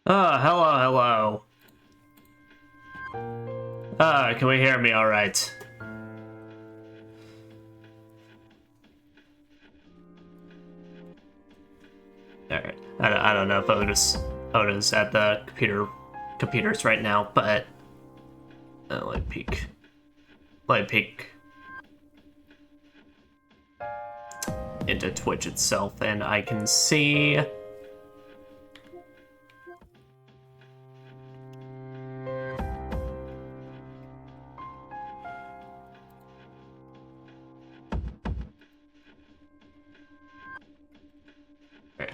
Oh, hello. Can we hear me all right? Alright. I don't know if Oda's at the computers right now, but let me peek into Twitch itself, and I can see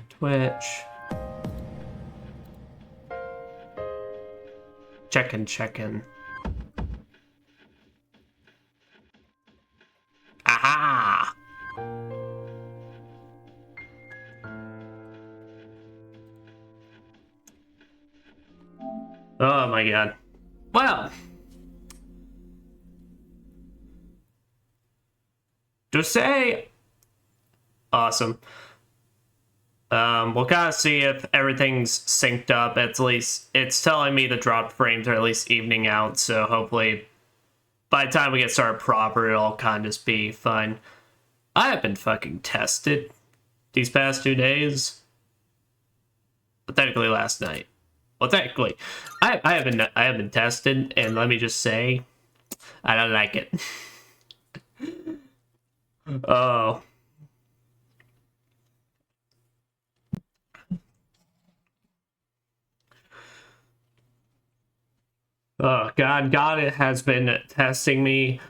Twitch. Checking. Aha! Oh my god. Well, to say awesome. We'll kind of see if everything's synced up. At least it's telling me the dropped frames are at least evening out, so hopefully by the time we get started proper, it'll all kind of just be fine. I have been fucking tested these past 2 days. But technically last night. Well, technically, I have been tested, and let me just say, I don't like it. Oh. Oh, God it has been testing me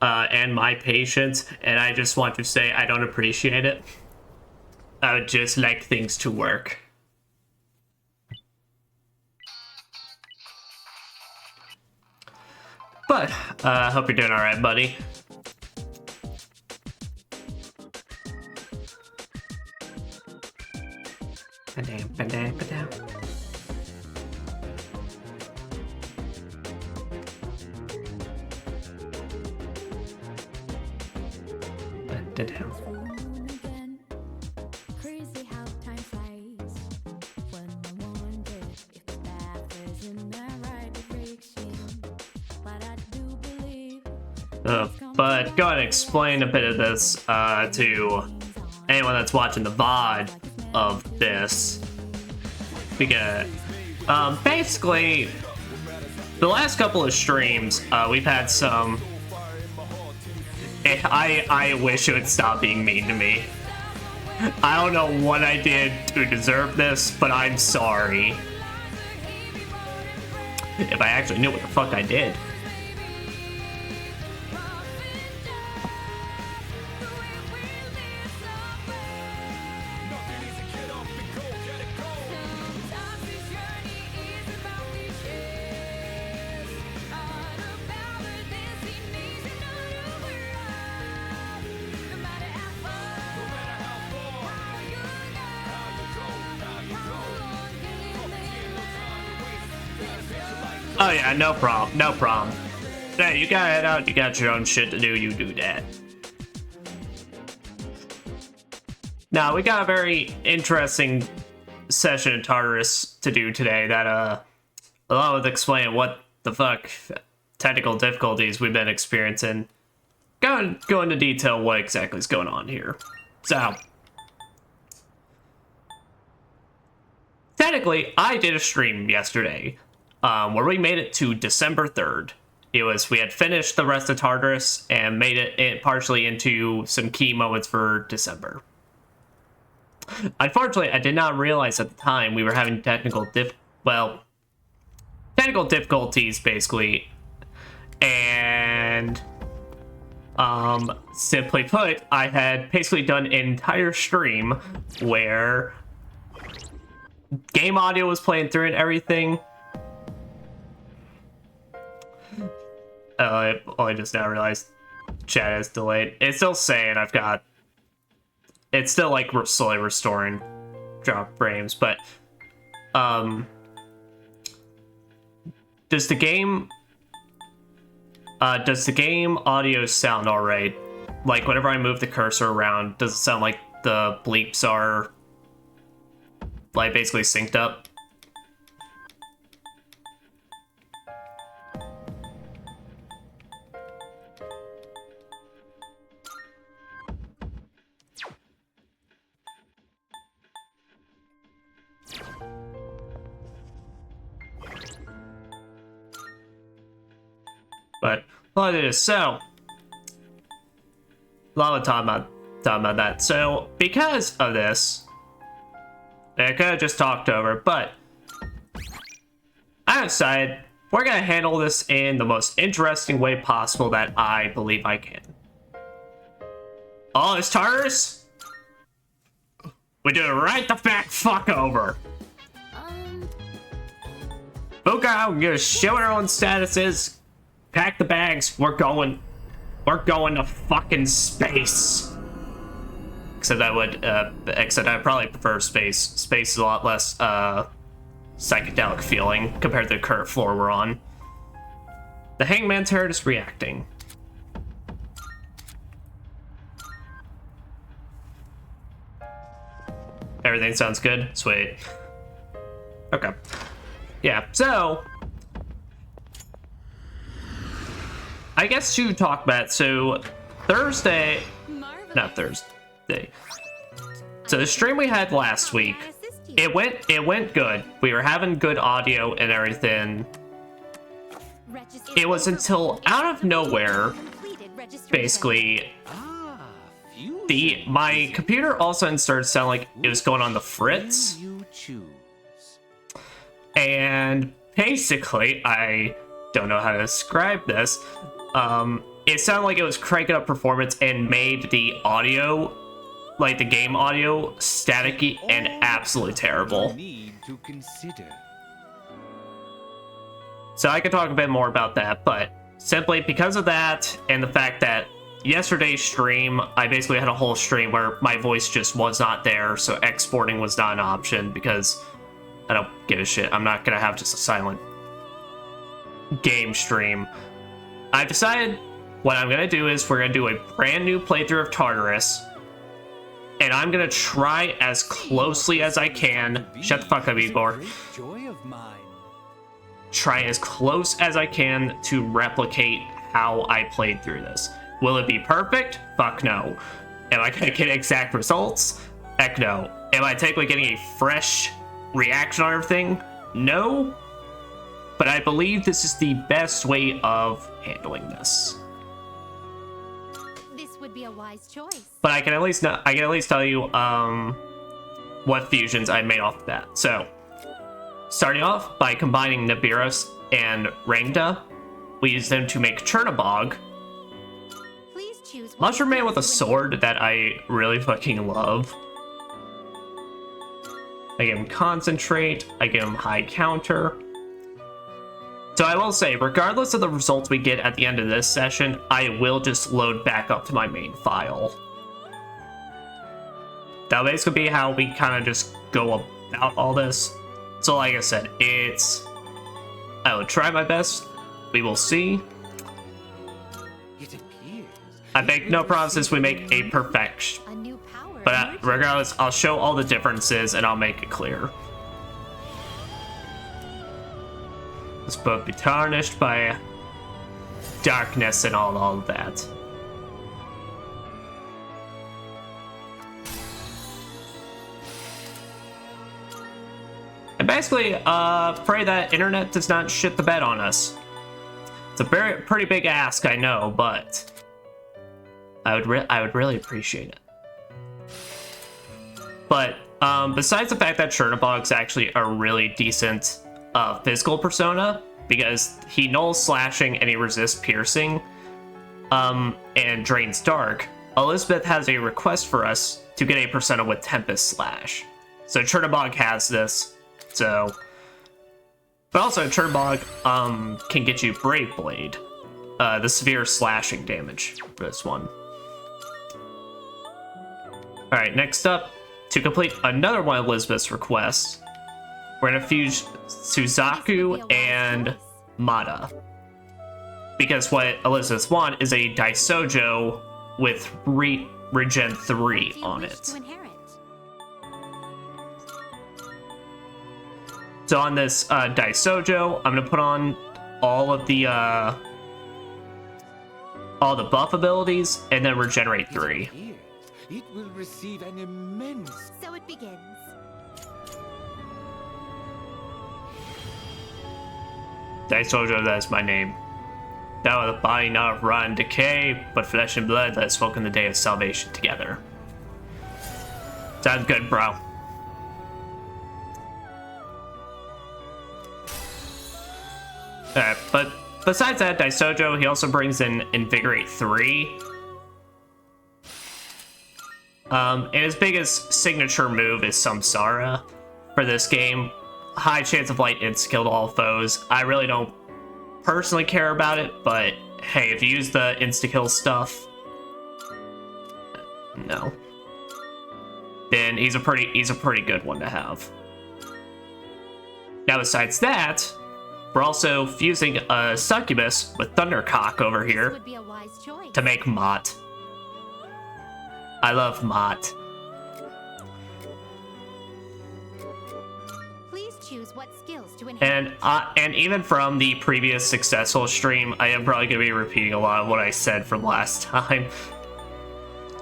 and my patience, and I just want to say I don't appreciate it. I would just like things to work. But, hope you're doing alright, buddy. Ba-dam. But go ahead and explain a bit of this to anyone that's watching the VOD of this. Because basically, the last couple of streams, we've had some... I wish it would stop being mean to me. I don't know what I did to deserve this, but I'm sorry. If I actually knew what the fuck I did. Oh yeah, no problem. Hey, you gotta head out, you got your own shit to do, you do that. Now, we got a very interesting session in Tartarus to do today that, along with explaining what the fuck technical difficulties we've been experiencing, go into detail what exactly is going on here. So, technically, I did a stream yesterday, where we made it to December 3rd. We had finished the rest of Tartarus and made it partially into some key moments for December. Unfortunately, I did not realize at the time we were having technical difficulties, basically. And, simply put, I had basically done an entire stream where game audio was playing through and everything. I just now realized chat is delayed. It's still saying it's still like slowly restoring drop frames, but does the game audio sound alright? Like whenever I move the cursor around, does it sound like the bleeps are like basically synced up? But what it is, so a lot of talking about that. So because of this, I could have just talked over, but I decided we're gonna handle this in the most interesting way possible that I believe I can. Oh, it's Tartarus? We do it right the fuck over. Book out, we're gonna show what our own status is. Pack the bags, we're going to fucking space. Except I probably prefer space. Space is a lot less psychedelic feeling compared to the current floor we're on. The hangman turret is reacting. Everything sounds good? Sweet. Okay. Yeah, so I guess to talk about, so Thursday, not Thursday. So the stream we had last week, it went good. We were having good audio and everything. It was until out of nowhere, basically, my computer all of a sudden started sounding like it was going on the fritz. And basically, I don't know how to describe this. It sounded like it was cranking up performance and made the audio, like the game audio, staticky and absolutely terrible. So I could talk a bit more about that, but simply because of that and the fact that yesterday's stream, I basically had a whole stream where my voice just was not there, so exporting was not an option because I don't give a shit. I'm not gonna have just a silent game stream. I've decided what I'm gonna do is we're gonna do a brand new playthrough of Tartarus, and I'm gonna try as closely as I can. Shut the fuck up, Igor. Try as close as I can to replicate how I played through this. Will it be perfect? Fuck no. Am I gonna get exact results? Heck no. Am I technically getting a fresh reaction on everything? No. But I believe this is the best way of handling this. This would be a wise choice. But I can at least tell you what fusions I made off the bat. So, starting off by combining Nibiros and Rangda, we use them to make Chernobog. Please choose Mushroom Man with a sword that I really fucking love. I give him Concentrate, I give him High Counter. So I will say, regardless of the results we get at the end of this session, I will just load back up to my main file. That'll basically be how we kind of just go about all this. So like I said, I will try my best. We will see. I make no promises we make a perfection. But regardless, I'll show all the differences and I'll make it clear. This book be tarnished by darkness and all of that. And basically, pray that internet does not shit the bed on us. It's a pretty big ask, I know, but I would really appreciate it. But besides the fact that Chernobog's actually a really decent physical persona, because he nulls slashing and he resists piercing, and drains dark, Elizabeth has a request for us to get a persona with Tempest Slash. So Chernobog has this, so... But also Chernobog can get you Brave Blade, the severe slashing damage for this one. Alright, next up, to complete another one of Elizabeth's requests, we're gonna fuse Suzaku and Mata. Because what Elizabeth's want is a Daisojo with Regen 3 on it. So on this Daisojo, I'm gonna put on all of the buff abilities and then regenerate 3. It will receive an immense... So it begins. Daisojo, that's my name. Thou art the body not of rot and decay, but flesh and blood that has spoken the day of salvation together. Sounds good, bro. But besides that, Daisojo, he also brings in Invigorate 3. And his biggest signature move is Samsara for this game. High chance of light insta-kill to all foes. I really don't personally care about it, but hey, if you use the insta-kill stuff, no, then he's a pretty good one to have. Now besides that, we're also fusing a succubus with Thundercock over here Would be a wise choice. to make Mott. I love Mott. Please choose what skills to enhance. And even from the previous successful stream, I am probably going to be repeating a lot of what I said from last time.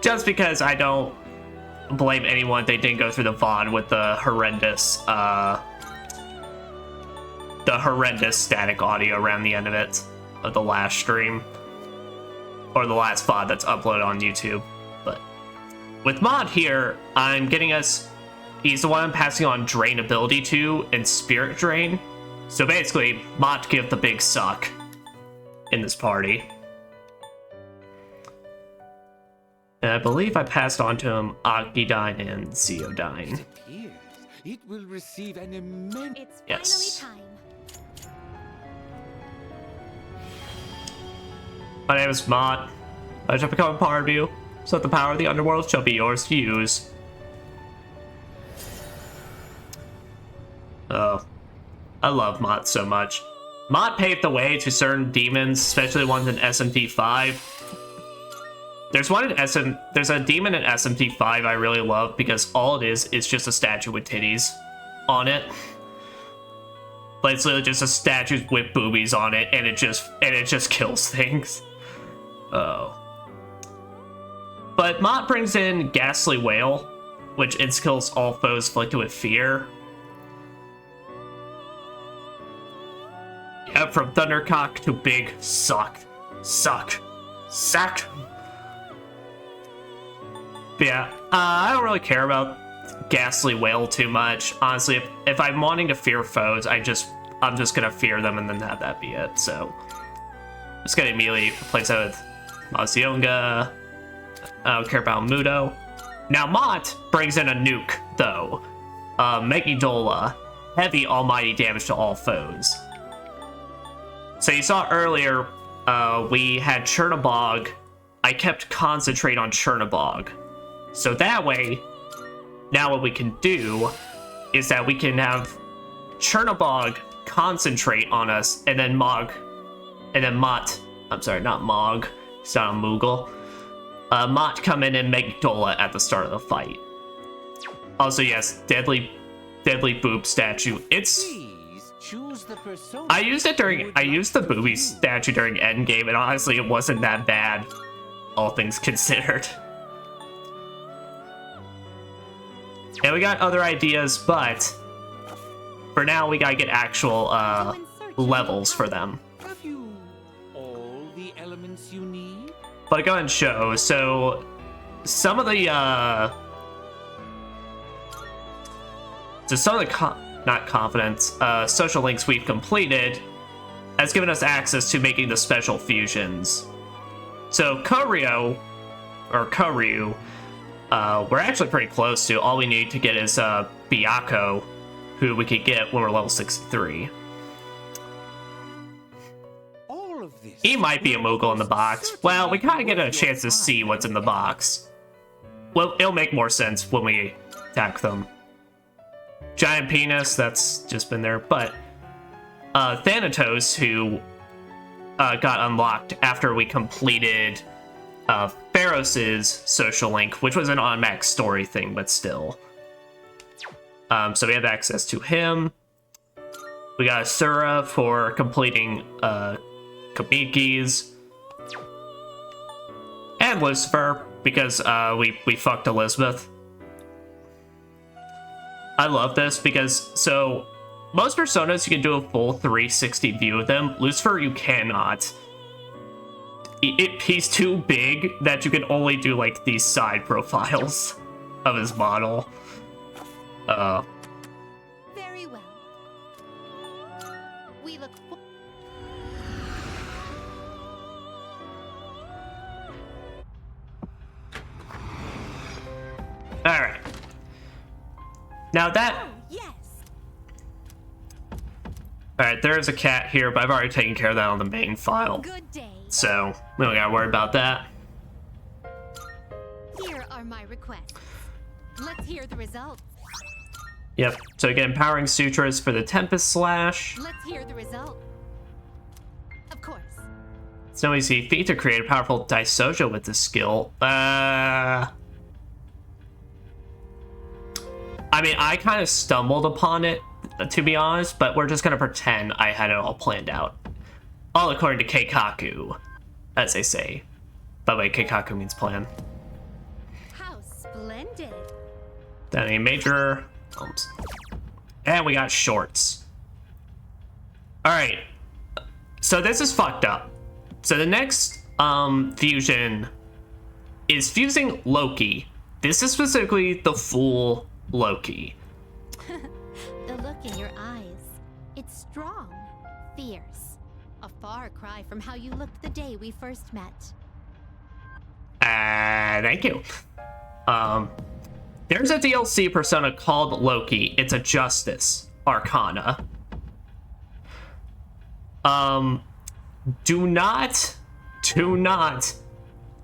Just because I don't blame anyone if they didn't go through the VOD with the horrendous static audio around the end of it, of the last stream. Or the last VOD that's uploaded on YouTube. But with Mod here, I'm getting us... He's the one I'm passing on Drain ability to and Spirit Drain. So basically, Mod give the big suck in this party. And I believe I passed on to him Agnidyne and Zeodyne. It appears it will receive an immense... It's Yes. finally time. My name is Mod. I shall become a part of you, so that the power of the underworld shall be yours to use. Oh, I love Mott so much. Mott paved the way to certain demons, especially ones in SMT5. There's a demon in SMT5 I really love because all it is just a statue with titties on it. But it's literally just a statue with boobies on it, and it just kills things. Oh. But Mott brings in Ghastly Wail, which kills all foes afflicted with fear. Yeah, from Thundercock to Big Suck. But yeah, I don't really care about Ghastly Wail too much. Honestly, if I'm wanting to fear foes, I'm just gonna fear them and then have that be it. So I'm just gonna immediately replace that with Mazionga. I don't care about Mudo. Now Mott brings in a nuke though. Megidola, heavy almighty damage to all foes. So you saw earlier, we had Chernobog. I kept concentrate on Chernobog. So that way, now what we can do is that we can have Chernobog concentrate on us, and then Mott, I'm sorry, not Mog, it's not a Moogle. Mott come in and make Dola at the start of the fight. Also, yes, deadly boob statue. Please choose the persona. I used the booby statue during endgame, and honestly, it wasn't that bad, all things considered. And we got other ideas, but for now, we gotta get actual levels for them. Have you all the elements you need? But I go ahead and show. So some of the not confidence, social links we've completed has given us access to making the special fusions. So Koryu, we're actually pretty close to. All we need to get is Byakko, who we could get when we're level 63. All of this. He might be a Moogle in the box. Well, we kind of get a chance to see what's in the box. Well, it'll make more sense when we attack them. Giant Penis, that's just been there. But Thanatos, who got unlocked after we completed Pharos' social link, which was an automatic story thing, but still. So we have access to him. We got Asura for completing Kamiki's. And Lucifer, because we fucked Elizabeth. I love this because, so, most personas you can do a full 360 view of them. Lucifer, you cannot. he's too big that you can only do like these side profiles of his model. Very well. We look for all right. Now that. yes. All right, there is a cat here, but I've already taken care of that on the main file, Good day. so we don't gotta worry about that. Here are my requests. Let's hear the results. Yep. So again, empowering sutras for the Tempest Slash. Let's hear the result. Of course. It's no easy feat to create a powerful Daisojo with this skill. I mean, I kind of stumbled upon it, to be honest, but we're just gonna pretend I had it all planned out. All according to Keikaku, as they say. By the way, Keikaku means plan. How splendid. Then a major... And we got shorts. Alright. So this is fucked up. So the next fusion is fusing Loki. This is specifically the full Loki. The look in your eyes. It's strong, fierce. A far cry from how you looked the day we first met. Thank you. There's a DLC persona called Loki. It's a Justice Arcana. Do not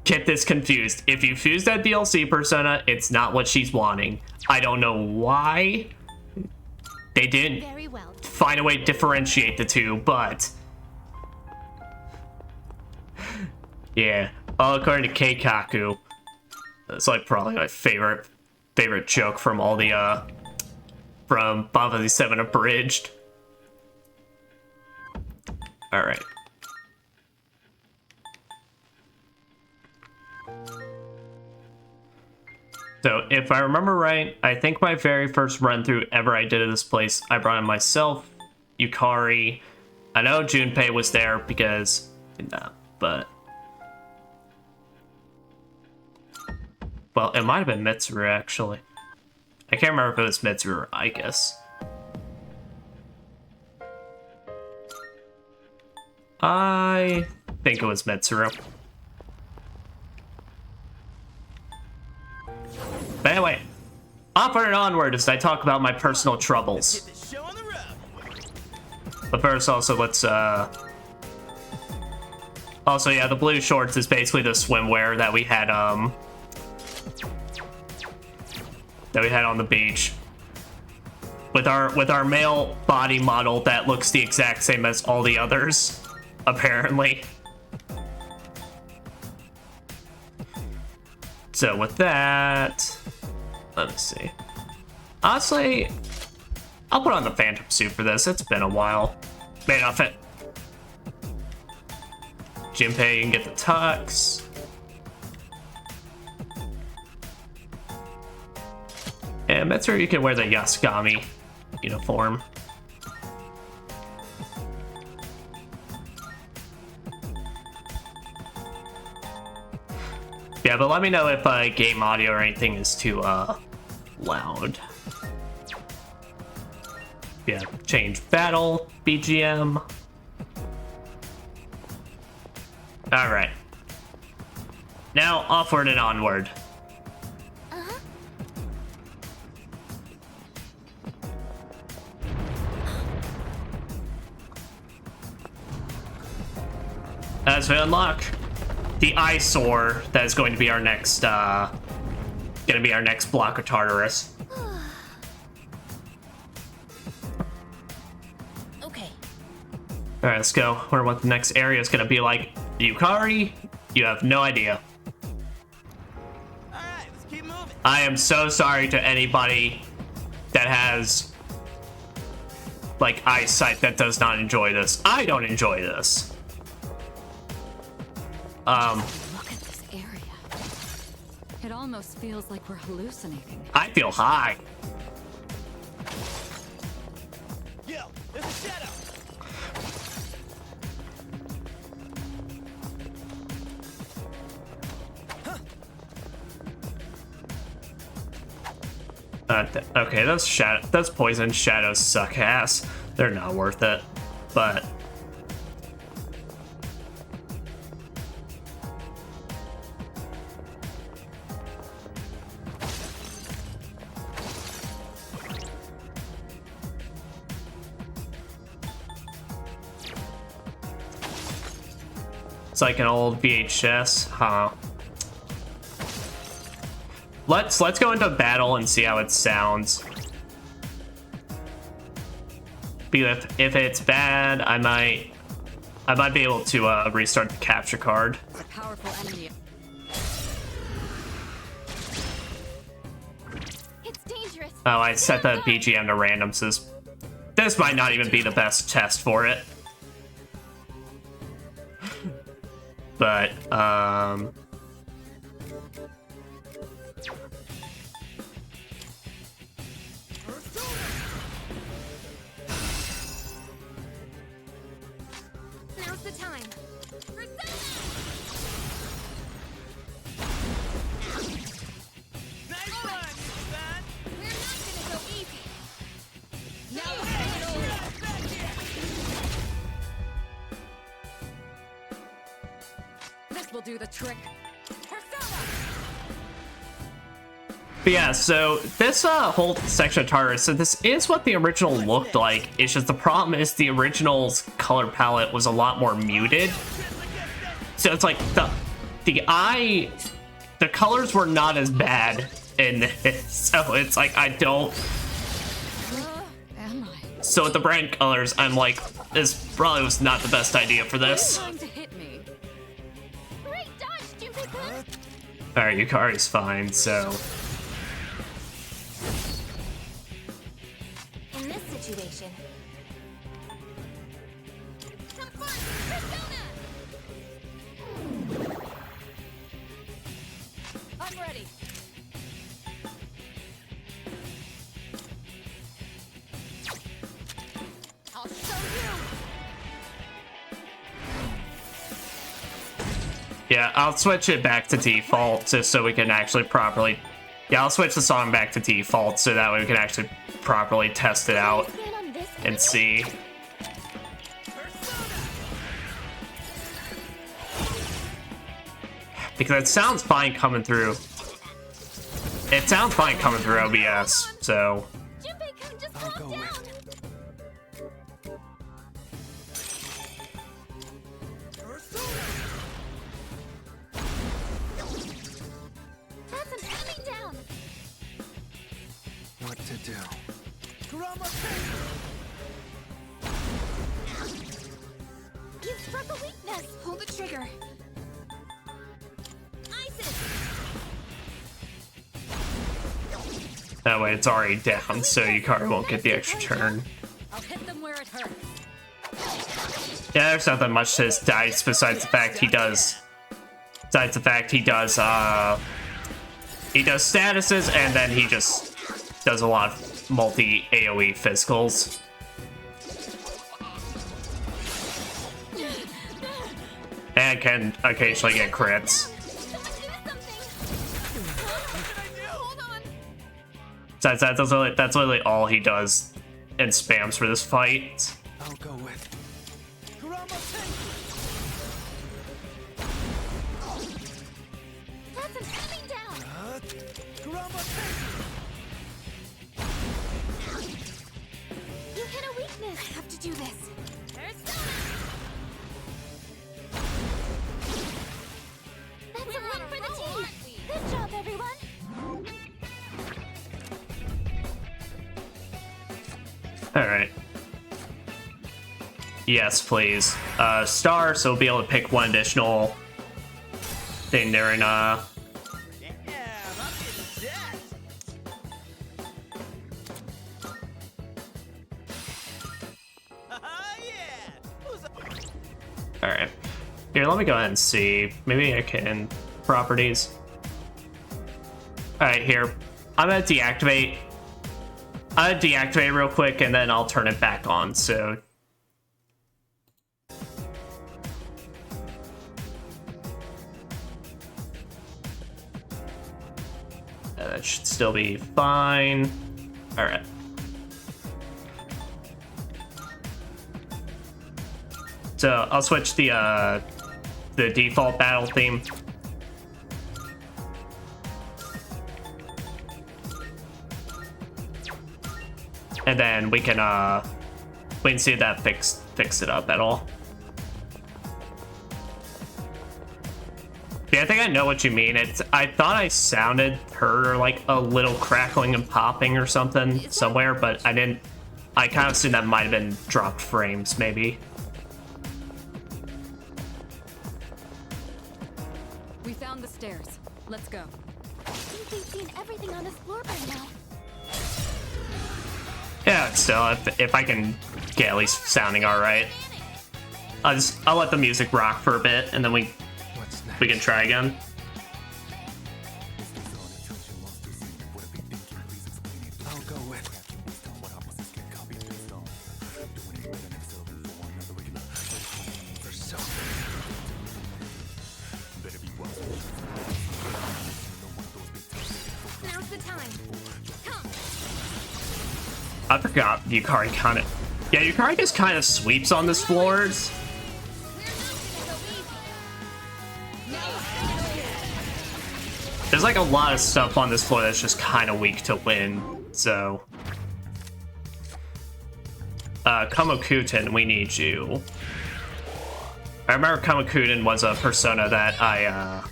get this confused. If you fuse that DLC persona, it's not what she's wanting. I don't know why they didn't Very well. find a way to differentiate the two, but yeah, all according to Keikaku. It's like probably my favorite joke from all the from Final Fantasy VII Abridged. All right. So if I remember right, I think my very first run through ever I did of this place, I brought in myself, Yukari. I know Junpei was there because, but well, it might have been Mitsuru actually. I can't remember if it was Mitsuru or Icus. I think it was Mitsuru. But anyway, onward and onward as I talk about my personal troubles. But first, also, let's, also, yeah, the blue shorts is basically the swimwear that we had, on the beach. With our male body model that looks the exact same as all the others, apparently. So with that, let me see. Honestly, I'll put on the Phantom suit for this. It's been a while. Main outfit. Junpei, you can get the tux. And Mitsuru, you can wear the Yasugami uniform. Yeah, but let me know if game audio or anything is too loud. Yeah, change battle BGM. All right. Now offward and onward. As we unlock the eyesore that is going to be our next block of Tartarus. Okay. All right, let's go. Wonder what the next area is going to be like. Yukari, you have no idea. All right, let's keep moving. I am so sorry to anybody that has like eyesight that does not enjoy this. I don't enjoy this. Look at this area. It almost feels like we're hallucinating. I feel high. Yo, there's a shadow. Okay, those poison shadows suck ass. They're not worth it, but it's like an old VHS, huh? Let's go into battle and see how it sounds. Because if it's bad, I might be able to restart the capture card. A powerful enemy. It's dangerous. Oh, I set the BGM to random, so this might not even be the best test for it. But Now's the time. Nice run, son! We're not gonna go easy. Now this will do the trick. Persona! But yeah, so this whole section of Tartarus, so this is what the original looked like. It's just the problem is the original's color palette was a lot more muted. So it's like the colors were not as bad in this. So it's like I don't. Am I? So with the bright colors, I'm like, this probably was not the best idea for this. Trying to hit me. Great dodge, Junpei-kun. Alright, Yukari's fine, so. In this situation. Come on, Persona! I'm ready. I'll show you. Yeah, I'll switch it back to default just so we can actually properly. Yeah, I'll switch the song back to default so that way we can actually properly test it out Stand on this and see. Because it sounds fine coming through. It sounds fine coming through OBS, so. Junpei-kun, just calm down. That's an enemy down. What to do? You struck a weakness. Pull the trigger. Isis. That way it's already down, so Yukari won't get the extra turn. I'll hit them where it hurts. Yeah, there's nothing much to his dice besides the fact he does. Besides the fact he does statuses and then he just does a lot of multi AoE physicals. And can occasionally get crits. Someone do something. Hold on. Besides that, that's literally all he does and spams for this fight. I'll go with. That's an enemy down. You hit a weakness. I have to do this. Persona. That's a win for the team. Good job, everyone. Alright. Yes, please. Star, so we'll be able to pick one additional thing during Yeah, I'm getting jacked. Yeah. Alright. Here, let me go ahead and see. Maybe I can properties. Alright, here. I'm gonna deactivate. I'll deactivate real quick and then I'll turn it back on, so. That should still be fine. All right. So I'll switch the default battle theme. And then we can see if that fix it up at all. Yeah, I think I know what you mean. I thought I heard like a little crackling and popping or something somewhere, but I didn't. I kind of assumed that might have been dropped frames, maybe. We found the stairs. Let's go. I think they've seen everything on this floor by now. Yeah, still, if I can get at least sounding all right, I'll let the music rock for a bit, and then we can try again. Now's the time. Come. I forgot Yukari kind of... Yeah, Yukari just kind of sweeps on this floors. There's like a lot of stuff on this floor that's just kind of weak to win, so... Kamokuten, we need you. I remember Kamokuten was a persona that I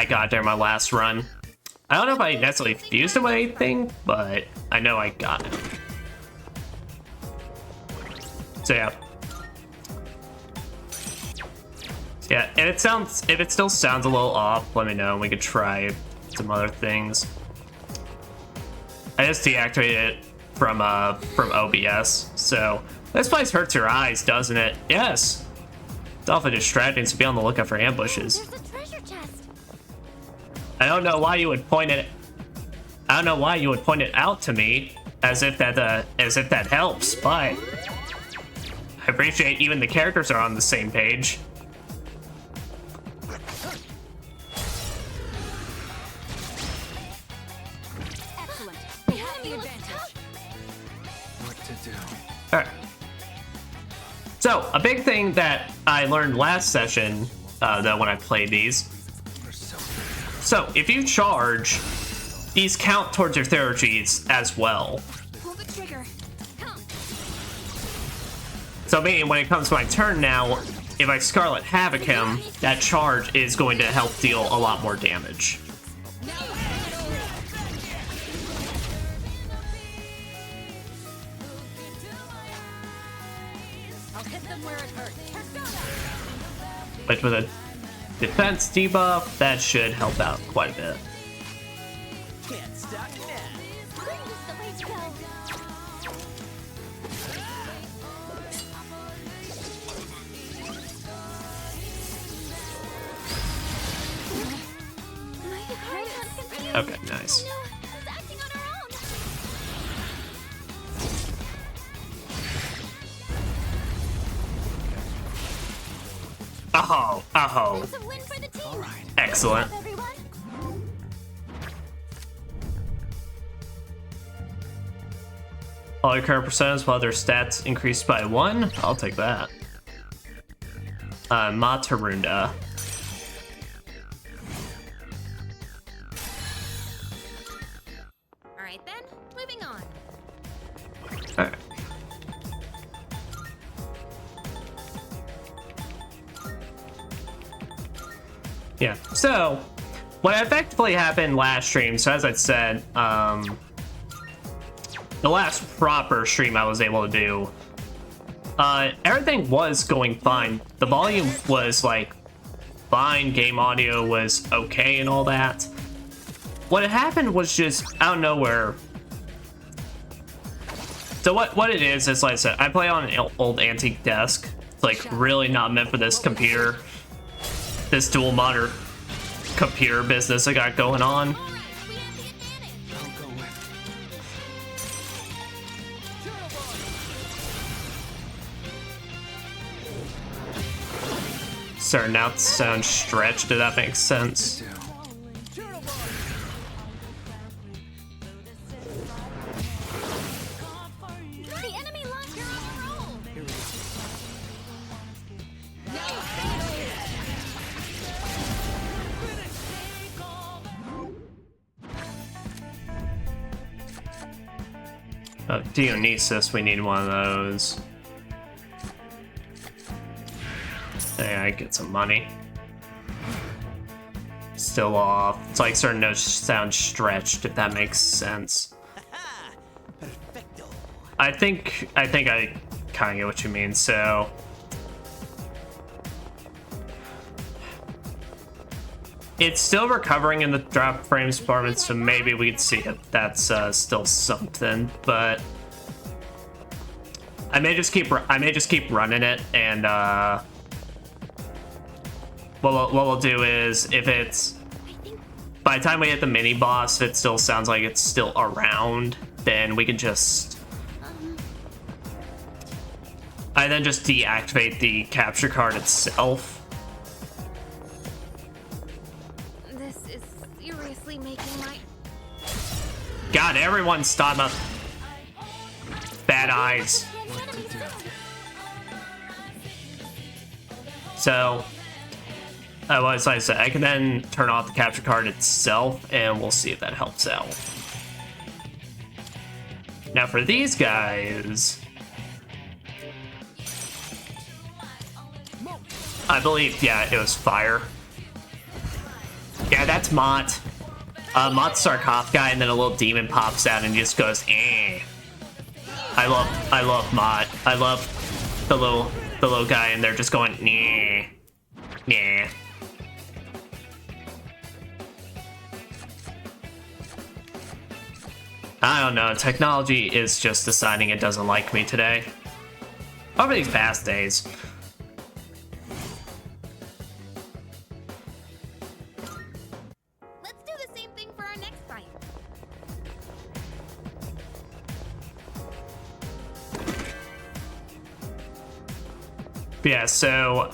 got during my last run. I don't know if I necessarily fused him with anything, but I know I got him. So yeah. Yeah, and if it still sounds a little off, let me know and we could try some other things. I just deactivated it from OBS, so this place hurts your eyes, doesn't it? Yes. It's awfully distracting, so be on the lookout for ambushes. There's a treasure chest. I don't know why you would point it. I don't know why you would point it out to me, as if that helps. But I appreciate even the characters are on the same page. Excellent. We have the advantage. What to do? All right. So a big thing that I learned last session, though, when I played these. So, if you charge, these count towards your therapies as well. Pull the trigger. Come. So, meaning when it comes to my turn now, if I Scarlet Havoc him, that charge is going to help deal a lot more damage. I'll hit them where it hurts. But with a defense debuff, that should help out quite a bit. Can't stop now. This is the way to go. My heart is confused. Okay, nice. No, she's acting on her own. Oh, It's a win for the team. excellent. Everyone. All your current personas while their stats increased by 1. I'll take that. Matarunda. All right then, moving on. Alright. Yeah, so what effectively happened last stream, so as I said, the last proper stream I was able to do, everything was going fine. The volume was like fine, game audio was okay and all that. What had happened was just out of nowhere. So what it is like I said, I play on an old antique desk. It's like really not meant for this computer. This dual monitor computer business I got going on. All right, we have the advantage. I'll go with. Starting out to sound stretched, if that makes sense. Dionysus, we need one of those. Yeah, I get some money. Still off. It's like starting to sound stretched, if that makes sense. I think I kind of get what you mean. So it's still recovering in the drop frames department, so maybe we'd see if that's still something. But I may just keep running it, and what we'll do is, if it's by the time we hit the mini boss, if it still sounds like it's still around, then we can just I then just deactivate the capture card itself. This is seriously making my... God, everyone stop up. Bad eyes. So, as I said, I can then turn off the capture card itself, and we'll see if that helps out. Now for these guys, I believe, yeah, it was fire. Yeah, that's Mott. Mott's Sarkoff guy, and then a little demon pops out and just goes, eh. I love Mott. I love the little guy, and they're just going, nah, nah. I don't know. Technology is just deciding it doesn't like me today. Over these past days. Let's do the same thing for our next fight. Yeah, so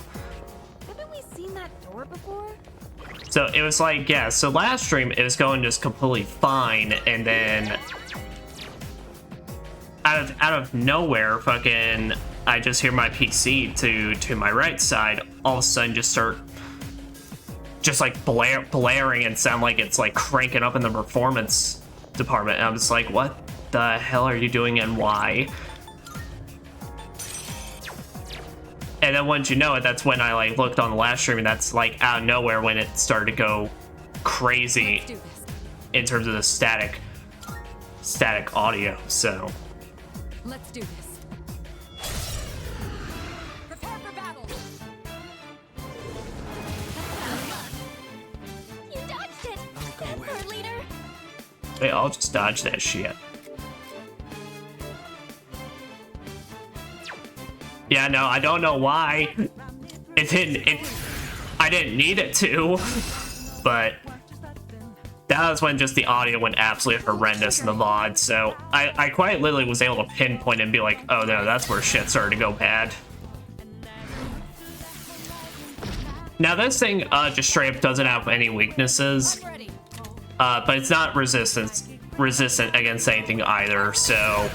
Haven't we seen that door before? So it was like, yeah, so last stream it was going just completely fine, and then out of nowhere, fucking, I just hear my PC to my right side all of a sudden just start just like blaring and sound like it's like cranking up in the performance department. And I'm just like, what the hell are you doing and why? And then once you know it, that's when I like looked on the last stream, and that's like out of nowhere when it started to go crazy in terms of the static audio. So Let's do this. Prepare for battle. You dodged it! Emperor leader! hey, I'll just dodge that shit. Yeah, no, I don't know why. I didn't need it to, but that was when just the audio went absolutely horrendous in the VOD, so I quite literally was able to pinpoint and be like, oh no, that's where shit started to go bad. Now this thing just straight up doesn't have any weaknesses, but it's not resistant against anything either, so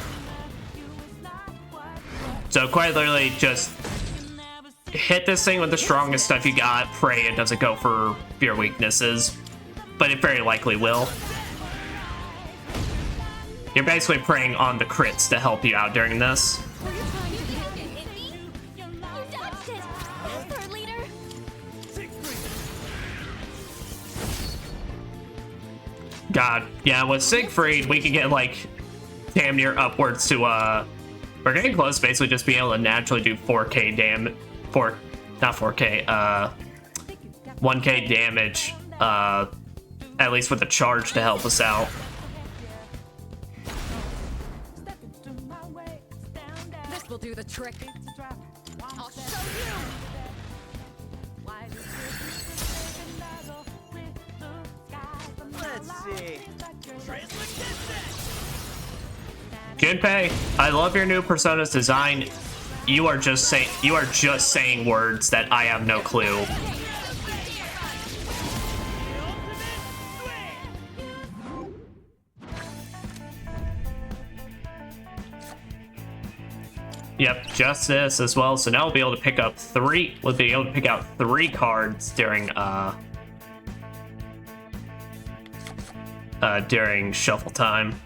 quite literally just hit this thing with the strongest stuff you got, pray it doesn't go for your weaknesses, but it very likely will. You're basically preying on the crits to help you out during this. You dodged it! Emperor leader! God, yeah, with Siegfried, we can get like damn near upwards to we're getting close to basically just being able to naturally do 4K not 4K, 1K damage, at least with a charge to help us out. This will do the trick. I'll show you. Let's see. Junpei, I love your new Persona's design. You are just saying words that I have no clue. Yep, just this as well. So now we'll be able to pick up we'll be able to pick out 3 cards during shuffle time.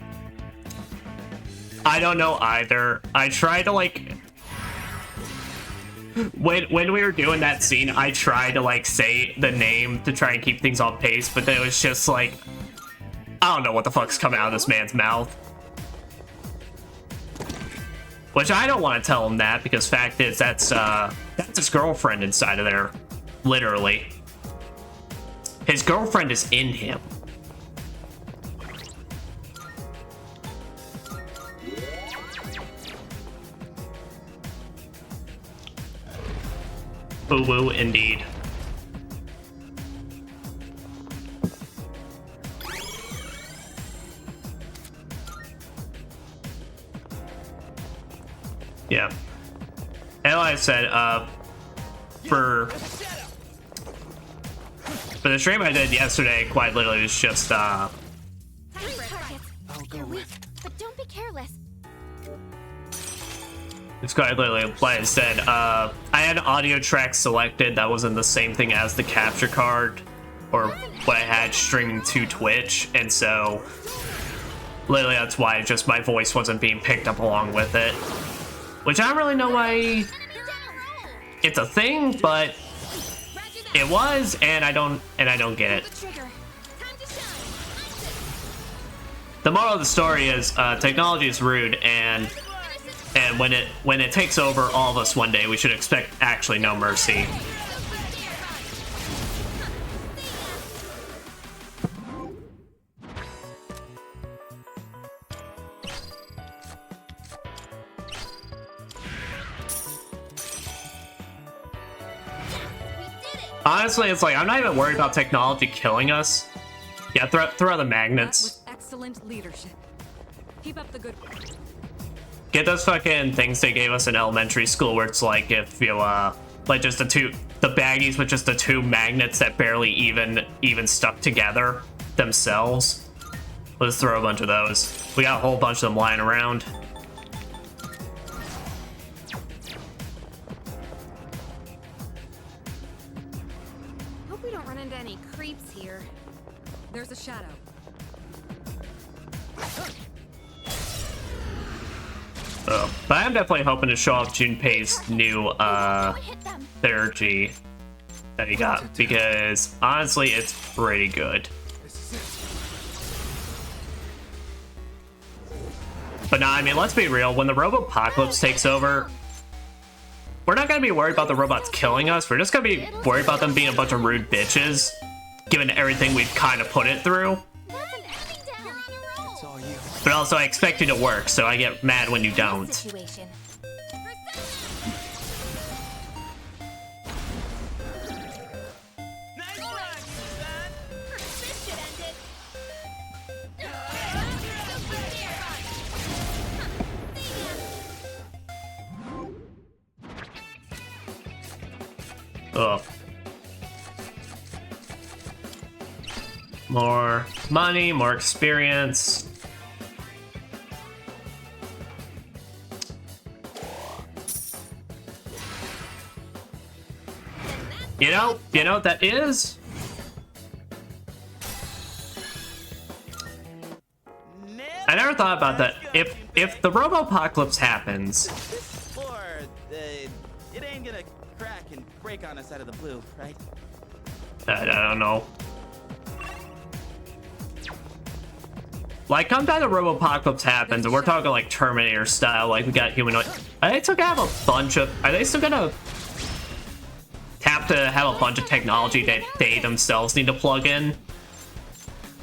I don't know either. I tried to like when we were doing that scene, I tried to like say the name to try and keep things on pace, but then it was just like I don't know what the fuck's coming out of this man's mouth. Which I don't want to tell him that because fact is that's his girlfriend inside of there, literally. His girlfriend is in him. Boo woo indeed. Yeah. And like I said, for the stream I did yesterday, quite literally was just Targets. They're weak, but don't be careless. it's quite literally like I said, I had an audio track selected that wasn't the same thing as the capture card or what I had streaming to Twitch, and so literally that's why just my voice wasn't being picked up along with it. Which I don't really know why it's a thing, but it was, and I don't get it. The moral of the story is technology is rude, and when it takes over all of us one day, we should expect actually no mercy. Honestly, it's like I'm not even worried about technology killing us. Yeah, throw the magnets. That was excellent leadership. Keep up the good work. Get those fucking things they gave us in elementary school where it's like if you like just the baggies with just the two magnets that barely even stuck together themselves. Let's throw a bunch of those. We got a whole bunch of them lying around. Hope we don't run into any creeps here. There's a shadow. Oh, but I'm definitely hoping to show off Junpei's new therapy that he got because honestly, it's pretty good. But nah, I mean, let's be real. When the Robopocalypse takes over, we're not gonna be worried about the robots killing us. We're just gonna be worried about them being a bunch of rude bitches, given everything we've kind of put it through. But also, I expect you to work, so I get mad when you don't. Situation. Nice rock, son. This should end it. Ugh. More money, more experience. You know what that is? I never thought about that. If the Robopocalypse happens, Or it ain't gonna crack and break on us out of the blue, right? I don't know. Like, come down to Robopocalypse happens, and we're talking like Terminator style, like we got humanoid. Are they still gonna have a bunch of? Are they still gonna have to have a bunch of technology that they themselves need to plug in?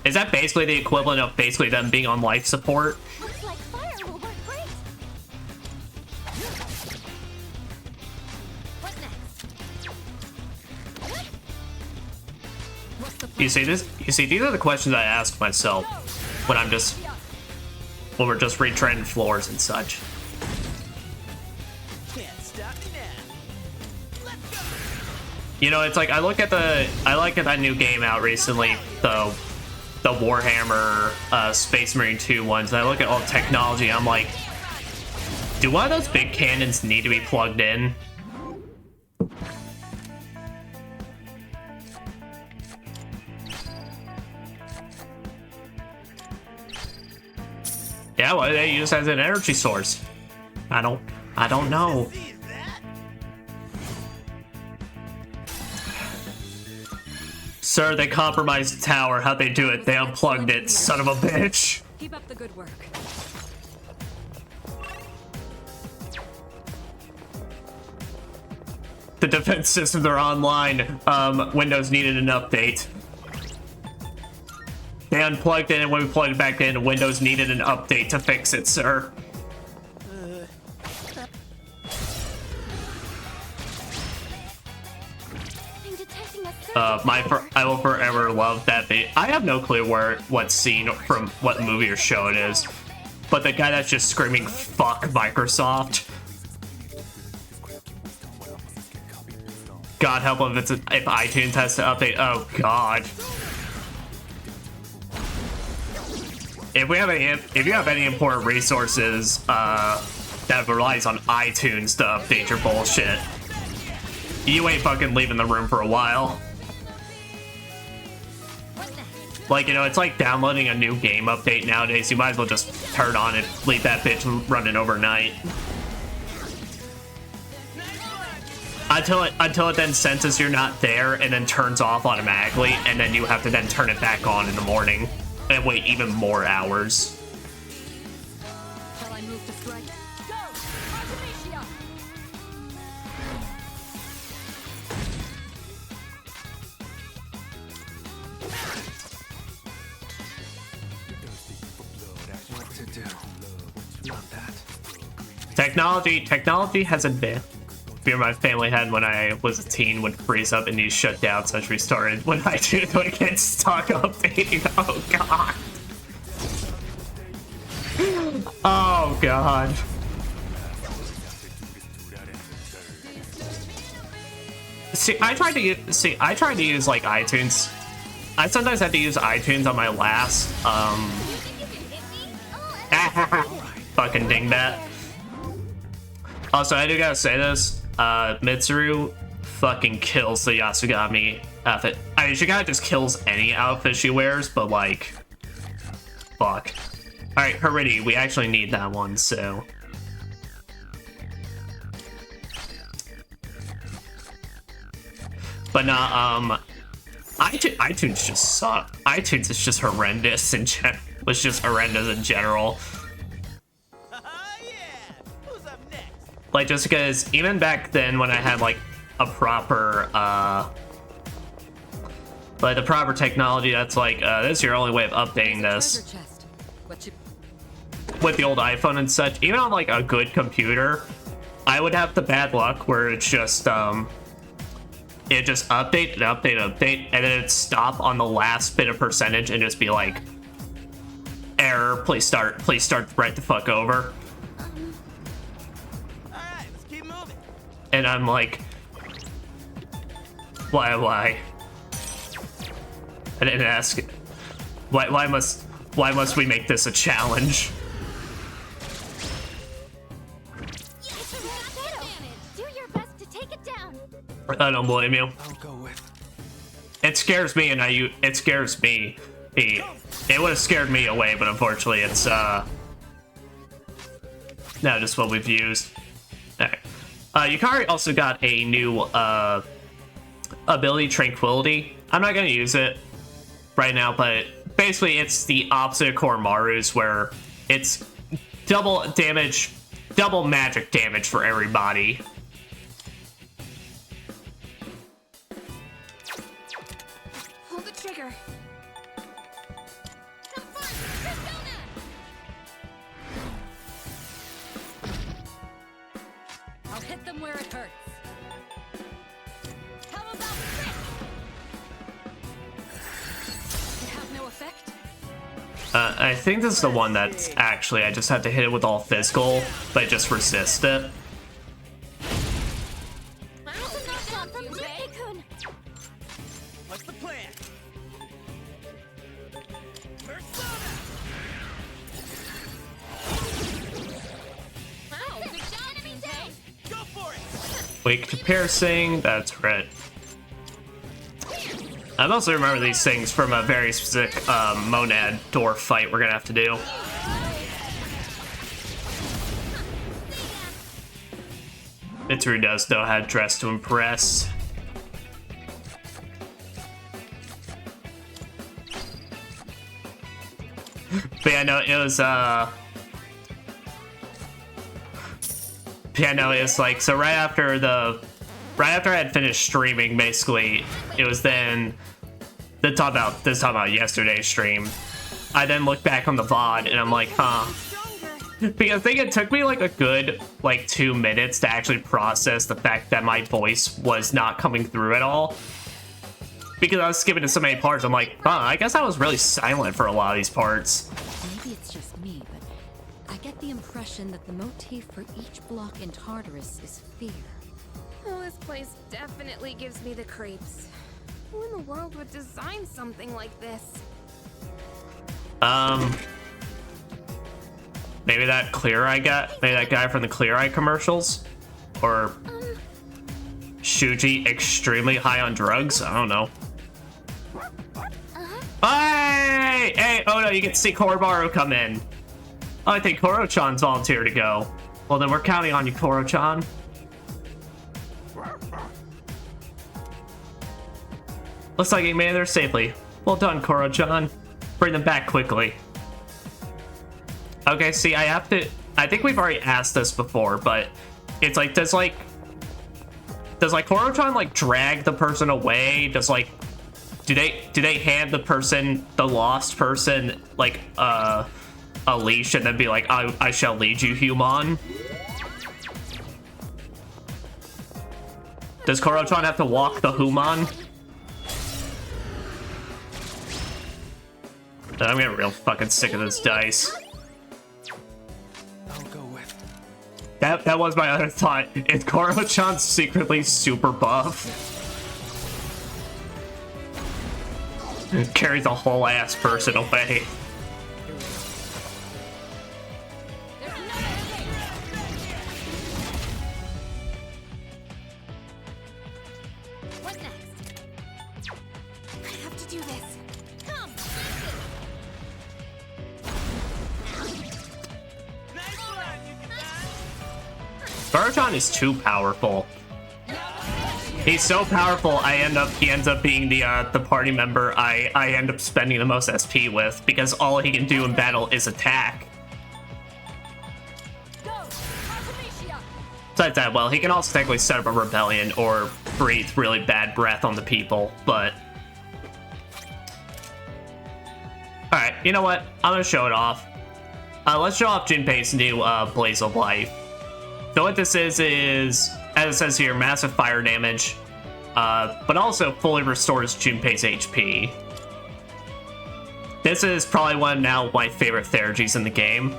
Is that basically the equivalent of basically them being on life support? Looks like fire will work great. What next? What's the You see this? You see, these are the questions I ask myself when we're just retreading floors and such. Can't stop me now. Let's go. You know, it's like I look at that new game out recently, the Warhammer Space Marine 2 ones, and I look at all the technology, I'm like, do one of those big cannons need to be plugged in? Yeah, what do they use as an energy source? I don't know. See that? Sir, they compromised the tower. How'd they do it? They unplugged it, son of a bitch. Keep up the good work. The defense systems are online. Windows needed an update. They unplugged it, and when we plugged it back in, Windows needed an update to fix it, sir. I'm detecting a surge. I will forever love that bit. I have no clue what scene from what movie or show it is, but the guy that's just screaming "fuck Microsoft." God help him if iTunes has to update. Oh God. If you have any important resources that relies on iTunes to update your bullshit, you ain't fucking leaving the room for a while. Like, you know, it's like downloading a new game update nowadays. You might as well just turn on and leave that bitch running overnight. Until it then senses you're not there and then turns off automatically, and then you have to then turn it back on in the morning and wait even more hours. Shall I move to strike? Go! Artemisia! What to do? Not that. Technology has advanced. Fear my family had when I was a teen would freeze up and these shut down, such restarted when I would get stuck updating. Oh God. Oh God. I tried to use like iTunes. I sometimes have to use iTunes on my last fucking dingbat. Also, I do gotta say this. Mitsuru fucking kills the Yasugami outfit. I mean, she kinda just kills any outfit she wears, but like, fuck. Alright, Heridi, we actually need that one, so. But nah, iTunes just suck. iTunes is just horrendous in was just horrendous in general. Like, just because even back then when I had like a proper like the proper technology that's like this is your only way of updating this Treasure chest. What you... with the old iPhone and such, even on like a good computer, I would have the bad luck where it's just it just update, and then it'd stop on the last bit of percentage and just be like, error, please start right the fuck over. And I'm like, why? I didn't ask. Why must we make this a challenge? Do your best to take it down. I don't blame you. I'll go with. It scares me, and it scares me. It would have scared me away, but unfortunately, it's now just what we've used. All right. Yukari also got a new ability, Tranquility. I'm not going to use it right now, but basically it's the opposite of Koromaru's, where it's double damage, double magic damage for everybody. Pull the trigger. I'll hit them where it hurts. How about this? It have no effect? I think this is the one that's actually, I just have to hit it with all physical, but just resist it. What's the plan? Go for it! Weak to piercing, that's right. I also remember these things from a very specific monad door fight we're gonna have to do. Mitsuru does know how to dress to impress. But yeah, no, it was, yeah, no, it's like, so right after I had finished streaming, basically, it was then, this talking about yesterday's stream, I then looked back on the VOD, and I'm like, huh. Because I think it took me like a good, like, 2 minutes to actually process the fact that my voice was not coming through at all. Because I was skipping to so many parts, I'm like, huh, I guess I was really silent for a lot of these parts. Maybe it's just me, but I get the impression that the motif for each block in Tartarus is fear. Oh, this place definitely gives me the creeps. Who in the world would design something like this? Maybe that Clear Eye maybe that guy from the Clear Eye commercials? Or Shuji extremely high on drugs? I don't know. Hey! Hey! Oh no, you get to see Korobaru come in. Oh, I think Koro-chan's volunteered to go. Well then we're counting on you, Koro-chan. Looks like he made it there safely. Well done, Koro-chan. Bring them back quickly. Okay, see, I think we've already asked this before, but it's like, does Koro-chan like drag the person away? Does like, do they hand the lost person, like, a leash and then be like, I shall lead you, human? Does Koro-chan have to walk the human? I'm getting real fucking sick of this dice. I'll go with. That was my other thought. Is Koro-chan secretly super buff? Carries a whole ass person away. What next? I have to do this. Come! Koro-chan is too powerful. He's so powerful, he ends up being the party member I end up spending the most SP with, because all he can do in battle is attack. Besides that, well, he can also technically set up a rebellion or breathe really bad breath on the people, but... Alright, you know what? I'm gonna show it off. Let's show off Junpei's new Blaze of Life. So what this is, as it says here, massive fire damage, but also fully restores Junpei's HP. This is probably one of now my favorite Theragies in the game.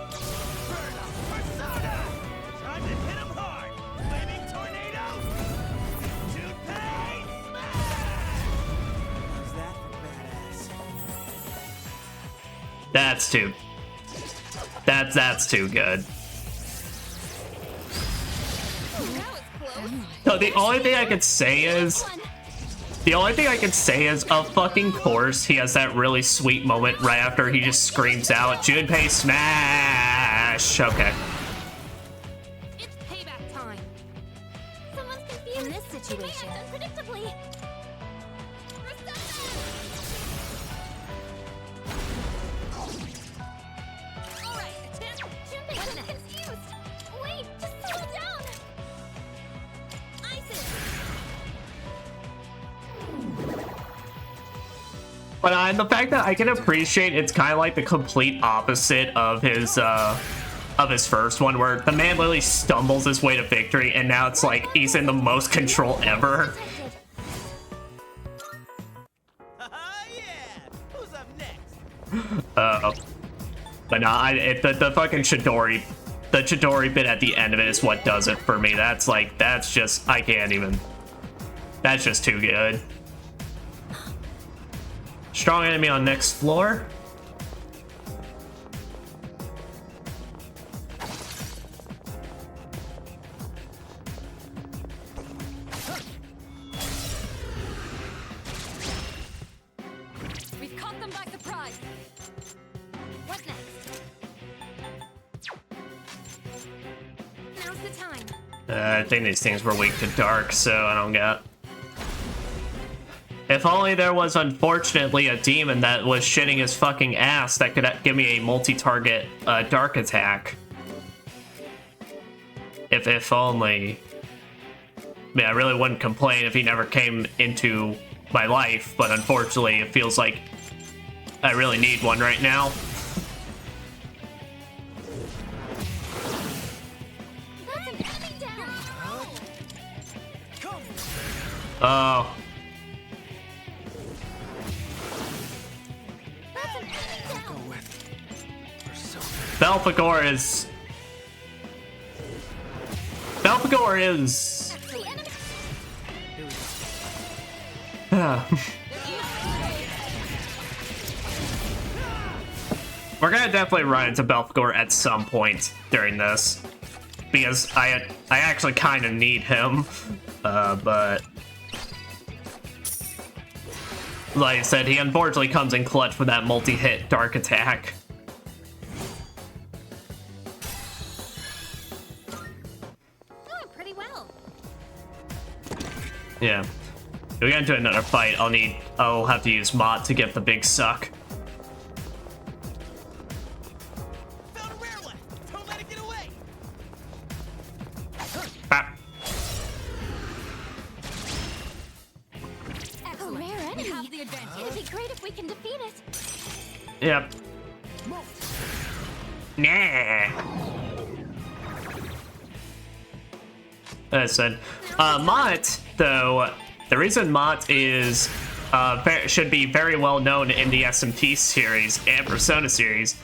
That's too good. So the only thing I could say is, of fucking course, he has that really sweet moment right after he just screams out, Junpei smash! Okay. It's payback time. Someone's confused. In this situation, unpredictably. Alright, Junpei's confused. Wait, just slow down. But the fact that I can appreciate it's kind of like the complete opposite of his first one, where the man literally stumbles his way to victory, and now it's like he's in the most control ever. Yeah! Who's up next? But no, the fucking Chidori, the Chidori bit at the end of it is what does it for me. That's just, I can't even, that's just too good. Strong enemy on next floor. We've caught them by surprise. What next? Now's the time. I think these things were weak to dark, so I don't get. If only there was, unfortunately, a demon that was shitting his fucking ass that could give me a multi-target dark attack. If only. I mean, I really wouldn't complain if he never came into my life, but unfortunately, it feels like I really need one right now. That's an enemy down. Oh. That's an enemy down. Go with persona. Belphegor is... Belphegor is... The enemy. We're gonna definitely run into Belphegor at some point during this, because I actually kind of need him, but like I said, he unfortunately comes in clutch with that multi-hit dark attack. Doing pretty well. Yeah. If we get into another fight, I'll have to use Mott to get the big suck. Found a rare one. Don't let it get away. Ah. A rare enemy. We have the advantage. It'd be great if we can defeat it. Yep. Nah. As I said, Mott, though, the reason Mott is should be very well known in the SMT series and Persona series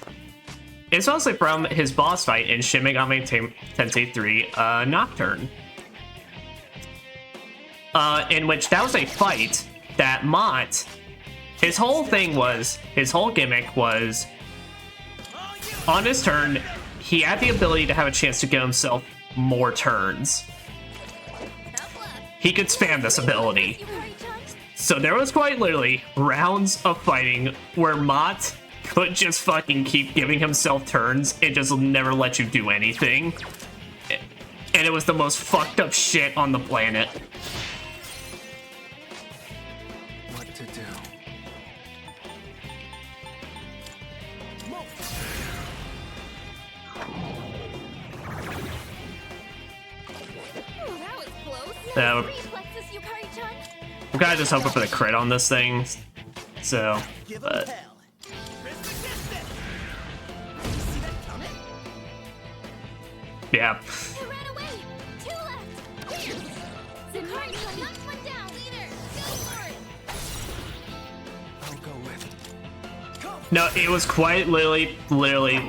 is mostly from his boss fight in Shin Megami Tensei 3 Nocturne, in which that was a fight that Mott, his whole gimmick was, on his turn, he had the ability to have a chance to give himself more turns. He could spam this ability. So there was quite literally rounds of fighting where Mott could just fucking keep giving himself turns and just never let you do anything. And it was the most fucked up shit on the planet. What to do? Ooh, that was close. Reflexes, Yukari-chan. I'm kind of just hoping for the crit on this thing. So, Give him but hell. Resist it. See that coming? yeah. It ran away. 2 left. Yukari-chan knocked one down. Leader, go for it. I'll go with. No, it was quite literally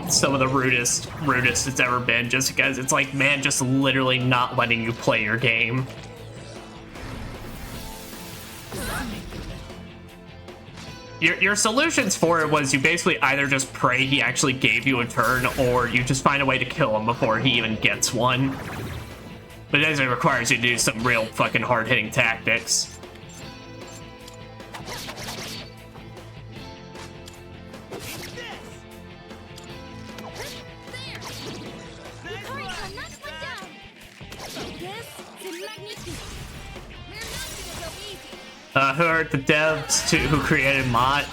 some of the rudest it's ever been, just because it's like, man, just literally not letting you play your game. Your solutions for it was you basically either just pray he actually gave you a turn, or you just find a way to kill him before he even gets one. But it actually requires you to do some real fucking hard-hitting tactics. Yukari-chan knocked one down. Yes, c'est magnifique. We're not gonna go easy. Who are the devs who created Mott?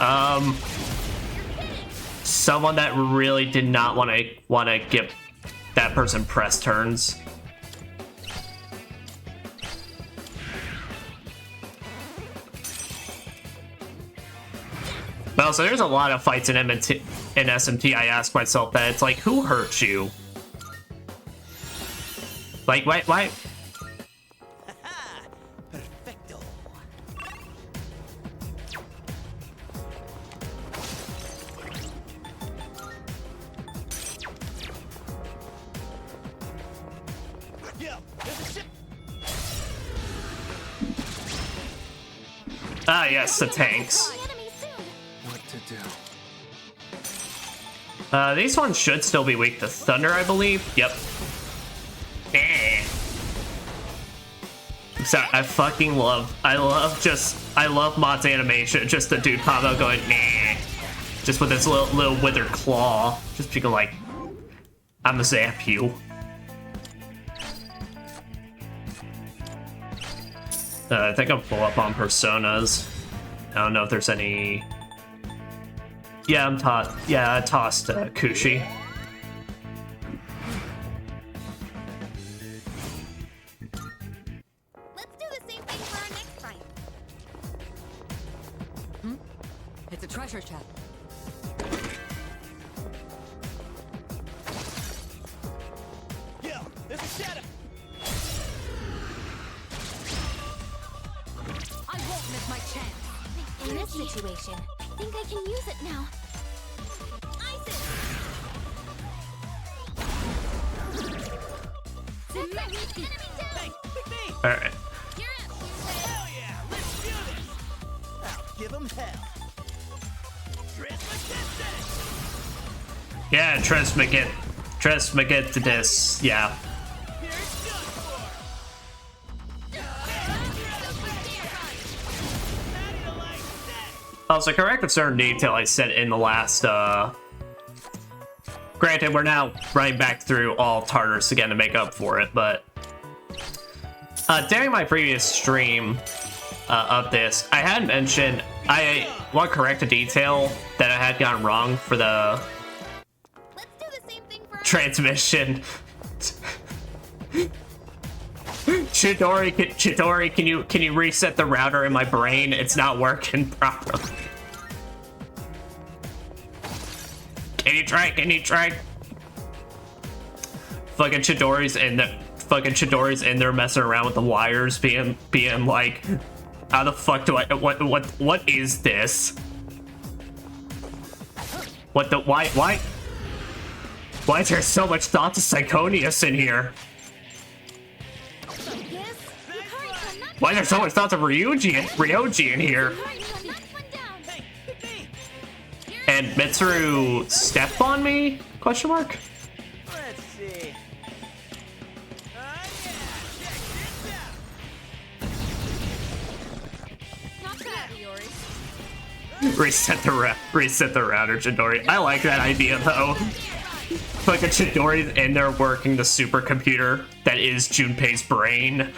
Someone that really did not want to give that person press turns. Well, so there's a lot of fights in SMT. I ask myself that it's like, who hurt you? Like, why? Perfecto. Yeah, there's a ship. Ah, yes, the tanks. The enemy soon. What to do? These ones should still be weak to thunder, I believe. Yep. Eh. I'm sorry, I love Mott's animation. Just the dude pop out going, nah. Just with his little withered claw. Just being like, I'm gonna zap you. I think I'm full up on personas. I don't know if there's any. Yeah, I tossed Kushi. Let's do the same thing for our next fight. It's a treasure chest. Yo, there's a shadow. I won't miss my chance. In this situation, I think I can use it now. Isis! Enemy down! Hey, pick me! Alright. You're up! Hell yeah! Let's do this! I'll give them hell. Trismegistus! Yeah, Trismegistus to this. Yeah. Here it's done for! Ready to like that! Also, correct a certain detail I said in the last, Granted, we're now running back through all Tartarus again to make up for it, but... during my previous stream of this, I had mentioned... I want to correct a detail that I had gotten wrong for the Let's do the same thing for our transmission. Chidori, can you reset the router in my brain? It's not working properly. Can you try? Fucking Chidori's in there messing around with the wires, being like, how the fuck do I what is this? Why is there so much thought to Psychonius in here? Yes? Hurry, not Why is there so much thoughts of Ryoji in here? hurry, not one down. Hey, pick me! And Mitsuru stepped on me? Question mark? Let's see. Yeah, check this out! Not bad, Iori. Reset the router, Chidori. I like that idea though. Fucking Chidori's in there working the supercomputer that is Junpei's brain.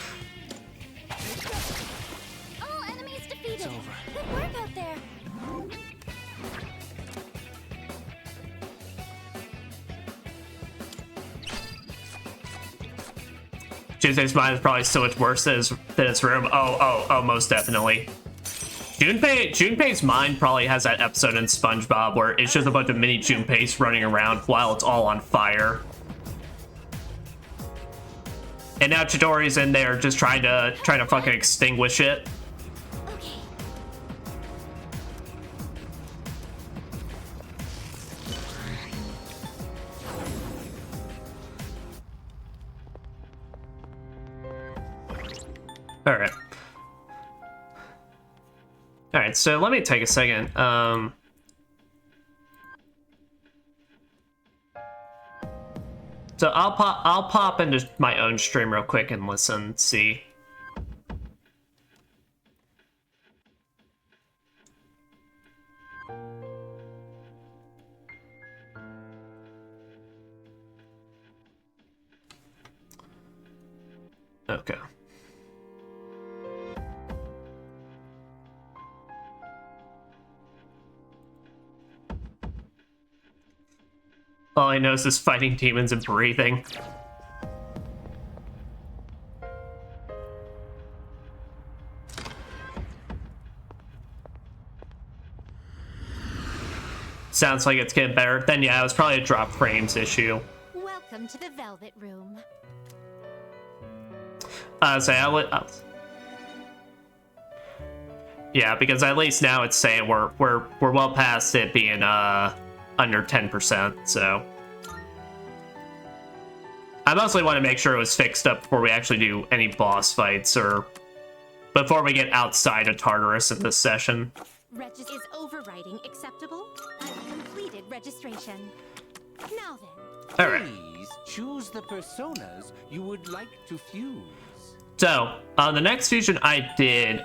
All enemies defeated. It's over. Good work out there. Junpei's mind is probably so much worse than its room. Oh, most definitely. Junpei's mind probably has that episode in SpongeBob where it's just a bunch of mini Junpeis running around while it's all on fire. And now Chidori's in there just trying to fucking extinguish it. Okay. Alright. Alright, so let me take a second. So I'll pop into my own stream real quick and listen, see. Okay. All I know is this fighting demons and breathing. Sounds like it's getting better. Then yeah, it was probably a drop frames issue. Welcome to the Velvet Room. Yeah, because at least now it's saying we're well past it being under 10%, so I mostly want to make sure it was fixed up before we actually do any boss fights or before we get outside of Tartarus in this session. Is overwriting acceptable? I've completed registration. Now then. All right. Please choose the personas you would like to fuse. So, the next fusion I did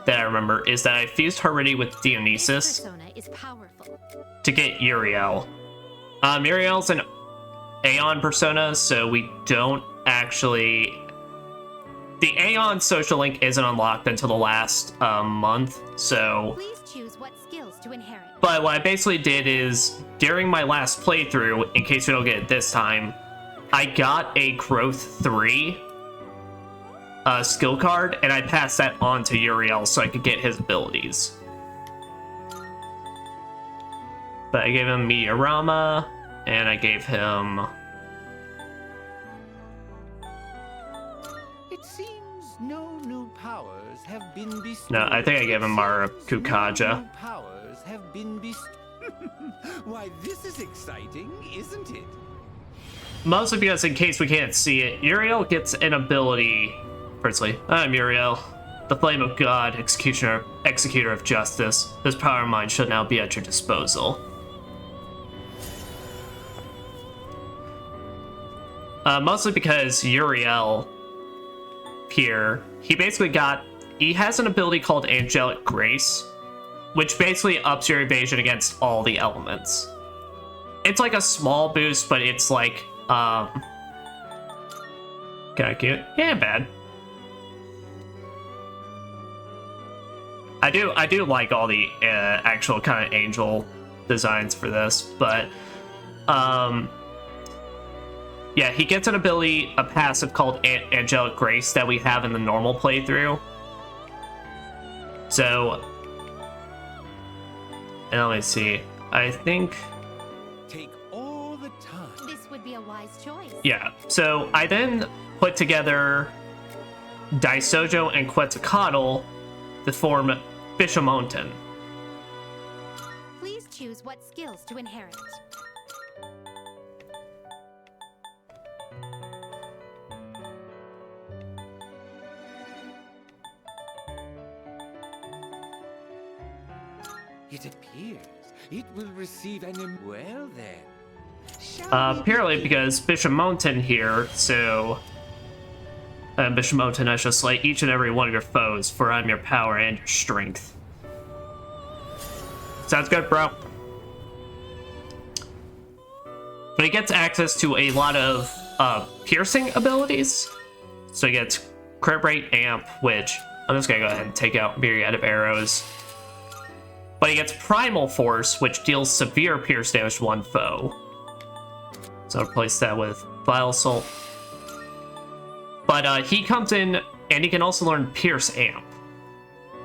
that I remember is that I fused Haridi with This Dionysus persona is powerful. to get Uriel. Uriel's an Aeon persona, so we don't actually the Aeon social link isn't unlocked until the last month, so... Please choose what skills to inherit. But what I basically did is, during my last playthrough, in case we don't get it this time, I got a Growth 3 skill card, and I passed that on to Uriel so I could get his abilities. But I gave him Meteorama, and I gave him... It seems no new powers have been bestowed. No, I think I gave him Marakukaja. No new powers have been bestowed. Why, this is exciting, isn't it? Mostly because, in case we can't see it, Uriel gets an ability. Firstly, I'm Uriel, the Flame of God, executor of justice. This power of mine should now be at your disposal. Mostly because Uriel here, he has an ability called Angelic Grace, which basically ups your evasion against all the elements. It's like a small boost, but it's like, kind of cute. Yeah, bad. I do like all the actual kind of angel designs for this, but, yeah, he gets an ability, a passive called Angelic Grace that we have in the normal playthrough. So, and let me see. I think... Take all the time. This would be a wise choice. Yeah, so I then put together Daisojo and Quetzalcoatl to form Bishamonten. Please choose what skills to inherit. It appears it will receive an well then. Purely because Bishamonten here, so... Bishamonten, I shall slay each and every one of your foes, for I'm your power and your strength. Sounds good, bro. But he gets access to a lot of piercing abilities. So he gets crit rate amp, which I'm just gonna go ahead and take out myriad of arrows. But he gets Primal Force, which deals severe pierce damage to one foe. So I'll replace that with Vile Assault. But he comes in, and he can also learn Pierce Amp,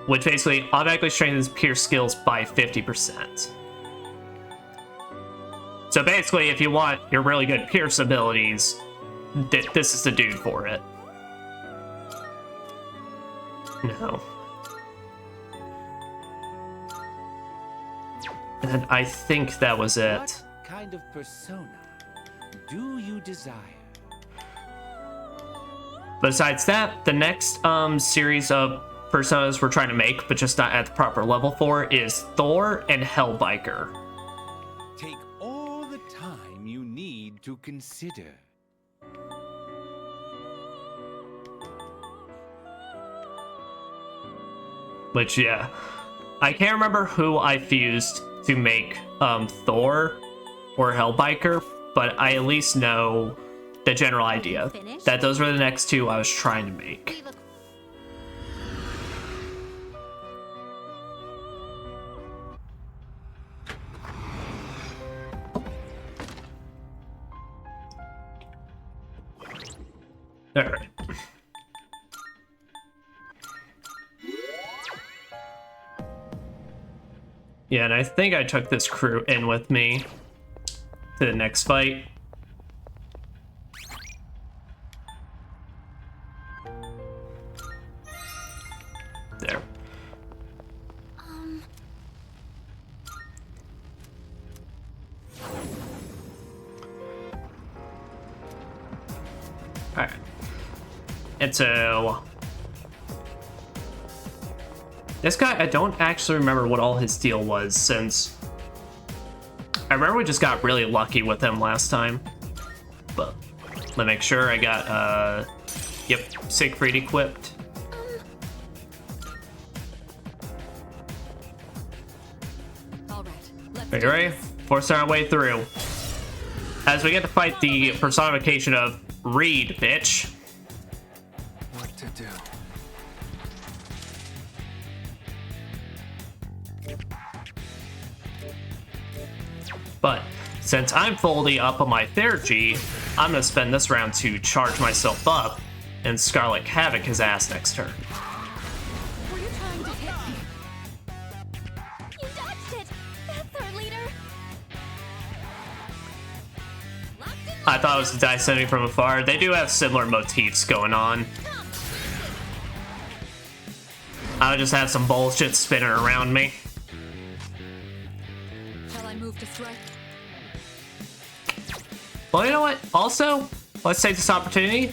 which basically automatically strengthens Pierce skills by 50%. So basically, if you want your really good Pierce abilities, this is the dude for it. No. And I think that was it. What kind of persona do you desire? Besides that, the next series of personas we're trying to make, but just not at the proper level for, is Thor and Hellbiker. Take all the time you need to consider. Which, yeah, I can't remember who I fused to make Thor or Hellbiker, but I at least know the general idea that those were the next two I was trying to make. All right. Yeah, and I think I took this crew in with me to the next fight. There. Alright. And so... this guy, I don't actually remember what all his deal was, since... I remember we just got really lucky with him last time. But, let me make sure I got, yep, Siegfried equipped. Are you ready? Forcing our way through. As we get to fight the personification of Reed, bitch. What to do? But since I'm fully up on my Theurgy, I'm gonna spend this round to charge myself up, and Scarlet Havoc his ass next turn. Were you trying to hit me? You dodged it! That's our leader! I thought it was a dice sending from afar. They do have similar motifs going on. I just have some bullshit spinning around me. Shall I move to strike? Well, you know what? Also, let's take this opportunity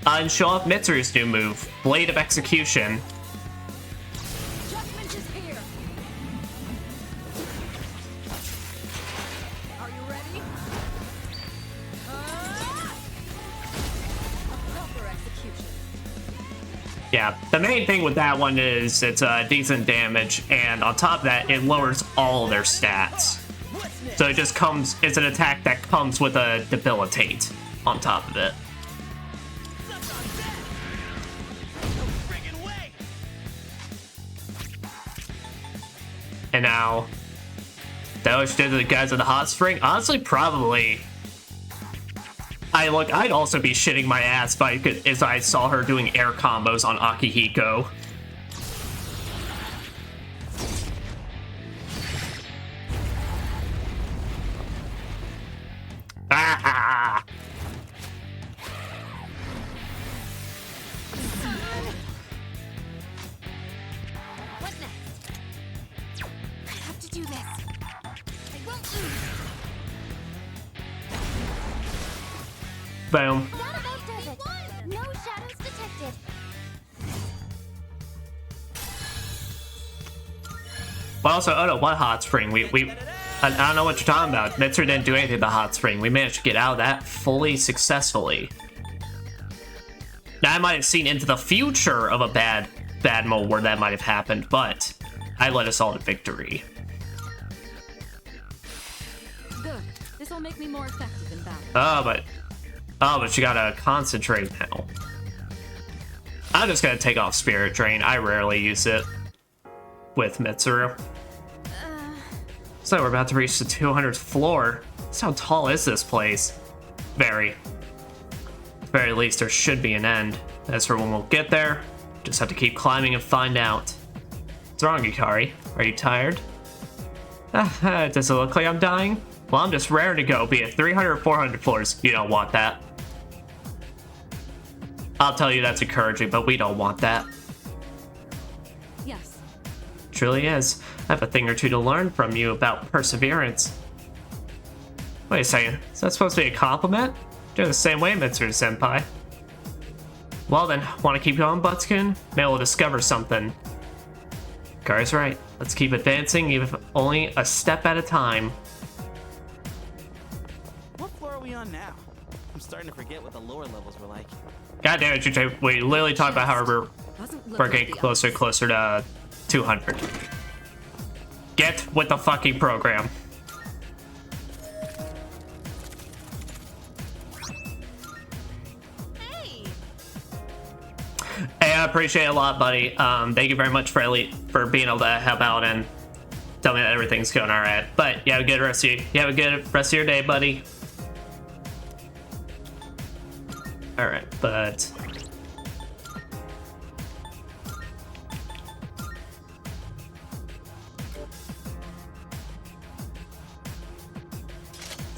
and show off Mitsuru's new move, Blade of Execution. Judgment is here. Are you ready? A proper execution. Yeah, the main thing with that one is it's decent damage, and on top of that, it lowers all their stats. So it just comes, it's an attack that comes with a debilitate on top of it. And now, that was did to the guys of the hot spring. Honestly, probably. I'd also be shitting my ass if I saw her doing air combos on Akihiko. Ah! What next? I have to do this. I won't lose. Boom. That about does it. No shadows detected. But also, oh no, what hot spring? I don't know what you're talking about. Mitsuru didn't do anything to the hot spring. We managed to get out of that fully successfully. Now, I might have seen into the future of a bad mode where that might have happened, but I led us all to victory. Good. This will make me more effective in battle. Oh, but you gotta concentrate now. I'm just gonna take off Spirit Drain. I rarely use it with Mitsuru. So we're about to reach the 200th floor. So how tall is this place? Very. At the very least, there should be an end. As for when we'll get there, just have to keep climbing and find out. What's wrong, Yukari? Are you tired? Does it look like I'm dying? Well, I'm just raring to go, be it 300 or 400 floors. You don't want that. I'll tell you that's encouraging, but we don't want that. Yes. Truly is. I have a thing or two to learn from you about perseverance. Wait a second, is that supposed to be a compliment? You're the same way, Mitsuru-senpai. Well then, want to keep going, Buttskin? Maybe we'll discover something. Kari's right. Let's keep advancing, even if only a step at a time. What floor are we on now? I'm starting to forget what the lower levels were like. God damn it, Jute. We literally talked about how we're getting closer and closer to 200. Get with the fucking program. Hey! Hey, I appreciate it a lot, buddy. Thank you very much for being able to help out and tell me that everything's going all right. But you have a good rest of your day, buddy. All right, but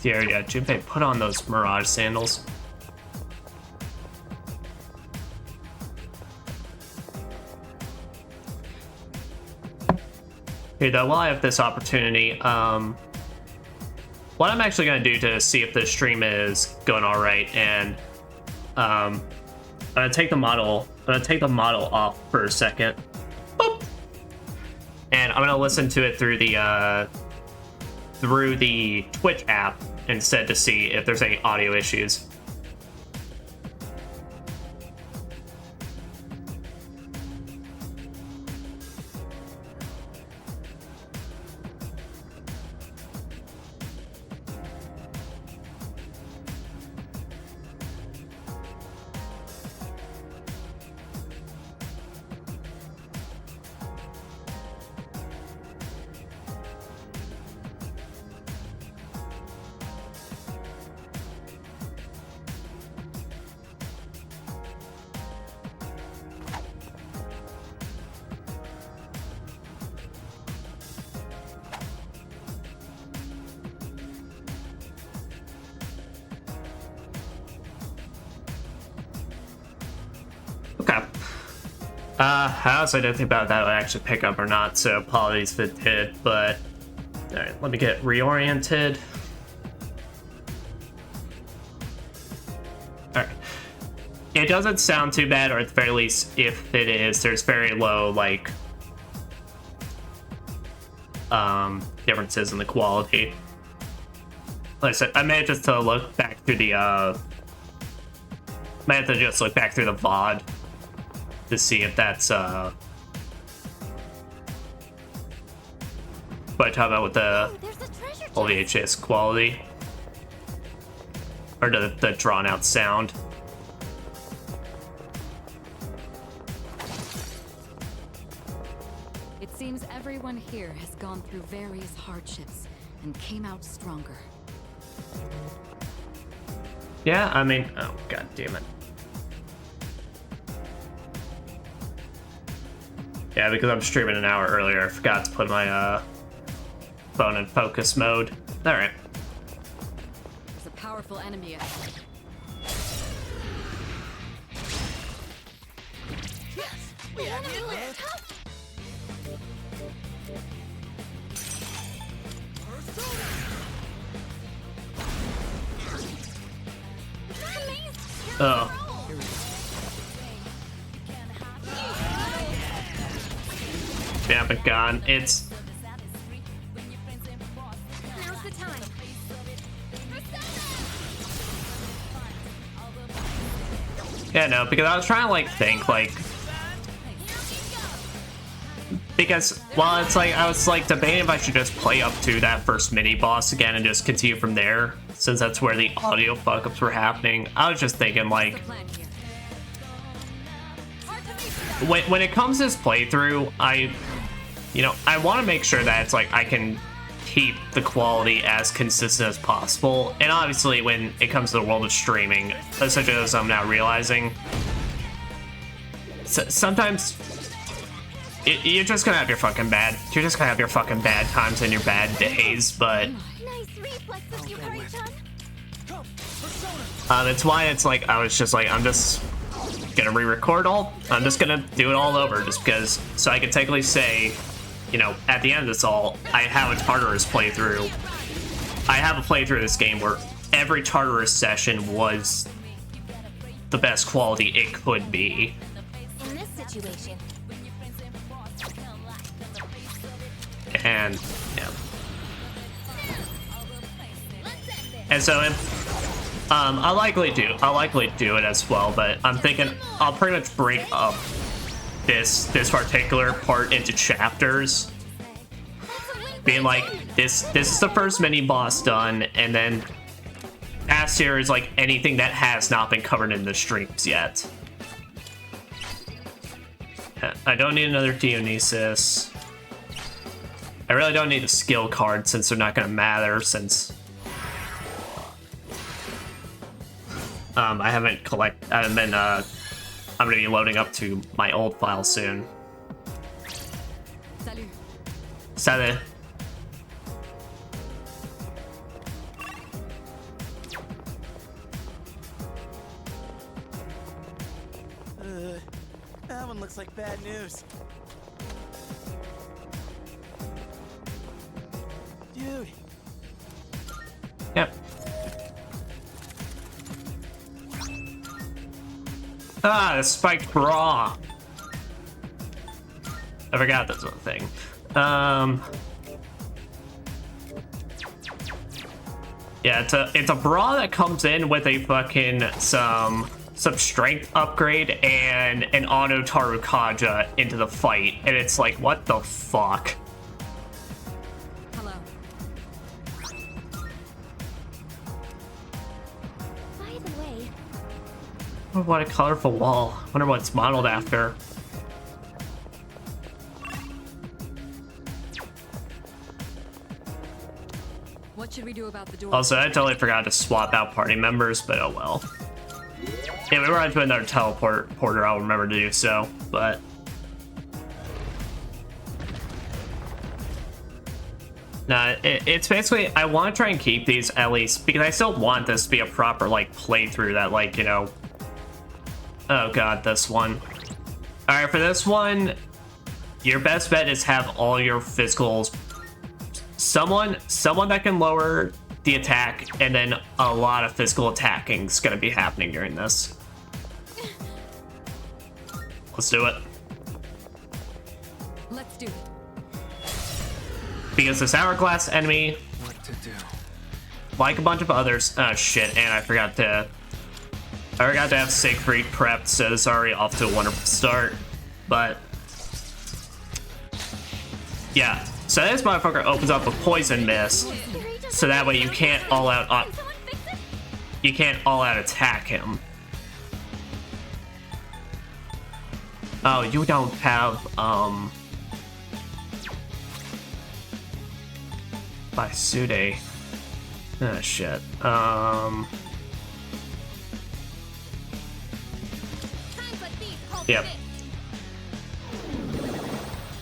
yeah, Junpei, put on those Mirage sandals. Here, though, while I have this opportunity, what I'm actually going to do to see if the stream is going all right, and I'm going to take the model off for a second. Boop. And I'm going to listen to it through the Twitch app instead to see if there's any audio issues. I also didn't think about that would actually pick up or not, so apologies if it did, but... Alright, let me get reoriented. Alright. It doesn't sound too bad, or at the very least, if it is, there's very low, like... differences in the quality. Like I said, I may have just to look back through the, might have to just look back through the VOD to see if that's, what I talk about with the full VHS quality. Or the drawn out sound. It seems everyone here has gone through various hardships and came out stronger. Yeah, I mean, oh god damn it. Yeah, because I'm streaming an hour earlier, I forgot to put my phone in focus mode. Alright. There's a powerful enemy ahead. The enemy was tough. Oh. Yeah, but gone. It's... Now's the time. Yeah, no, because I was trying to, like, think, like... Because, well, it's like, I was, like, debating if I should just play up to that first mini-boss again and just continue from there, since that's where the audio fuck-ups were happening. I was just thinking, like... When it comes to this playthrough, I want to make sure that it's, like, I can keep the quality as consistent as possible. And obviously, when it comes to the world of streaming, such as I'm now realizing, sometimes... You're just gonna have your fucking bad. You're just gonna have your fucking bad times and your bad days, but Nice reflexes, you Kari-chan. it's why it's like I was just like I'm just gonna re-record all. I'm just gonna do it all over just because, so I can technically say, you know, at the end of this all, I have a Tartarus playthrough. I have a playthrough of this game where every Tartarus session was the best quality it could be. In this situation, And yeah, and so I'll likely do it as well, but I'm thinking I'll pretty much break up this particular part into chapters, being like this is the first mini boss done, and then past here is like anything that has not been covered in the streams yet. I don't need another Dionysus. I really don't need a skill card since they're not gonna matter, since I haven't been I'm gonna be loading up to my old file soon. Salut. Salut. That one looks like bad news. Dude. Yep. Ah, the spiked bra. I forgot that's one thing. Yeah, it's a bra that comes in with a fucking some strength upgrade and an auto Tarukaja into the fight, and it's like, what the fuck? Hello. by the way, Oh, what a colorful wall. Wonder what it's modeled after. What should we do about the door? Also, I totally forgot to swap out party members, but oh well. Yeah, we were on to another teleporter, I'll remember to do so, but... Nah, it's basically, I want to try and keep these at least, because I still want this to be a proper, like, playthrough that, like, you know... Oh god, this one. Alright, for this one, your best bet is have all your physicals. Someone that can lower the attack, and then a lot of physical attacking is going to be happening during this. Let's do it. Let's do it. Because this hourglass enemy, What to do? like a bunch of others, oh shit, and I forgot to have Siegfried prepped, so it's already off to a wonderful start. But yeah, so this motherfucker opens up a poison mist, so that way you can't all out attack him. Oh, you don't have Baisude. Oh shit. Yep.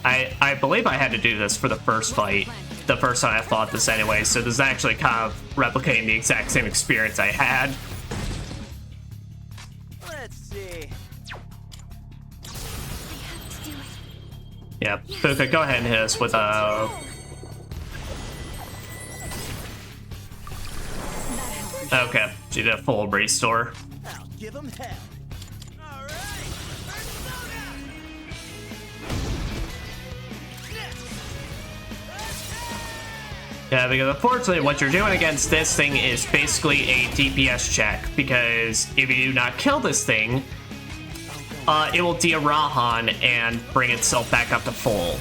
I believe I had to do this for the first fight, the first time I fought this anyway, so this is actually kind of replicating the exact same experience I had. Let's see. Yeah, Puka, go ahead and hit us with a... Okay, she did a full restore. I'll give him hell. All right. Yeah, because unfortunately what you're doing against this thing is basically a DPS check, because if you do not kill this thing, it will Dia-Rahan and bring itself back up to full.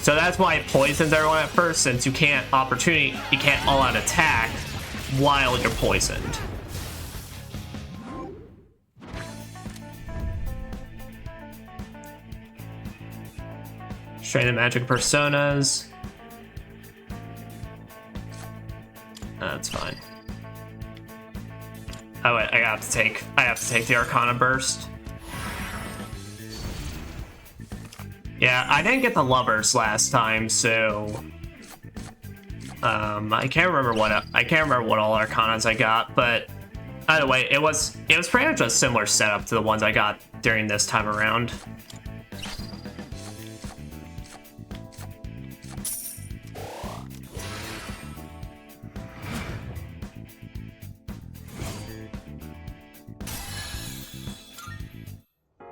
So that's why it poisons everyone at first, since you can't all out attack while you're poisoned. Strain the magic personas. That's fine. Oh wait, I have to take the Arcana Burst. Yeah, I didn't get the lovers last time, so I can't remember what all Arcanas I got, but either way, it was pretty much a similar setup to the ones I got during this time around.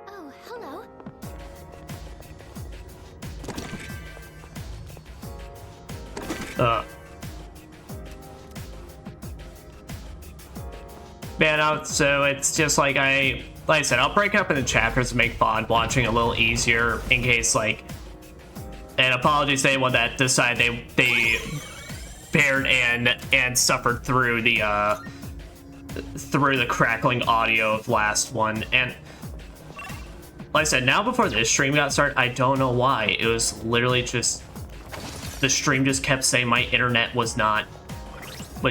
Oh, hello. Man, so it's just like I said, I'll break up into chapters to make VOD watching a little easier in case, like, and apologies to anyone that decided they bared and suffered through the crackling audio of last one. And like I said, now before this stream got started, I don't know why. It was literally just the stream just kept saying my internet was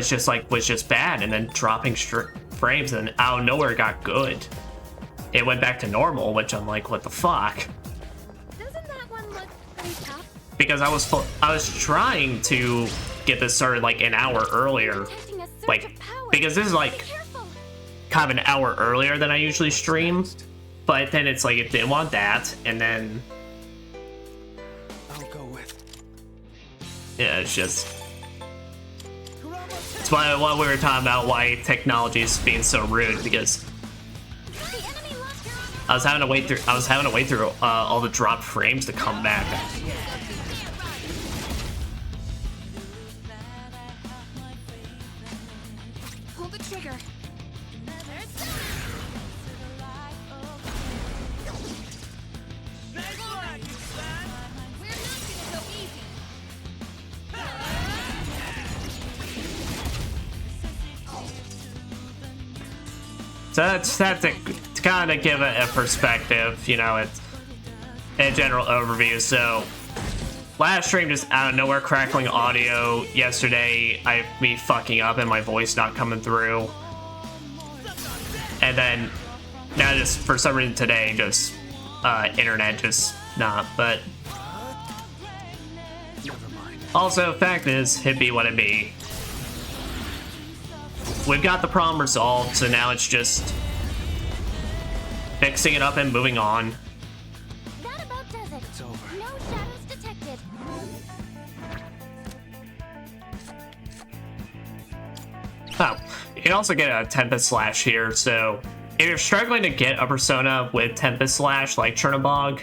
just bad, and then dropping frames, and then out of nowhere it got good. It went back to normal, which I'm like, what the fuck? Doesn't that one look pretty tough? Because I was trying to get this started like an hour earlier, Detecting a surge like, of power. because this is like Careful. kind of an hour earlier than I usually stream, but then it's like it didn't want that, and then I'll go with. yeah, it's just. It's why what we were talking about, why technology is being so rude, because The enemy locked her on I was having to wait through all the dropped frames to come back. Pull the trigger. We're not gonna go easy. So that's to kind of give a perspective, you know, it's a general overview. So last stream, just out of nowhere crackling audio. Yesterday, me fucking up and my voice not coming through. And then now just for some reason today, just internet just not. But also, fact is, it be what it be. We've got the problem resolved, so now it's just fixing it up and moving on. That about does it. It's over. No shadows detected. Oh, you can also get a Tempest Slash here, so if you're struggling to get a persona with Tempest Slash like Chernobog,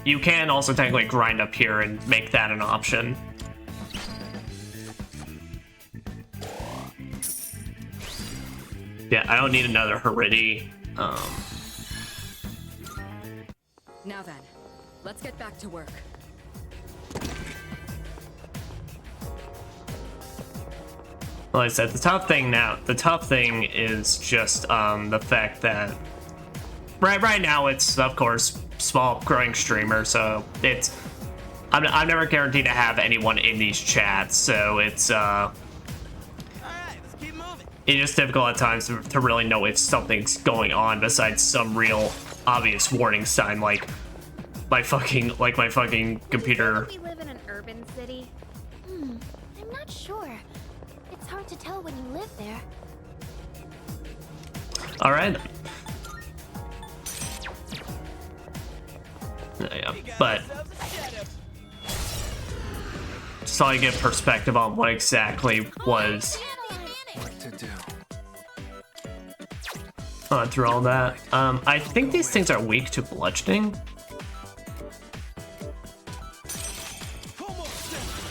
you can also technically grind up here and make that an option. Yeah, I don't need another Heredity. Now then, let's get back to work. Like I said, the tough thing is just the fact that right now it's, of course, small growing streamer, so it's I'm never guaranteed to have anyone in these chats, so it's All right, let's keep moving. it's just difficult at times to really know if something's going on besides some real obvious warning sign like my fucking computer. We live in an urban city. I'm not sure. It's hard to tell when you live there. All right. Yeah, but just so I get perspective on what exactly was What to do? through all that. I think these things are weak to bludgeoning.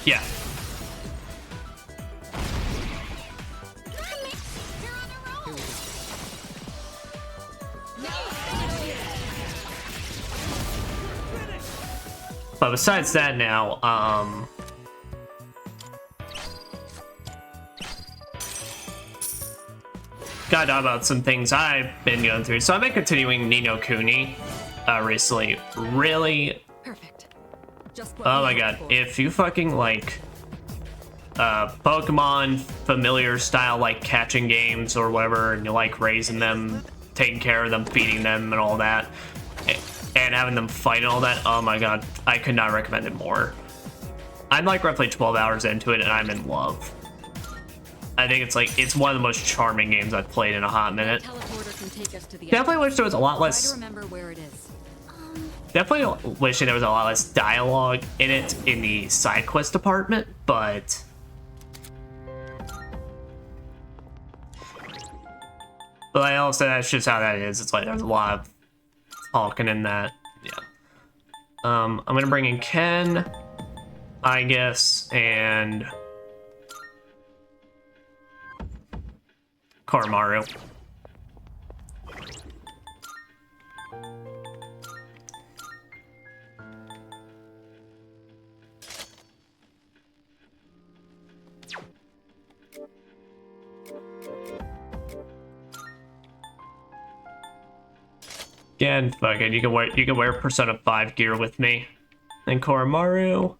Yeah. But besides that now, gotta talk about some things I've been going through. So I've been continuing Ni no Kuni recently. Really, Perfect. Just what oh we my hoped god, for. if you fucking like Pokemon familiar style like catching games or whatever, and you like raising them, taking care of them, feeding them and all that, and having them fight and all that, oh my god, I could not recommend it more. I'm like roughly 12 hours into it and I'm in love. I think it's one of the most charming games I've played in a hot minute. Teleporter can take us to the Definitely wish there was a lot Try to less. remember where it is. Definitely wishing there was a lot less dialogue in it in the side quest department, but I also, that's just how that is. It's like there's a lot of talking in that. Yeah. I'm gonna bring in Ken, I guess, and Koromaru. Again, fuck it. You can wear Persona 5 gear with me. And Koromaru.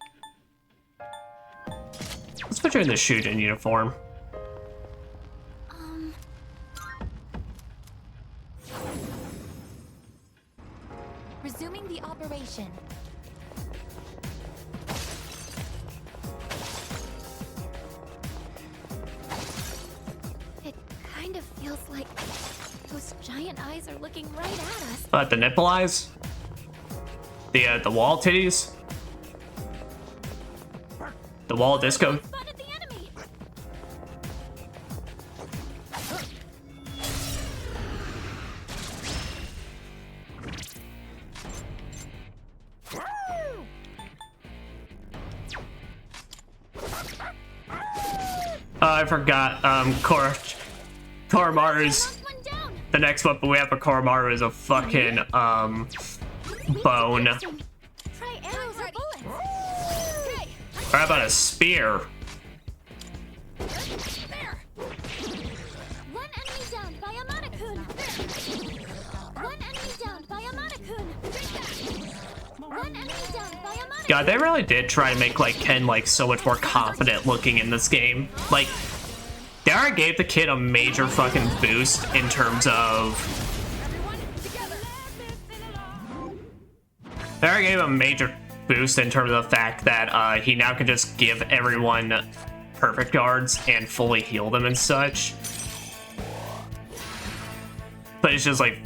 Let's put you in the Shujin uniform. Resuming the operation. It kind of feels like those giant eyes are looking right at us. The nipple eyes? The wall titties? The wall disco? Spotted the enemy. Oh, I forgot. Koromaru's Lost one down. the next weapon we have for Koromaru is a fucking bone. Interesting. Try arrows or bullets. Okay. Or how about a spear? There. One enemy down by Amada-kun. One enemy down by Amada-kun. One enemy down by Amada-kun. God, they really did try to make like Ken like so much more confident looking in this game. Like, they already gave the kid a major fucking boost in terms of. They already gave him a major boost in terms of the fact that he now can just give everyone perfect guards and fully heal them and such. But it's just like,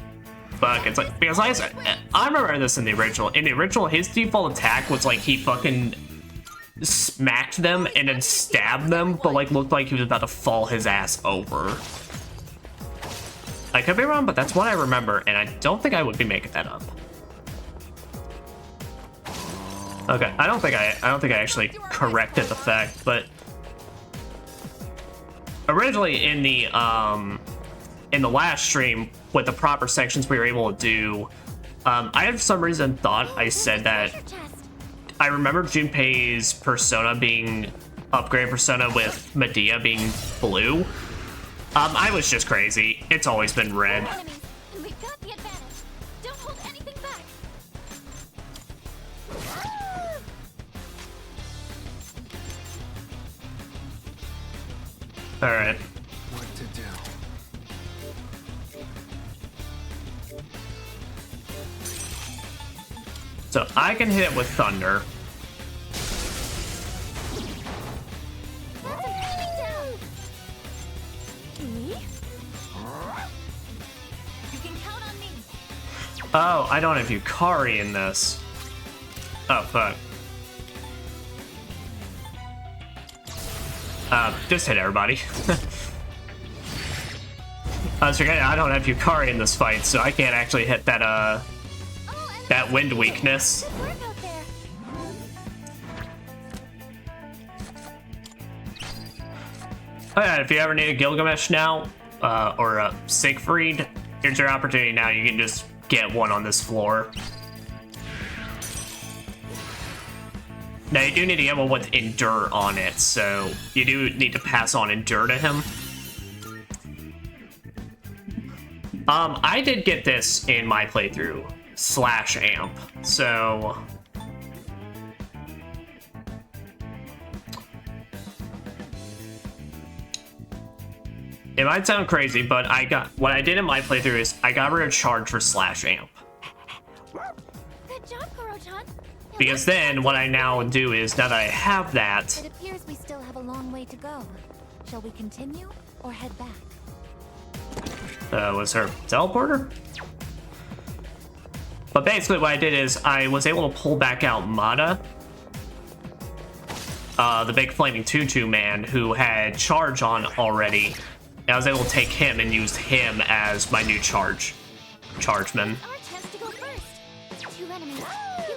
fuck. It's like, because I remember this in the original. In the original, his default attack was like he fucking smacked them and then stabbed them, but like looked like he was about to fall his ass over. I could be wrong, but that's what I remember, and I don't think I would be making that up. Okay, I don't think I actually corrected the fact, but originally in the last stream with the proper sections we were able to do, I for some reason thought I said that I remember Junpei's persona being upgraded persona with Medea being blue. I was just crazy. It's always been red. Enemies, and we've got the advantage. Don't hold anything back. All right. What to do? So I can hit it with thunder. That's an enemy down. Me? You can count on me. Oh, I don't have Yukari in this. Oh, fuck. Just hit everybody. I was forgetting I don't have Yukari in this fight, so I can't actually hit that, that wind weakness. Good work out there. Oh yeah, if you ever need a Gilgamesh now, or a Siegfried, here's your opportunity now. You can just get one on this floor. Now, you do need to get one with Endure on it, so you do need to pass on Endure to him. I did get this in my playthrough, /amp, so... It might sound crazy, but what I did in my playthrough is I got rid of charge for /amp. Good job, Koro-chan. Because then what I now do is, now that I have that, It appears we still have a long way to go. Shall we continue or head back? was her teleporter? But basically what I did is I was able to pull back out Mata, the big flaming tutu man who had charge on already. And I was able to take him and use him as my new chargeman. Our chance to go first. 2 enemies. You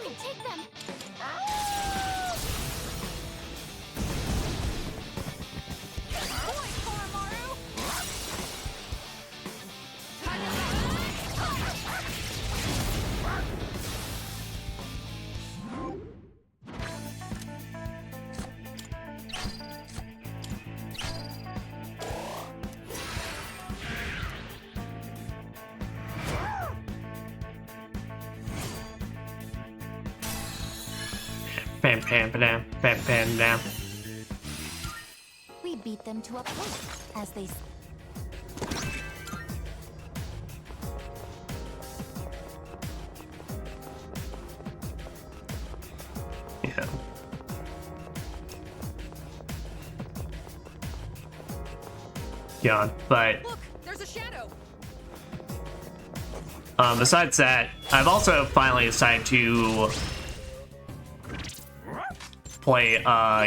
can take them. Boy, Koromaru. Bam, bam, bam, bam, bam, bam. We beat them to a point, as they say. Yeah. Yeah, but Look, there's a shadow. besides that, I've also finally decided to play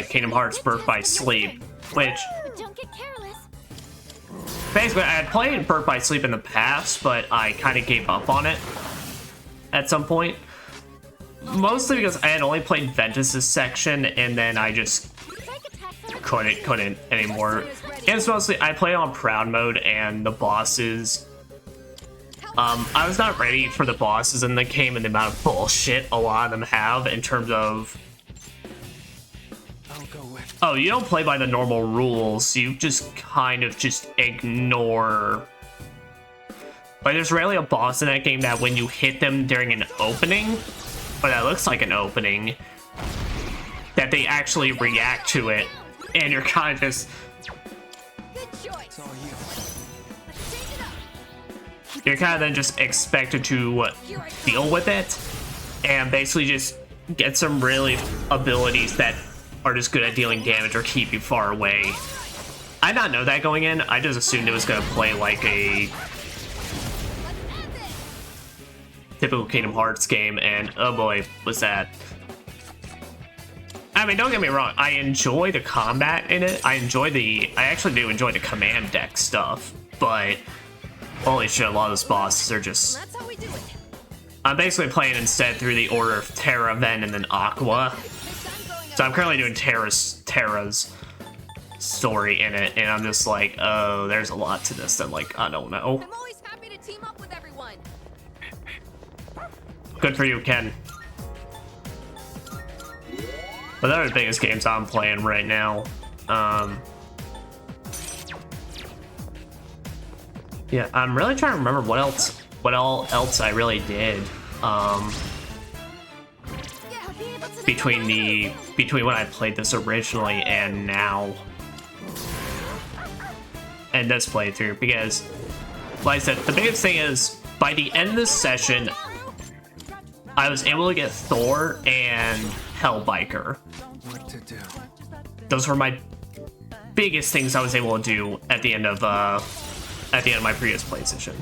Kingdom Hearts Birth by Sleep, which But don't get careless. basically I had played Birth by Sleep in the past, but I kind of gave up on it at some point. Mostly because I had only played Ventus's section, and then I just Strike attacks are couldn't anymore. And it's mostly I play on Proud mode, and the bosses. I was not ready for the bosses in the game and the amount of bullshit a lot of them have in terms of. I'll go with. Oh, you don't play by the normal rules. You just kind of just ignore. Like, there's rarely a boss in that game that when you hit them during an opening, or that looks like an opening, that they actually react to it, and you're kind of just. Good choice. It's all you. Let's change it up. You're kind of then just expected to deal with it, and basically just get some really abilities that are just good at dealing damage or keep you far away. I did not know that going in. I just assumed it was going to play like a typical Kingdom Hearts game, and oh boy, was that. I mean, don't get me wrong, I enjoy the combat in it. I actually do enjoy the command deck stuff, but holy shit, a lot of those bosses are just... That's how we do it. I'm basically playing instead through the order of Terra, Ven, and then Aqua. So I'm currently doing Terra's story in it, and I'm just like, oh, there's a lot to this that, like, I don't know. I'm always happy to team up with everyone. Good for you, Ken. But those are the biggest games I'm playing right now. Yeah, I'm really trying to remember what else I really did. Between when I played this originally and now. And this playthrough, because like I said, the biggest thing is by the end of this session, I was able to get Thor and Hellbiker. What to do? Those were my biggest things I was able to do at the end of my previous play session.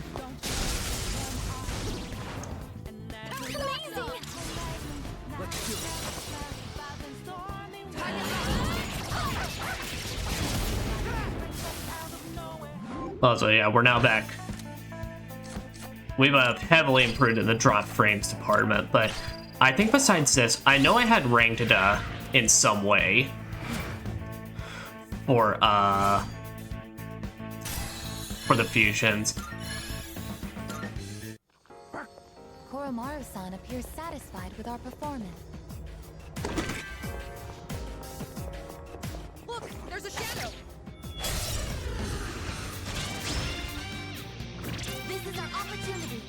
Oh, so yeah, we're now back. We've heavily improved in the drop frames department, but I think besides this, I know I had ranked it in some way for the fusions. Koromaru-san appears satisfied with our performance. Look, there's a shadow. This is our opportunity.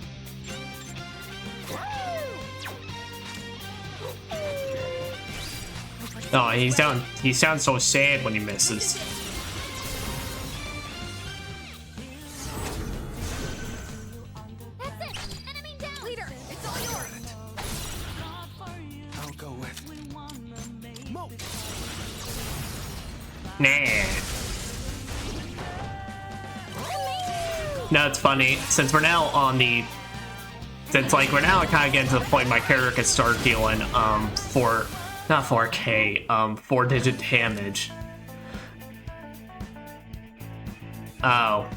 Oh, he sounds so sad when he misses. That's it! Enemy down! Leader, it's all yours. I'll go with. Mo! Nah. No, it's funny. Since we're now on the... we're now kind of getting to the point my character can start dealing, not 4K, 4-digit damage. Oh.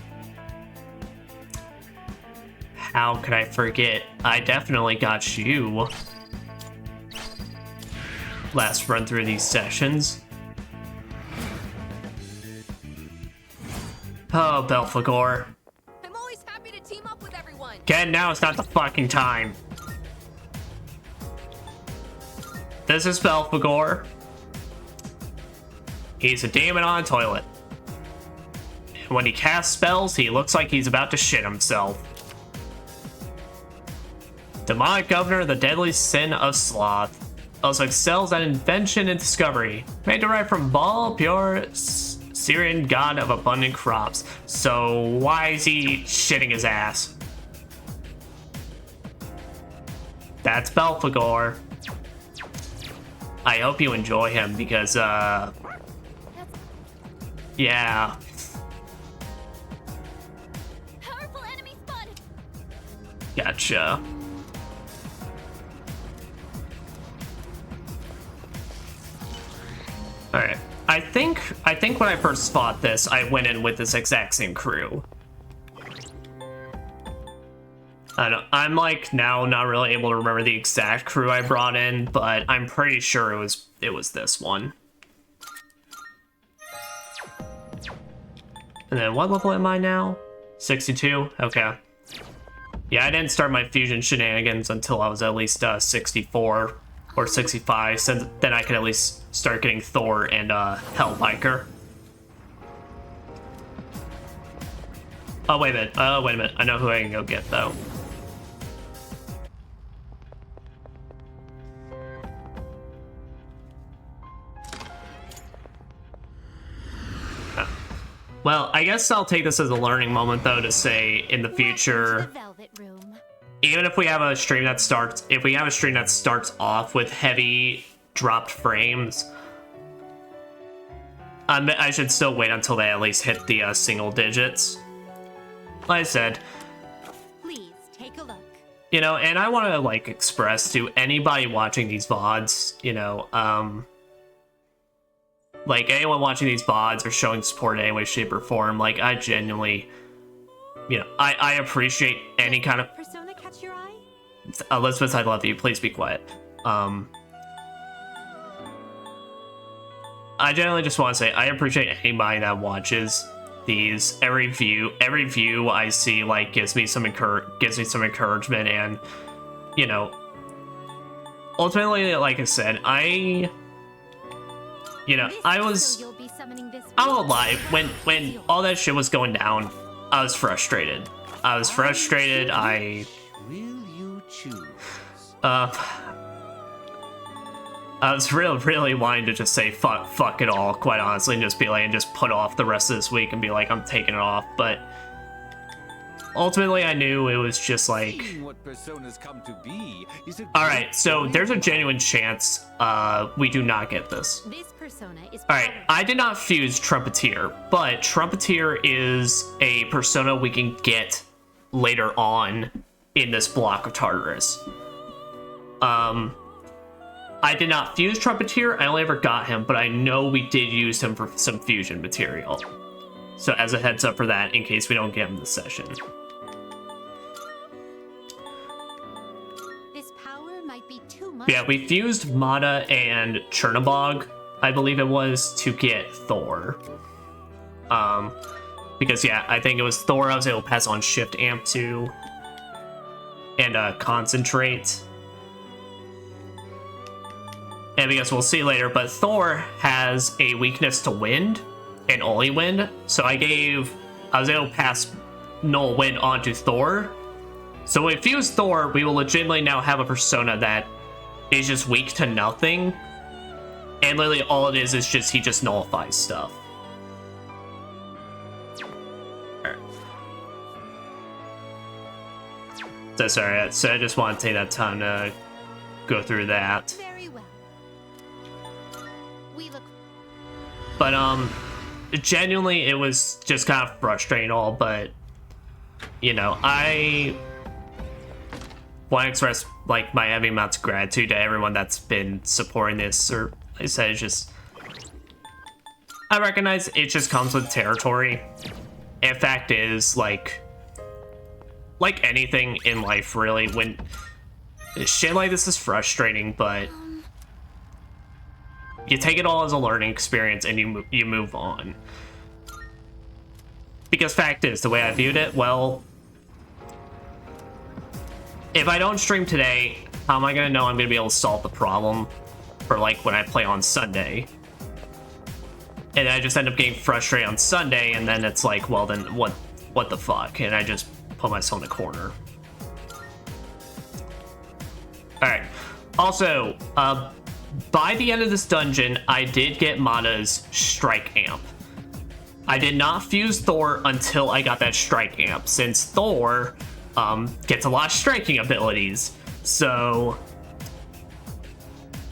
How could I forget? I definitely got you. Last run through these sessions. Oh, Belphegor. I'm always happy to team up with everyone. Ken, now it's not the fucking time. This is Belphegor. He's a demon on a toilet. And when he casts spells, he looks like he's about to shit himself. Demonic Governor, the deadly sin of sloth. Also excels at invention and discovery. Made derived from Baal, pure Syrian god of abundant crops. So why is he shitting his ass? That's Belphegor. I hope you enjoy him because, yeah. Powerful enemy spotted! Gotcha. Alright. I think when I first fought this, I went in with this exact same crew. I don't, I'm like now not really able to remember the exact crew I brought in, but I'm pretty sure it was this one. And then what level am I now? 62? Okay. Yeah, I didn't start my fusion shenanigans until I was at least 64 or 65, so then I could at least start getting Thor and Hellbiker. Oh, wait a minute. Wait a minute. I know who I can go get, though. Well, I guess I'll take this as a learning moment, though, to say in the future, The Velvet Room. even if we have a stream that starts, off with heavy dropped frames, I should still wait until they at least hit the single digits. Like I said, Please take a look. You know, and I want to, like, express to anybody watching these VODs, you know, like, anyone watching these VODs or showing support in any way, shape, or form, like, I genuinely, you know, I appreciate any kind of... Persona catch your eye? Elizabeth, I love you. Please be quiet. I generally just want to say I appreciate anybody that watches these. Every view I see, like, gives me some encouragement, and, you know, ultimately, like I said, I won't lie, when all that shit was going down, I was frustrated. Will you choose? I was really wanting to just say fuck it all, quite honestly, and just be like, and just put off the rest of this week and be like, I'm taking it off. But ultimately, I knew it was just like, Seeing what personas come to be is a all right, so there's a genuine chance we do not get this. This persona is All right, I did not fuse Trumpeteer, but Trumpeteer is a persona we can get later on in this block of Tartarus. I did not fuse Trumpeteer, I only ever got him, but I know we did use him for some fusion material. So as a heads up for that, in case we don't get him this session. This power might be too much. Yeah, we fused Mata and Chernobog, I believe it was, to get Thor. Because yeah, I think it was Thor I was able to pass on Shift Amp to, and Concentrate. And because we'll see later, but Thor has a weakness to wind, and only wind. So I was able to pass Null Wind onto Thor. So when we fuse Thor, we will legitimately now have a persona that is just weak to nothing. And literally all it is just he just nullifies stuff. Alright. So sorry, so I just want to take that time to go through that. Very well. We look. But genuinely it was just kind of frustrating all, but you know, I want to express like my heavy amounts of gratitude to everyone that's been supporting this, or like I said, it's just, I recognize it just comes with territory. In fact is, like anything in life really, when shit like this is frustrating, but you take it all as a learning experience and you move on. Because fact is, the way I viewed it, well, if I don't stream today, how am I gonna know I'm gonna be able to solve the problem for like when I play on Sunday? And I just end up getting frustrated on Sunday, and then it's like, well, then what the fuck? And I just put myself in the corner. All right. Also, by the end of this dungeon, I did get Mata's Strike Amp. I did not fuse Thor until I got that Strike Amp, since Thor gets a lot of striking abilities. So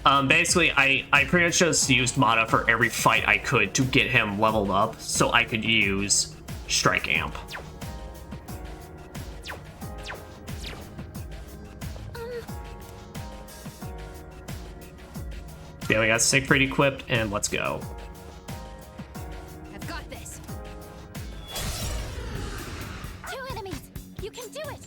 basically, I pretty much just used Mata for every fight I could to get him leveled up so I could use Strike Amp. Yeah, we got Siegfried equipped, and let's go. I've got this. 2 enemies! You can do it!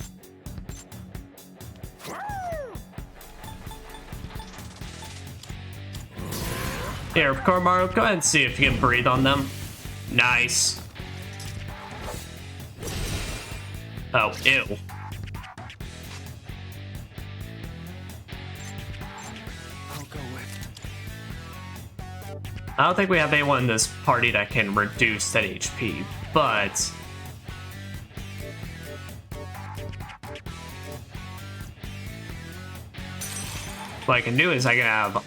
Here, Kormaru, go ahead and see if you can breathe on them. Nice. Oh, ew. I'll go with. I don't think we have anyone in this party that can reduce that HP, but what I can do is I can have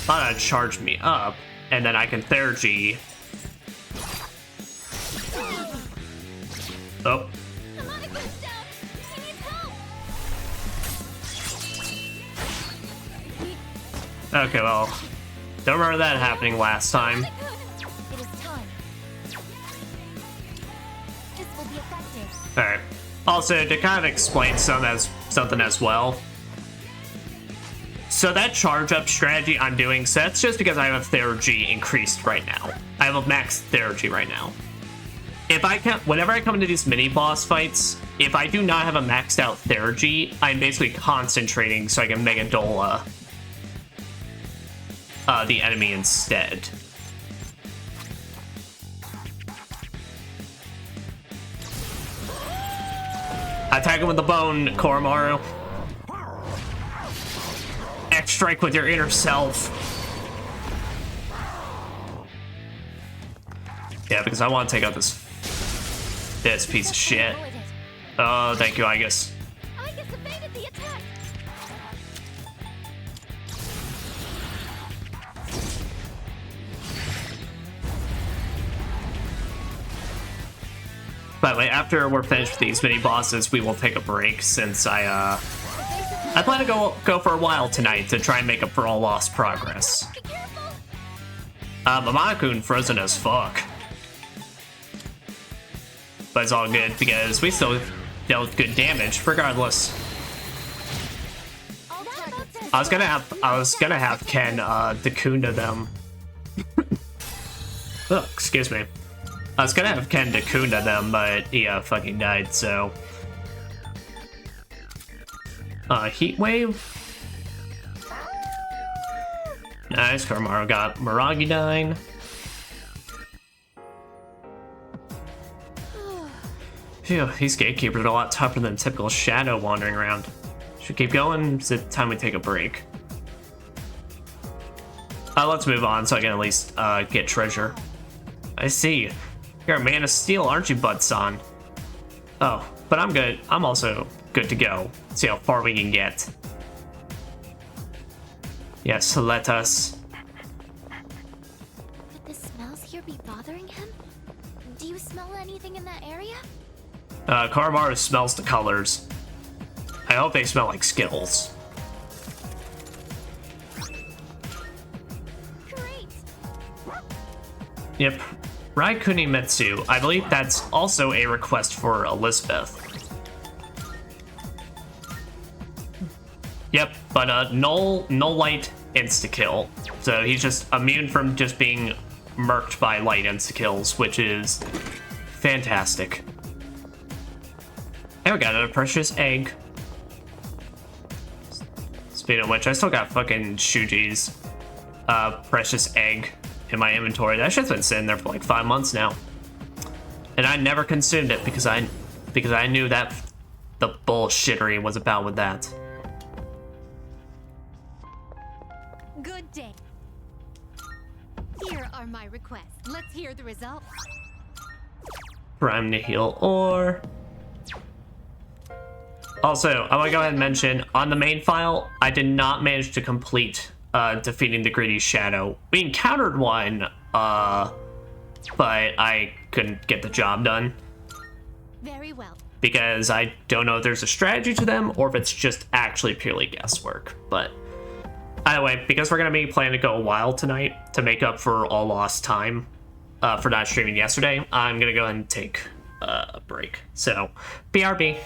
Mata charge me up, and then I can Thergy. Oh. Amanakun's down! He needs help! Okay, well, don't remember that happening last time. It is time. This will be effective. Alright. Also, to kind of explain something as well. So that charge up strategy I'm doing, so that's just because I have a Theurgy increased right now. I have a max Theurgy right now. If I can, whenever I come into these mini boss fights, if I do not have a maxed out Theurgy, I'm basically concentrating so I can Mega Dola the enemy instead. Attack him with the bone, Koromaru. X strike with your inner self. Yeah, because I want to take out this piece of shit. Oh, thank you, Igus. Igus evaded the attack. By the way, after we're finished with these mini bosses, we will take a break since I plan to go for a while tonight to try and make up for all lost progress. Be careful. Amanakun frozen as fuck. But it's all good because we still dealt good damage regardless. I was gonna have Ken Dakunda them. Oh, excuse me. I was gonna have Ken Dakunda them, but he fucking died, so. Heat Wave. Nice, Koromaru got Miragidine. Phew, these gatekeepers are a lot tougher than typical Shadow wandering around. Should we keep going? Is it time we take a break? Let's move on so I can at least get treasure. I see. You're a man of steel, aren't you, Butson? Oh, but I'm good. I'm also good to go. See how far we can get. Yes, let us. Could the smells here be bothering him? Do you smell anything in that area? Koromaru smells the colors. I hope they smell like Skittles. Great. Yep. Raikuni Metsu. I believe that's also a request for Elizabeth. Yep, but null light insta-kill. So he's just immune from just being murked by light insta-kills, which is fantastic. And we got a precious egg. Speaking of which, I still got fucking Shuji's precious egg in my inventory. That shit's been sitting there for like 5 months now. And I never consumed it because I knew that the bullshittery was about with that. Good day. Here are my requests. Let's hear the results. Prime Nihil Ore. Also, I want to go ahead and mention, on the main file, I did not manage to complete defeating the Greedy Shadow. We encountered one, but I couldn't get the job done. Very well. Because I don't know if there's a strategy to them, or if it's just actually purely guesswork. But anyway, because we're going to be planning to go a while tonight to make up for all lost time for not streaming yesterday, I'm going to go ahead and take a break. So, BRB.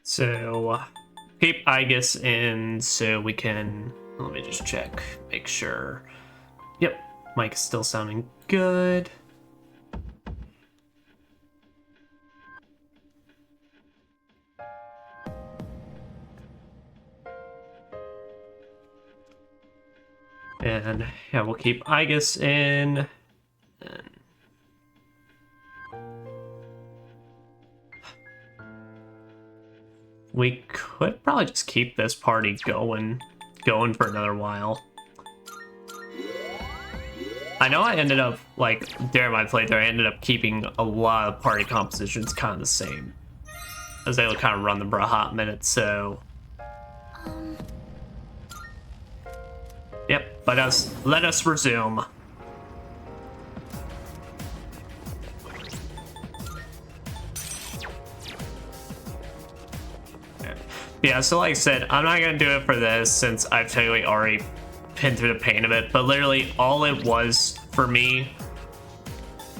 So keep Igus in so we can, let me just check, make sure. Yep, mic is still sounding good. And yeah, we'll keep Igus in. And we could probably just keep this party going for another while. I know I ended up, like, during my playthrough, I ended up keeping a lot of party compositions kind of the same, as they would kind of run them for a hot minute, so... Yep, let us resume. Yeah, so like I said, I'm not gonna do it for this since I've technically already been through the pain of it, but literally all it was for me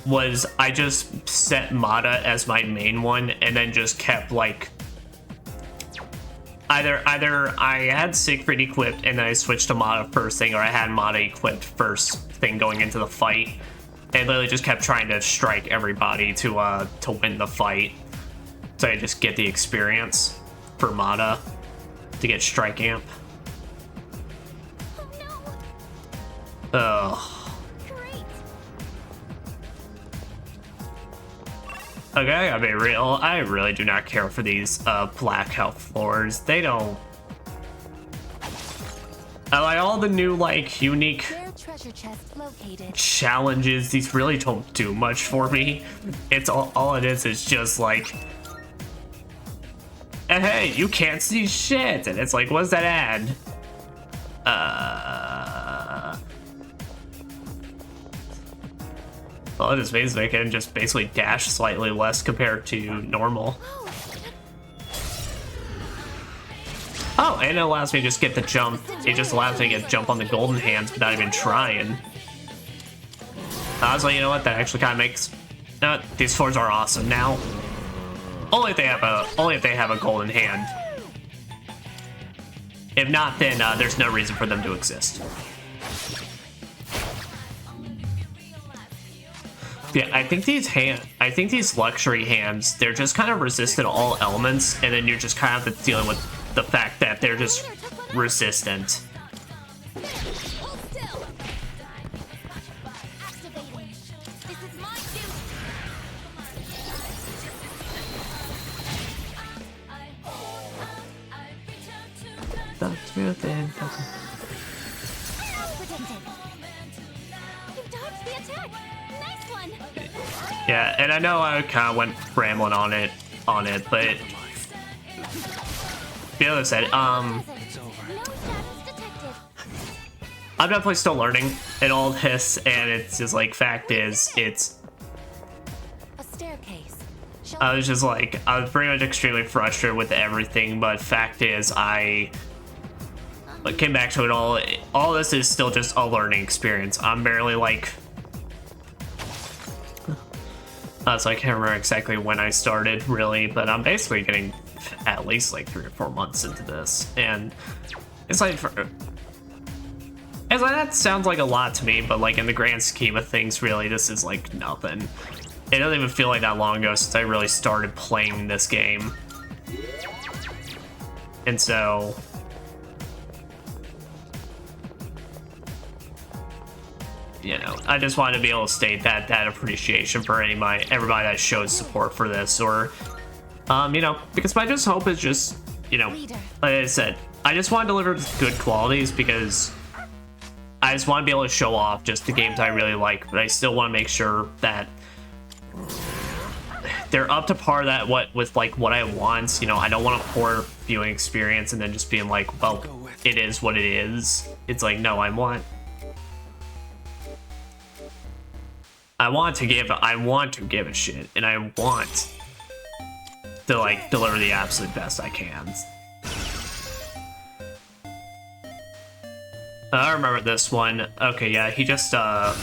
was I just set Mata as my main one and then just kept like either I had Siegfried equipped and then I switched to Mata first thing, or I had Mata equipped first thing going into the fight, and literally just kept trying to strike everybody to win the fight, so I just get the experience for Mata to get strike amp. Oh no! Ugh. Great! Okay, I gotta be real. I really do not care for these black health floors. They don't. I like all the new like unique Rare treasure chest located. challenges. These really don't do much for me. It's all it is just like, hey, you can't see shit, and it's like, what does that add? Well, it just means they can just basically dash slightly less compared to normal. Oh, and it allows me to just get the jump. It just allows me to get jump on the golden hands without even trying. I was like, you know what? That actually kind of makes. These floors are awesome now. Only if they have a golden hand. If not, then there's no reason for them to exist. Yeah, I think these luxury hands, they're just kind of resistant to all elements, and then you're just kind of dealing with the fact that they're just resistant. Hold still! Activating. This is my That's real thing. As predicted. You dodged the attack! Nice one! Yeah, and I know I kind of went rambling on it, but the other side, No status detected. I'm definitely still learning in all this, and it's just like, fact is, it's. A staircase. I was just like, I was pretty much extremely frustrated with everything, but fact is, I came back to it all. All this is still just a learning experience. I'm barely like. So I can't remember exactly when I started, really, but I'm basically getting at least like 3 or 4 months into this, and it's like, that sounds like a lot to me, but like in the grand scheme of things, really, this is like nothing. It doesn't even feel like that long ago since I really started playing this game, and so. You know, I just wanted to be able to state that appreciation for everybody that shows support for this, or, you know, because my just hope is just, you know, like I said, I just want to deliver good qualities because I just want to be able to show off just the games I really like, but I still want to make sure that they're up to par with what I want. You know, I don't want a poor viewing experience and then just being like, well, it is what it is. It's like, no, I want to give a shit, and I want to like deliver the absolute best I can. I remember this one. Okay, yeah, he just And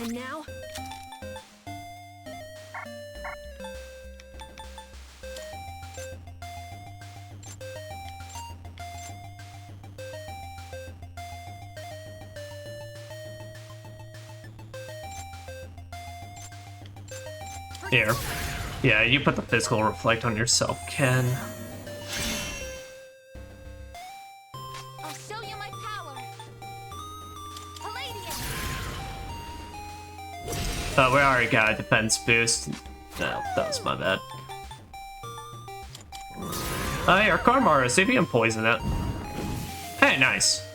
now? Here. Yeah, you put the physical reflect on yourself, Ken. I'll show you my power. Palladium. We already got a defense boost. No, that was my bad. Hey, our Karmara, see if you can poison it. Hey, nice.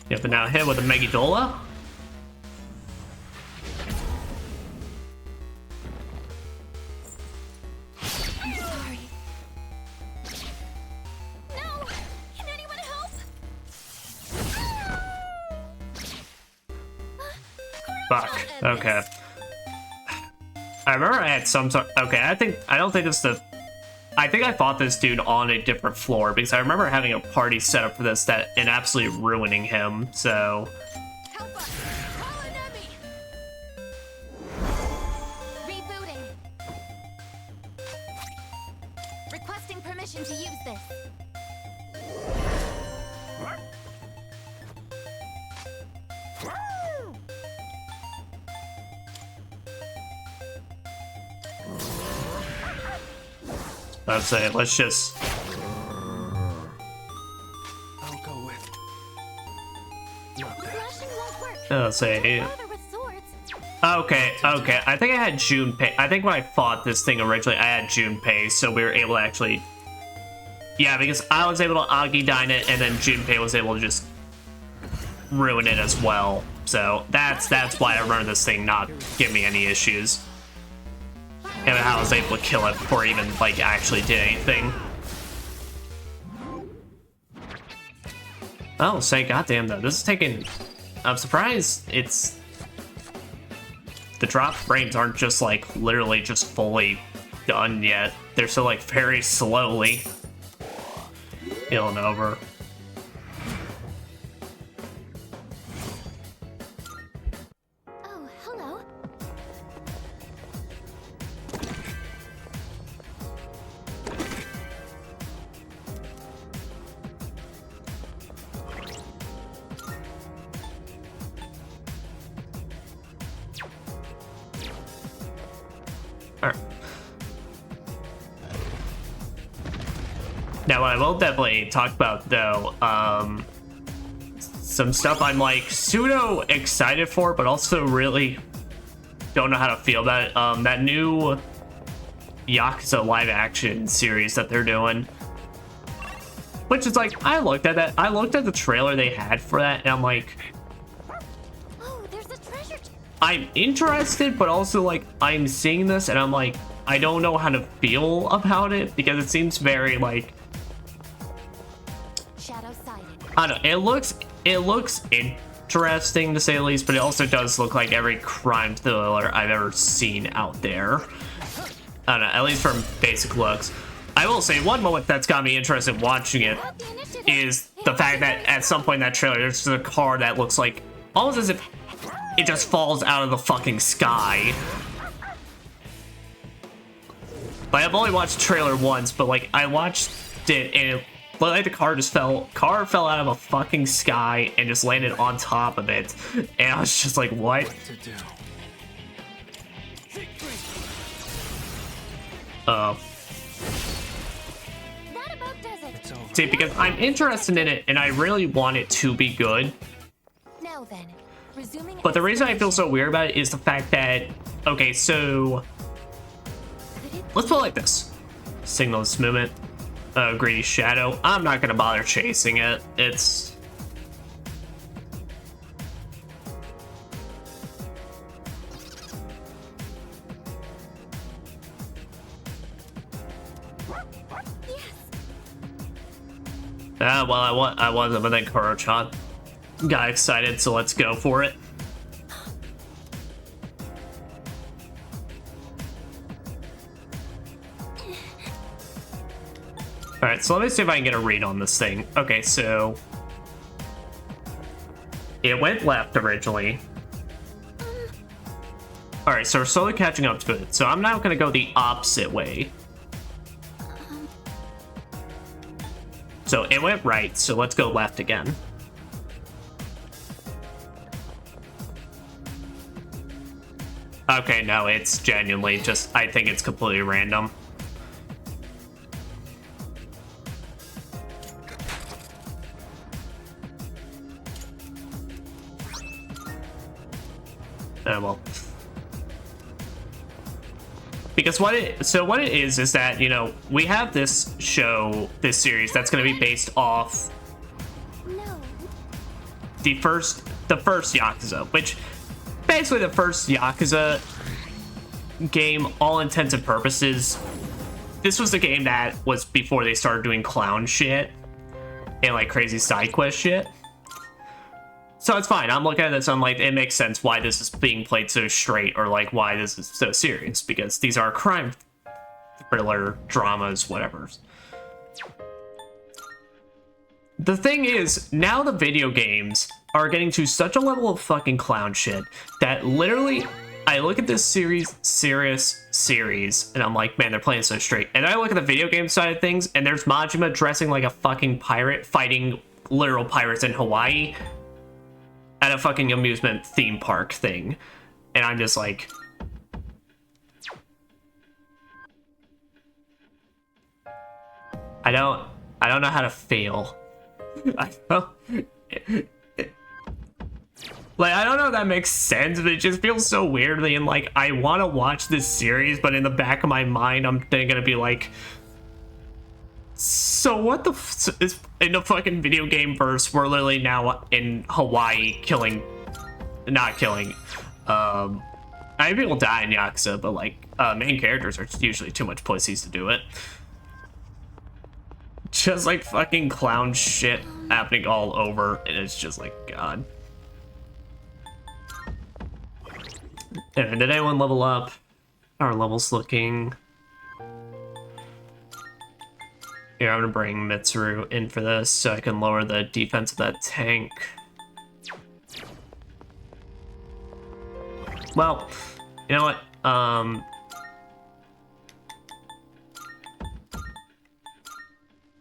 Yeah, but now hit with a Megidola. I'm sorry. No! Can anyone help? Fuck. Okay. I remember I had some sort. Okay, I don't think it's the. I think I fought this dude on a different floor because I remember having a party set up for this and absolutely ruining him. So. Help us! Call an enemy! Rebooting. Requesting permission to use this. Let's say, let's just. I'll go with. Not that. Slashing won't work. Let's say. Father with swords. Okay. I think I had Junpei. I think when I fought this thing originally, I had Junpei, so we were able to actually. Yeah, because I was able to Agidine it, and then Junpei was able to just ruin it as well. So that's why I remember this thing not giving me any issues. And how I was able to kill it before it even, like, actually did anything. Oh, say goddamn though, this is taking... I'm surprised it's... The drop frames aren't just, like, literally just fully done yet. They're still, like, very slowly healing over. Oh, hello. Alright. Now, what I will definitely talk about, though, some stuff I'm, like, pseudo excited for, but also really don't know how to feel about it. That new Yakuza live-action series that they're doing. Which is, like, I looked at that. I looked at the trailer they had for that, and I'm like... Oh, there's a treasure. I'm interested, but also, like, I'm seeing this, and I'm like, I don't know how to feel about it, because it seems very, like... Shadow-sided. I don't know, it looks interesting, to say the least, but it also does look like every crime thriller I've ever seen out there. I don't know, at least from basic looks. I will say, one moment that's got me interested in watching it is the fact that at some point in that trailer, there's a car that looks like, almost as if it just falls out of the fucking sky. Like, I've only watched the trailer once, but, like, I watched it, and it looked like the car fell out of a fucking sky and just landed on top of it. And I was just like, what? To do. That about does it. It's over. See, because I'm interested in it, and I really want it to be good. Now then, resuming. But the reason I feel so weird about it is the fact that, okay, so let's put it like this. Signal's movement, Greedy Shadow. I'm not gonna bother chasing it. It's... well, I wasn't, but then Kuro-chan got excited, so let's go for it. Alright, so let me see if I can get a read on this thing. Okay, so... It went left originally. Alright, so we're slowly catching up to it. So I'm now gonna go the opposite way. So it went right, so let's go left again. Okay, no, it's genuinely just, I think it's completely random. Oh, well. Because what it is that, you know, we have this show, this series that's going to be based off No. the first Yakuza, which basically the first Yakuza game, all intents and purposes, this was the game that was before they started doing clown shit and like crazy side quest shit. So it's fine. I'm looking at this, I'm like, it makes sense why this is being played so straight, or like why this is so serious, because these are crime thriller dramas, whatever. The thing is, now the video games are getting to such a level of fucking clown shit that literally I look at this serious series, and I'm like, man, they're playing so straight. And I look at the video game side of things, and there's Majima dressing like a fucking pirate, fighting literal pirates in Hawaii at a fucking amusement theme park thing. And I'm just like, I don't know how to fail. I don't know if that makes sense, but it just feels so weirdly, and like I want to watch this series, but in the back of my mind I'm then gonna be like, so what the is in the fucking video game verse, we're literally now in Hawaii not killing I mean, people die in Yakuza, but like main characters are usually too much pussies to do it. Just like fucking clown shit happening all over, and it's just like, God. And did anyone level up? Our levels looking. Here, I'm gonna bring Mitsuru in for this so I can lower the defense of that tank. Well, you know what?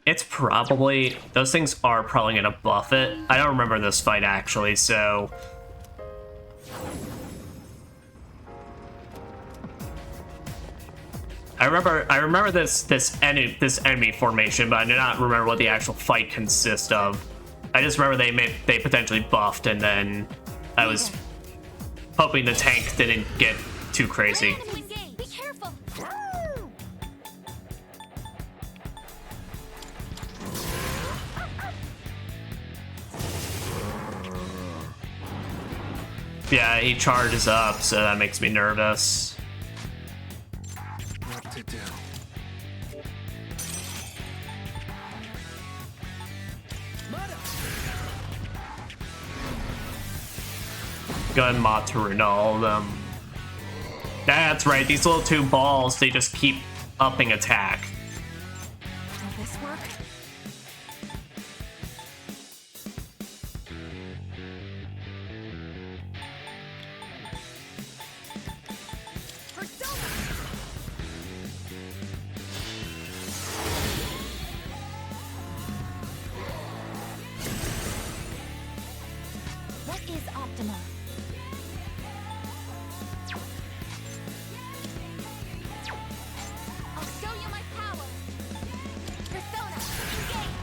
It's probably, those things are probably gonna buff it. I don't remember this fight actually, so. I remember this enemy formation, but I do not remember what the actual fight consists of. I just remember they potentially buffed, and then I was hoping the tank didn't get too crazy. Be careful. Yeah, he charges up, so that makes me nervous. What to do? Go ahead and Maturuna all of them. That's right, these little two balls, they just keep upping attack. Will this work? What is optimal? I'll show you my power. Persona, engage.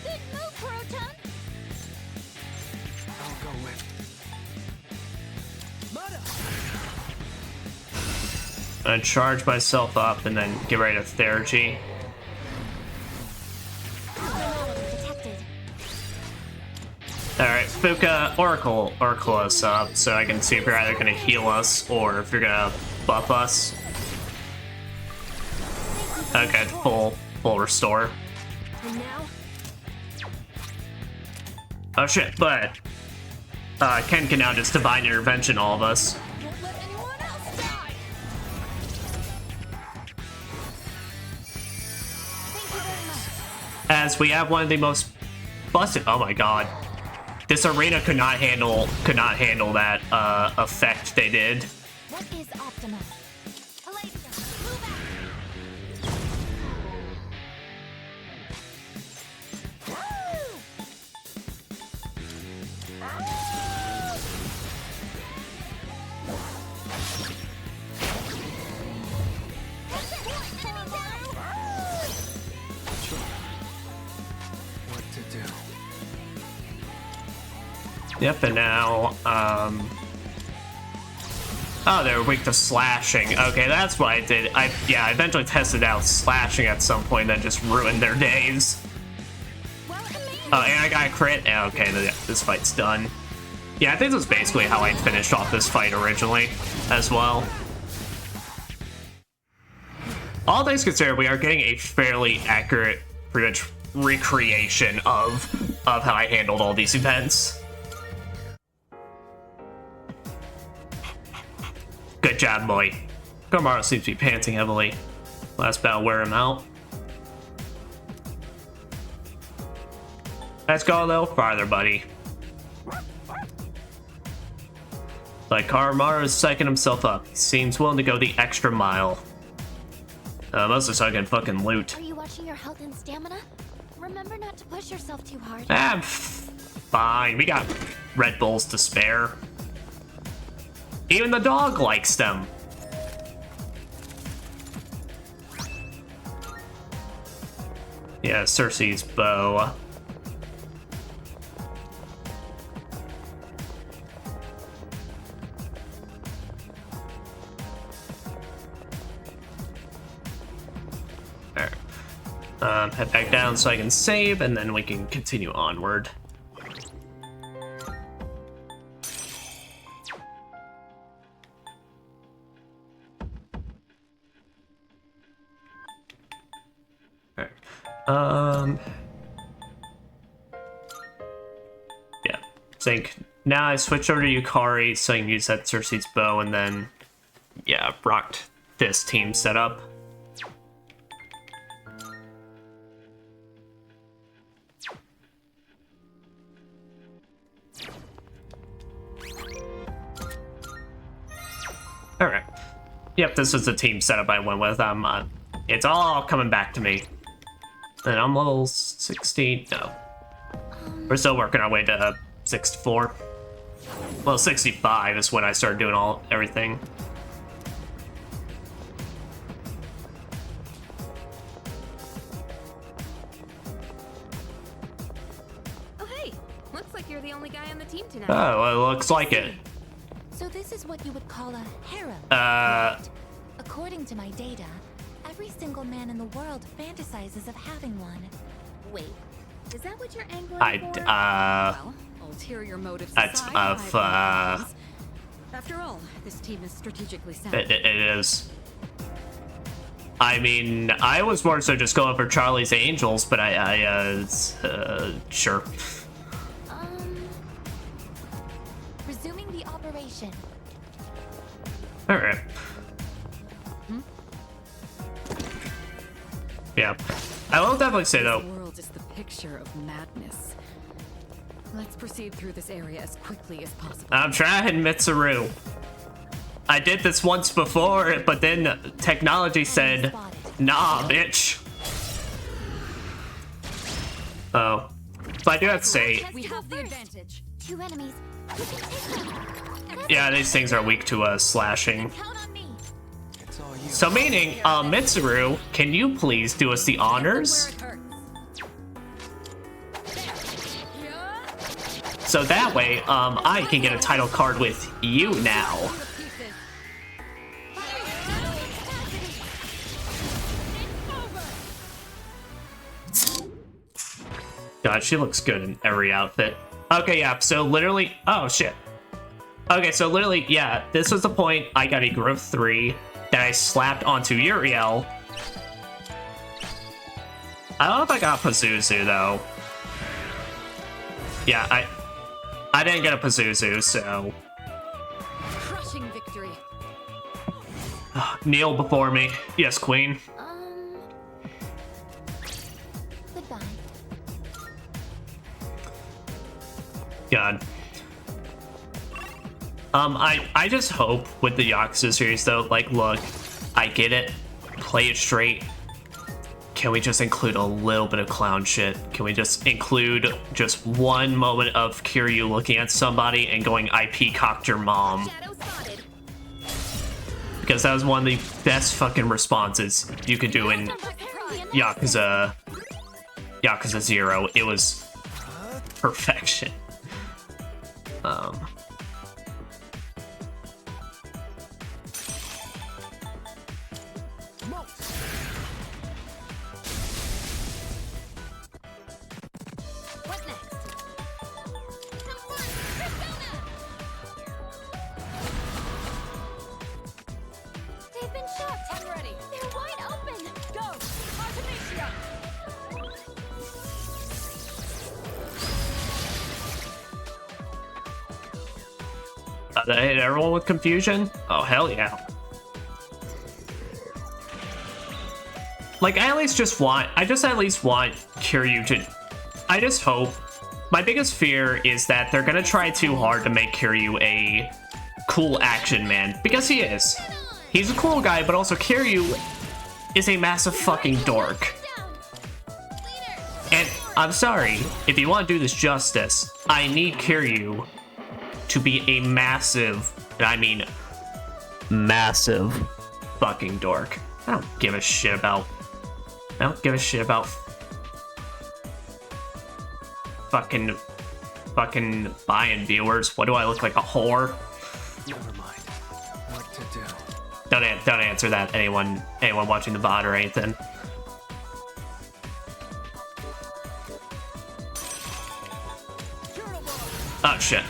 Good move, Proton. I'll go with. I'm gonna charge myself up and then get ready to Theurgy. Detected. Alright, Fuka, Oracle us up so I can see if you're either gonna heal us or if you're gonna buff us. Okay, full restore. And now, Oh shit, but Ken can now just divine intervention all of us. don't let anyone else die. Thank you very much. as we have one of the most busted. Oh my god, this arena could not handle that effect they did. What is Optima? Alexa, move out. What to do? Yep, and now, oh, they're weak to slashing. Okay, that's what I did. I eventually tested out slashing at some point that just ruined their days. Oh, and I got a crit. Yeah, okay, this fight's done. Yeah, I think this was basically how I finished off this fight originally, as well. All things considered, we are getting a fairly accurate, pretty much recreation of how I handled all these events. Good job, boy. Gormaro seems to be panting heavily. Last battle wear him out. Let's go a little farther, buddy. Like Gormaro is psyching himself up. He seems willing to go the extra mile. Mostly so I can fucking loot. Are you watching your health and stamina? Remember not to push yourself too hard. Fine. We got Red Bulls to spare. Even the dog likes them. Yeah, Cersei's bow. Head back down so I can save, and then we can continue onward. Alright. Yeah. Think now I switched over to Yukari so I can use that Cersei's bow, and then yeah, rocked this team setup. Alright. Yep, this was the team setup I went with. It's all coming back to me. And I'm level 16. No. We're still working our way to 64. Well, 65 is when I started doing everything. Oh, hey! Looks like you're the only guy on the team tonight. Oh, well, it looks like it. So this is what you would call a harem. According to my data, every single man in the world fantasizes of having one. Wait, is that what you're angling for? Well, ulterior motives That's aside, I have no problems. After all, this team is strategically sound. It is. I mean, I was more so just going for Charlie's Angels, but sure. Resuming the operation. Alright. Yeah. I will definitely say, though, The world is the picture of madness. Let's proceed through this area as quickly as possible. I'm trying, Mitsuru. I did this once before, but then technology said, nah, bitch. Oh. But I do have to say, We have the advantage. 2 enemies. You can take them. yeah, these things are weak to slashing. Count on me. It's all you. So meaning, Mitsuru, can you please do us the honors? Where it hurts. So that way, I can get a title card with you now. God, she looks good in every outfit. Okay, yeah, so literally... Oh, shit. Okay, so literally, yeah, this was the point I got a growth 3 that I slapped onto Uriel. I don't know if I got Pazuzu, though. Yeah, I didn't get a Pazuzu, so... Crushing victory. Kneel before me. Yes, queen. Goodbye. god. I just hope with the Yakuza series though, like, look, I get it, play it straight. Can we just include a little bit of clown shit? Can we just include just one moment of Kiryu looking at somebody and going, I peacocked your mom? Because that was one of the best fucking responses you could do in Yakuza 0. It was perfection. What next? They've been shot. I'm ready. They're wide open. Go. Artemisia. Did I hit everyone with confusion? Oh, hell yeah. Like, I just at least want Kiryu to... I just hope... My biggest fear is that they're gonna try too hard to make Kiryu a cool action man. Because he is. He's a cool guy, but also Kiryu is a massive fucking dork. And I'm sorry, if you want to do this justice, I need Kiryu to be a massive, and I mean massive, fucking dork. I don't give a shit about fucking buying viewers. What do I look like, a whore? Never mind. What to do? Don't answer that, anyone watching the VOD or anything. Oh shit.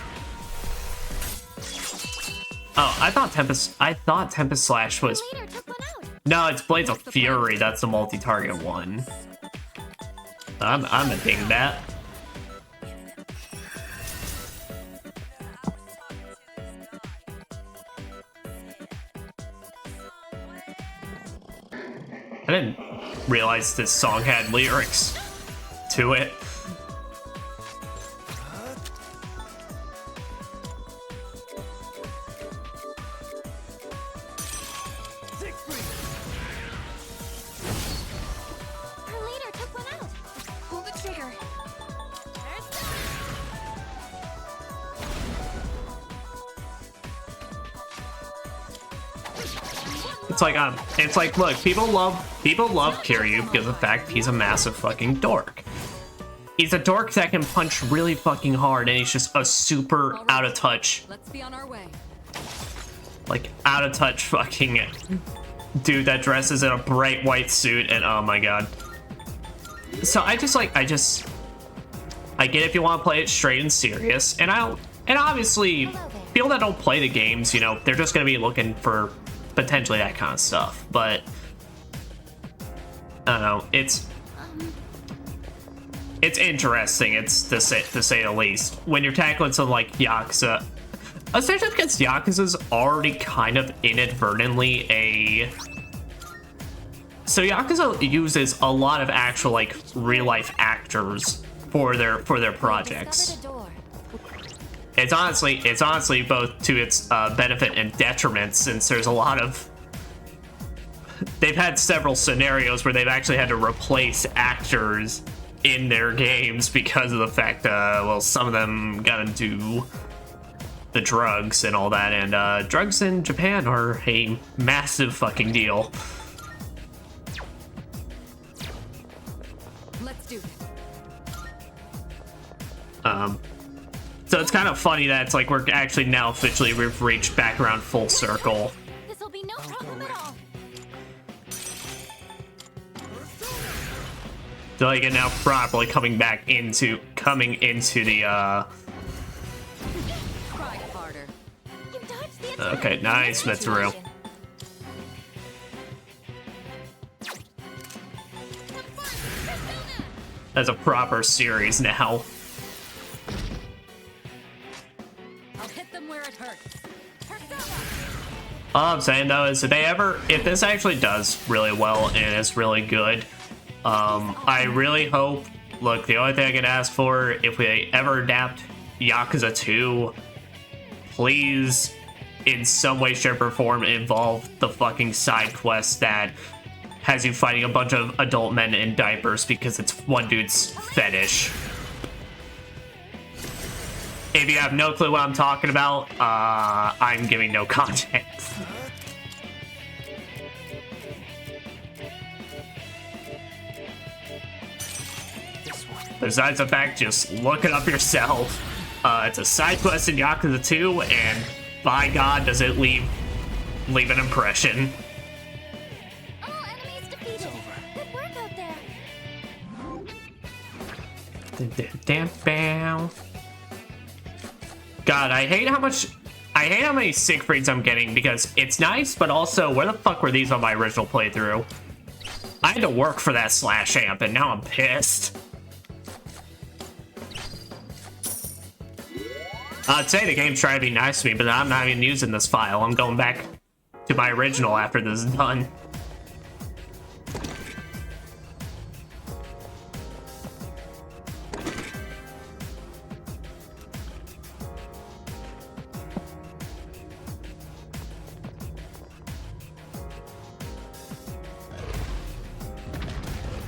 Oh, I thought Tempest Slash was... No, it's Blades of Fury. That's the multi-target one. I'm admitting that. I didn't realize this song had lyrics to it. Her leader took one out. Pull the trigger. It's like, look, people love Kiryu because of the fact he's a massive fucking dork. He's a dork that can punch really fucking hard, and he's just a super out of touch. Let's be on our way. Like, out of touch fucking dude that dresses in a bright white suit, and oh my god. So I get if you want to play it straight and serious, and obviously people that don't play the games, you know, they're just gonna be looking for potentially that kind of stuff, but I don't know, it's interesting, it's to say the least, when you're tackling something like Yakuza, especially because Yakuza's already kind of inadvertently so Yakuza uses a lot of actual, like, real life actors for their projects. It's honestly both to its benefit and detriment, since there's a lot of... They've had several scenarios where they've actually had to replace actors in their games because of the fact, well, some of them got into the drugs and all that, and drugs in Japan are a massive fucking deal. Let's do it. So it's kind of funny that it's like we're actually now officially we've reached back around full circle. This will be no problem at all. So like it now properly coming into the Try harder. You dodged the attack. okay, nice, Mitsuru. That's a proper series now. I'll hit them where it hurts. All I'm saying though is if this actually does really well and is really good, I really hope, look, the only thing I can ask for, if we ever adapt Yakuza 2, please, in some way, shape, or form, involve the fucking side quest that has you fighting a bunch of adult men in diapers because it's one dude's fetish. If you have no clue what I'm talking about, I'm giving no context. Besides the fact, just look it up yourself. It's a side quest in Yakuza 2, and by God, does it leave an impression. All enemies defeated. Good work out there. God, I hate how many Siegfrieds I'm getting, because it's nice, but also, where the fuck were these on my original playthrough? I had to work for that slash amp, and now I'm pissed. I'd say the game's trying to be nice to me, but I'm not even using this file. I'm going back to my original after this is done.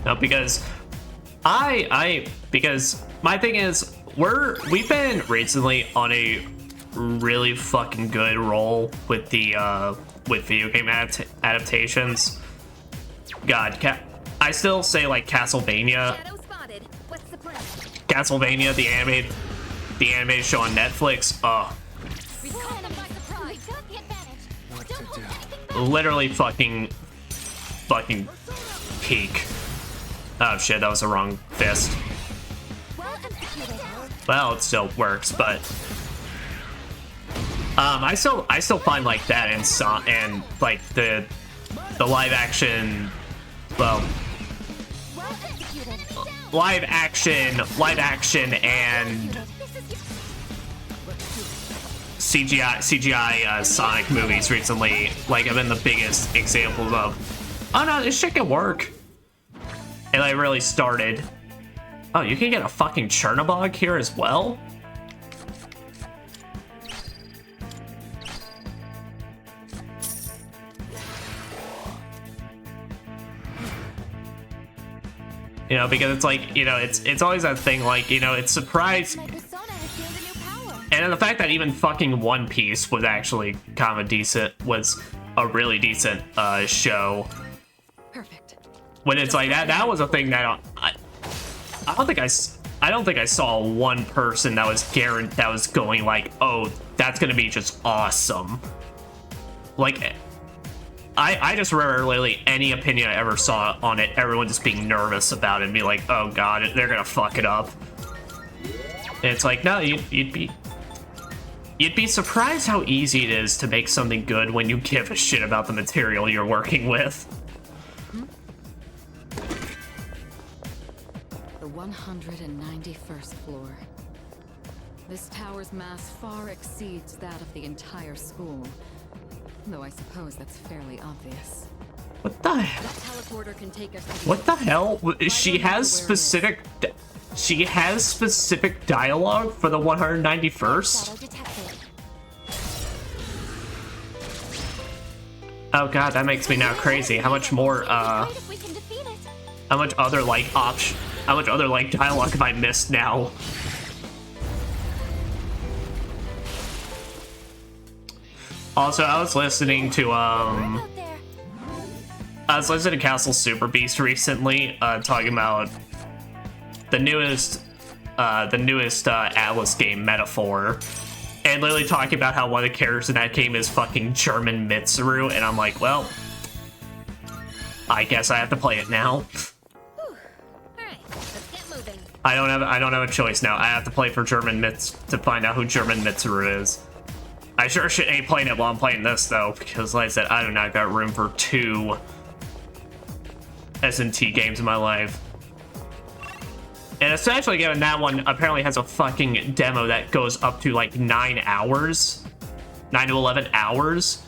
No, because because my thing is, we've been recently on a really fucking good roll with the with video game adaptations. God, I still say like Castlevania. Shadow spotted. What's the plan? Castlevania, the animated show on Netflix. We caught them by surprise. We got the advantage. What Don't to hold do? anything back. Literally fucking peak. Oh shit, that was the wrong fist. Well executed. Well, it still works, but I still find like that and like the live action, well, Well executed. live action and CGI Sonic movies recently, like, have been the biggest examples of, oh no, this shit can work. And I really started. Oh, you can get a fucking Chernobog here as well? You know, because it's like, you know, it's always that thing, like, you know, it's surprised. My persona has gained a new power. And the fact that even fucking One Piece was actually kind of was a really decent show. Perfect. When it's like that was a thing that I don't think I saw one person that was going like, oh, that's gonna be just awesome. Like, I just remember literally any opinion I ever saw on it, everyone just being nervous about it and be like, oh god, they're gonna fuck it up. And it's like, no, you'd be surprised how easy it is to make something good when you give a shit about the material you're working with. The 191st floor. This tower's mass far exceeds that of the entire school. Though I suppose that's fairly obvious. What the hell? That teleporter can take us to What the hell? She has specific dialogue for the 191st? Shadow detected. Oh god, that makes me now crazy. How much more Great if we can defeat it. how much other dialogue have I missed now? Also, I was listening to Out there. Castle Super Beast recently, talking about the newest Atlas game, Metaphor, and literally talking about how one of the characters in that game is fucking German Mitsuru, and I'm like, well, I guess I have to play it now. Alright, let's get moving. I don't have a choice now. I have to play for German to find out who German Mitsuru is. I sure shit ain't playing it while I'm playing this though, because like I said, I do not got room for 2 S&T games in my life. And especially given that one apparently has a fucking demo that goes up to like 9 hours. 9 to 11 hours.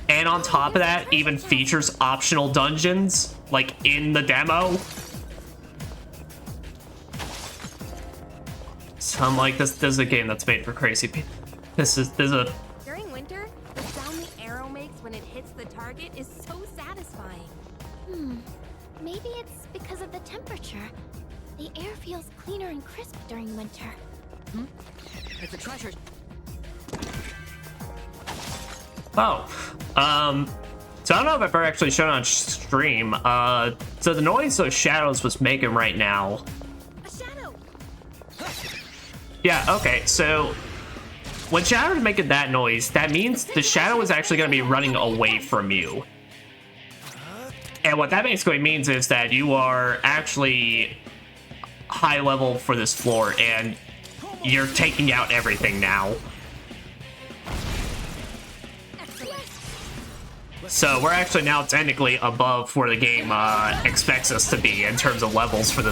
And on top of that, even features optional dungeons, like in the demo. I'm like, this is a game that's made for crazy people. This is a... During winter, the sound the arrow makes when it hits the target is so satisfying. Maybe it's because of the temperature. The air feels cleaner and crisp during winter. It's a treasure. Oh. So I don't know if I've ever actually shown on stream. So the noise those shadows was making right now. A shadow! Yeah, okay, so when shadows making that noise, that means the shadow is actually going to be running away from you. And what that basically means is that you are actually high level for this floor and you're taking out everything now. So we're actually now technically above where the game expects us to be in terms of levels for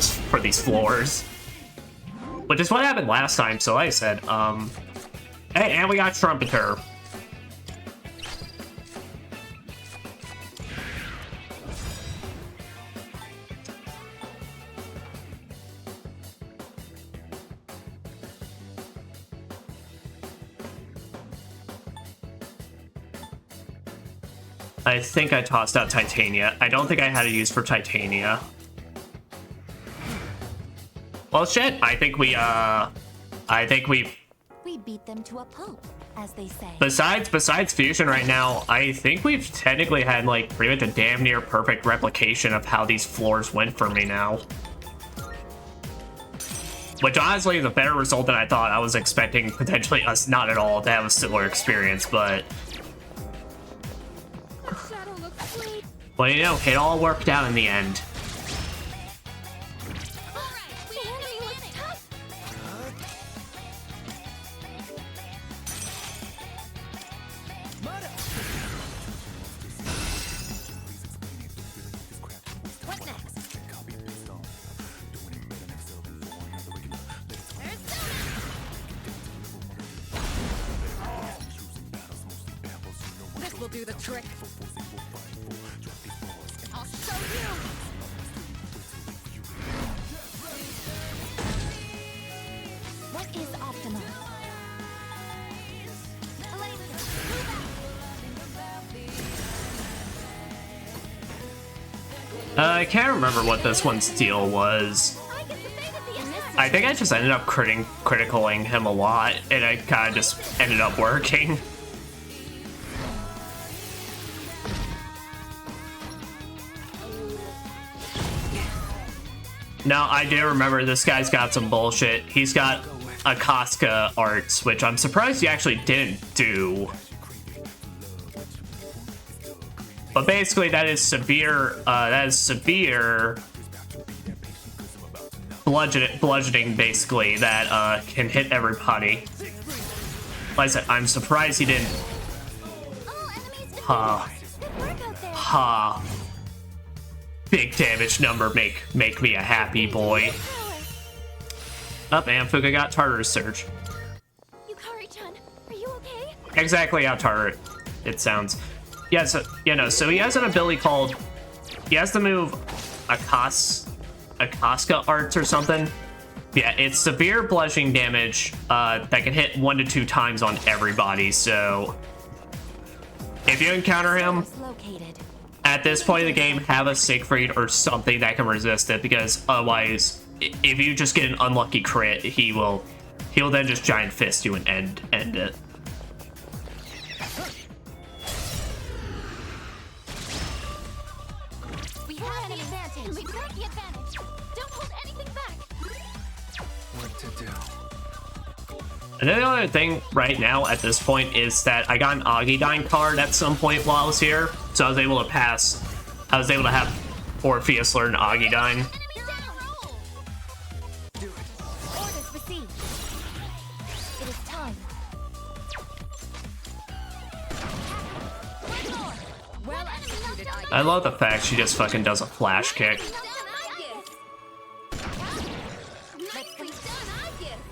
these floors. Which is what happened last time, so like I said, hey, and we got Trumpeter. I think I tossed out Titania. I don't think I had a use for Titania. Well, shit. I think we beat them to a pulp, as they say. Besides Fusion right now, I think we've technically had like pretty much a damn near perfect replication of how these floors went for me now. Which honestly is a better result than I thought. I was expecting potentially us not at all to have a similar experience, but well, you know, it all worked out in the end. This will do the trick. I'll show you! What is optimal? I can't remember what this one's deal was. I think I just ended up criticaling him a lot, and I kind of just ended up working. No, I do remember this guy's got some bullshit. He's got a Casca arts, which I'm surprised he actually didn't do. But basically, that is severe bludgeoning, basically, that can hit everybody. Like I said, I'm surprised he didn't. Big damage number make me a happy boy. Up, and Fuka got Tartarus Surge. Yukari-chan, are you okay? Exactly how Tartar it sounds. Yeah, so you know, so he has an ability called, he has the move Casca arts or something. Yeah, it's severe bludgeoning damage that can hit 1 to 2 times on everybody. So if you encounter him at this point in the game, have a Siegfried or something that can resist it, because otherwise, if you just get an unlucky crit, he'll then just giant fist you and end it. We have an advantage. We got the advantage. Don't hold anything back. What to do? And then the other thing right now at this point is that I got an Augidine card at some point while I was here, so I was able to have Orpheus learn Augidine. Orders received. It is time. Well executed, I love the fact she just fucking does a flash kick.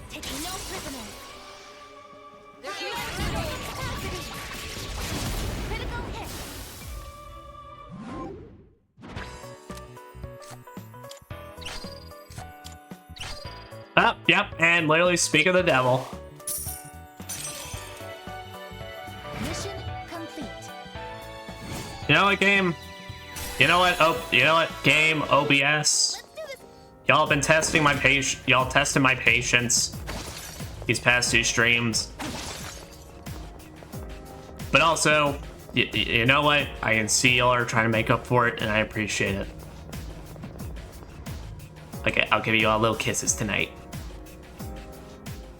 Taking no prisoners. Critical hit. Oh, yep, and literally speak of the devil. Mission complete. You know what, game? You know what? Oh, you know what? Game, OBS. Y'all have been testing my patience. Y'all tested my patience these past 2 streams. But also, you know what? I can see y'all are trying to make up for it, and I appreciate it. Okay, I'll give you all little kisses tonight.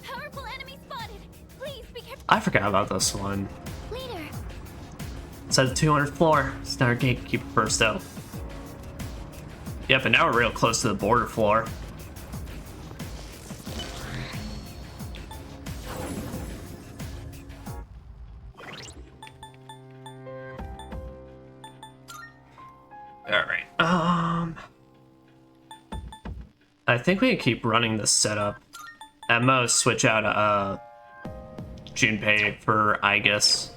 Powerful enemy spotted. Please be careful. I forgot about this one. Leader. It says 200th floor. It's not our gatekeeper first, though. Yep, and now we're real close to the border floor. Alright, I think we can keep running this setup. At most, switch out, Junpei for Aegis.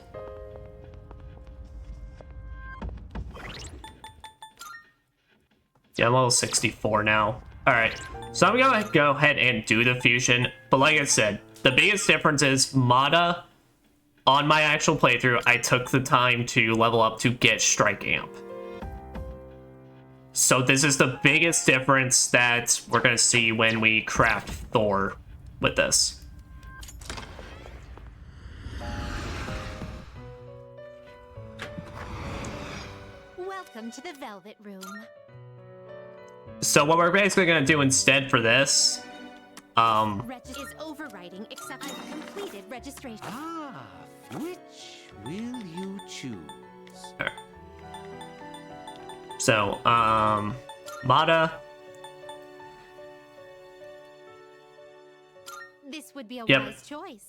Yeah, I'm level 64 now. Alright, so I'm gonna go ahead and do the fusion, but like I said, the biggest difference is Mata, on my actual playthrough, I took the time to level up to get Strike Amp. So this is the biggest difference that we're gonna see when we craft Thor with this. Welcome to the Velvet Room. So what we're basically gonna do instead for this, Is overriding except for completed registration. Ah, which will you choose? so, Mata, This would be a Yep. wise choice.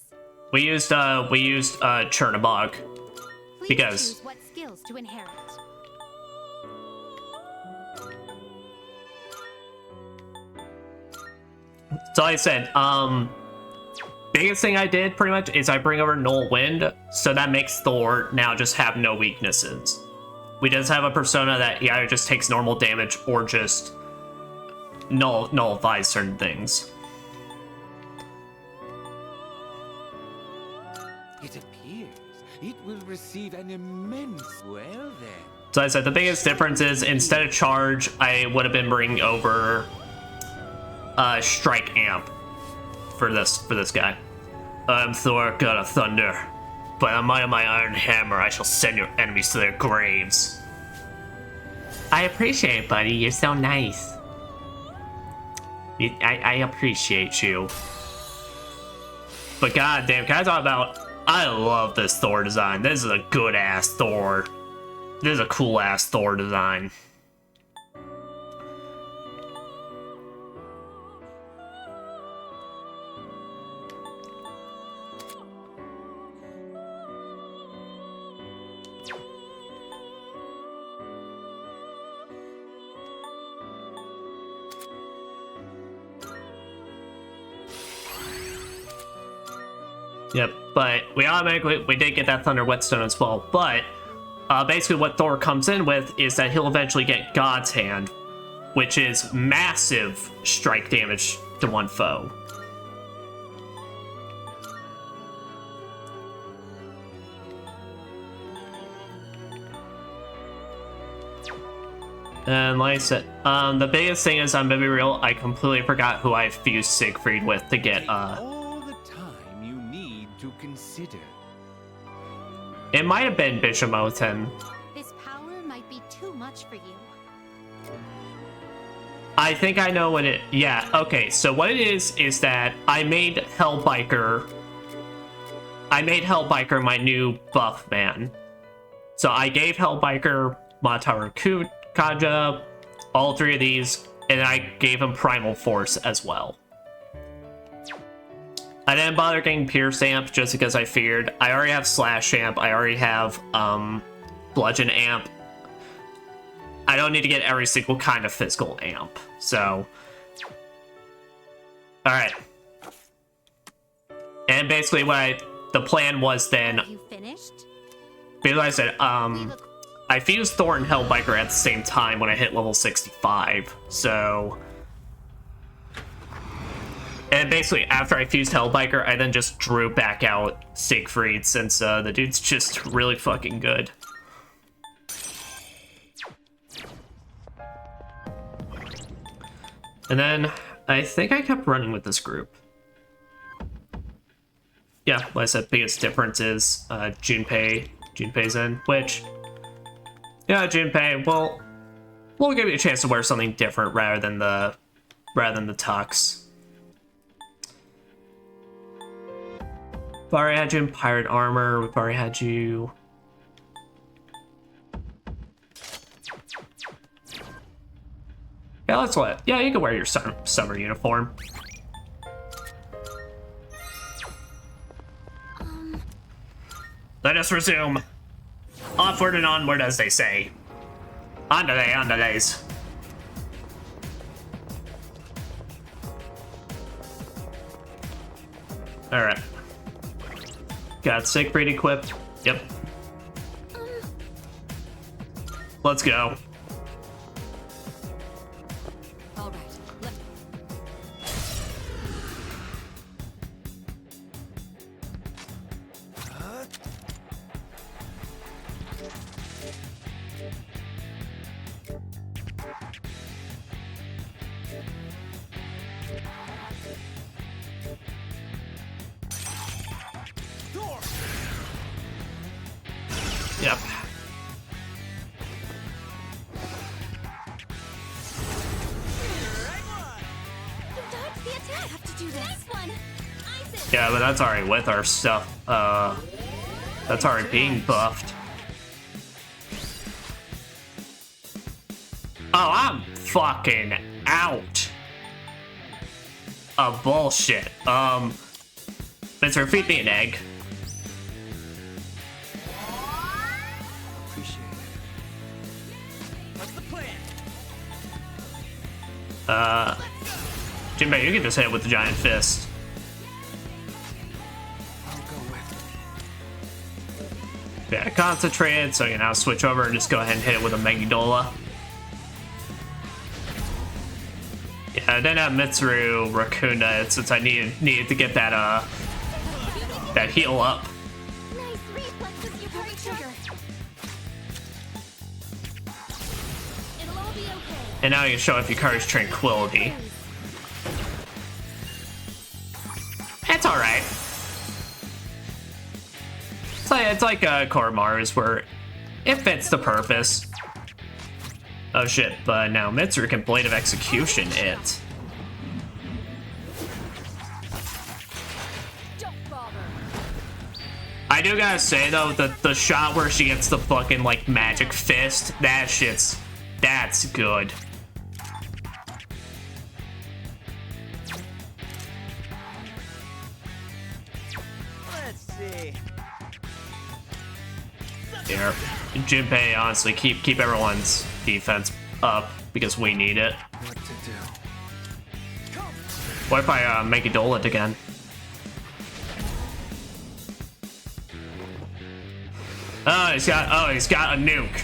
we used Chernobog, Please because- choose what skills to inherit. so like I said, biggest thing I did pretty much is I bring over Null Wind, so that makes Thor now just have no weaknesses. We just have a persona that he either just takes normal damage or just nullifies certain things. It appears it will receive an immense. Well then. So I said the biggest difference is instead of charge, I would have been bringing over Strike Amp for this guy. I'm Thor, god of thunder. By the might of my iron hammer, I shall send your enemies to their graves. I appreciate it, buddy. You're so nice. I appreciate you. But goddamn, can I talk about? I love this Thor design. This is a good ass Thor. This is a cool ass Thor design. Yep, but we did get that Thunder Whetstone as well, but basically what Thor comes in with is that he'll eventually get God's Hand, which is massive strike damage to one foe. And like I said, the biggest thing is, I'm gonna be real, I completely forgot who I fused Siegfried with to get, All the time you need to consider. it might have been Bishamoten. This power might be too much for you. I think I know what it... Yeah, okay, so what it is that I made Hellbiker my new buff man. So I gave Hellbiker Mataru Kaja, all three of these, and I gave him Primal Force as well. I didn't bother getting Pierce Amp just because I figured I already have Slash Amp, I already have Bludgeon Amp. I don't need to get every single kind of physical amp, so... Alright. And basically the plan was then... You finished? Because I said, I fused Thor and Hellbiker at the same time when I hit level 65, so... then basically after I fused Hellbiker, I then just drew back out Siegfried since the dude's just really fucking good. And then I think I kept running with this group. Yeah, like I said, biggest difference is Junpei's in, which, yeah, Junpei, well, we'll give you a chance to wear something different rather than the tux. We've already had you in pirate armor. We've already had you. Yeah, let's let. Yeah, you can wear your summer uniform. Let us resume. Onward and onward, as they say. Andale, andales. Alright. Got Siegfried equipped. Yep. Let's go. All right. Yep. Dodge the attack. Have to do this. Nice one. Isis. Yeah, but that's already with our stuff. That's already being buffed. Oh, I'm fucking out of bullshit. Mr. Feed me an egg. Appreciate it. What's the plan? Jinbei, you can just hit it with the giant fist. I'll go with it. Yeah, concentrated, so you can now switch over and just go ahead and hit it with a Megidola. Yeah, I didn't have Mitsuru Rakuna since I needed to get that that heal up. Nice reflexes, you pull the trigger. It'll all be okay. And now you can show off your Courage Tranquility. It's alright. It's like Koromaru's where it fits the purpose. Oh shit, but now Mitsuru can Blade of Execution it. Don't bother. I do gotta say though, the shot where she gets the fucking like magic fist, that's good. Let's see. Here, Jinpei, honestly, keep everyone's defense up because we need it. What to do? What if I make it Dola again? Oh, he's got a nuke.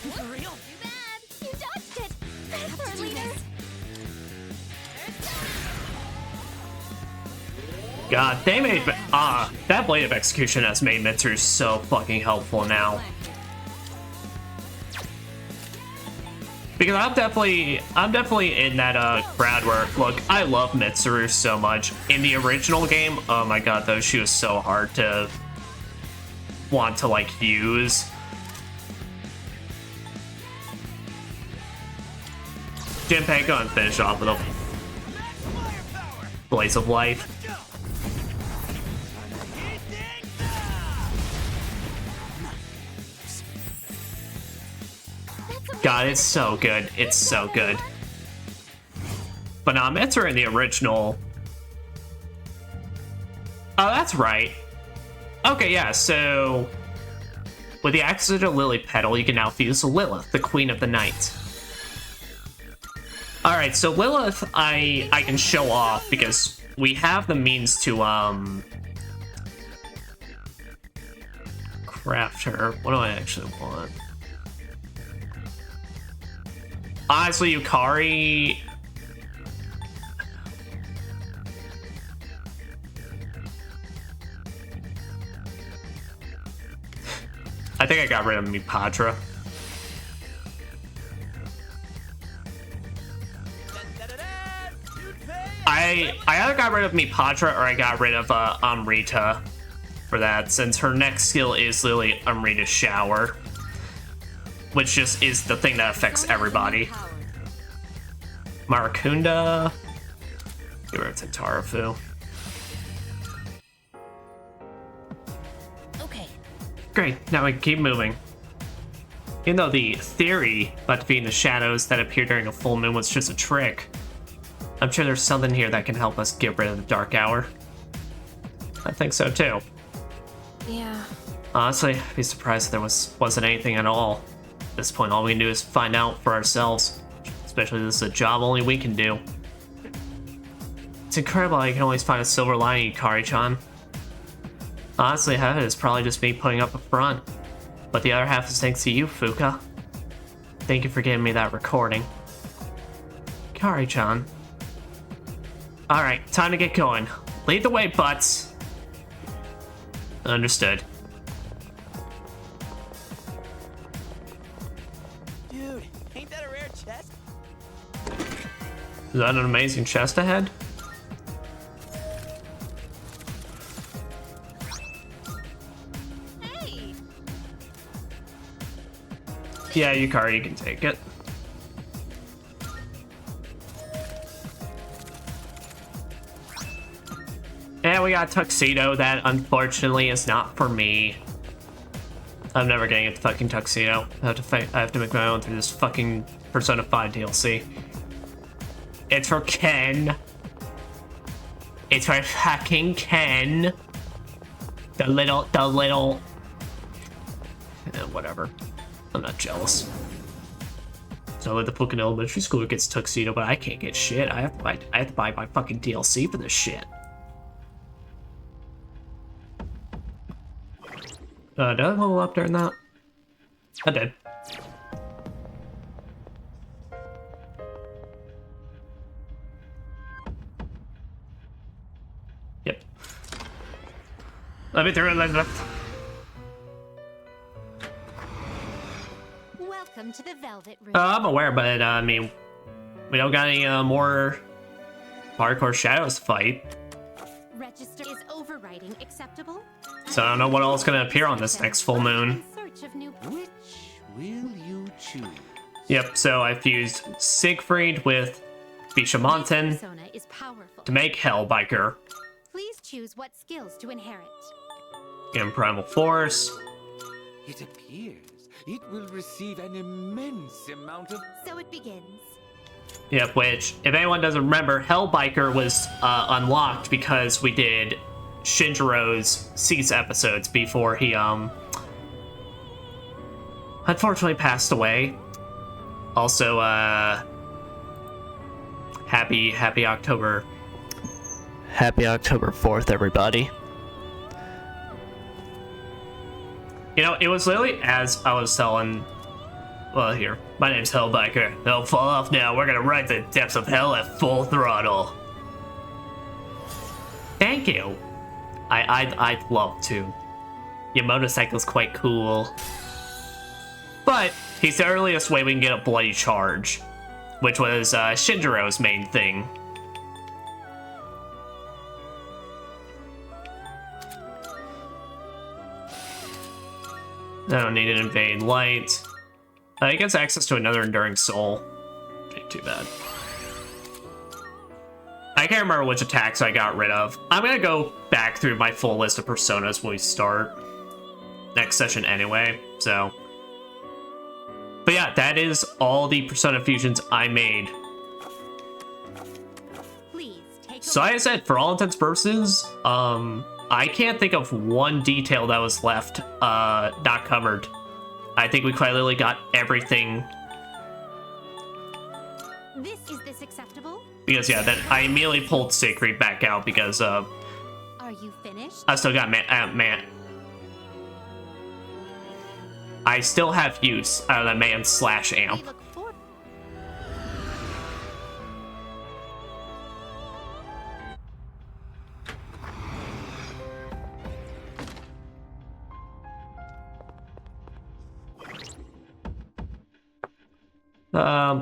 For real? Too bad. You dodged it. Thanks, our leader. God, they made that Blade of Execution has made Mitsuru so fucking helpful now. Because I'm definitely in that crowd where, look, I love Mitsuru so much. In the original game, oh my god, though, she was so hard to want to like use. Jinpei, go and finish off with a Blaze of Life. God, it's so good. It's so good. But nah, Mitsuru in the original. Oh, that's right. Okay, yeah, so with the Accidental Lily Petal, you can now fuse Lilith, the Queen of the Night. Alright, so Lilith, I can show off because we have the means to, craft her. What do I actually want? Honestly, Yukari... I think I got rid of Mipatra. I either got rid of Mipatra or I got rid of Amrita for that, since her next skill is literally Amrita's Shower, which just is the thing that affects everybody. Marakunda. Get rid of Tarafu. Okay. Great, now we can keep moving. Even though the theory about defeating the shadows that appear during a full moon was just a trick, I'm sure there's something here that can help us get rid of the dark hour. I think so too. Yeah. Honestly, I'd be surprised if there wasn't anything at all. At this point, all we can do is find out for ourselves. Especially this is a job only we can do. It's incredible how you can always find a silver lining, Ikari-chan. Honestly, half of it is probably just me putting up a front. But the other half is thanks to you, Fuka. Thank you for giving me that recording. Ikari-chan. Alright, time to get going. Lead the way, butts. Understood. Dude, ain't that a rare chest? Is that an amazing chest ahead? Hey. Yeah, Yukari, you can take it. And we got Tuxedo that unfortunately is not for me. I'm never getting a fucking Tuxedo. I have to make my own through this fucking Persona 5 DLC. It's for Ken. It's for fucking Ken. The little. Whatever. I'm not jealous. So like the fucking elementary school gets Tuxedo, but I can't get shit. I have to buy my fucking DLC for this shit. Did I level up during that? I did. Yep. Let me through, Elizabeth. Welcome to the Velvet Room. I'm aware, but I mean, we don't got any more hardcore shadows to fight. Register is overriding acceptable. So I don't know what else is gonna appear on this next full moon. In search of new. Which will you choose? Yep, so I fused Siegfried with Bishamonten Persona is powerful. to make Hellbiker. Please choose what skills to inherit. And Primal Force. It appears it will receive an immense amount of... So it begins. Yep, which, if anyone doesn't remember, Hellbiker was unlocked because we did Shinjiro's Cease episodes before he, unfortunately passed away. Also, happy October. Happy October 4th, everybody. You know, it was literally as I was telling... Well, here, my name's Hellbiker. Don't fall off now. We're gonna ride the depths of hell at full throttle. Thank you. I'd love to. Your motorcycle's quite cool. But he's the earliest way we can get a bloody charge, which was Shinjiro's main thing. I don't need an invade light. He gets access to another enduring soul. Ain't too bad. I can't remember which attacks I got rid of. I'm gonna go back through my full list of personas when we start next session anyway, so. But yeah, that is all the persona fusions I made. Please take So like I said, for all intents and purposes, I can't think of one detail that was left not covered. I think we quite literally got everything. Is this acceptable? Because yeah, then I immediately pulled Siegfried back out because Are you finished? I still got man. I still have use out of the man/amp. We look forward.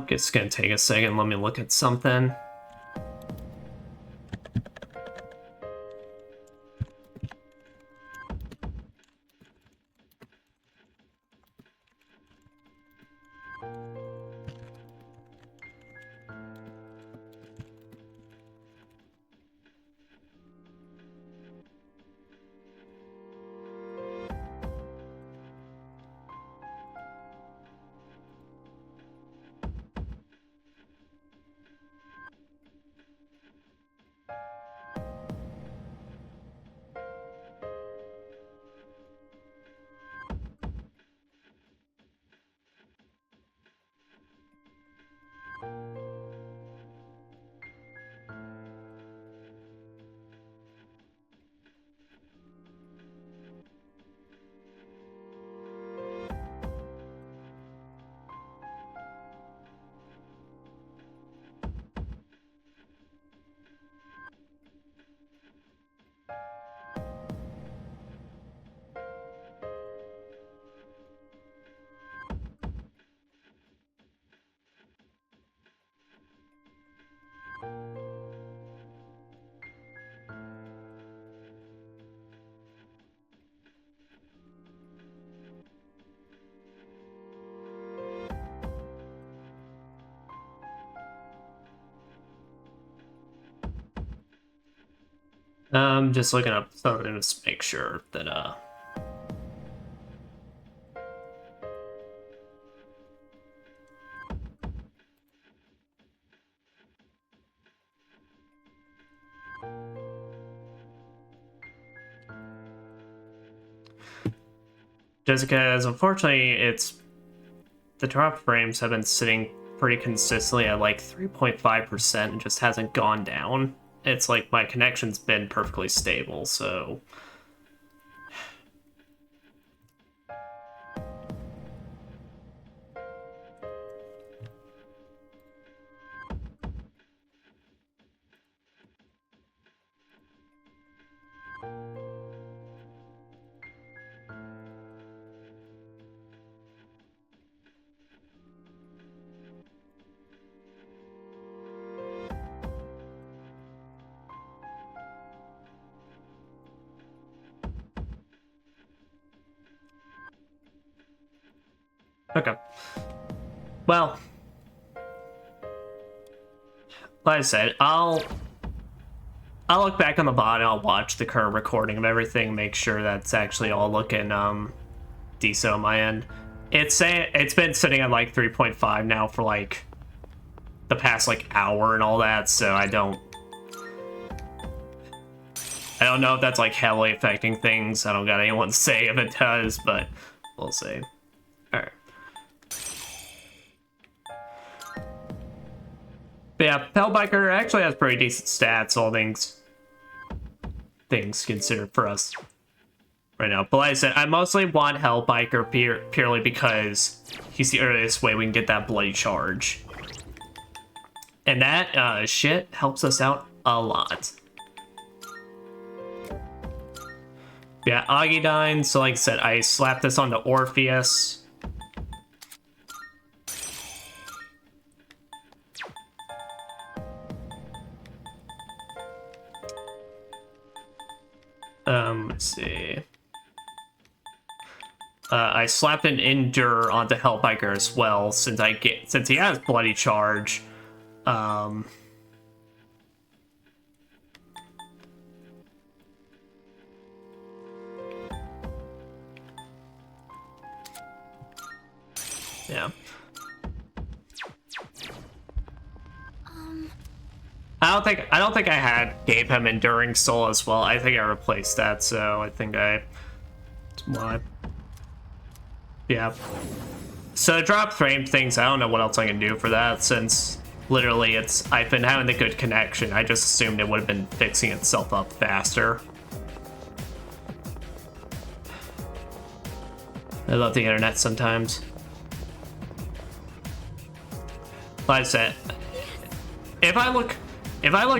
It's gonna take a second. Let me look at something. Just looking up something to make sure that just because unfortunately the drop frames have been sitting pretty consistently at like 3.5% and just hasn't gone down. It's like my connection's been perfectly stable, so okay. Well, like I said, I'll look back on the VOD and I'll watch the current recording of everything, make sure that's actually all looking decent on my end. It's been sitting at like 3.5 now for like the past like hour and all that, so I don't know if that's like heavily affecting things. I don't got anyone to say if it does, but we'll see. Alright. But yeah, Hellbiker actually has pretty decent stats, all things considered for us right now. But like I said, I mostly want Hellbiker purely because he's the earliest way we can get that bloody charge. And that shit helps us out a lot. Yeah, Agidine, so like I said, I slapped this onto Orpheus. Let's see. I slapped an Endure onto Hellbiker as well, since he has Bloody Charge. Yeah. I don't think I gave him Enduring Soul as well. I think I replaced that, so I think why. Yeah. So drop frame things, I don't know what else I can do for that, since literally I've been having a good connection. I just assumed it would have been fixing itself up faster. I love the internet sometimes. Like I said, if I look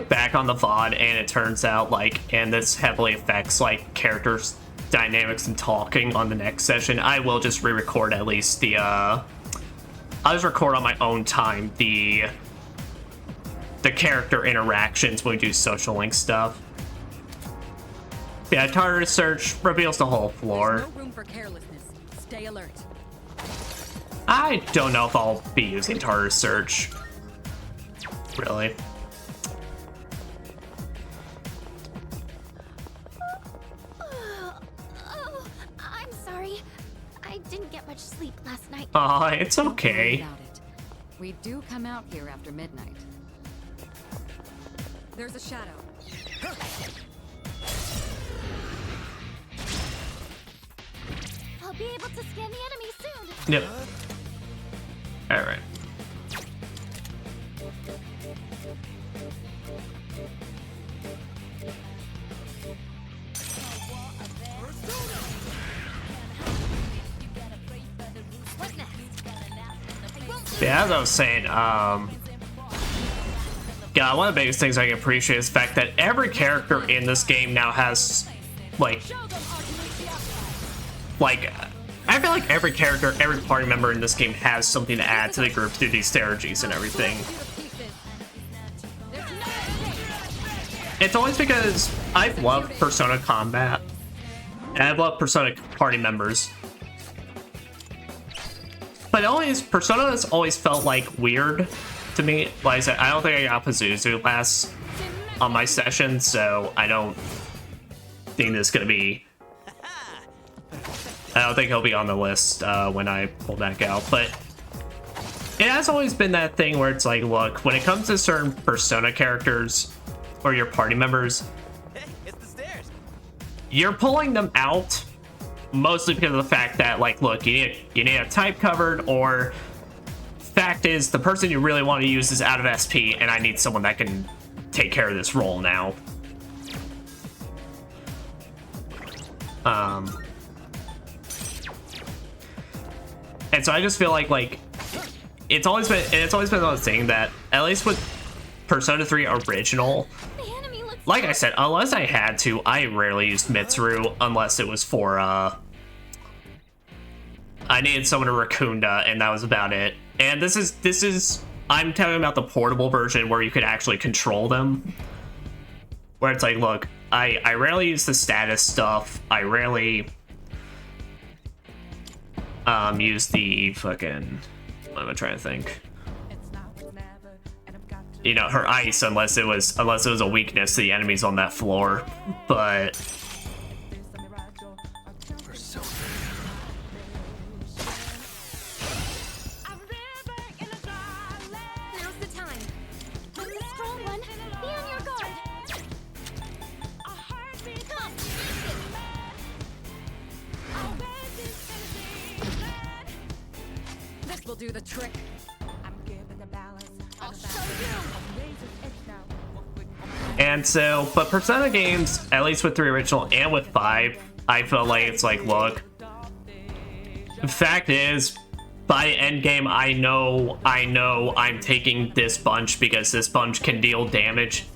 back on the VOD and it turns out and this heavily affects characters' dynamics and talking on the next session, I will just re-record at least the I'll just record on my own time the character interactions when we do social link stuff. Yeah, Tartarus search reveals the whole floor. There's no room for carelessness. Stay alert. I don't know if I'll be using Tartarus search. Really. Oh, I'm sorry. I didn't get much sleep last night. Aw, it's okay. About it. We do come out here after midnight. There's a shadow. I'll be able to scan the enemy soon. Yep. Alright. What next? Yeah, as I was saying, yeah, one of the biggest things I can appreciate is the fact that every character in this game now has, like, I feel like every character, every party member in this game has something to add to the group through these strategies and everything. It's always because I've loved Persona combat, and I've loved Persona party members. But always, Persona has always felt like weird to me. Like I said, I don't think I got Pazuzu last on my session, so I don't think this is gonna be. I don't think he'll be on the list when I pull back out. But it has always been that thing where it's like, look, when it comes to certain Persona characters or your party members, Hey, it's the stairs. you're pulling them out mostly because of the fact that, like, look, you need a type covered, or fact is the person you really want to use is out of SP, and I need someone that can take care of this role now. And so I just feel like it's always been the thing that, at least with Persona 3 Original, The enemy looks like I said, unless I had to, I rarely used Mitsuru unless it was for I needed someone to Raccoonda, and that was about it. And this is I'm telling about the portable version where you could actually control them. Where it's like, look, I rarely use the status stuff. I rarely use the fucking, what am I trying to think? You know, her ice, unless it was a weakness to the enemies on that floor. But Now's the time. I'm the strong one. Be on your guard. Come. This will do the trick. I'll show you. and so, but Persona games, at least with 3 Original and with 5, I feel like it's like, look, the fact is, by end game, I know I'm taking this bunch because this bunch can deal damage.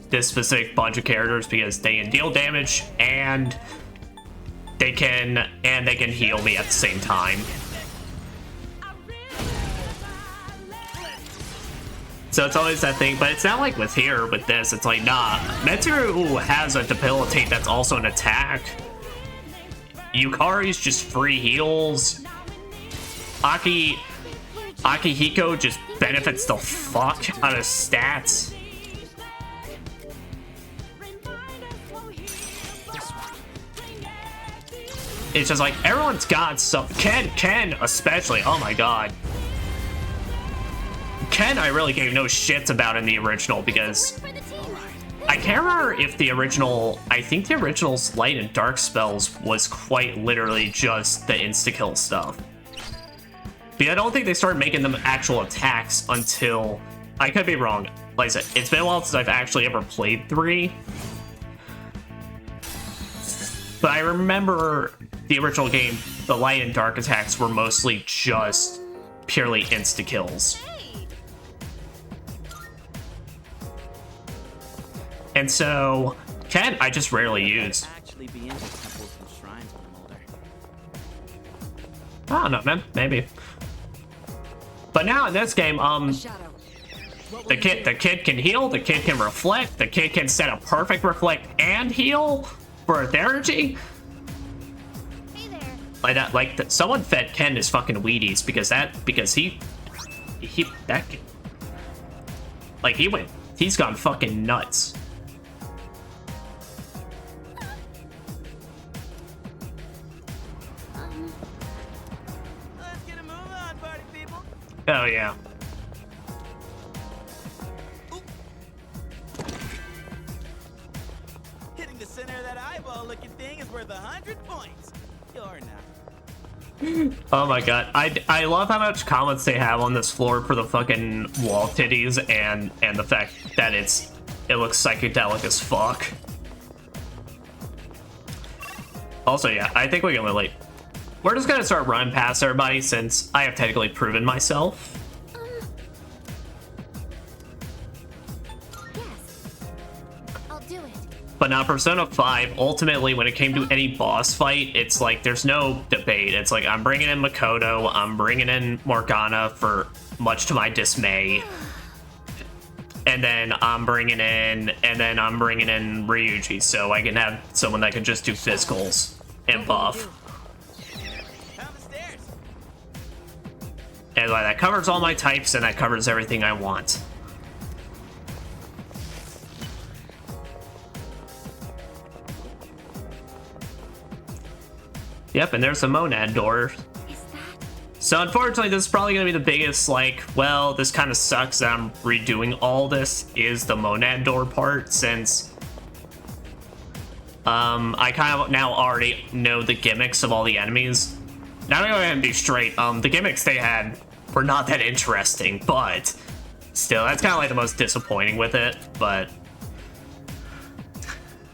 This specific bunch of characters because they can deal damage and they can heal me at the same time. So it's always that thing, but it's not like with this, it's like, nah, Metsuru has a debilitate that's also an attack. Yukari's just free heals. Akihiko just benefits the fuck out of stats. It's just like, everyone's got some. Ken especially, oh my god. Ken I really gave no shits about in the original because For the team. I can't remember if the original, I think the original's light and dark spells was quite literally just the insta-kill stuff. But I don't think they started making them actual attacks until, I could be wrong. Like I said, it's been a while since I've actually ever played 3. But I remember the original game, the light and dark attacks were mostly just purely insta-kills. And so, Ken, I just rarely use. Actually be into temples and shrines when I'm older. I don't know, man. Maybe. But now in this game, the kid can heal, the kid can reflect, the kid can set a perfect reflect and heal for its energy. Hey there. Like that, someone fed Ken his fucking Wheaties because he's gone fucking nuts. Let's get a move on, party people. Oh yeah. Hitting the center of that eyeball-looking thing is worth 100 points. You're not. Oh my god, I love how much comments they have on this floor for the fucking wall titties and the fact that it looks psychedelic as fuck. Also, yeah, I think we can really... We're just gonna start running past everybody since I have technically proven myself. Yes. I'll do it. But now Persona 5, ultimately, when it came to any boss fight, it's like, there's no debate. It's like, I'm bringing in Makoto, I'm bringing in Morgana, for much to my dismay. And then I'm bringing in Ryuji, so I can have someone that can just do physicals and buff. Down the stairs. And that covers all my types, and that covers everything I want. Yep, and there's a monad door. Is that? So unfortunately, this is probably going to be the biggest, like, well, this kind of sucks that I'm redoing all this, is the monad door part, since I kind of now already know the gimmicks of all the enemies. Now I'm going to be straight, the gimmicks they had were not that interesting, but still, that's kind of like the most disappointing with it, but...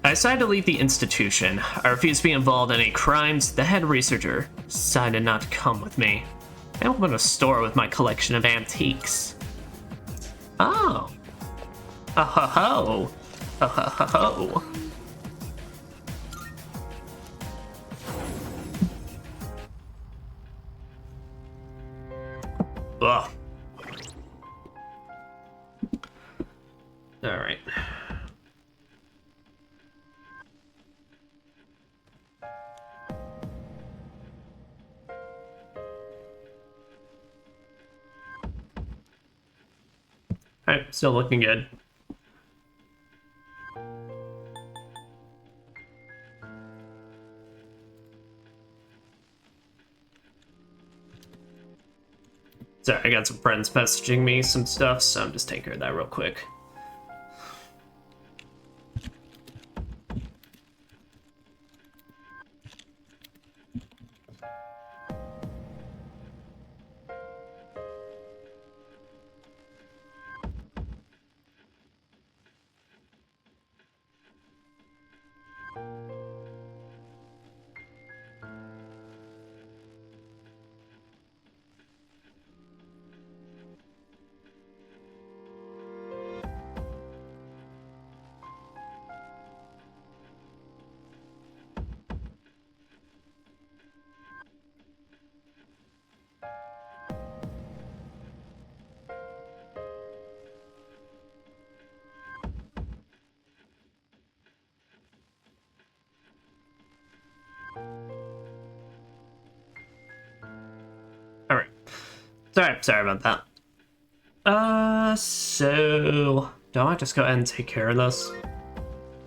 I decided to leave the institution. I refused to be involved in any crimes. The head researcher decided not to come with me. I opened a store with my collection of antiques. Oh. Oh ho ho. Oh ho ho ho. Ugh. Alright. Alright, still looking good. Sorry, I got some friends messaging me some stuff, so I'm just taking care of that real quick. Alright. Sorry about that. So do I just go ahead and take care of this? So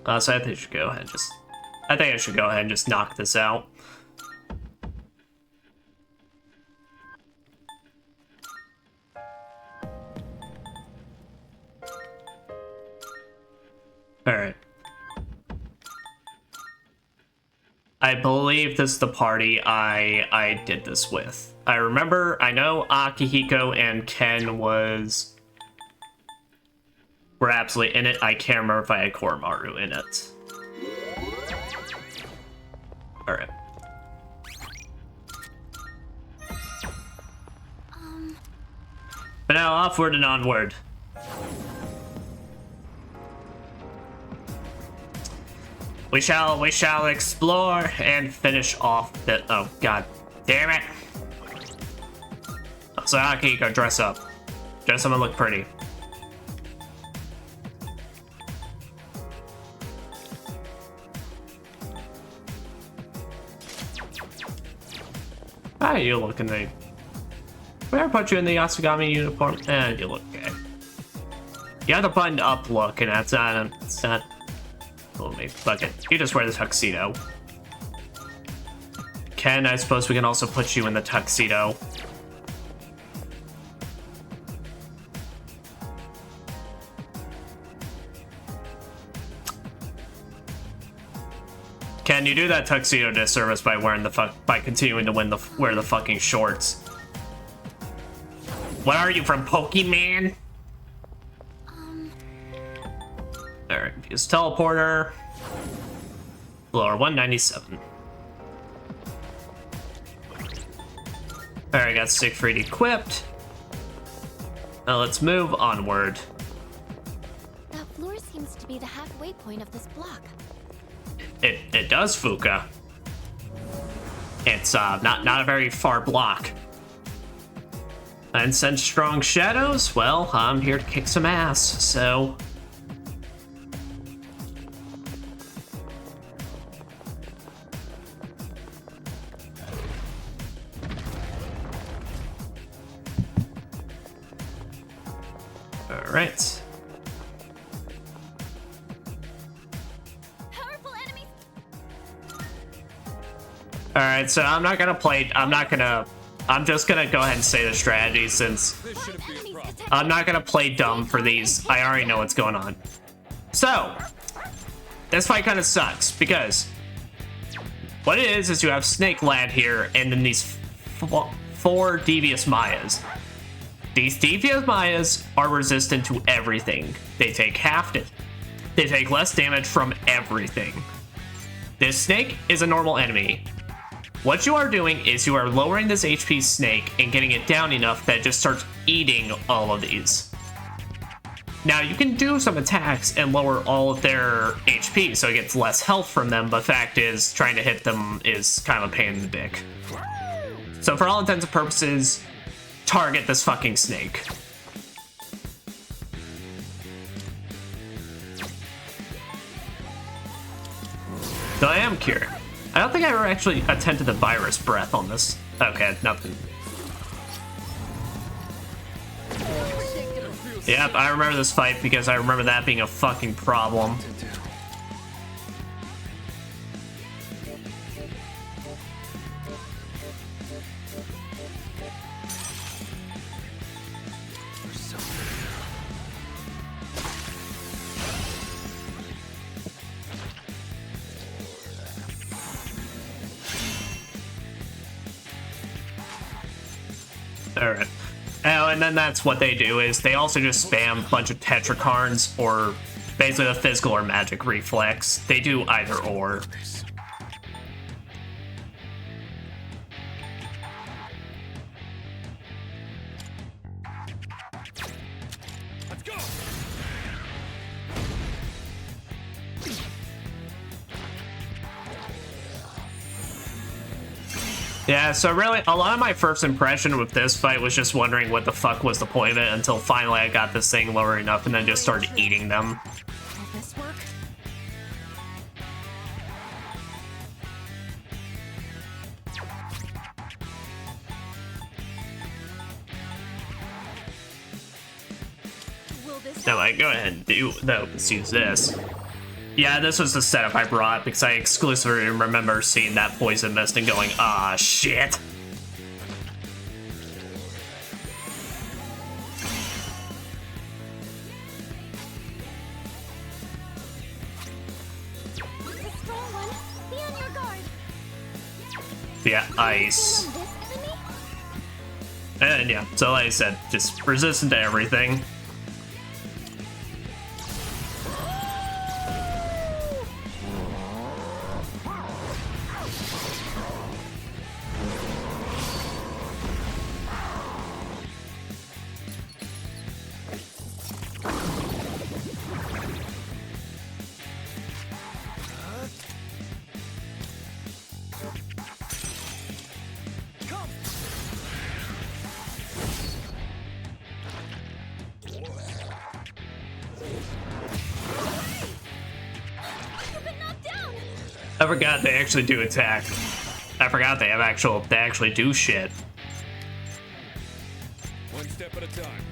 I think I should go ahead and just knock this out. Alright. I believe this is the party I did this with. I know Akihiko and Ken were absolutely in it. I can't remember if I had Koromaru in it. Alright. But now offward and onward. We shall explore and finish off the... Oh, god damn it. Oh, So Akiko, dress up. Dress up and look pretty. Ah, you look in the... Where I put you in the Yasugami uniform? Eh, you look okay. You have the buttoned up look, and that's not... It's not... Oh, maybe. Fuck it. You just wear the tuxedo. Ken, I suppose we can also put you in the tuxedo. Ken, you do that tuxedo disservice by wearing the by continuing to wear the fucking shorts. What are you, from Pokemon? Alright, use teleporter. Floor 197. Alright, got Siegfried equipped. Now let's move onward. That floor seems to be the halfway point of this block. It does, Fuka. It's not a very far block. And sense strong shadows? Well, I'm here to kick some ass, so... Alright. Powerful enemies. Alright, so I'm just gonna go ahead and say the strategy since I'm not gonna play dumb for these. I already know what's going on. So, this fight kind of sucks because what it is you have Snake Lad here and then these four Devious Mayas. These Devious Mayas are resistant to everything. They take half it. They take less damage from everything. This snake is a normal enemy. What you are doing is you are lowering this HP snake and getting it down enough that it just starts eating all of these. Now you can do some attacks and lower all of their HP so it gets less health from them, but fact is trying to hit them is kind of a pain in the dick. So for all intents and purposes, target this fucking snake. So I am cured. I don't think I ever actually attempted the virus breath on this. Okay, nothing. Yep, I remember this fight because I remember that being a fucking problem. Alright. Oh, and then that's what they do is they also just spam a bunch of Tetracarns or basically a physical or magic reflex. They do either or. Let's go. Yeah, so really, a lot of my first impression with this fight was just wondering what the fuck was the point of it until finally I got this thing lower enough and then just started eating them. Will this work? Will this Now I go ahead and do, though, let's use this. Yeah, this was the setup I brought because I exclusively remember seeing that poison mist and going, ah, shit. The strong one. Be on your guard. Yeah, ice. On this enemy? And yeah, so like I said, just resistant to everything. I forgot they actually do attack. I forgot they actually do shit. One step at a time.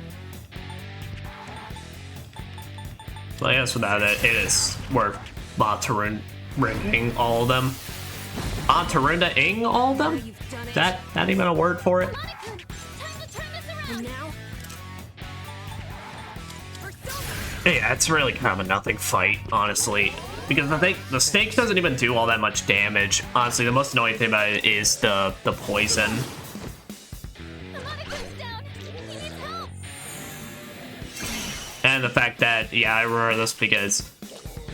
Well, I guess without it, it is worth Monterinding all of them. Monterinding all of them? That even a word for it? Amanakun, time to turn this around. Now? Yeah, it's really kind of a nothing fight, honestly. Because I think the snake doesn't even do all that much damage. Honestly, the most annoying thing about it is the poison. Amanakun's down. He needs help. And the fact that, yeah, I remember this because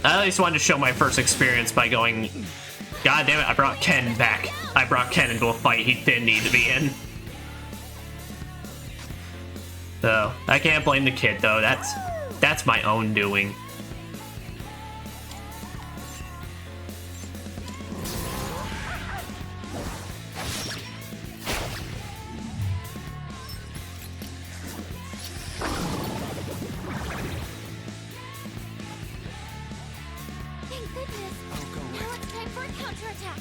I at least wanted to show my first experience by going, God damn it, I brought Ken back. I brought Ken into a fight he didn't need to be in. So, I can't blame the kid, though. That's my own doing. Thank goodness. Now it's time for a counterattack.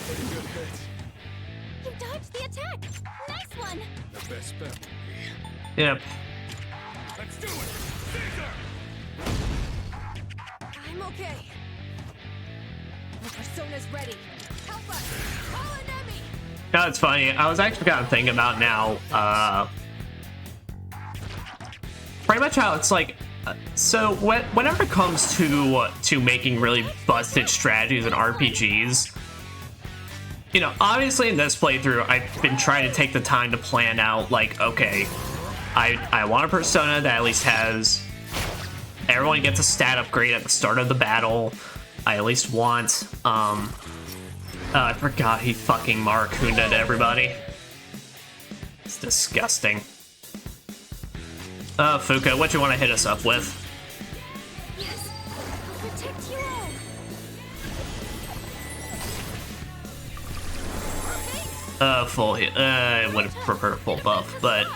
Pretty good hit. You dodged the attack. Nice one. The best bet would Yep. be. Let's do it! Caesar! I'm okay. The persona's ready. Help us! Call an enemy! No, it's funny. I was actually kind of thinking about now, pretty much how it's like, so whenever it comes to making really busted strategies in RPGs, you know, obviously in this playthrough, I've been trying to take the time to plan out, like, okay, I want a persona that at least has, everyone gets a stat upgrade at the start of the battle. I at least want, I forgot he fucking Maracunda'd everybody. It's disgusting. Fuka, what you want to hit us up with? Yes. I'll protect you all. Full hit. I would have preferred a full buff, but,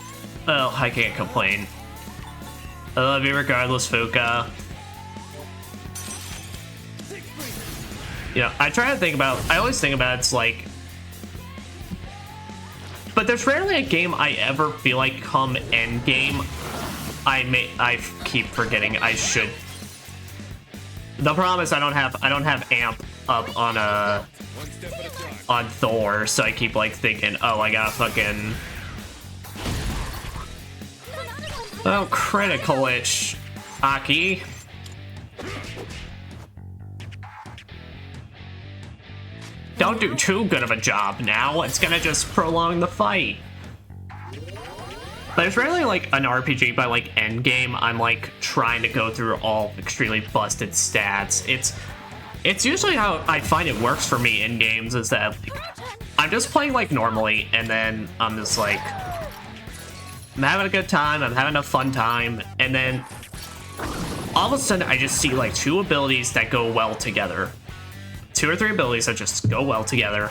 well, I can't complain. I love you regardless, Fuka. You know, I try to think about, I always think about it's like, but there's rarely a game I ever feel like come endgame, I keep forgetting I should. The problem is I don't have amp up on One step at a time. on Thor, so I keep like thinking, oh, I got fucking, oh, critical-ish, Aki. Don't do too good of a job now. It's gonna just prolong the fight. But it's rarely like an RPG by like endgame. I'm like trying to go through all extremely busted stats. It's usually how I find it works for me in games is that like, I'm just playing like normally, and then I'm just like, I'm having a good time. I'm having a fun time, and then all of a sudden I just see like two abilities that go well together. 2 or 3 abilities that just go well together,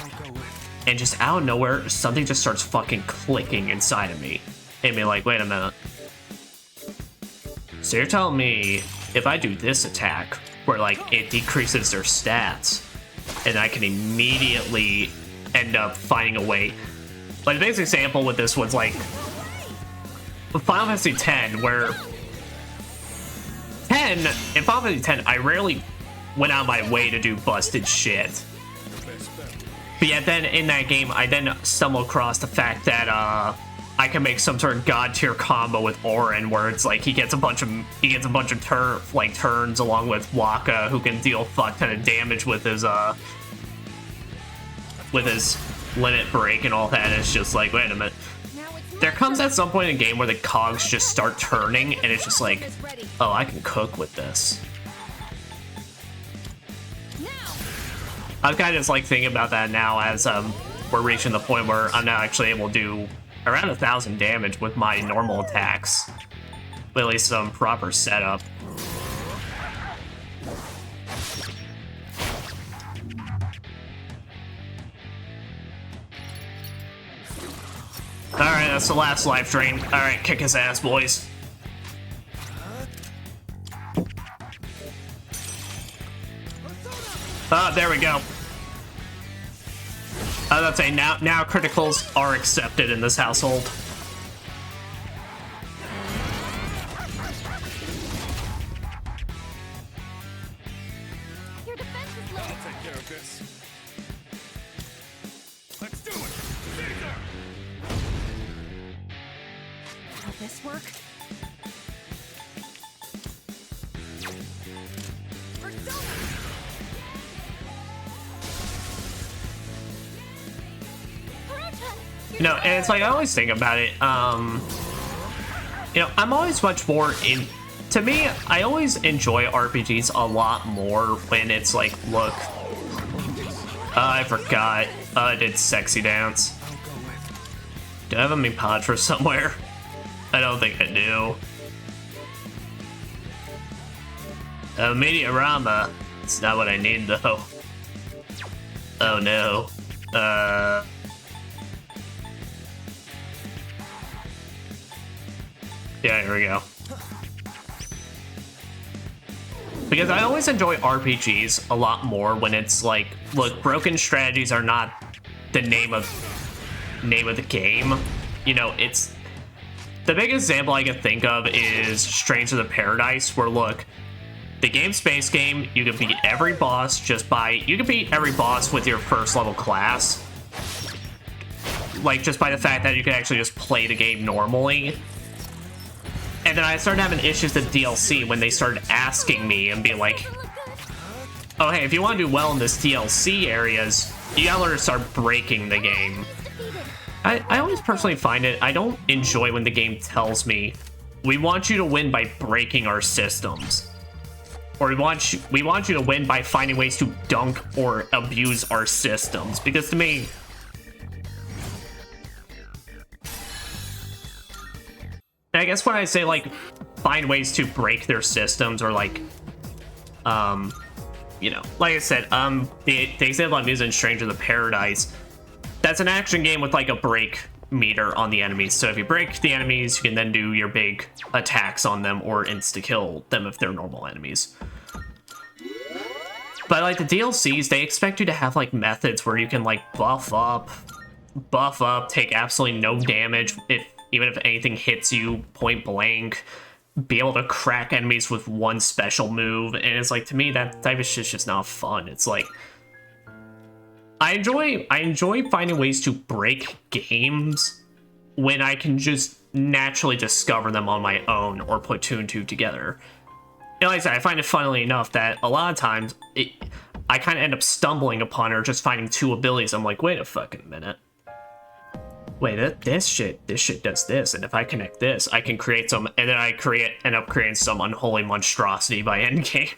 and just out of nowhere, something just starts fucking clicking inside of me. And be like, wait a minute. So you're telling me if I do this attack, where like it decreases their stats, and I can immediately end up finding a way. Like the basic example with this was like Final Fantasy X, where in Final Fantasy X, I rarely went out of my way to do busted shit. But yet then in that game, I then stumble across the fact that I can make some sort of god tier combo with Auron, where it's like he gets a bunch of turns along with Waka, who can deal fuck ton of damage with his limit break and all that. And it's just like, wait a minute. There comes at some point in the game where the cogs just start turning, and it's just like, oh, I can cook with this. I'm kind of just like thinking about that now as we're reaching the point where I'm now actually able to do around 1,000 damage with my normal attacks. With at least some proper setup. Alright, that's the last life drain. Alright, kick his ass, boys. Oh, there we go. I was about to say, now criticals are accepted in this household. Your defense is low. I'll take care of this. Let's do it! Caesar! Will this work? You know, and it's like, I always think about it, you know, I'm always much more to me, I always enjoy RPGs a lot more when it's like, look, I forgot, I did sexy dance. Do I have a Mipatra somewhere? I don't think I do. Mediarama. It's not what I need though. Oh no. Yeah, here we go. Because I always enjoy RPGs a lot more when it's like, look, broken strategies are not the name of the game. You know, it's the biggest example I can think of is Strains of the Paradise, where look, the game's space game, you can beat every boss you can beat every boss with your first level class. Like, just by the fact that you can actually just play the game normally. And then I started having issues with DLC when they started asking me and being like, oh hey, if you want to do well in this DLC areas, you gotta learn to start breaking the game. I always personally find it, I don't enjoy when the game tells me, we want you to win by breaking our systems. Or we want you to win by finding ways to dunk or abuse our systems. Because to me, I guess when I say, like, find ways to break their systems, or, like, you know, like I said, the example I'm using, Stranger of the Paradise, that's an action game with, like, a break meter on the enemies. So if you break the enemies, you can then do your big attacks on them, or insta-kill them if they're normal enemies. But, like, the DLCs, they expect you to have, like, methods where you can, like, buff up, take absolutely no damage, even if anything hits you point blank, be able to crack enemies with one special move, and it's like, to me, that type of shit's just not fun. It's like, I enjoy finding ways to break games when I can just naturally discover them on my own or put two and two together. And like I said, I find it funnily enough that a lot of times I kind of end up stumbling upon or just finding two abilities. I'm like, wait a fucking minute. Wait, this shit does this, and if I connect this, I can create some, and then I end up creating some unholy monstrosity by endgame.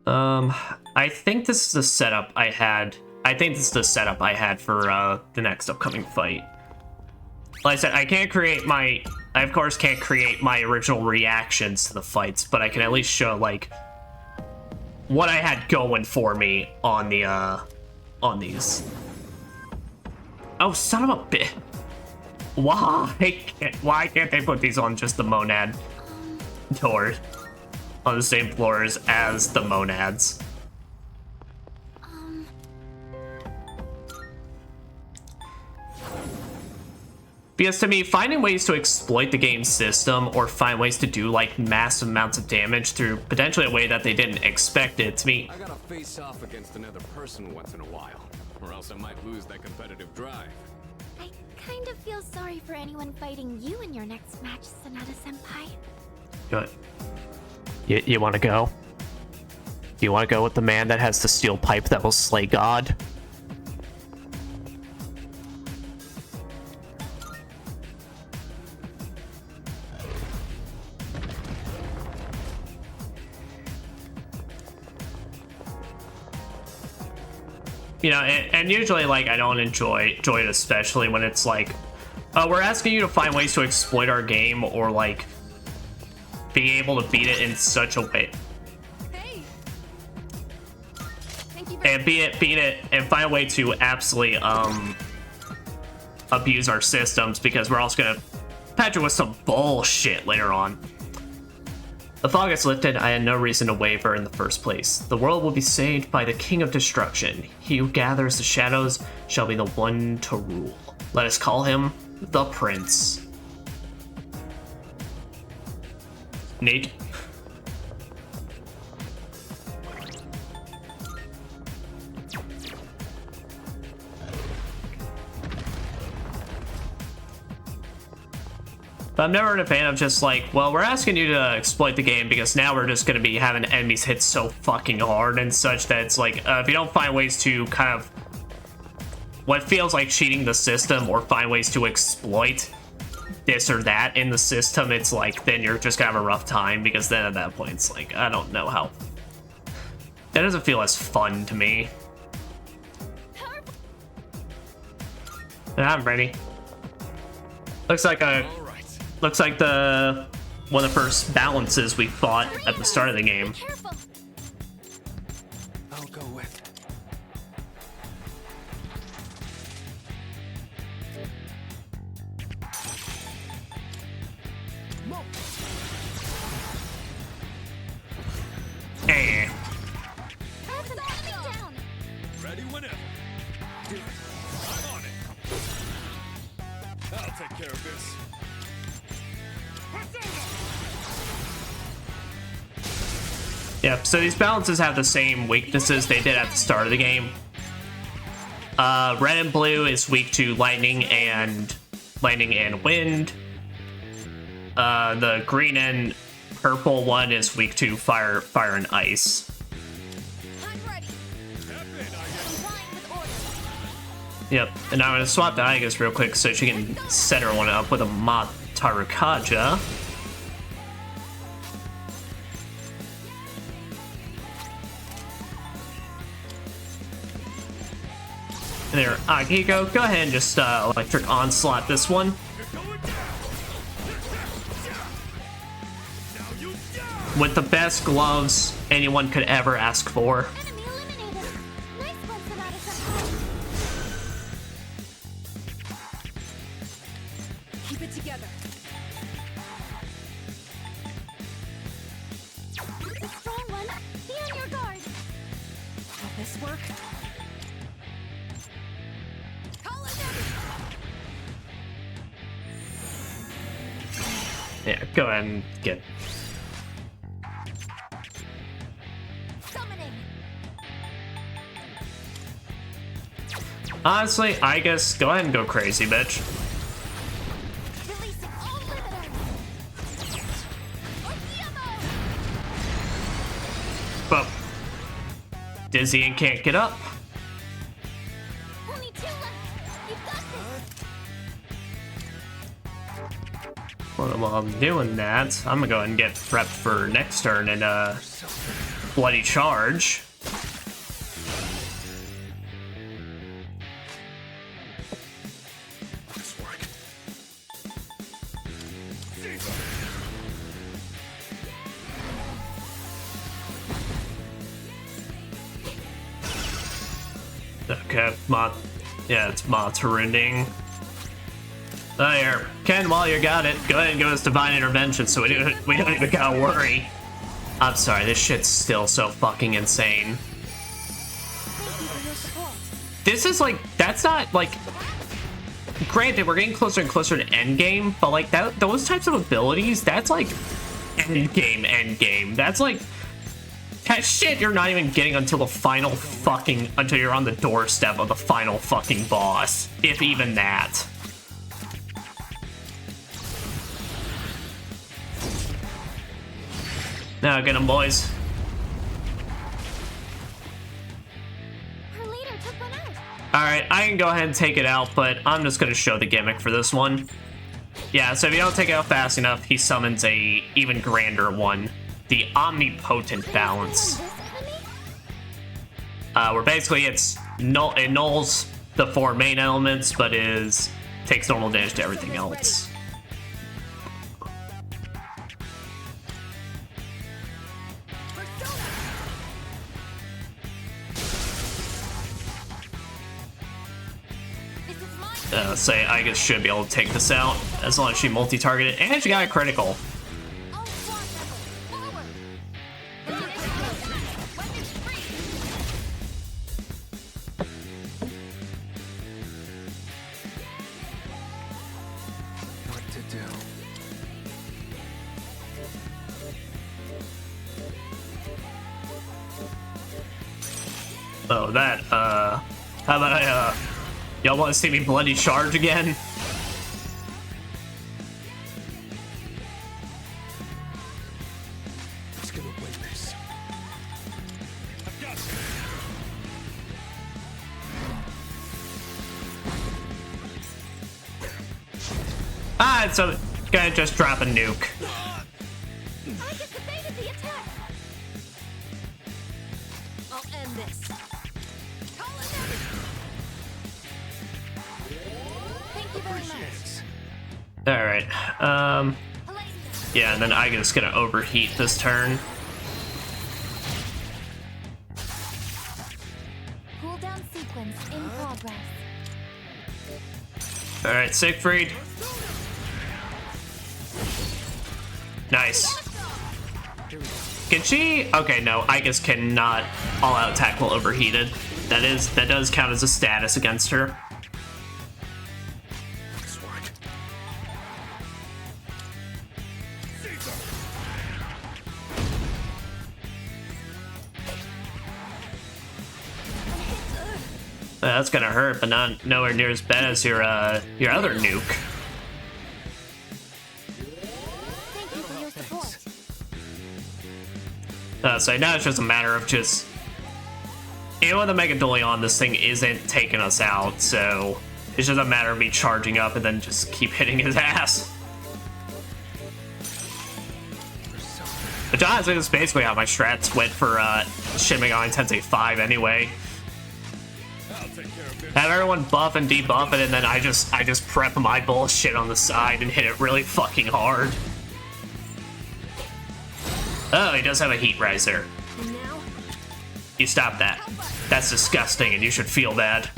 I think this is the setup I had. I think this is the setup I had for the next upcoming fight. Like I said, I of course can't create my original reactions to the fights, but I can at least show, like, what I had going for me on the, on these. Oh, son of a bitch. Why can't they put these on just the monad door? On the same floors as the monads. Because to me, finding ways to exploit the game's system or find ways to do, like, massive amounts of damage through potentially a way that they didn't expect it, to me... I gotta face off against another person once in a while, or else I might lose that competitive drive. I kind of feel sorry for anyone fighting you in your next match, Sonata-senpai. Good. You want to go? You want to go with the man that has the steel pipe that will slay God? You know, and usually, like, I don't enjoy it, especially when it's like, we're asking you to find ways to exploit our game, or, like, being able to beat it in such a way. and beat it, and find a way to absolutely abuse our systems, because we're also gonna patch it with some bullshit later on. The fog is lifted. I had no reason to waver in the first place. The world will be saved by the King of Destruction. He who gathers the shadows shall be the one to rule. Let us call him the Prince. Neat. But I'm never a fan of just like, well, we're asking you to exploit the game because now we're just going to be having enemies hit so fucking hard and such that it's like, if you don't find ways to kind of what feels like cheating the system or find ways to exploit this or that in the system, it's like, then you're just gonna have a rough time, because then at that point, it's like, I don't know how. That doesn't feel as fun to me. I'm ready. Looks like the one of the first balances we fought at the start of the game. I'll go with. Hey. Ready whenever. Do it. I'm on it. I'll take care of this. Yep, so these balances have the same weaknesses they did at the start of the game. Red and blue is weak to lightning and wind. The green and purple one is weak to fire and ice. I'm ready. Complying with orders. Yep, and I'm gonna swap the Igus real quick so she can set her one up with a Matarukaja. There, Akiko, go ahead and just electric onslaught this one. With the best gloves anyone could ever ask for. Enemy eliminated. Nice one, Sonata-senpai. Keep it together. The strong one. Be on your guard. Will this work? Call it in. Yeah, go ahead and get. Summoning. Honestly, I guess go ahead and go crazy, bitch. Releasing all limiters. Okiamo. But dizzy and can't get up. Only two left. You've got this. Well, while I'm doing that, I'm gonna go ahead and get prepped for next turn and bloody charge. This work. Okay, yeah, it's Matarunding. There, Ken, while you got it, go ahead and give us divine intervention so we don't even gotta worry. I'm sorry, this shit's still so fucking insane. Thank you for your support. This is like, that's not like, granted, we're getting closer and closer to endgame, but like those types of abilities, that's like endgame. That's like, that shit you're not even getting until the final fucking, until you're on the doorstep of the final fucking boss, if even that. Now get him, boys. Her leader took one out. Alright, I can go ahead and take it out, but I'm just gonna show the gimmick for this one. Yeah, so if you don't take it out fast enough, he summons a even grander one. The Omnipotent Balance. This enemy? Where basically it nulls the 4 main elements, but takes normal damage to everything else. say I guess should be able to take this out as long as she multi-targeted, and she got a critical. All squad members, forward! Weapons free! What to do? Oh, that, how about I, y'all want to see me bloody charge again? Who's gonna win this? I've got you. Ah, so gonna just drop a nuke. I just evaded the attack! I'll end this. Call it in! Thank you very much. Alright, yeah, and then Aiga's gonna overheat this turn. Cooldown sequence in progress. Alright, Siegfried. Nice. Can she? Okay, no, Aiga's cannot all-out attack while overheated. That does count as a status against her. Sword. Caesar. That's gonna hurt, but not nowhere near as bad as your other nuke. Thank you for your support. So now it's just a matter of just... Even with the Mega Dualion, this thing isn't taking us out, so... It's just a matter of me charging up and then just keep hitting his ass. Which honestly is basically how my strats went for Shin Megami Tensei 5 anyway. I'll take care of it. Have everyone buff and debuff it, and then I just prep my bullshit on the side and hit it really fucking hard. Oh, he does have a heat riser. And now, You stop that. That's disgusting, and you should feel bad.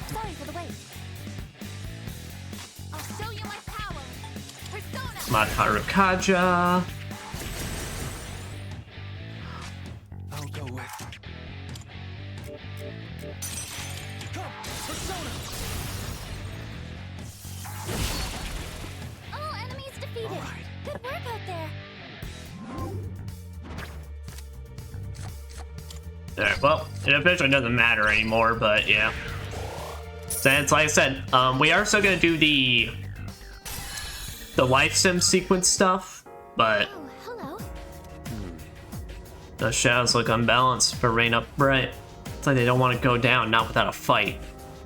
Sorry for the wait. I'll show you my power! Persona! Mataru Kaja. I'll go with. All enemies defeated! Good work out there! Alright, well, it officially doesn't matter anymore, but yeah. Since, like I said, we are still gonna do the life sim sequence stuff, but Oh, hello. the shadows look unbalanced but rain up bright. It's like they don't want to go down, not without a fight.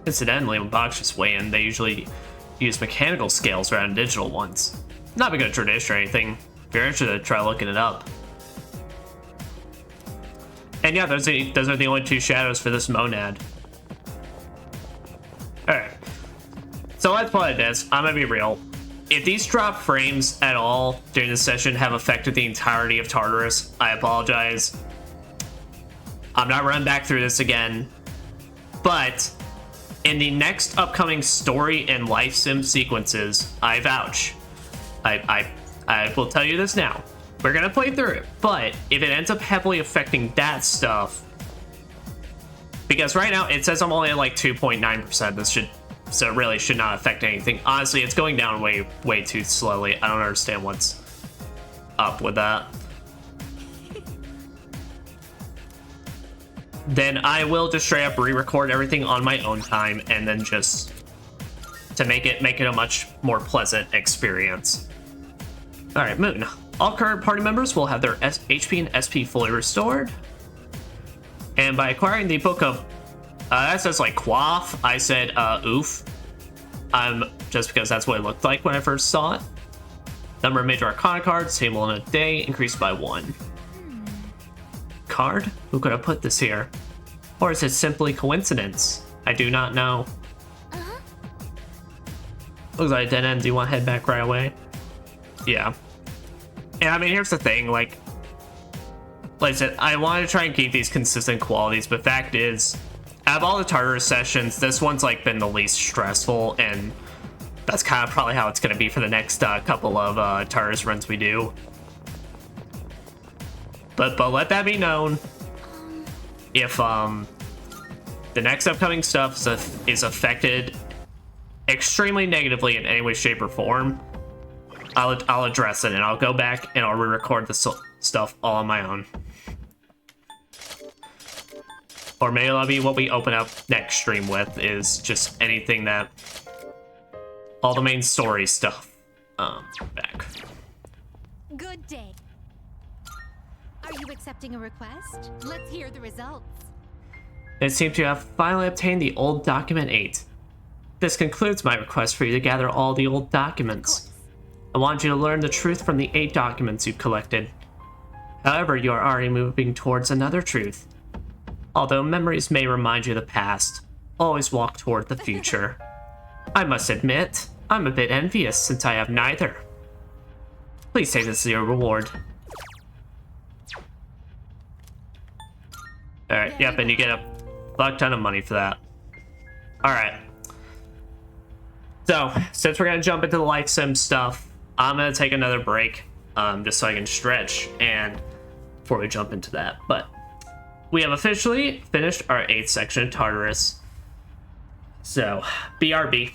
Incidentally, when boxers weigh in, they usually use mechanical scales rather than digital ones. Not a good tradition or anything. If you're interested, try looking it up. And yeah, those are the only two shadows for this monad. Alright. So let's play this. I'm gonna be real. If these drop frames at all during this session have affected the entirety of Tartarus, I apologize. I'm not running back through this again. But in the next upcoming story and life sim sequences, I vouch. I will tell you this now. We're gonna play through it, but if it ends up heavily affecting that stuff, because right now it says I'm only at like 2.9%, this should, so it really should not affect anything. Honestly, it's going down way too slowly. I don't understand what's up with that. Then I will just straight up re-record everything on my own time, and then just to make it a much more pleasant experience. All right, Moon. All current party members will have their HP and SP fully restored. And by acquiring the book of, that says like quaff, I said oof. Just because that's what it looked like when I first saw it. Number of major arcana cards, table in a day, increased by 1. Card? Who could have put this here? Or is it simply coincidence? I do not know. Looks like a dead end. Do you want to head back right away? Yeah. And I mean, here's the thing, like I said, I want to try and keep these consistent qualities, but fact is, out of all the Tartarus sessions, this one's like been the least stressful, and that's kind of probably how it's going to be for the next couple of Tartarus runs we do. But let that be known, if the next upcoming stuff is affected extremely negatively in any way, shape, or form, I'll address it, and I'll go back and I'll re-record the stuff all on my own. Or maybe that'll be what we open up next stream with, is just anything that... all the main story stuff. Back. Good day. Are you accepting a request? Let's hear the results. It seems you have finally obtained the old document 8. This concludes my request for you to gather all the old documents. I want you to learn the truth from the 8 documents you've collected. However, you are already moving towards another truth. Although memories may remind you of the past, always walk toward the future. I must admit, I'm a bit envious since I have neither. Please take this as your reward. Alright, yep, and you get a fuck ton of money for that. Alright. So, since we're gonna jump into the life sim stuff, I'm gonna take another break, just so I can stretch, and before we jump into that. But we have officially finished our 8th section of Tartarus. So, BRB.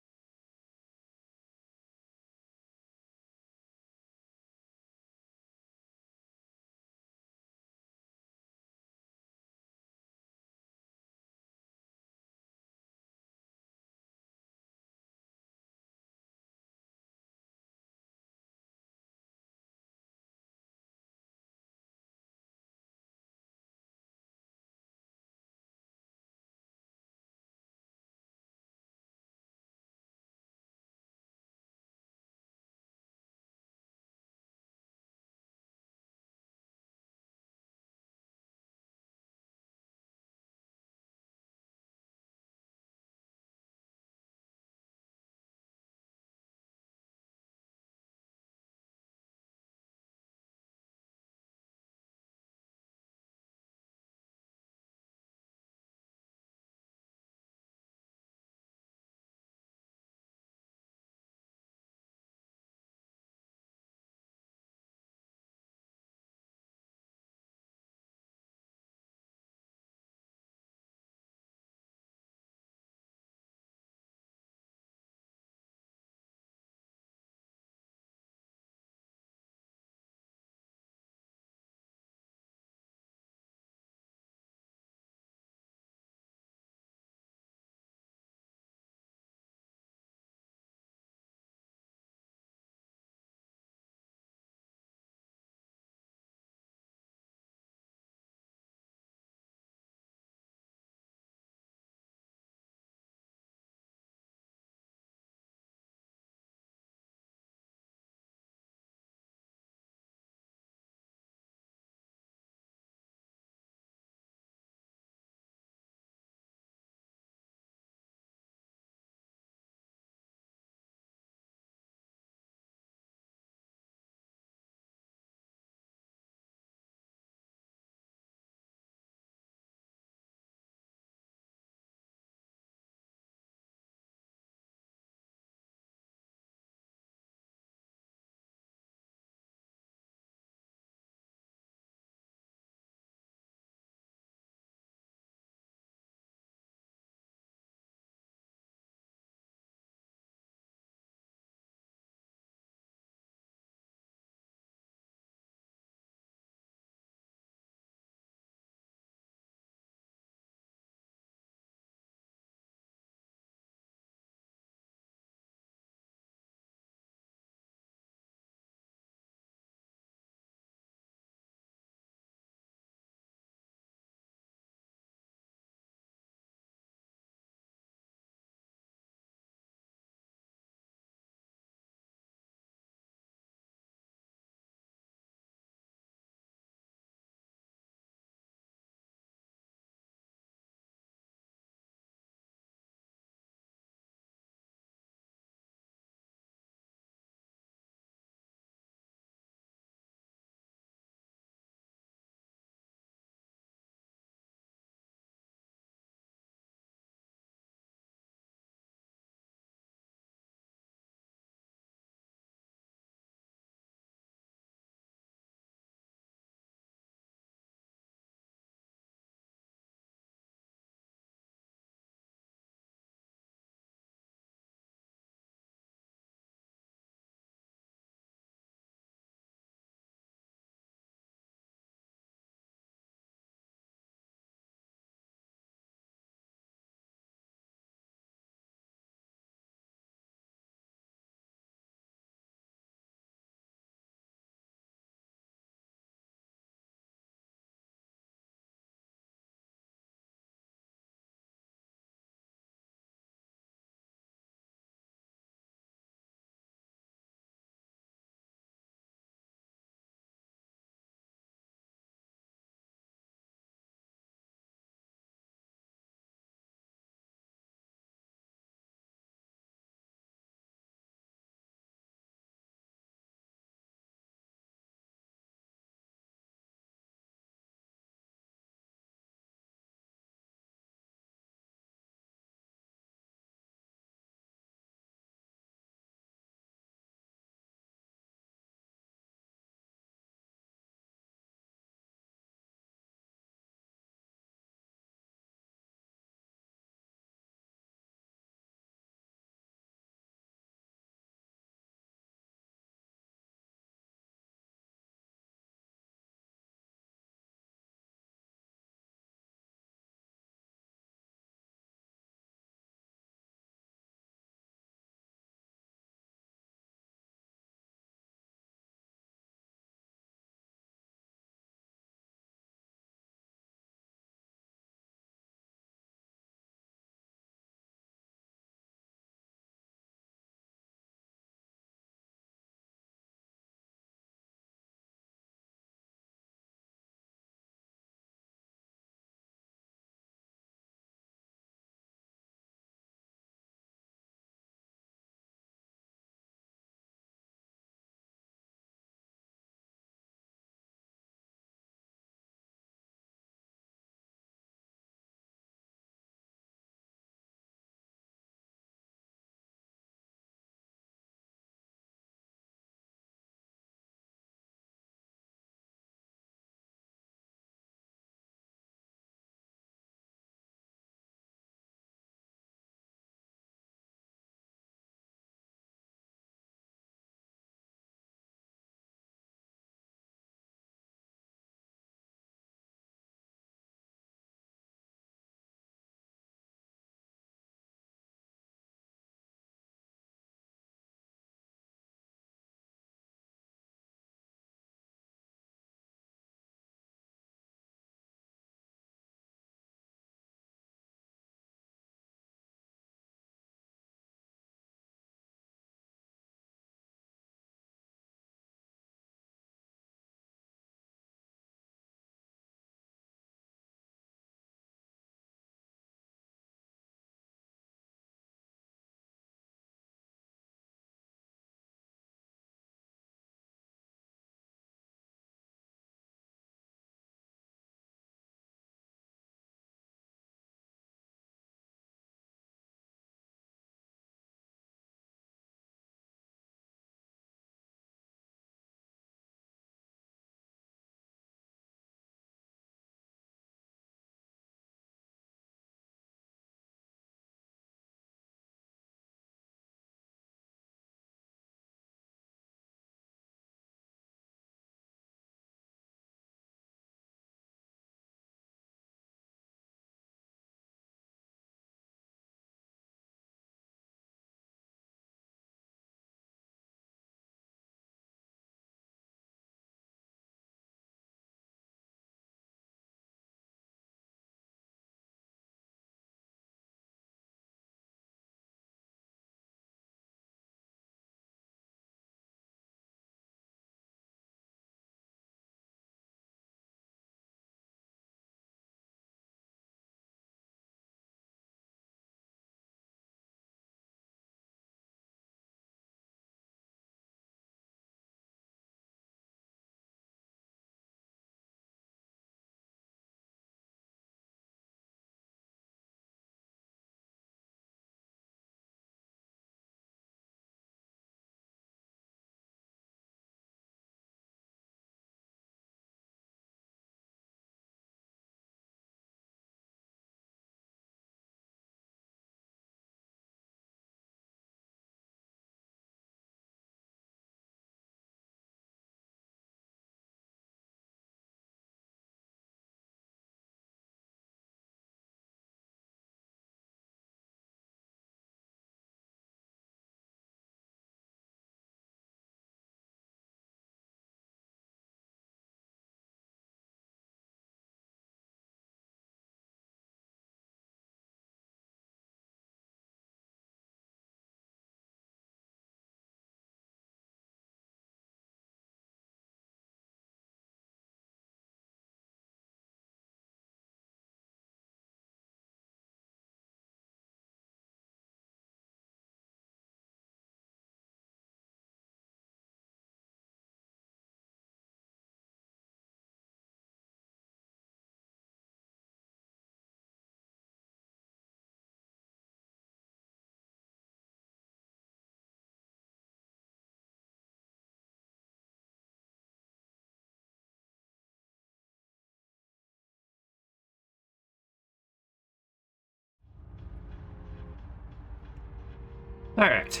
Alright.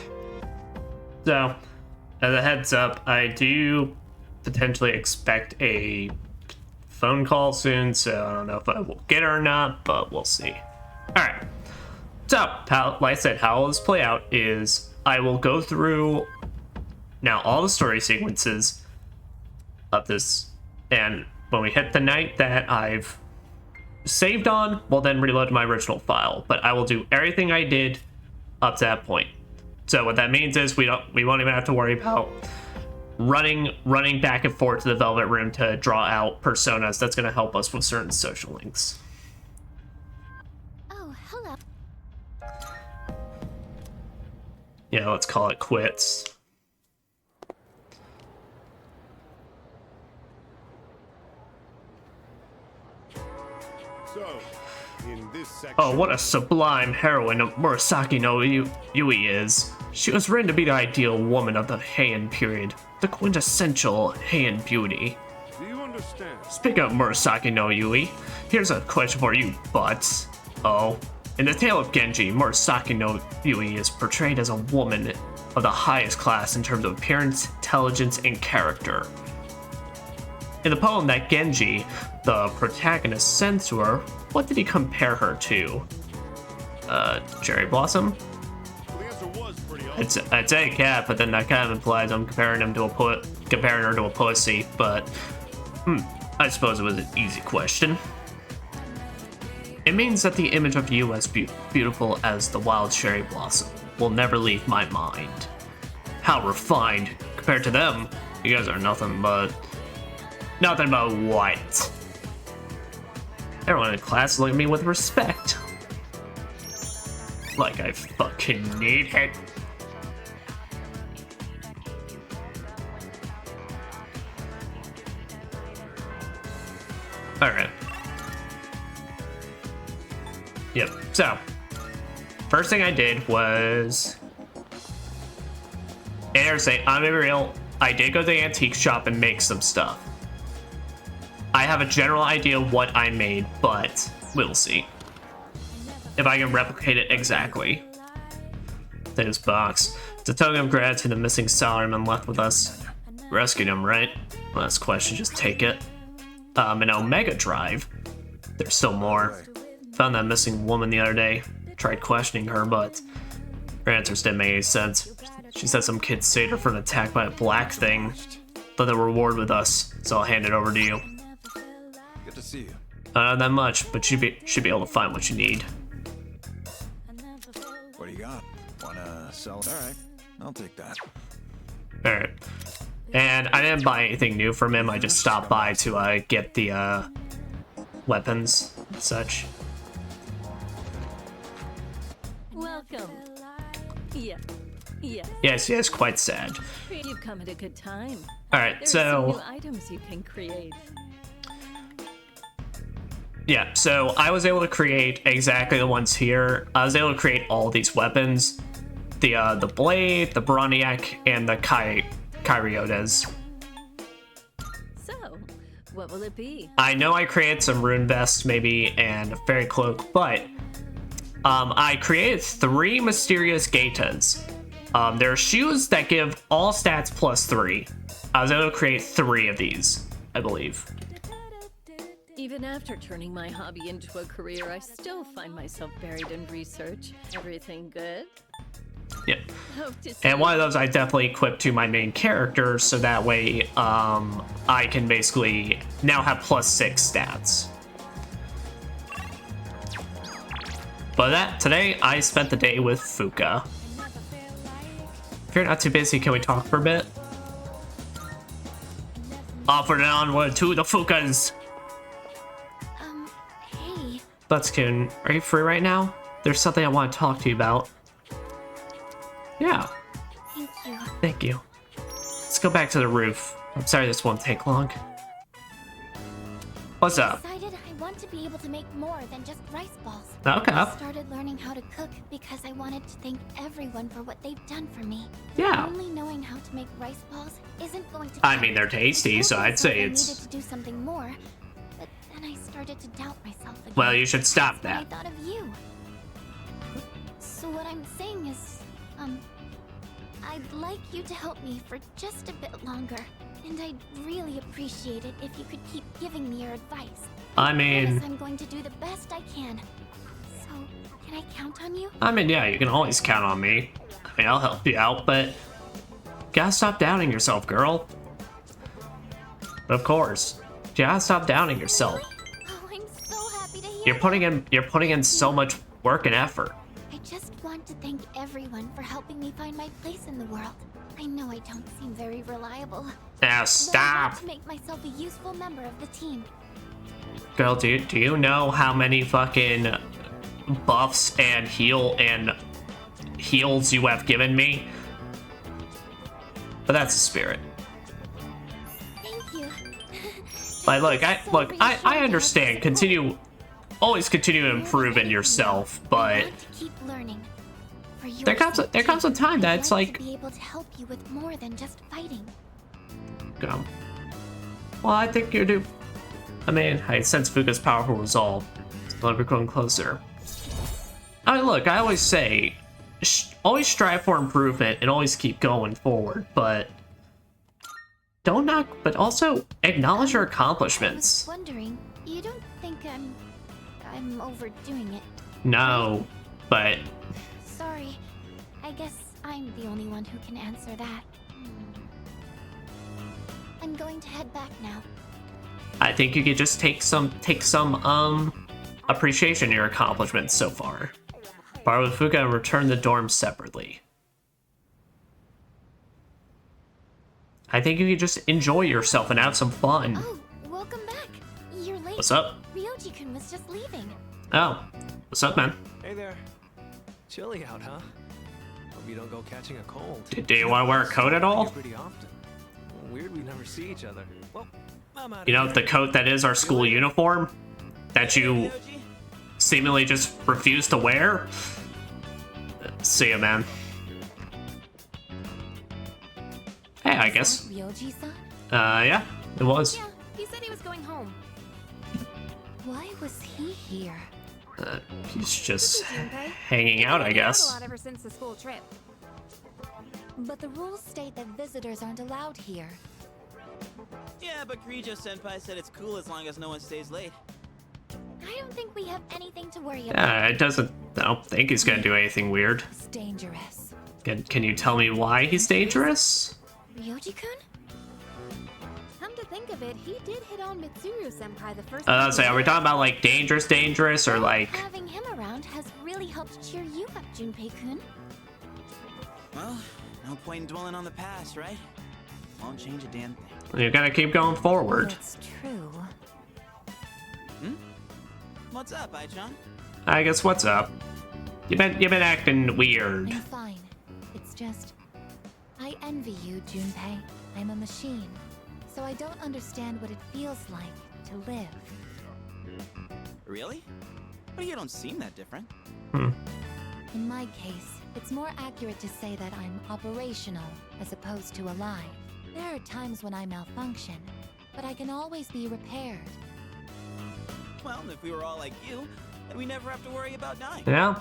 So, as a heads up, I do potentially expect a phone call soon, so I don't know if I will get it or not, but we'll see. Alright. So, like I said, how this play out is I will go through now all the story sequences of this, and when we hit the night that I've saved on, we'll then reload my original file, but I will do everything I did up to that point. So what that means is we won't even have to worry about running back and forth to the Velvet Room to draw out personas. That's going to help us with certain social links. Oh, hello. Yeah, let's call it quits. So, in this section... Oh, what a sublime heroine Murasaki no Yui is. She was written to be the ideal woman of the Heian period, the quintessential Heian beauty. Do you understand? Speaking of Murasaki no Yui, here's a question for you, butts. Oh, in the tale of Genji, Murasaki no Yui is portrayed as a woman of the highest class in terms of appearance, intelligence, and character. In the poem that Genji, the protagonist, sends to her, what did he compare her to? Cherry Blossom? Well, the answer was pretty obvious. I'd say a cat, but then that kind of implies I'm comparing her to a pussy, but I suppose it was an easy question. It means that the image of you as beautiful as the wild cherry blossom will never leave my mind. How refined. Compared to them, you guys are nothing but what? Everyone in class look at me with respect. Like I fucking need it. Alright. Yep, so first thing I did was say, I'm gonna be real, I did go to the antique shop and make some stuff. I have a general idea of what I made, but we'll see if I can replicate it exactly. This box. It's a token of gratitude to the missing salaryman left with us. Rescued him, right? Last question, just take it. An Omega Drive. There's still more. Found that missing woman the other day. Tried questioning her, but her answers didn't make any sense. She said some kid saved her from an attack by a black thing. Thought the reward with us, so I'll hand it over to you. Good to see you. Not that much, but should be able to find what you need. What do you got? Wanna sell? All right, I'll take that. Alright. And I didn't buy anything new from him, I just stopped by to get the weapons and such. Welcome. Yeah. Yes, quite sad. You've come at a good time. Alright, There are some new so items you can create. yeah, so I was able to create exactly the ones here. I was able to create all these weapons. The blade, the Broniac, and the Kyriotes. So, what will it be? I know I created some rune vest maybe and a fairy cloak, but I created 3 mysterious Gaitas. There are shoes that give all stats +3. I was able to create 3 of these, I believe. Even after turning my hobby into a career, I still find myself buried in research. Everything good? Yeah. Hope to see And one of those I definitely equipped to my main character, so that way I can basically now have +6 stats. But today I spent the day with Fuka. If you're not too busy, can we talk for a bit? Offer and onward to the Fukas! Hey. Butskin, are you free right now? There's something I want to talk to you about. Yeah, Thank you. thank you. Let's go back to the roof. I'm sorry this won't take long. What's up? Decided I want to be able to make more than just rice balls. Okay. I started learning how to cook because I wanted to thank everyone for what they've done for me. Yeah. Only knowing how to make rice balls isn't going to. I mean, they're tasty, so I'd say I it's... needed to do something more, but then I started to doubt myself again. Well, you should stop That's when that. I thought of you. So what I'm saying is, I'd like you to help me for just a bit longer. And I'd really appreciate it if you could keep giving me your advice. I mean... Promise I'm going to do the best I can. So, can I count on you? I mean, yeah, you can always count on me. I mean, I'll help you out, but... Gotta stop doubting yourself, girl. Of course. You gotta stop doubting yourself. Oh, I'm so happy to hear You're putting in so much work and effort. I just want to thank everyone for helping me find my place in the world. I know I don't seem very reliable. Now But I stop! want to make myself a useful member of the team. Girl, do you know how many fucking buffs and heals you have given me? But that's the spirit. Thank you. Like, look, I understand. Always continue to improve in yourself, but I want to keep learning. For your there comes a time that it's I'd like like, to be able to help you with more than just fighting. well, I think you do. I mean, I sense Fuka's powerful resolve. But we're going closer. I mean, look, I always say, always strive for improvement and always keep going forward, but don't knock, but also acknowledge your I was accomplishments. wondering, you don't think I'm overdoing it? No, but Sorry, I guess I'm the only one who can answer that. I'm going to head back now. I think you could just take some appreciation in your accomplishments so far. Borrow with Fuka and return the dorms separately. I think you could just enjoy yourself and have some fun. Oh, welcome back. You're late. What's up? Ryoji-kun was just leaving. Oh, what's up, man? Hey there. Chilly out, huh? Hope you don't go catching a cold. Do you want to wear a coat at all? Pretty often. Weird we never see each other. Well, I'm out You know, the coat that is our school uniform that you Ryoji? seemingly just refuse to wear? See ya, man. Hey, I guess. Ryoji-san? Yeah, it was. Yeah, he said he was going home. Why was he here? He's just Junpei. hanging out, I He's been guess. a lot ever since the school trip. But the rules state that visitors aren't allowed here. Yeah, but Kirijo-senpai said it's cool as long as no one stays late. I don't think we have anything to worry about. Yeah, it doesn't. I don't think he's gonna do anything weird. It's dangerous. Can you tell me why he's dangerous? Ryoji-kun? Come to think of it, he did hit on Mitsuru-senpai the first Let's say, are we talking about like dangerous, or like? Having him around has really helped cheer you up, Junpei-kun. Well, no point in dwelling on the past, right? Won't change a damn thing. You gotta keep going forward. That's true. What's up, Ai-chan? I guess what's up? You've been acting weird. I'm fine. It's just... I envy you, Junpei. I'm a machine. So I don't understand what it feels like to live. Really? Well, you don't seem that different. In my case, it's more accurate to say that I'm operational as opposed to alive. There are times when I malfunction, but I can always be repaired. Well, if we were all like you, then we never have to worry about dying. Yeah,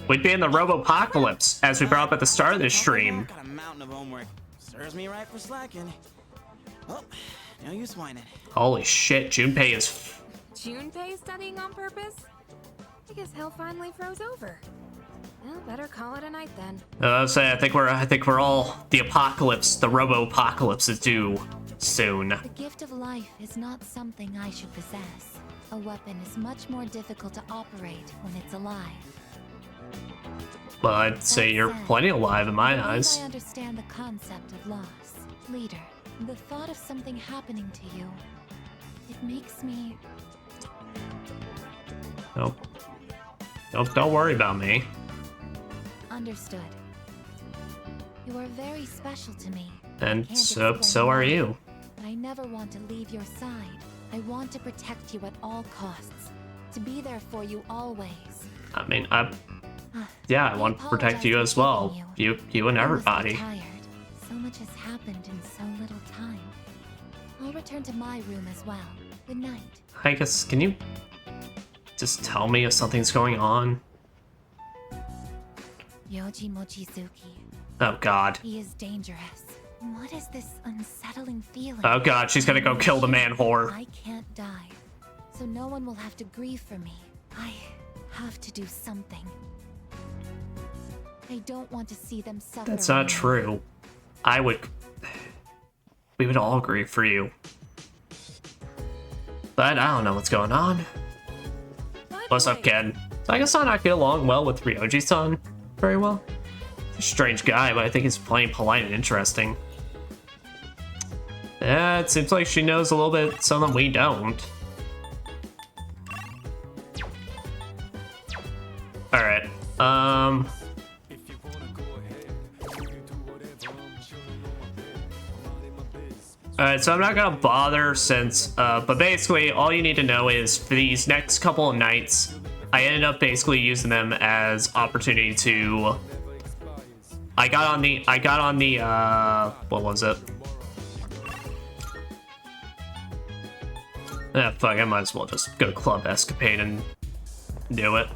we'd be in the Robopocalypse, as we brought up at the start of this stream. Got a mountain of homework. Serves me right for slacking. Well, no use whining. Holy shit, Junpei is. Junpei studying on purpose? I guess hell finally froze over. Well, better call it a night then. I think we're all the apocalypse, the Robopocalypse is due soon. The gift of life is not something I should possess. A weapon is much more difficult to operate when it's alive. Well, I'd say you're plenty alive in my I believe eyes. I understand the concept of loss. Leader, the thought of something happening to you, it makes me... Nope. Don't worry about me. Understood. You are very special to me. And Can't so explain are why, you. But I never want to leave your side. I want to protect you at all costs. To be there for you always. I mean, yeah, I want to protect you as well. You and I must be everybody. tired. So much has happened in so little time. I'll return to my room as well. Good night. I guess, can you just tell me if something's going on? Yoji Mochizuki. Oh god. He is dangerous. What is this unsettling feeling? Oh god, she's gonna go kill the man whore. I can't die, so no one will have to grieve for me. I have to do something. I don't want to see them suffer. That's not true. I would... We would all agree for you. But I don't know what's going on. What's up, Ken? So I guess I not get along well with Ryoji-san very well. He's a strange guy, but I think he's plain polite and interesting. Yeah, it seems like she knows a little bit something we don't. Alright, Alright, so I'm not gonna bother since, but basically all you need to know is for these next couple of nights, I ended up basically using them as opportunity to... I got on the, what was it? Ah, fuck, I might as well just go to Club Escapade and do it.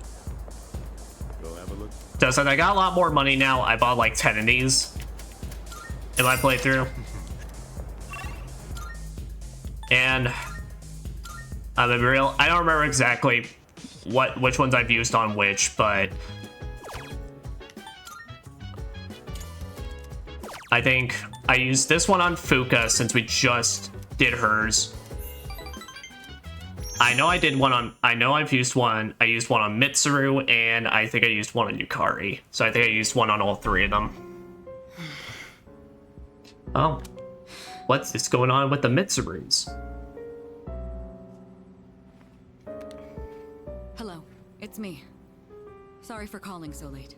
So since I got a lot more money now, I bought like 10 of these in my playthrough. And I'm gonna be real, I don't remember exactly which ones I've used on which, but I think I used this one on Fuka since we just did hers. I know I did one on, I know I've used one, I used one on Mitsuru, and I think I used one on Yukari. So I think I used one on all three of them. Oh. What's this going on with the Mitsurus? Hello, it's me. Sorry for calling so late.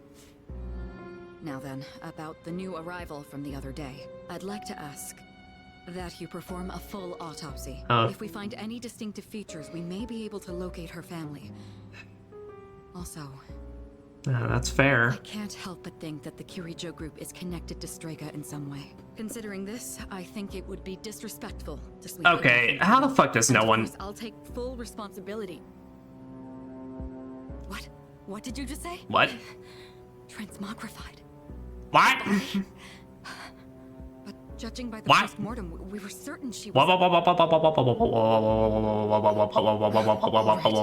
Now then, about the new arrival from the other day. I'd like to ask that you perform a full autopsy. If we find any distinctive features, we may be able to locate her family. Also, that's fair. I can't help but think that the Kirijo group is connected to Strega in some way. Considering this, I think it would be disrespectful to sleep. Okay, how the fuck does no one... I'll take full responsibility. What? What did you just say? What? Transmogrified. What? But judging by the What? post-mortem, we were certain she was...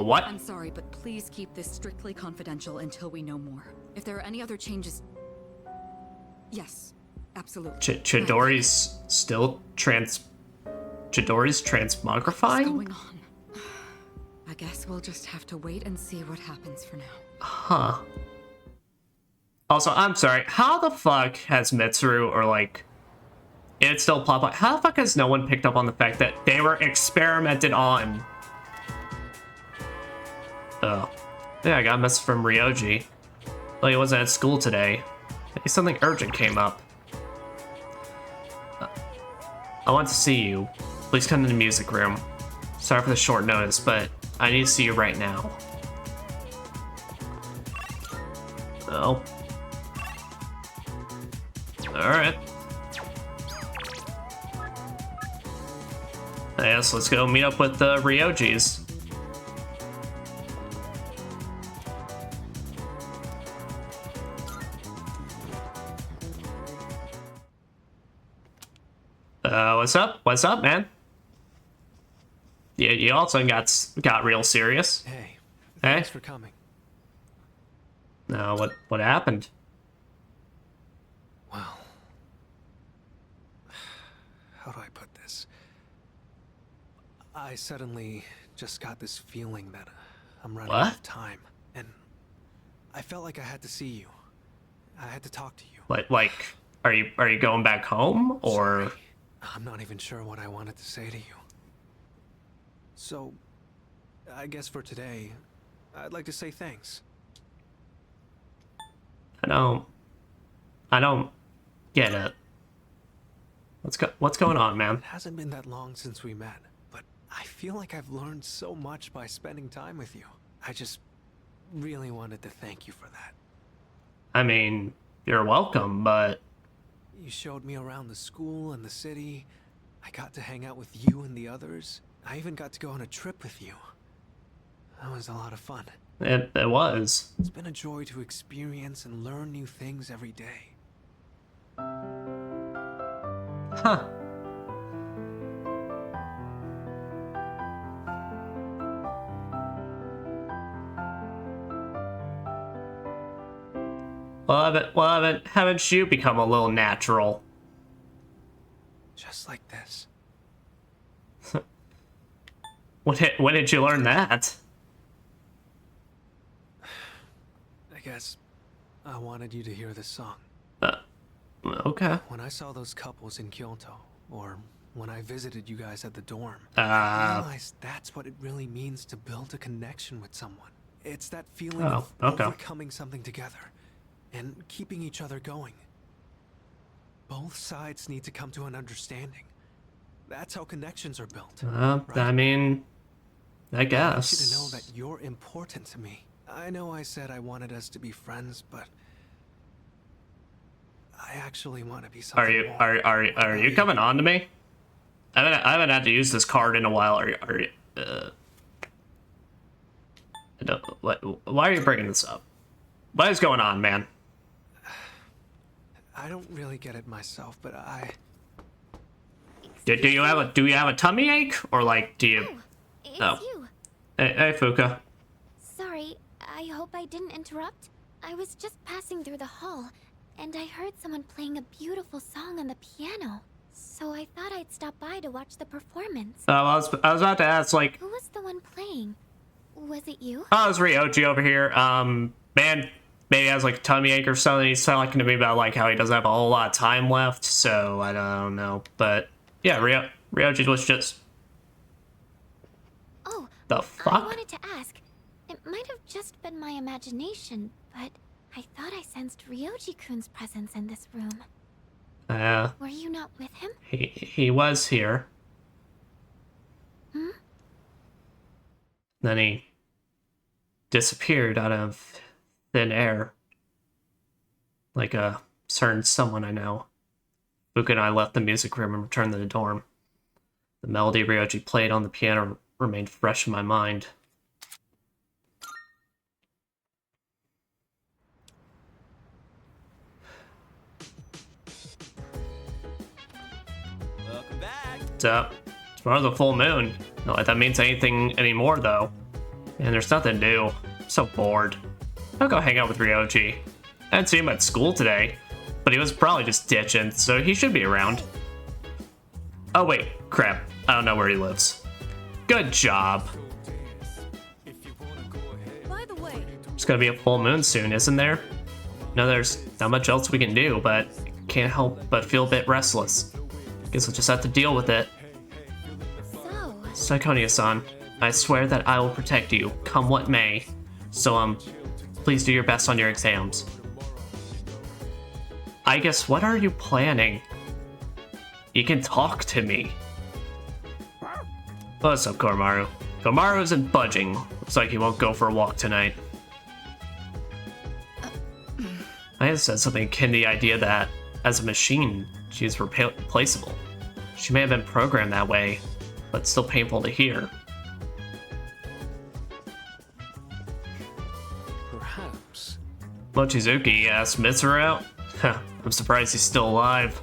What? I'm sorry, but please keep this strictly confidential until we know more. If there are any other changes... Yes, absolutely. Chidori's still Chidori's transmogrifying? What's going on? I guess we'll just have to wait and see what happens for now. Huh. Also, I'm sorry, how the fuck has Mitsuru, or like, it's still plot point, how the fuck has no one picked up on the fact that they were experimented on? Oh. Yeah, I got a message from Ryoji. Well, he wasn't at school today. Maybe something urgent came up. I want to see you. Please come to the music room. Sorry for the short notice, but I need to see you right now. Oh. Alright. Yes, let's go meet up with the Ryojis. What's up? What's up, man? Yeah, you also got real serious. Hey, Hey? thanks for coming. No, what happened? Well, how do I put this? I suddenly just got this feeling that I'm running out of time, and I felt like I had to see you. I had to talk to you. Like, are you going back home, or? Sorry. I'm not even sure what I wanted to say to you. So, I guess for today, I'd like to say thanks. I don't get it. What's going on, man? It hasn't been that long since we met, but I feel like I've learned so much by spending time with you. I just really wanted to thank you for that. I mean, you're welcome, but... You showed me around the school and the city. I got to hang out with you and the others. I even got to go on a trip with you. That was a lot of fun. It was. It's been a joy to experience and learn new things every day. Huh. Well, haven't you become a little natural? Just like this. When did you learn that? I guess I wanted you to hear this song. Okay. When I saw those couples in Kyoto, or when I visited you guys at the dorm, I realized that's what it really means to build a connection with someone. It's that feeling of overcoming something together and keeping each other going. Both sides need to come to an understanding. That's how connections are built. Right? I mean, I guess. I want you to know that you're important to me. I know I said I wanted us to be friends, but I actually want to be something more. Are you coming on to me? I haven't had to use this card in a while. Why are you bringing this up? What is going on, man? I don't really get it myself, but do you have a tummy ache, or like do you? It's you. Hey, Fuka. Sorry, I hope I didn't interrupt. I was just passing through the hall, and I heard someone playing a beautiful song on the piano. So I thought I'd stop by to watch the performance. I was about to ask, like, who was the one playing? Was it you? Oh, it's Ryoji over here. Man, maybe has like a tummy ache or something. He's talking to me about like how he doesn't have a whole lot of time left, so I don't know. But yeah, Ryoji was just. Oh, the fuck? I wanted to ask. It might have just been my imagination, but I thought I sensed Ryoji-kun's presence in this room. Were you not with him? He was here. Hmm? Then he disappeared out of thin air. Like a certain someone I know. Fuka and I left the music room and returned to the dorm. The melody Ryoji played on the piano remained fresh in my mind. Welcome back. So, tomorrow's a full moon. Not like that means anything anymore, though. And there's nothing new. I'm so bored. I'll go hang out with Ryoji. I didn't see him at school today, but he was probably just ditching, so he should be around. Oh wait, crap. I don't know where he lives. Good job. By the way, It's gonna be a full moon soon, isn't there? No, there's not much else we can do, but can't help but feel a bit restless. Guess we'll just have to deal with it. So, Syconia-san, I swear that I will protect you, come what may. So, please do your best on your exams. I guess, what are you planning? You can talk to me. What's up, Komaru? Komaru isn't budging. Looks like he won't go for a walk tonight. I had said something akin to the idea that, as a machine, she is replaceable. She may have been programmed that way, but still painful to hear. Perhaps. Mochizuki asked Mitsuru out? I'm surprised he's still alive.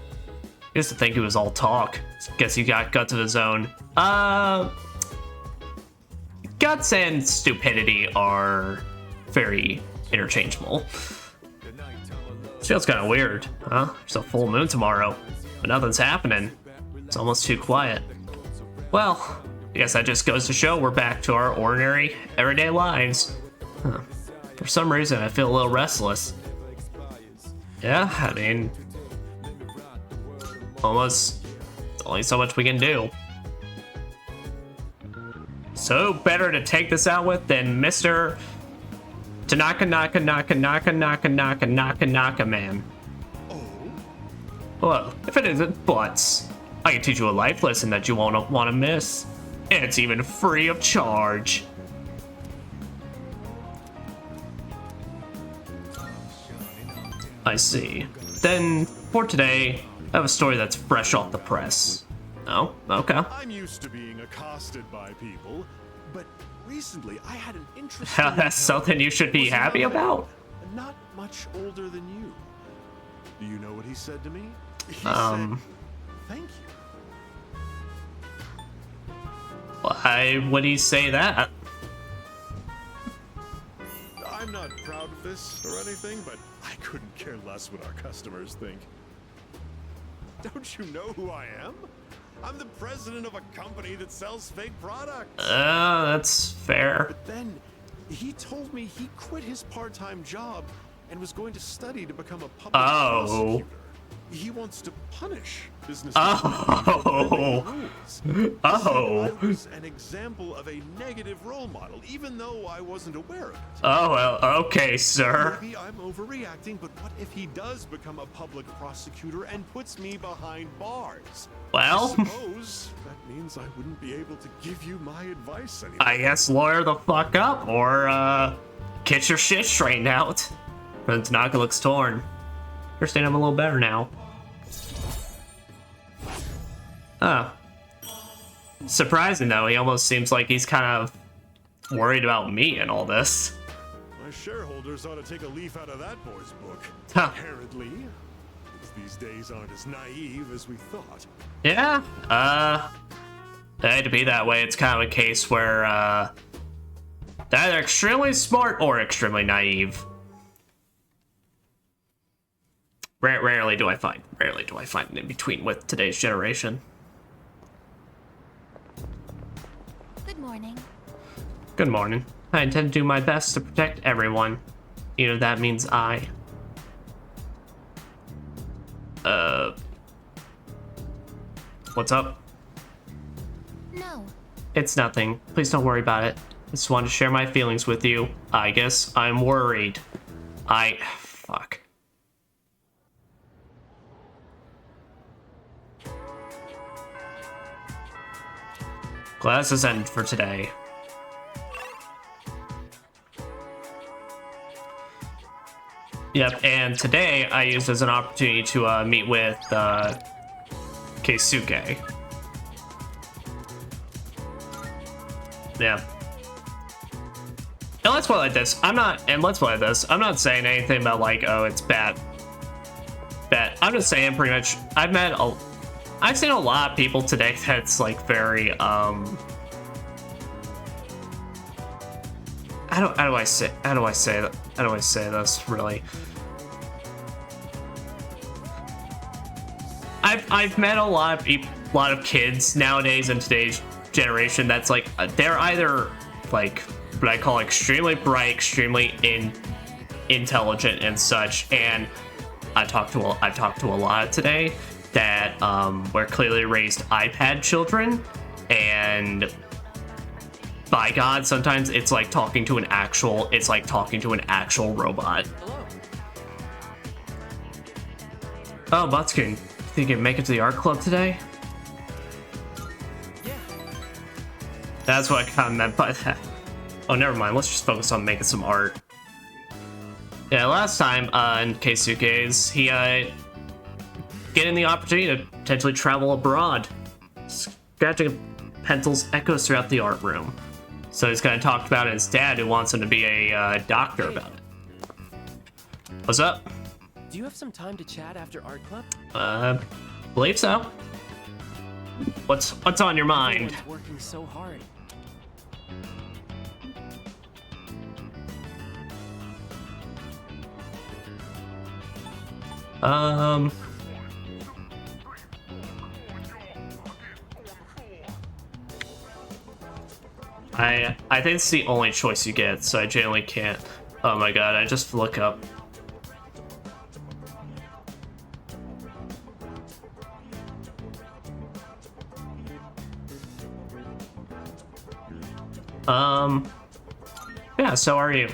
I used to think he was all talk. Guess he got guts of his own. Guts and stupidity are very interchangeable. This feels kind of weird, huh? There's a full moon tomorrow, but nothing's happening. It's almost too quiet. Well, I guess that just goes to show we're back to our ordinary, everyday lives. Huh. For some reason, I feel a little restless. Yeah, I mean, almost only so much we can do. So better to take this out with than Mr. Tanaka man. Well, if it isn't butts, I can teach you a life lesson that you won't want to miss. And it's even free of charge. I see. Then, for today, I have a story that's fresh off the press. Oh, okay. I'm used to being accosted by people. But recently, I had an interesting That's something you should be happy about. Not much older than you. Do you know what he said to me? He said, "Thank you." Why would he say that? I'm not proud of this or anything, but I couldn't care less what our customers think. Don't you know who I am? I'm the president of a company that sells fake products. That's fair. But then he told me he quit his part-time job and was going to study to become a public prosecutor. He wants to punish businesses. Oh. I was an example of a negative role model, even though I wasn't aware of it. Oh, well, okay, sir. Maybe I'm overreacting, but what if he does become a public prosecutor and puts me behind bars? Well, I suppose that means I wouldn't be able to give you my advice anymore. I guess lawyer the fuck up, or get your shit straightened out. The Tanaka looks torn. Understand him a little better now. Oh. Surprising though, he almost seems like he's kind of worried about me and all this. My shareholders ought to take a leaf out of that boy's book. Huh. Apparently. These days aren't as naive as we thought. Yeah, they had to be that way. It's kind of a case where, they're either extremely smart or extremely naive. Rarely do I find an in between with today's generation. Good morning. Good morning. I intend to do my best to protect everyone, even if that means I. What's up? No. It's nothing. Please don't worry about it. I just wanted to share my feelings with you. I guess I'm worried. Fuck. Classes end for today. Yep, and today I used as an opportunity to meet with Keisuke. Yeah. And let's play like this. I'm not saying anything about like, oh, it's bad. I'm just saying pretty much I've seen a lot of people today that's like very how do I say this really? I've met a lot of kids nowadays in today's generation that's like they're either like what I call extremely bright, extremely intelligent and such, and I've talked to a lot today that were clearly raised iPad children, and by God, sometimes it's like talking to an actual robot. Oh, Butskin, think you can make it to the art club today? Yeah. That's what I kind of meant by that. Oh, never mind. Let's just focus on making some art. Yeah, last time in Keisuke's, he getting the opportunity to potentially travel abroad, scratching pencils echoes throughout the art room. So he's kind of talked about his dad, who wants him to be a doctor about it. What's up? Do you have some time to chat after art club? Believe so. What's on your mind? Everyone's working so hard. I think it's the only choice you get, so I generally can't. Oh my god, I just look up. Yeah, so are you?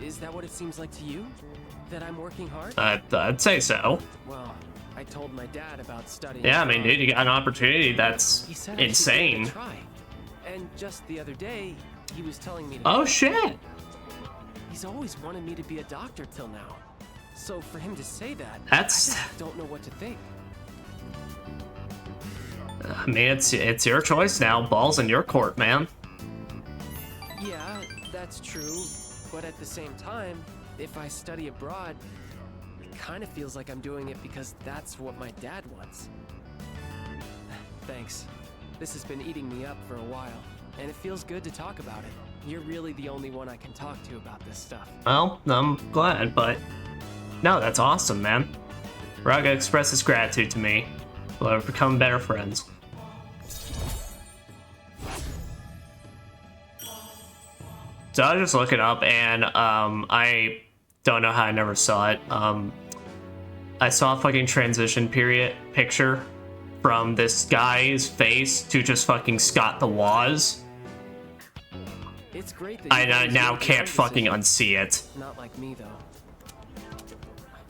Is that what it seems like to you? That I'm working hard? I'd say so. Well, I told my dad about studying. Yeah, I mean, dude, you got an opportunity that's insane. Try. And just the other day, he was telling me to Oh shit! He's always wanted me to be a doctor till now. So for him to say that, That's... I just don't know what to think. I mean, it's your choice now. Ball's in your court, man. Yeah, that's true. But at the same time, if I study abroad, it kind of feels like I'm doing it because that's what my dad wants. Thanks. This has been eating me up for a while, and it feels good to talk about it. You're really the only one I can talk to about this stuff. Well, I'm glad, but no, that's awesome, man. Raga expresses gratitude to me. We'll have become better friends. So I was just looking up, and I don't know how I never saw it. I saw a fucking transition period picture from this guy's face to just fucking Scott the Woz. It's great that I now can't fucking unsee it. Not like me, though.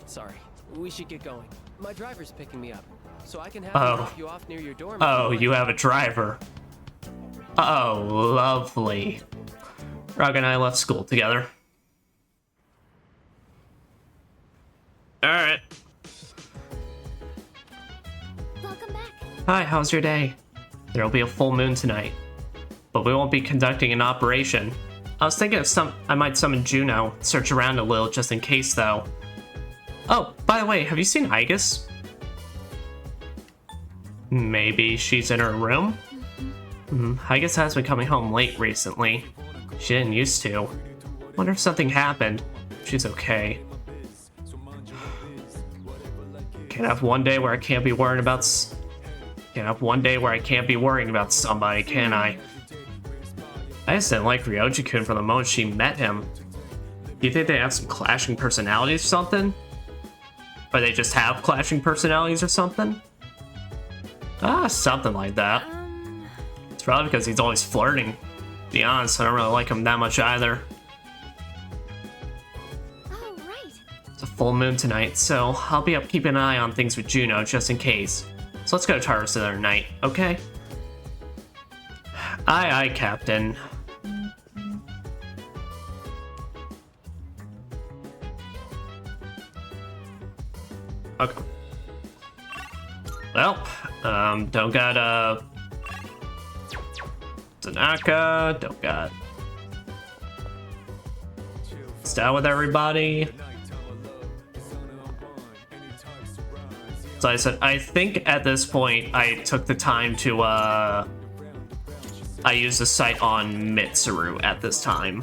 Sorry. We should get going. My driver's picking me up, so I can have him drop you off near your dorm. Oh, you have a driver. Oh, lovely. Raga and I left school together. Alright. Welcome back. Hi, how's your day? There'll be a full moon tonight, but we won't be conducting an operation. I was thinking of I might summon Juno, search around a little just in case though. Oh, by the way, have you seen Aigis? Maybe she's in her room? Aigis has been coming home late recently. She didn't used to. Wonder if something happened. She's okay. Can't have one day where I can't be worrying about somebody, can I? I just didn't like Ryoji-kun from the moment she met him. Do you think they have some clashing personalities or something? Or they just have clashing personalities or something? Something like that. It's probably because he's always flirting. To be honest, I don't really like him that much either. Oh, right. It's a full moon tonight, so I'll be up keeping an eye on things with Juno just in case. So let's go to Tartarus the other night, okay? Aye, aye, Captain. Okay. Well, don't got, Tanaka, don't got style with everybody. So I said, I think at this point I took the time to, I used the site on Mitsuru at this time.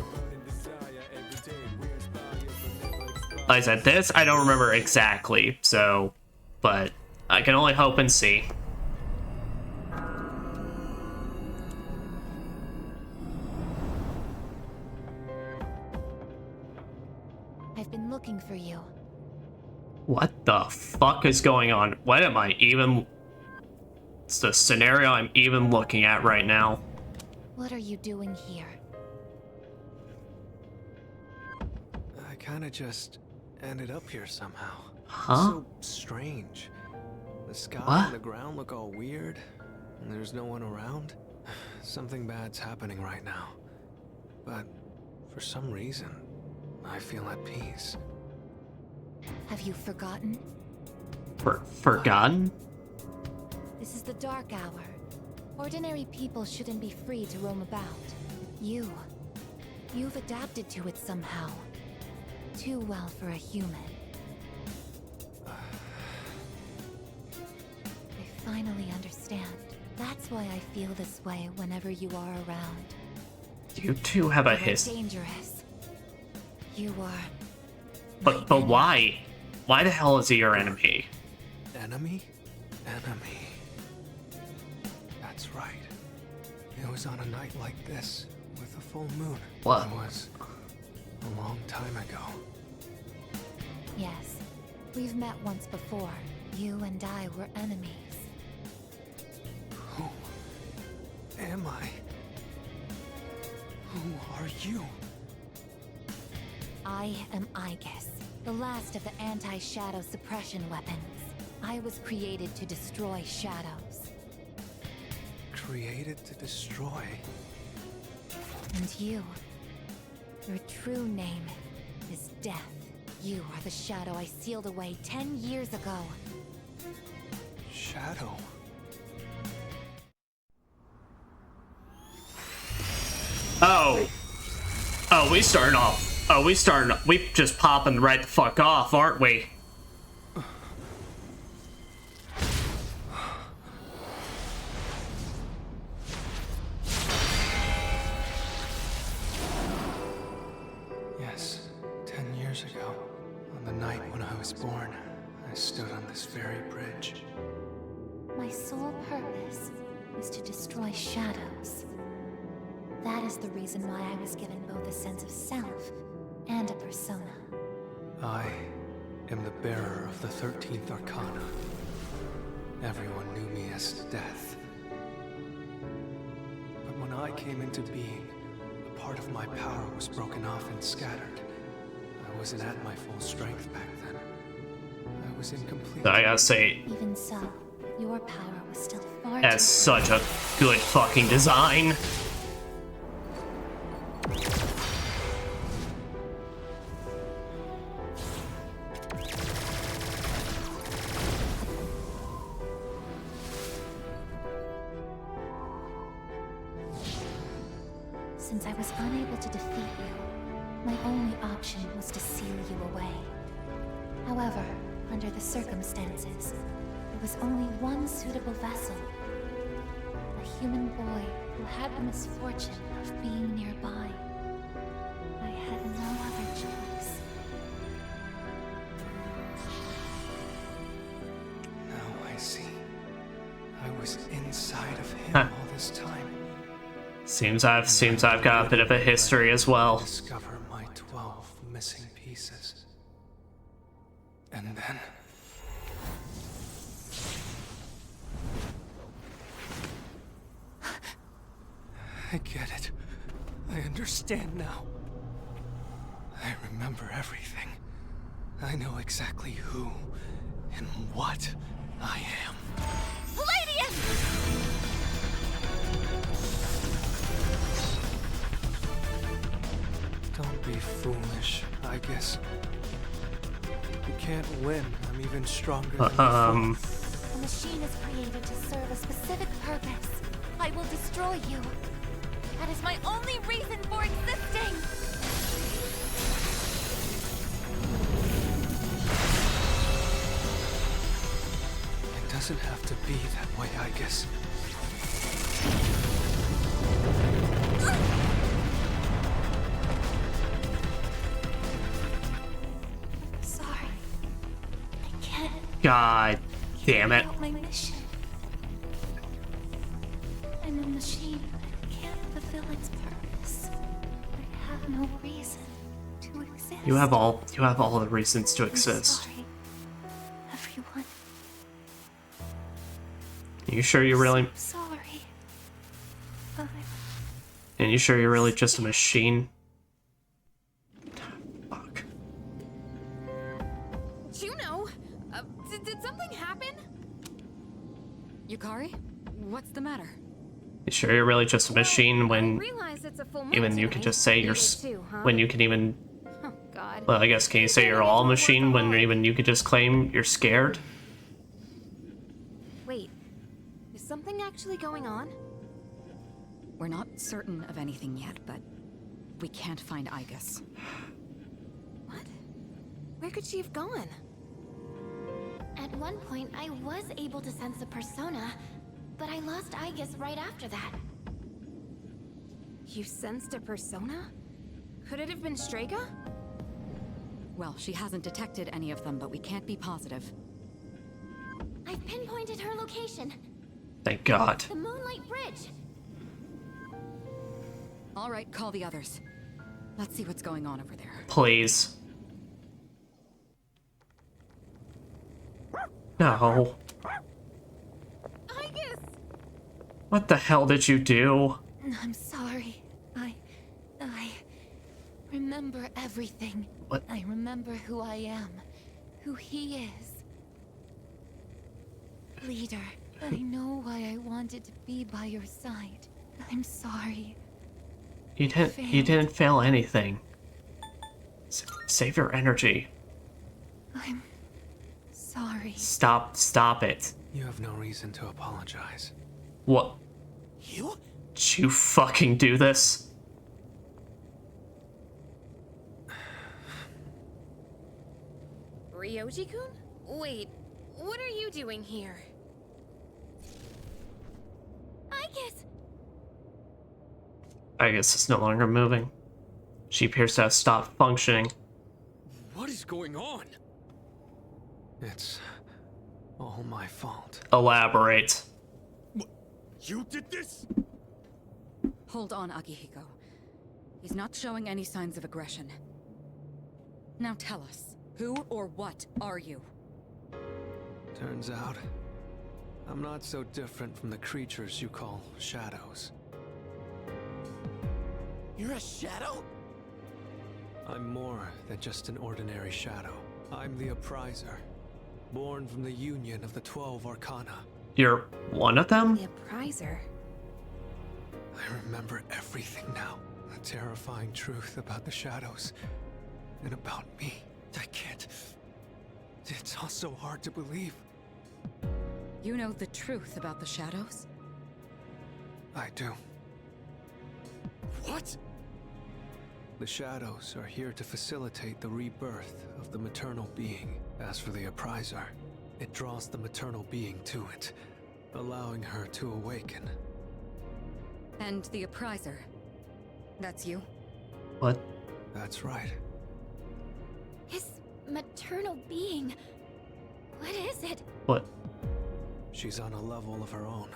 Like I said, this I don't remember exactly, so, but I can only hope and see. I've been looking for you. What the fuck is going on? What am I even... It's the scenario I'm even looking at right now. What are you doing here? I kinda just ended up here somehow. Huh? So strange. The sky What? and the ground look all weird, and there's no one around. Something bad's happening right now. But for some reason, I feel at peace. Have you forgotten? Forgotten? This is the dark hour. Ordinary people shouldn't be free to roam about. You've adapted to it somehow. Too well for a human. I finally understand. That's why I feel this way whenever you are around. You two have a You're history. dangerous. You are. But why? Why the hell is he your enemy? Enemy? Enemy. That's right. It was on a night like this, with a full moon. What? It was a long time ago. Yes. We've met once before. You and I were enemies. Who am I? Who are you? I am Aigis, the last of the anti-shadow suppression weapons. I was created to destroy shadows. Created to destroy? And you, your true name is Death. You are the shadow I sealed away 10 years ago. Shadow? Oh. Oh, we starting off. Oh, we just popping right the fuck off, aren't we? Yes, 10 years ago, on the night when I was born, I stood on this very bridge. My sole purpose is to destroy shadows. That is the reason why I was given both a sense of self and a persona. I am the bearer of the 13th Arcana. Everyone knew me as Death. But when I came into being, a part of my power was broken off and scattered. I wasn't at my full strength back then. I was incomplete. I gotta say, even so, your power was still far that's such a good fucking design. Since I was unable to defeat you, my only option was to seal you away. However, under the circumstances, there was only one suitable vessel. A human boy who had the misfortune of being nearby. I had no other choice. Now I see. I was inside of him all this time. Seems I've got a bit of a history as well. Discover my 12 missing pieces. And then I get it. I understand now. I remember everything. I know exactly who and what I am. Palladium! Don't be foolish, I guess. You can't win. I'm even stronger than you. The machine is created to serve a specific purpose. I will destroy you. That is my only reason for existing! It doesn't have to be that way, I guess. Sorry. I can't. God damn it. My mission. I'm a machine that can't fulfill its purpose. I have no reason to exist. You have all the reasons to exist. Sorry, everyone. You sure you're really Sorry. And you sure you're really just a machine? Fuck. Juno, did something happen? Yukari, what's the matter? You sure you're really just a machine when It's a full moon even you can tonight. just say you're Too, huh? when you can even Oh God. well, I guess can you say you're all a machine when even you could just claim you're scared? Wait, is something actually going on? We're not certain of anything yet, but we can't find Igus. What? Where could she have gone? At one point, I was able to sense a persona, but I lost Igus right after that. You sensed a persona? Could it have been Strega? Well, she hasn't detected any of them, but we can't be positive. I've pinpointed her location. Thank God. The Moonlight Bridge. All right, call the others. Let's see what's going on over there. Please. No. Igus! What the hell did you do? I'm sorry. I remember everything. What? I remember who I am, who he is. Leader, I know why I wanted to be by your side. I'm sorry. You didn't fail anything. Save your energy. I'm sorry. Stop it. You have no reason to apologize. What? You? Did you fucking do this? Ryoji-kun? Wait, what are you doing here? I guess it's no longer moving. She appears to have stopped functioning. What is going on? It's all my fault. Elaborate. What? You did this? Hold on, Akihiko. He's not showing any signs of aggression. Now tell us, who or what are you? Turns out, I'm not so different from the creatures you call shadows. You're a shadow? I'm more than just an ordinary shadow. I'm the Appriser, born from the union of the 12 Arcana. You're one of them? The Appriser. I remember everything now. The terrifying truth about the shadows. And about me. I can't... It's all so hard to believe. You know the truth about the shadows? I do. What? The shadows are here to facilitate the rebirth of the maternal being. As for the Appriser, it draws the maternal being to it, allowing her to awaken. And the Appriser, that's you? What? That's right. His maternal being. What is it? What? She's on a level of her own.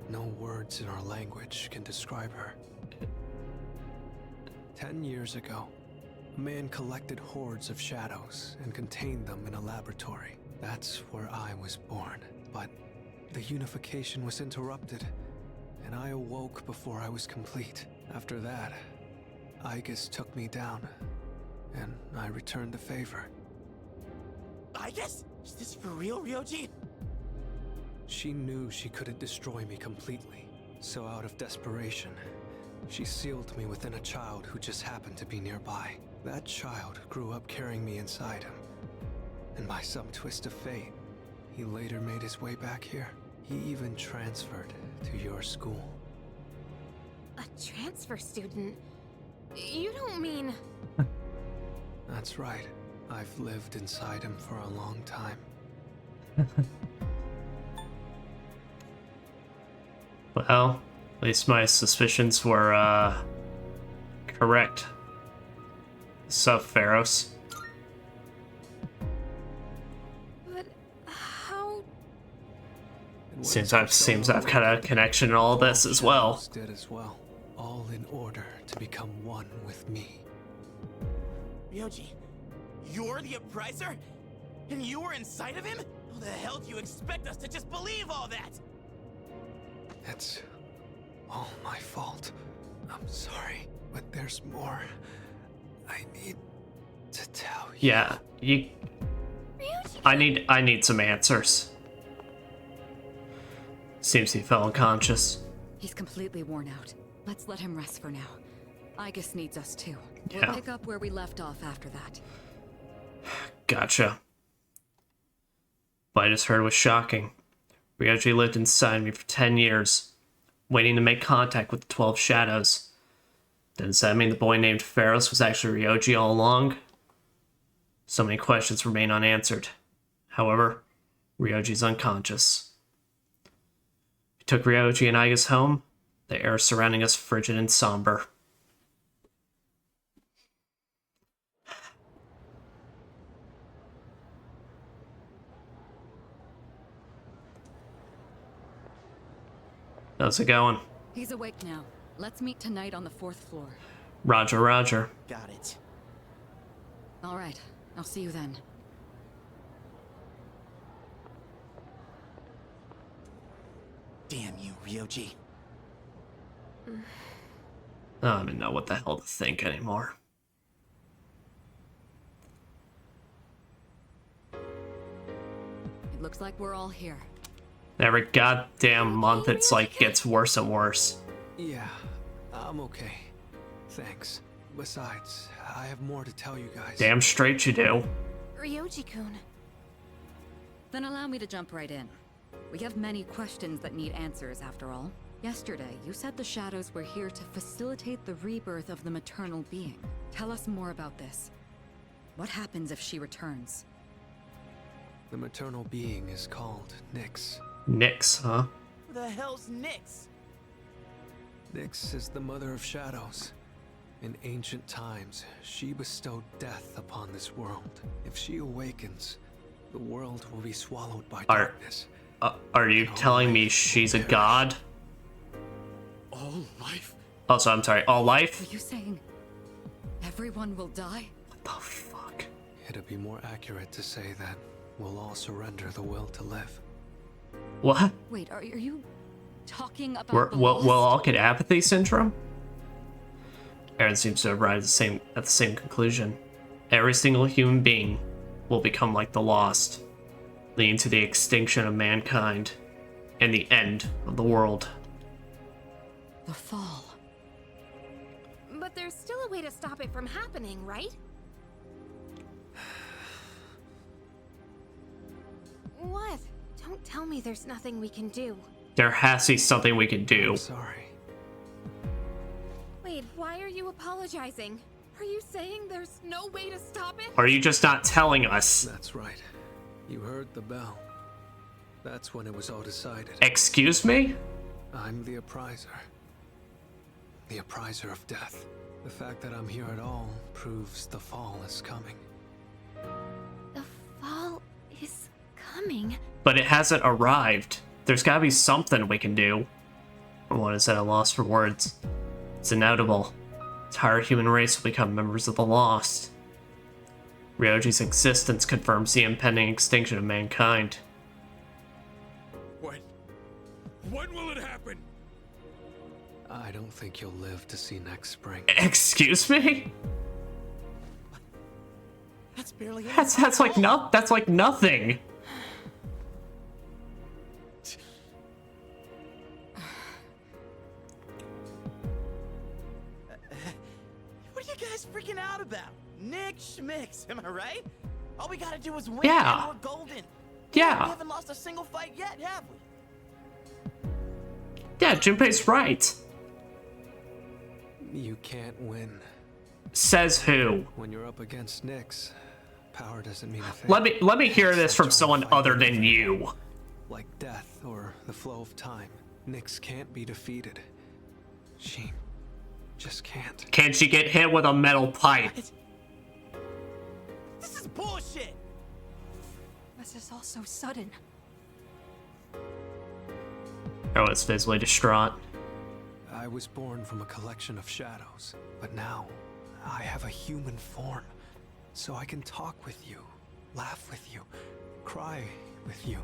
No words in our language can describe her. 10 years ago, a man collected hordes of shadows and contained them in a laboratory. That's where I was born. But the unification was interrupted, and I awoke before I was complete. After that, Aigis took me down, and I returned the favor. Aigis? Is this for real, Ryoji? She knew she couldn't destroy me completely, so out of desperation, she sealed me within a child who just happened to be nearby. That child grew up carrying me inside him, and by some twist of fate, he later made his way back here. He even transferred to your school. A transfer student? You don't mean... That's right. I've lived inside him for a long time. Well, at least my suspicions were, correct. Sup, Pharos? But how... Seems I've got a connection in all this as well. Did as well, all in order to become one with me. Ryoji, you're the Appriser? And you were inside of him? How the hell do you expect us to just believe all that? It's all my fault. I'm sorry, but there's more I need to tell you. Yeah, I need some answers. Seems he fell unconscious. He's completely worn out. Let's let him rest for now. Aigis needs us too. Yeah. We'll pick up where we left off after that. Gotcha. What I just heard was shocking. Ryoji lived inside me for 10 years, waiting to make contact with the 12 shadows. Does that mean the boy named Pharos was actually Ryoji all along? So many questions remain unanswered. However, Ryoji's unconscious. We took Ryoji and Aigis home. The air surrounding us frigid and somber. How's it going? He's awake now. Let's meet tonight on the 4th floor. Roger, roger. Got it. All right. I'll see you then. Damn you, Ryoji. I don't even know what the hell to think anymore. It looks like we're all here. Every goddamn month it's like gets worse and worse. Yeah, I'm okay. Thanks. Besides, I have more to tell you guys. Damn straight you do. Ryoji-kun. Then allow me to jump right in. We have many questions that need answers, after all. Yesterday, you said the shadows were here to facilitate the rebirth of the maternal being. Tell us more about this. What happens if she returns? The maternal being is called Nyx. Nyx, huh? Who the hell's Nyx? Nyx is the mother of shadows. In ancient times, she bestowed death upon this world. If she awakens, the world will be swallowed by darkness. Are you telling me she's a god? All life? Also, I'm sorry, all life? Are you saying everyone will die? What the fuck? It'd be more accurate to say that we'll all surrender the will to live. What? Wait, are you talking about the we'll all get apathy syndrome? Aaron seems to arrive at the same conclusion. Every single human being will become like the Lost, leading to the extinction of mankind and the end of the world. The fall. But there's still a way to stop it from happening, right? What? Don't tell me there's nothing we can do. There has to be something we can do. I'm sorry. Wait, why are you apologizing? Are you saying there's no way to stop it? Or are you just not telling us? That's right. You heard the bell. That's when it was all decided. Excuse me? I'm the appriser. The appriser of death. The fact that I'm here at all proves the fall is coming. The fall is coming. But it hasn't arrived. There's gotta be something we can do. What is at a loss for words? It's inevitable. The entire human race will become members of the Lost. Ryoji's existence confirms the impending extinction of mankind. When will it happen? I don't think you'll live to see next spring. Excuse me? That's barely That's like nothing. What are you guys freaking out about? Nick Schmicks, am I right? All we gotta do is win Yeah. and we're golden. Yeah. We haven't lost a single fight yet, have we? Yeah, Junpei's right. You can't win. Says who? When you're up against Nyx, power doesn't mean a thing. Let me hear this from someone other than you. Like death or the flow of time, Nyx can't be defeated. She just can't. Can she get hit with a metal pipe? This is bullshit! This is all so sudden. Oh, it's visibly distraught. I was born from a collection of shadows, but now I have a human form, so I can talk with you, laugh with you, cry with you.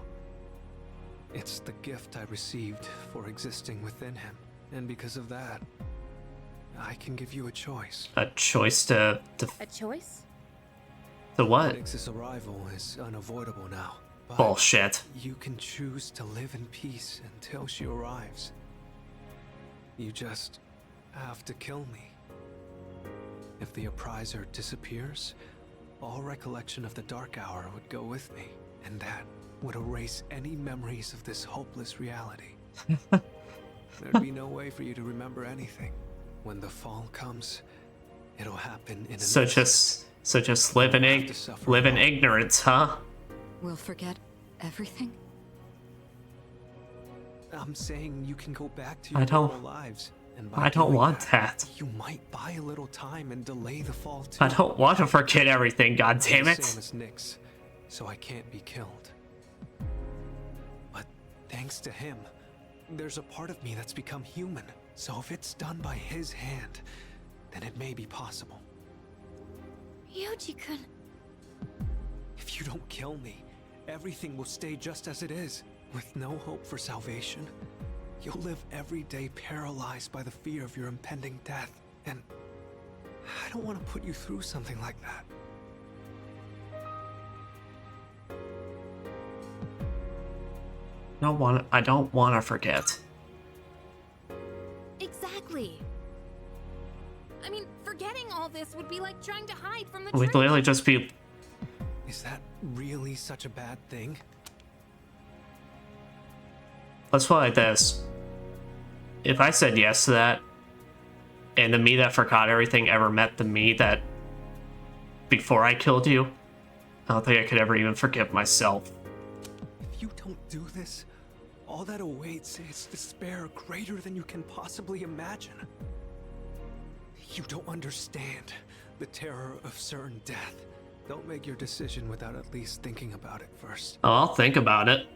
It's the gift I received for existing within him, and because of that, I can give you a choice. A choice to A choice? to what? Nyx's arrival is unavoidable now. But Bullshit. you can choose to live in peace until she arrives. You just have to kill me. If the appriser disappears, all recollection of the Dark Hour would go with me, and that would erase any memories of this hopeless reality. There'd be no way for you to remember anything. When the fall comes, it'll happen in an So instant. just live in ignorance, huh? We'll forget everything? I'm saying you can go back to your I don't- normal lives. And by I don't doing want that. You might buy a little time and delay the fall too. I don't want to forget everything, god damn I'm it. the same as Nyx, so I can't be killed. But thanks to him, there's a part of me that's become human. So if it's done by his hand, then it may be possible. Ryoji-kun. If you don't kill me, everything will stay just as it is, with no hope for salvation. You'll live every day paralyzed by the fear of your impending death, and I don't want to put you through something like that. I don't want to forget. Exactly. I mean, forgetting all this would be like trying to hide from the We'd truth. literally just be. Is that really such a bad thing? Let's put it like this. If I said yes to that, and the me that forgot everything ever met the me that before I killed you, I don't think I could ever even forgive myself. don't do this, all that awaits is despair greater than you can possibly imagine. You don't understand the terror of certain death. Don't make your decision without at least thinking about it first. Oh, I'll think about it.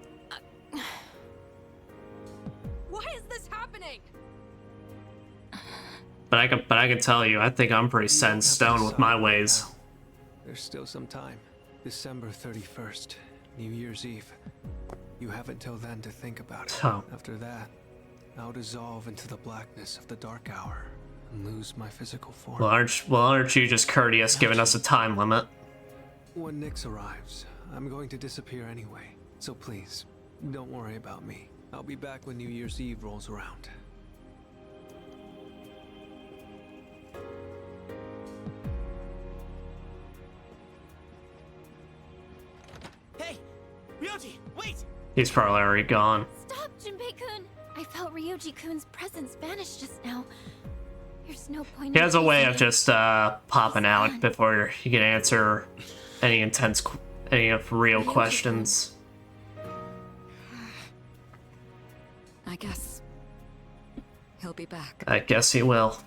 Why is this happening? But I can tell you, I think I'm pretty set in stone with my ways. There's still some time. December 31st, New Year's Eve. You have until then to think about it. Oh. After that, I'll dissolve into the blackness of the dark hour and lose my physical form. Well, aren't you just courteous, giving us a time limit? When Nyx arrives, I'm going to disappear anyway. So please, don't worry about me. I'll be back when New Year's Eve rolls around. Hey, Ryoji, wait! He's probably already gone. Stop, Junpei-kun! I felt Ryoji-kun's presence vanish just now. There's no point He in has a way of chasing just popping out before he can answer any of real questions. I guess he'll be back. I guess he will.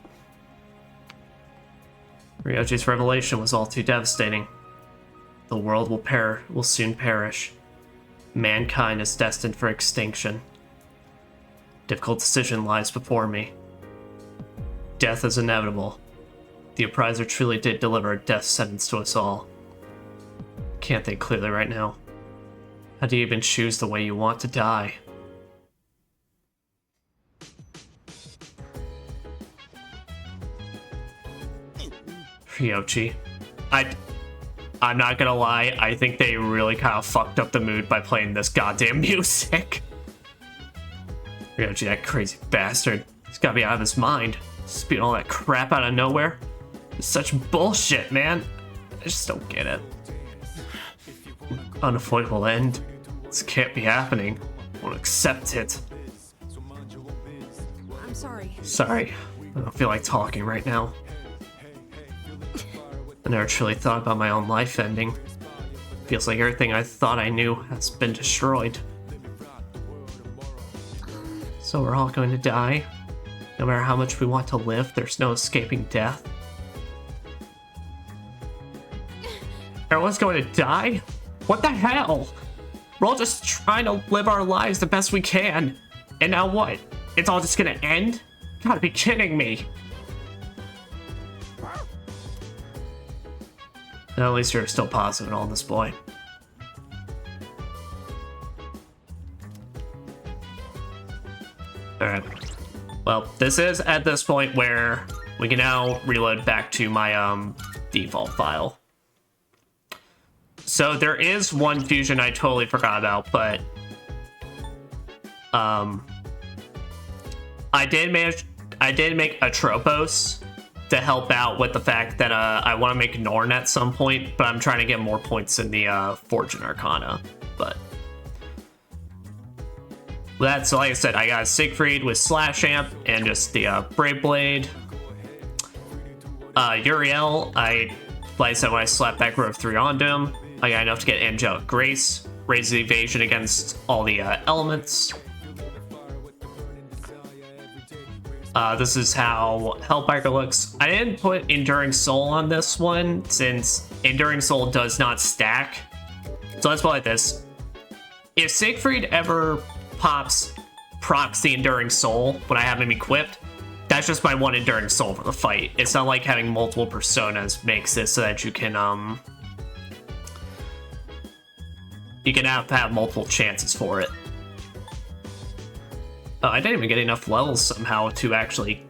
Ryoji's revelation was all too devastating. The world will soon perish. Mankind is destined for extinction. Difficult decision lies before me. Death is inevitable. The Appriser truly did deliver a death sentence to us all. Can't think clearly right now. How do you even choose the way you want to die? Ryoji. I'm not gonna lie, I think they really kind of fucked up the mood by playing this goddamn music. Ryoji, that crazy bastard. He's gotta be out of his mind. Spewing all that crap out of nowhere. It's such bullshit, man. I just don't get it. Unavoidable end. This can't be happening. I won't accept it. I'm sorry. Sorry. I don't feel like talking right now. I never truly thought about my own life ending. Feels like everything I thought I knew has been destroyed. So we're all going to die? No matter how much we want to live, there's no escaping death? Everyone's going to die? What the hell? We're all just trying to live our lives the best we can. And now what? It's all just gonna end? You gotta be kidding me. At least you're still positive on this boy. Alright. Well, this is at this point where we can now reload back to my default file. So there is one fusion I totally forgot about, but I did make a Tropos to help out with the fact that I want to make Norn at some point, but I'm trying to get more points in the Fortune Arcana. But that's, like I said, I got Siegfried with Slash Amp and just the Brave Blade. Uriel, like I said, when I slapped that Growth 3 onto him, I got enough to get Angelic Grace, raise the evasion against all the elements. This is how Hellbiker looks. I didn't put Enduring Soul on this one, since Enduring Soul does not stack. So let's put it like this. If Siegfried ever procs the Enduring Soul when I have him equipped, that's just my one Enduring Soul for the fight. It's not like having multiple personas makes it so that you can have multiple chances for it. Oh, I didn't even get enough levels somehow to actually...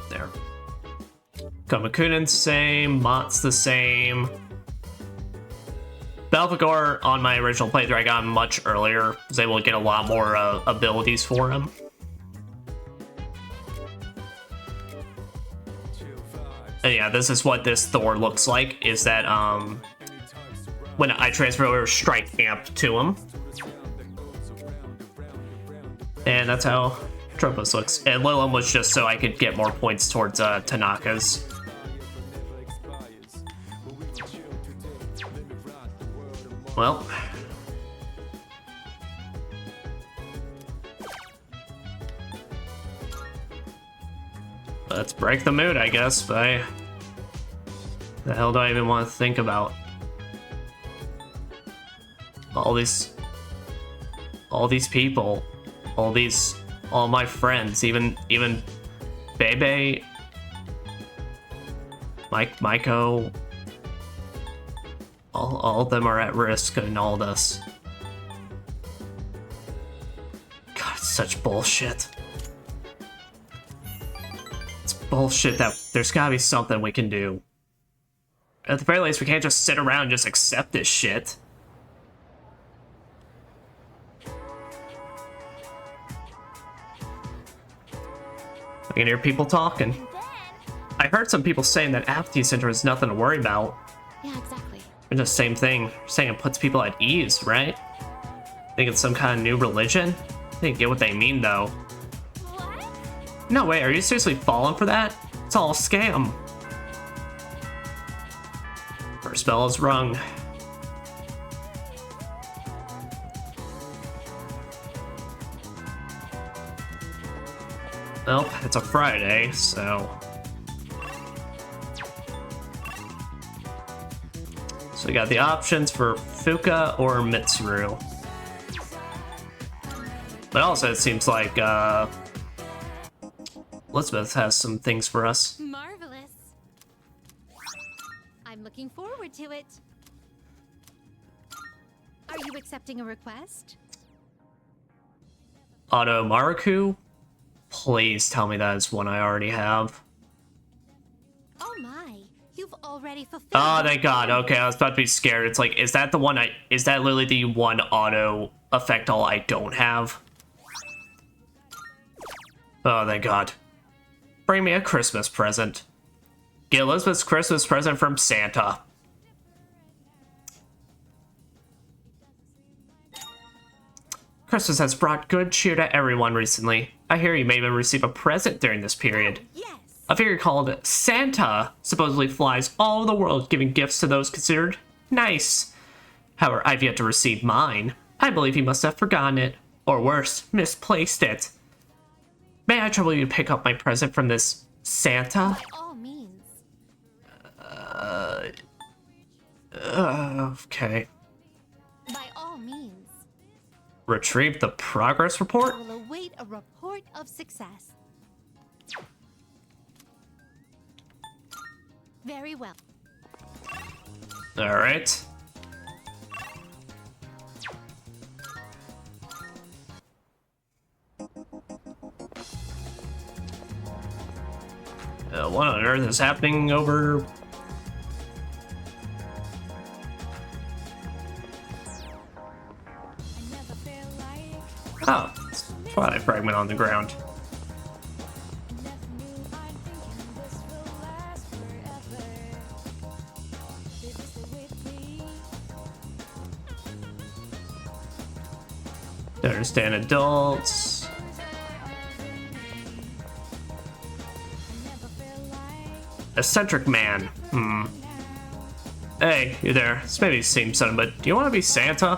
There. Komakunen's same, Mott's the same. Belphegor, on my original playthrough, I got him much earlier. I was able to get a lot more abilities for him. And yeah, this is what this Thor looks like, is that when I transfer over Strike Amp to him. And that's how Tropos looks. And Lilum was just so I could get more points towards Tanaka's. Well, Let's break the mood, I guess, but the hell do I even want to think about? All these people, all my friends, even Bebe, Maiko, all of them are at risk in all this. God, it's such bullshit. It's bullshit that there's gotta be something we can do. At the very least, we can't just sit around and just accept this shit. I can hear people talking. I heard some people saying that apathy syndrome is nothing to worry about. Yeah, exactly. It's the same thing. Saying it puts people at ease, right? Think it's some kind of new religion? I didn't get what they mean, though. What? No way, are you seriously falling for that? It's all a scam. First bell is rung. Well, it's a Friday, so... So we got the options for Fuka or Mitsuru. But also it seems like, Elizabeth has some things for us. Marvelous. I'm looking forward to it. Are you accepting a request? Auto Maruku? Please tell me that is one I already have. Oh my, you've already fulfilled. Oh, thank God. Okay, I was about to be scared. It's like, is that the one is that literally the one auto effect all I don't have? Oh, thank God. Bring me a Christmas present. Get Elizabeth's Christmas present from Santa. Christmas has brought good cheer to everyone recently. I hear you may even receive a present during this period. Yes. A figure called Santa supposedly flies all over the world giving gifts to those considered nice. However, I've yet to receive mine. I believe he must have forgotten it. Or worse, misplaced it. May I trouble you to pick up my present from this Santa? By all means. Okay. By all means. Retrieve the progress report? I will await a report of success. Very well. Alright. What on earth is happening over... Oh, Twilight fragment on the ground. Don't understand adults. Eccentric man. Hey, you there. This maybe seems sudden, but do you want to be Santa?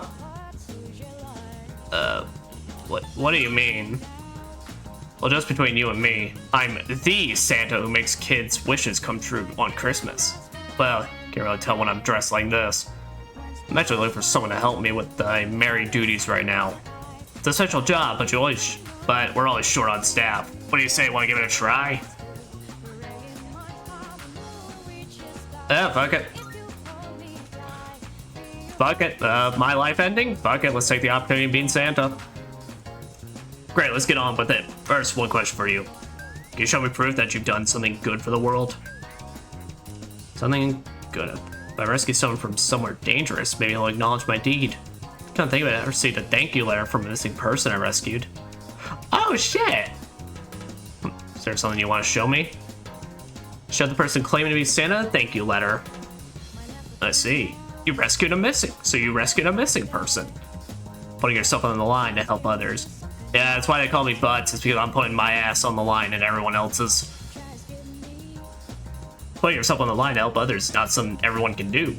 What do you mean? Well, just between you and me, I'm the Santa who makes kids' wishes come true on Christmas. Well, can't really tell when I'm dressed like this. I'm actually looking for someone to help me with the merry duties right now. It's an essential job, but we're always short on staff. What do you say? Want to give it a try? Yeah, fuck it. Fuck it. My life ending? Fuck it. Let's take the opportunity of being Santa. Great, let's get on with it. First, one question for you. Can you show me proof that you've done something good for the world? Something good. If I rescue someone from somewhere dangerous, maybe he'll acknowledge my deed. Can't think of it. I received a thank you letter from a missing person I rescued. Oh, shit! Is there something you want to show me? Show the person claiming to be Santa a thank you letter. I see. You rescued a missing person. Putting yourself on the line to help others. Yeah, that's why they call me Butts, is because I'm putting my ass on the line and everyone else's. Putting yourself on the line to help others is not something everyone can do.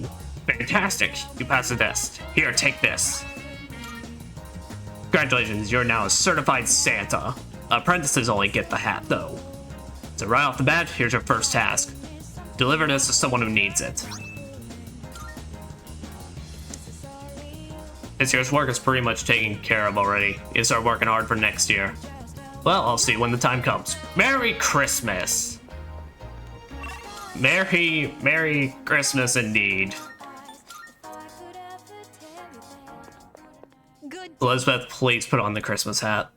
Fantastic, you passed the test. Here, take this. Congratulations, you're now a certified Santa. Apprentices only get the hat, though. So right off the bat, here's your first task. Deliver this to someone who needs it. This year's work is pretty much taken care of already. You start working hard for next year. Well, I'll see when the time comes. Merry Christmas! Merry Christmas indeed. Good. Elizabeth, please put on the Christmas hat.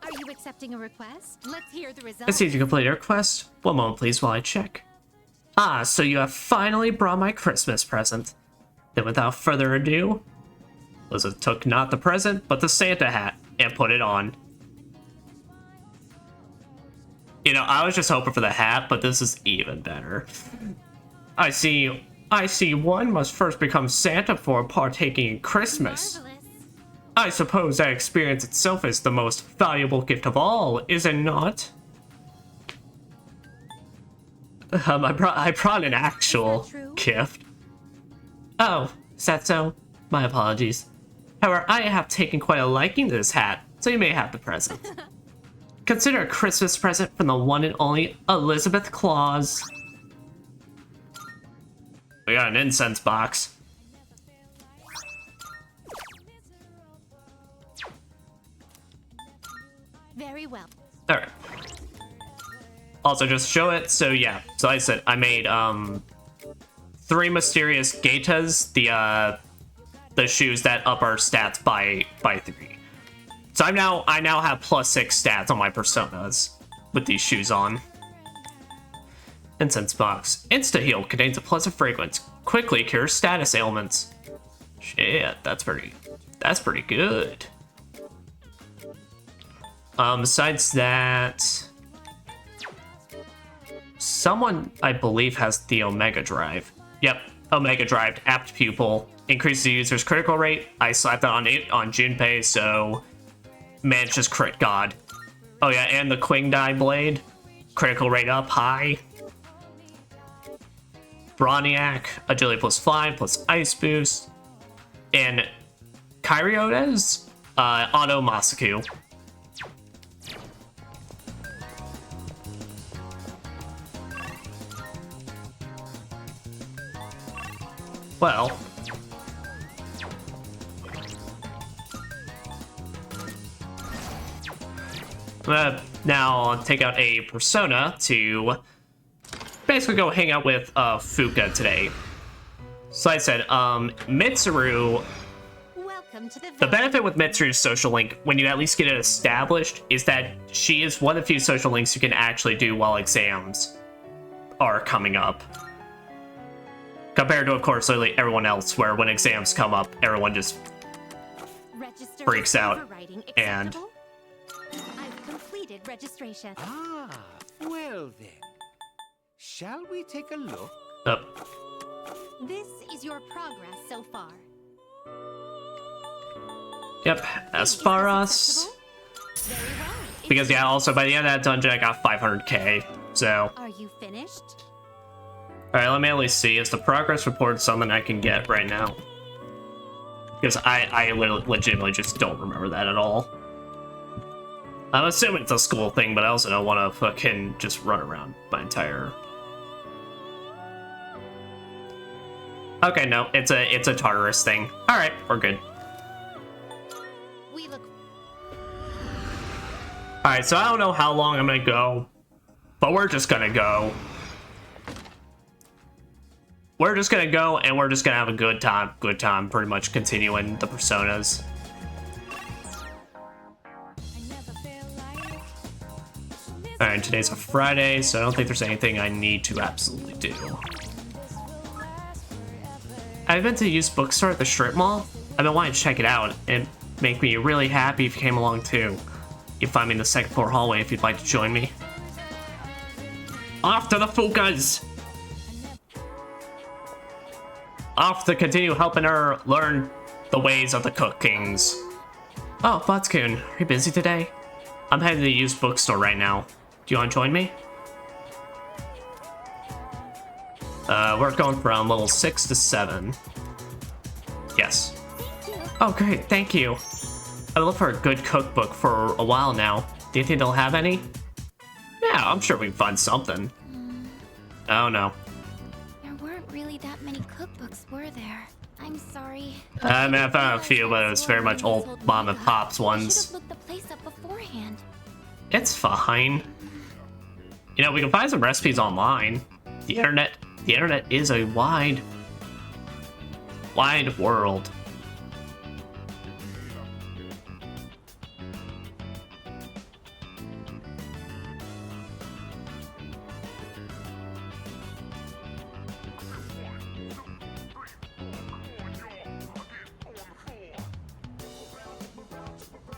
Are you accepting a request? Let's hear the results. Let's see if you complete your request. One moment, please, while I check. Ah, so you have finally brought my Christmas present. Then without further ado, Elizabeth took not the present, but the Santa hat, and put it on. You know, I was just hoping for the hat, but this is even better. I see one must first become Santa before partaking in Christmas. Marvelous. I suppose that experience itself is the most valuable gift of all, is it not? I brought an actual gift. Oh, is that so? My apologies. However, I have taken quite a liking to this hat, so you may have the present. Consider a Christmas present from the one and only Elizabeth Claus. We got an incense box. Very well. Alright. Also, just show it, so yeah. So like I said, I made 3 mysterious Gaitas, the shoes that up our stats by 3. So I now have +6 stats on my personas with these shoes on. Incense box. Insta heal contains a pleasant fragrance. Quickly cures status ailments. Shit, that's pretty good. Besides that, someone I believe has the Omega Drive. Yep, Omega Drive, apt pupil. Increases the user's critical rate. I slapped that on Junpei, so man, just crit god. Oh yeah, and the Qingdai blade. Critical rate up high. Broniac, agility +5 plus ice boost. And Kyriotes, auto Masaku. Well, now I'll take out a persona to basically go hang out with Fuka today. So I said, Mitsuru. Welcome to the benefit with Mitsuru's social link, when you at least get it established, is that she is one of the few social links you can actually do while exams are coming up. Compared to, of course, literally everyone else, where when exams come up, everyone just freaks out. And I've completed registration. Ah, well then. Shall we take a look? This is your progress so far. Yep, as far as... Because yeah, also by the end of that dungeon, I got 500k, so... Are you finished? Alright, let me at least see. Is the progress report something I can get right now? Because I legitimately just don't remember that at all. I'm assuming it's a school thing, but I also don't want to fucking just run around my entire... Okay, no, it's a Tartarus thing. Alright, we're good. Alright, so I don't know how long I'm gonna go, but we're just gonna go. We're just gonna go, and we're just gonna have a good time, pretty much continuing the personas. Alright, today's a Friday, so I don't think there's anything I need to absolutely do. I've been to the used bookstore at the strip mall. I've been wanting to check it out, and make me really happy if you came along too. You can find me in the second floor hallway if you'd like to join me. Off to the Fukas! Off to continue helping her learn the ways of the Cook-Kings. Oh, Butskun, are you busy today? I'm heading to the used bookstore right now. Do you want to join me? We're going from level 6 to 7. Yes. Oh, great, thank you. I've looked for a good cookbook for a while now. Do you think they'll have any? Yeah, I'm sure we can find something. Oh no. There weren't really that many cookbooks, were there? I'm sorry. I mean, I found a few, but it was very much old mom and pops I ones. should have looked the place up beforehand. It's fine. You know, we can find some recipes online. The internet is a wide world.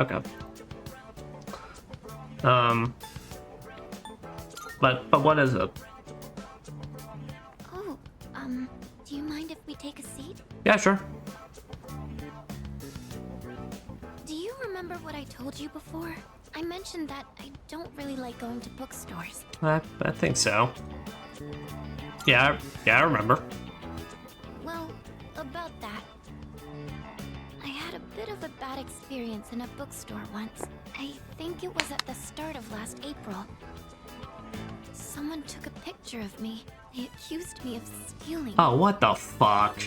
Okay. But what is it? Oh, do you mind if we take a seat? Yeah, sure. Do you remember what I told you before? I mentioned that I don't really like going to bookstores. I think so. Yeah, I remember. Well, about that. I had a bit of a bad experience in a bookstore once. I think it was at the start of last April. Someone took a picture of me. They accused me of stealing. Oh, what the fuck?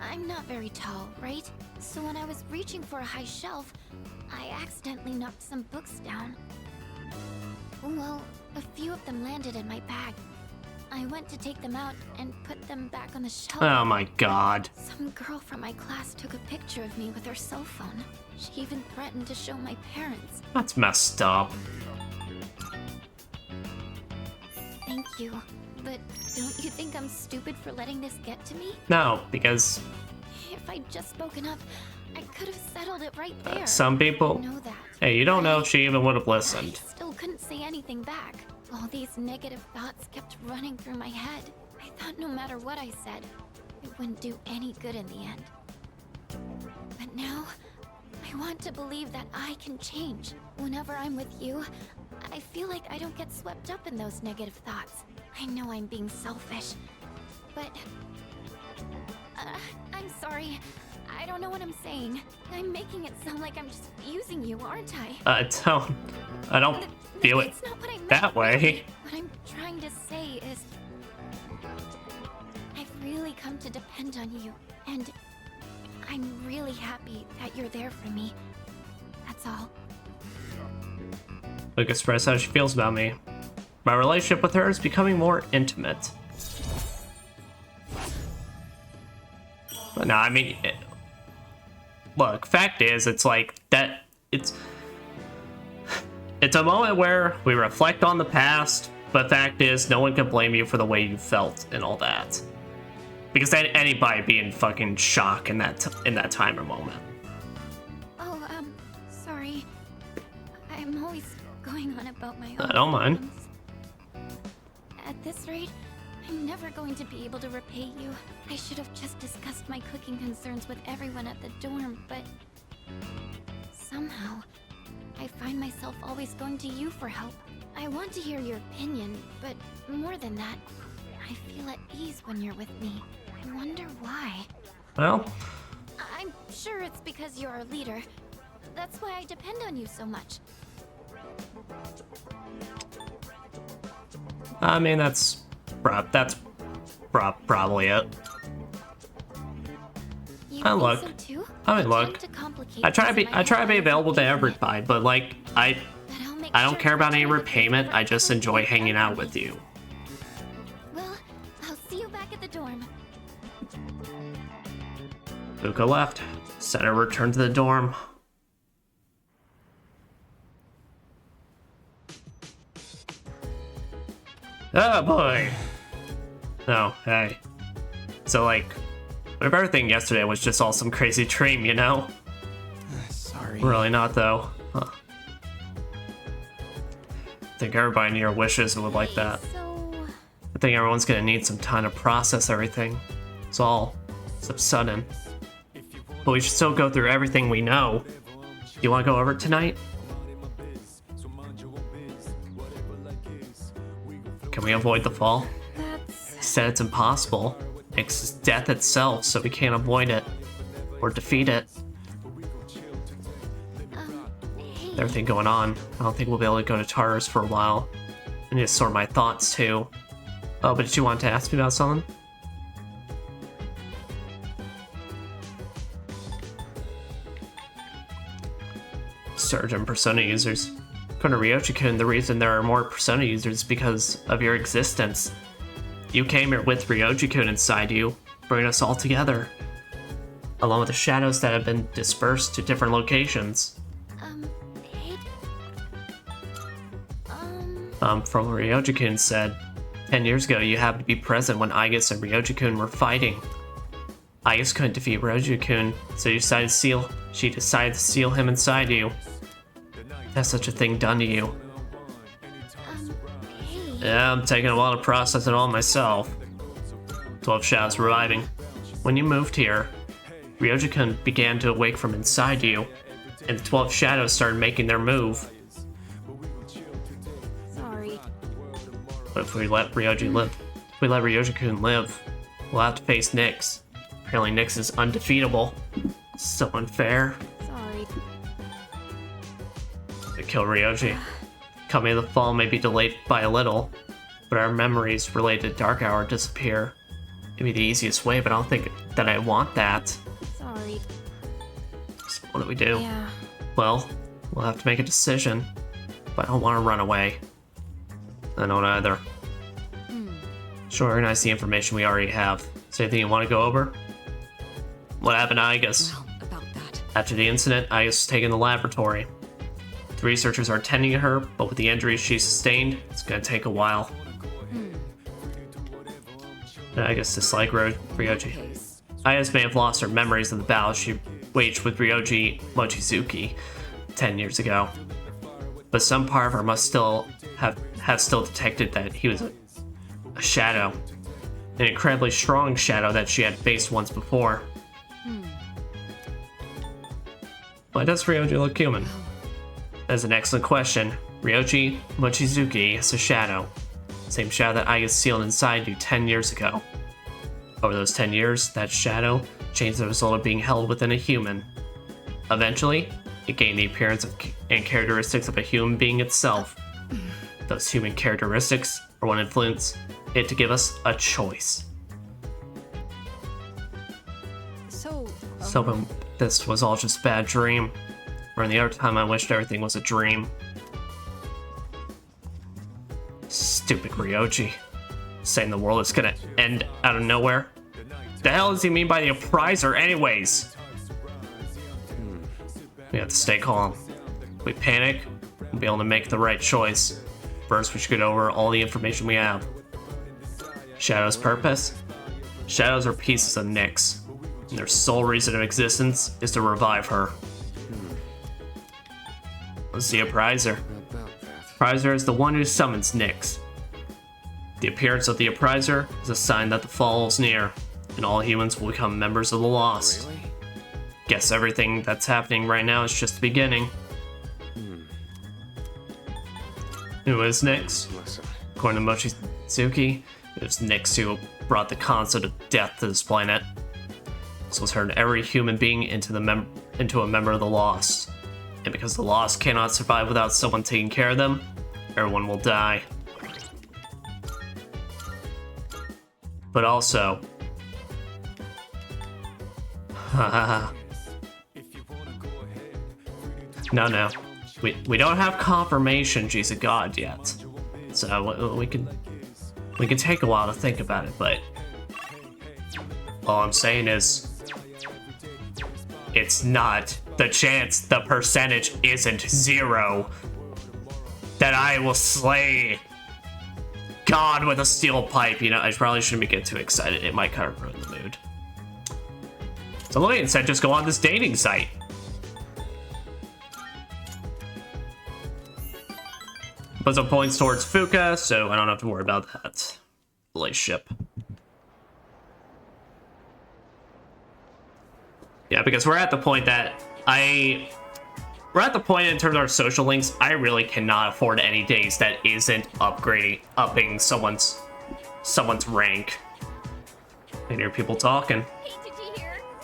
I'm not very tall, right? So when I was reaching for a high shelf, I accidentally knocked some books down. Well, a few of them landed in my bag. I went to take them out and put them back on the shelf. Oh my god. Some girl from my class took a picture of me with her cell phone. She even threatened to show my parents. That's messed up. Thank you. But don't you think I'm stupid for letting this get to me? No, because If I'd just spoken up, I could have settled it right there. some people... I know that. Hey, you don't know if she even would have I listened. still couldn't say anything back. All these negative thoughts kept running through my head. I thought no matter what I said, it wouldn't do any good in the end. But now, I want to believe that I can change. Whenever I'm with you, I feel like I don't get swept up in those negative thoughts. I know I'm being selfish, but... I'm sorry. I don't know what I'm saying. I'm making it sound like I'm just using you, aren't I? I don't feel it It's not what I meant. that way. What I'm trying to say is... I've really come to depend on you, and I'm really happy that you're there for me. That's all. Luke expressed how she feels about me. My relationship with her is becoming more intimate. But no, I mean... look, fact is, it's like that... It's a moment where we reflect on the past, but fact is, no one can blame you for the way you felt and all that. Because anybody be in fucking shock in that time or moment. Oh, sorry. I'm always going on about my own I don't mind. problems. At this rate, I'm never going to be able to repay you. I should have just discussed my cooking concerns with everyone at the dorm, but... somehow, I find myself always going to you for help. I want to hear your opinion, but more than that, I feel at ease when you're with me. I wonder why. Well... I'm sure it's because you're our leader. That's why I depend on you so much. I mean, that's probably it. You I think look. so too? I mean, look. I try to be available to everybody, but like I don't care about any repayment. I just enjoy hanging out with you. Well, I'll see you back at the dorm. Luca left. Said her return to the dorm. Oh boy. Oh, hey. So like, what if everything yesterday was just all some crazy dream, you know? Sorry. Really not though. Huh. I think everybody in your wishes would like that. I think everyone's gonna need some time to process everything. It's all so sudden. But we should still go through everything we know. Do you want to go over it tonight? Can we avoid the fall? Said it's impossible. It's death itself, so we can't avoid it or defeat it. With everything going on, I don't think we'll be able to go to Tartarus for a while. I need to sort my thoughts too. Oh, but did you want to ask me about something? Surge in Persona users. According to Ryoji-kun, the reason there are more Persona users is because of your existence. You came here with Ryoji-kun inside you, bringing us all together. Along with the shadows that have been dispersed to different locations. From what Ryoji-kun said, 10 years ago you happened to be present when Aigis and Ryoji-kun were fighting. Aigis couldn't defeat Ryoji-kun, so she decided to seal him inside you. Has such a thing done to you? Yeah, I'm taking a while to process it all myself. 12 Shadows reviving. When you moved here, Ryoji-kun began to awake from inside you, and the 12 Shadows started making their move. Sorry. But if we let Ryoji-kun live, we'll have to face Nyx. Apparently Nyx is undefeatable. So unfair. Sorry. To kill Ryoji. Coming of the fall may be delayed by a little, but our memories related to Dark Hour disappear. It'd be the easiest way, but I don't think that I want that. Sorry. So what do we do? Yeah. Well, we'll have to make a decision, but I don't want to run away. I don't either. Should organize the information we already have. Is there anything you want to go over? What happened to Aigis? Well, about that. After the incident, Aigis was taken to the laboratory. The researchers are tending to her, but with the injuries she sustained, it's gonna take a while. Aigis disliked Ryoji. Aigis may have lost her memories of the battle she waged with Ryoji Mochizuki 10 years ago, but some part of her must still have detected that he was a shadow, an incredibly strong shadow that she had faced once before. Why does Ryoji look human? That's an excellent question. Ryoji Mochizuki is a shadow. Same shadow that Aigis sealed inside you 10 years ago. Over those 10 years, that shadow changed the result of being held within a human. Eventually, it gained the appearance and characteristics of a human being itself. Those human characteristics are what influence it to give us a choice. So this was all just a bad dream. Or the other time I wished everything was a dream. Stupid Ryoji. Saying the world is gonna end out of nowhere. The hell does he mean by the appriser anyways? We have to stay calm. If we panic, we'll be able to make the right choice. First, we should go over all the information we have. Shadow's purpose? Shadows are pieces of Nyx, and their sole reason of existence is to revive her. What's the appriser? Appriser is the one who summons Nyx. The appearance of the appriser is a sign that the fall is near, and all humans will become members of the Lost. Really? Guess everything that's happening right now is just the beginning. Who is Nyx? According to Mochizuki, it was Nyx who brought the concept of death to this planet. This was turned every human being into a member of the Lost. And because the Lost cannot survive without someone taking care of them, everyone will die. But also... No. We don't have confirmation she's a god yet. So we can take a while to think about it, but... all I'm saying is... it's not... the percentage isn't 0 that I will slay God with a steel pipe. You know, I probably shouldn't get too excited. It might kind of ruin the mood. So let me instead just go on this dating site. Put some points towards Fuka, so I don't have to worry about that relationship. Yeah, because we're at the point that we're at the point in terms of our social links, I really cannot afford any days that isn't upping someone's rank. I can hear people talking. Hey,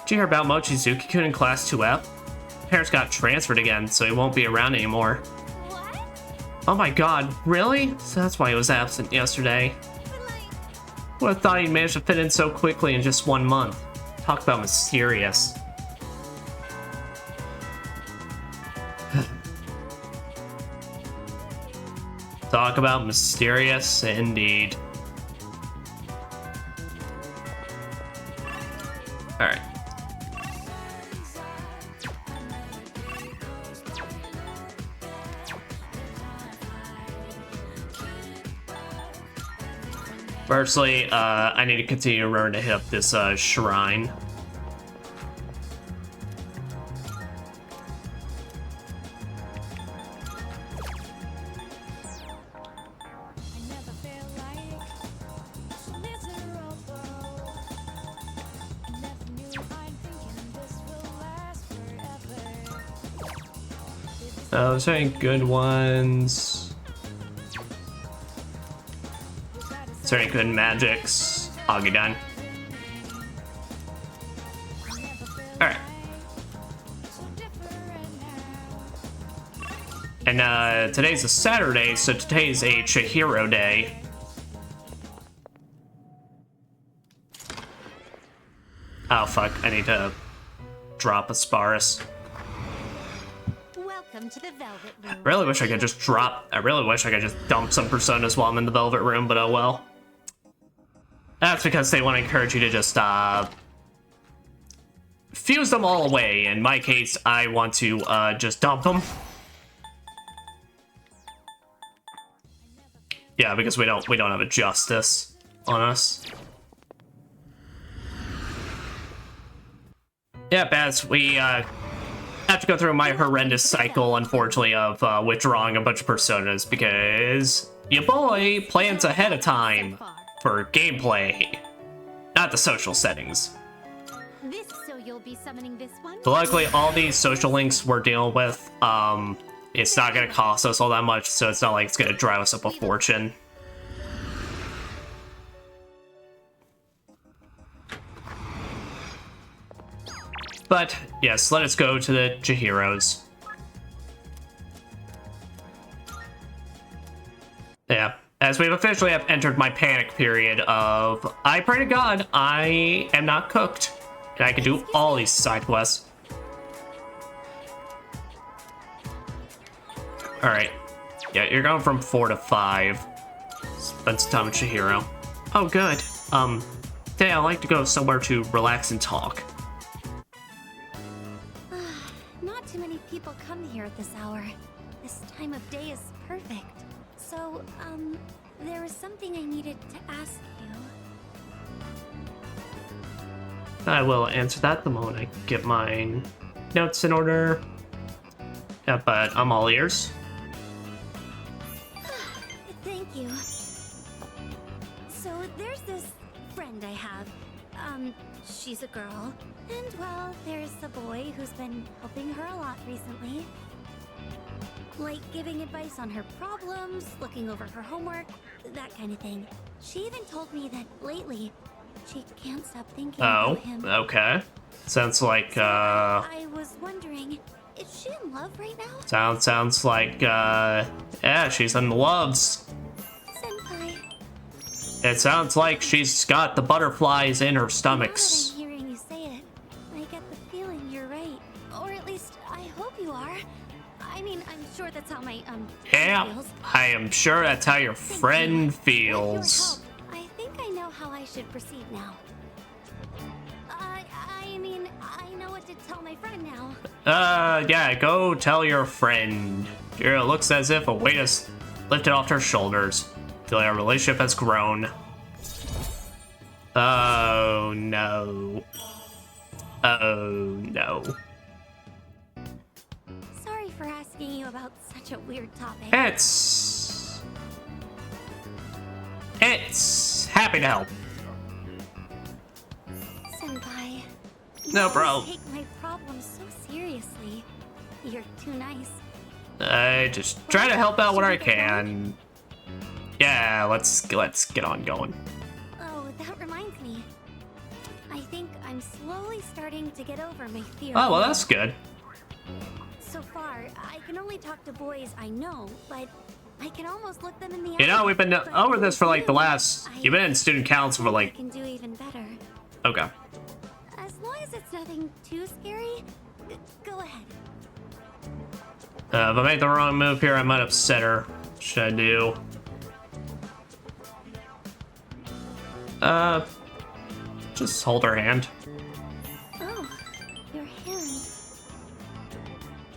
Did you hear about Mochizuki-kun in Class 2F? Parents got transferred again, so he won't be around anymore. What? Oh my god, really? So that's why he was absent yesterday. Would have thought he'd managed to fit in so quickly in just 1 month. Talk about mysterious. Talk about mysterious indeed. Alright. Firstly, I need to continue to learn to hit up this shrine. Is there any good ones? Is there any good magics? Agadan. Alright. And today's a Saturday, so today's a Chihiro day. Oh fuck, I need to drop Asparus. Welcome to the Velvet Room. I really wish I could just dump some personas while I'm in the Velvet Room, but oh well. That's because they want to encourage you to just, fuse them all away. In my case, I want to, just dump them. Yeah, because we don't have a justice on us. Yeah, Baz, we, have to go through my horrendous cycle, unfortunately, of withdrawing a bunch of personas because your boy plans ahead of time for gameplay, not the social settings. So you'll be summoning this one? But luckily, all these social links we're dealing with, it's not going to cost us all that much, so it's not like it's going to drive us up a fortune. But, yes, let us go to the Chihiros. Yeah, as we've officially have entered my panic period of, I pray to God, I am not cooked, and I can do all these side quests. Alright. Yeah, you're going from 4 to 5. Spend some time with Chihiro. Oh, good. Today I like to go somewhere to relax and talk. Not too many people come here at this hour. This time of day is perfect. So, there was something I needed to ask you. I will answer that the moment I get my notes in order. Yeah, but I'm all ears. Thank you. So, there's this friend I have. She's a girl. And, well, there's a boy who's been helping her a lot recently. Like giving advice on her problems, looking over her homework, that kind of thing. She even told me that lately, she can't stop thinking about him. Oh, okay. Sounds like, I was wondering, is she in love right now? Sounds like, yeah, she's in the loves. Senpai. It sounds like she's got the butterflies in her stomachs. Now that I'm hearing you say it, I get the feeling you're right. Or at least, I hope you are. I mean, I'm sure that's how my, yeah, feels. I am sure that's how your friend feels. I think I know how I should proceed now. I mean, I know what to tell my friend now. Yeah, go tell your friend. It looks as if a weight is lifted off her shoulders. Feel like our relationship has grown. Oh, no. Oh, no. Sorry for asking you about such a weird topic. It's happy to help. Senpai. No, bro. You take my problems so seriously. You're too nice. I just try to help out when I can. Yeah, let's get on going. Oh, that reminds me. I think I'm slowly starting to get over my fear. Oh, well, that's good. So far, I can only talk to boys I know, but I can almost look them in the eye. You know, we've been over this for like the last... You've been in student council for like... I can do even better. Okay. As long as it's nothing too scary, go ahead. If I made the wrong move here, I might upset her. What should I do? Just hold her hand. Oh, your hand.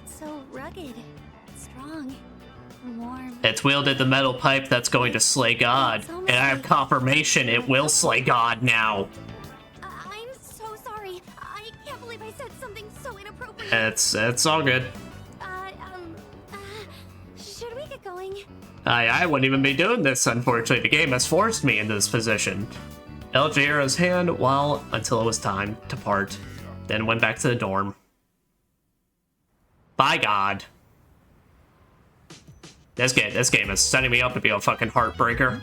It's so rugged, strong, warm. It's wielded the metal pipe that's going to slay God. And I have confirmation it will slay God now. I'm so sorry. I can't believe I said something so inappropriate. It's all good. Should we get going? I wouldn't even be doing this, unfortunately. The game has forced me into this position. Held Jaira's hand until it was time to part, then went back to the dorm. By God. This game is setting me up to be a fucking heartbreaker.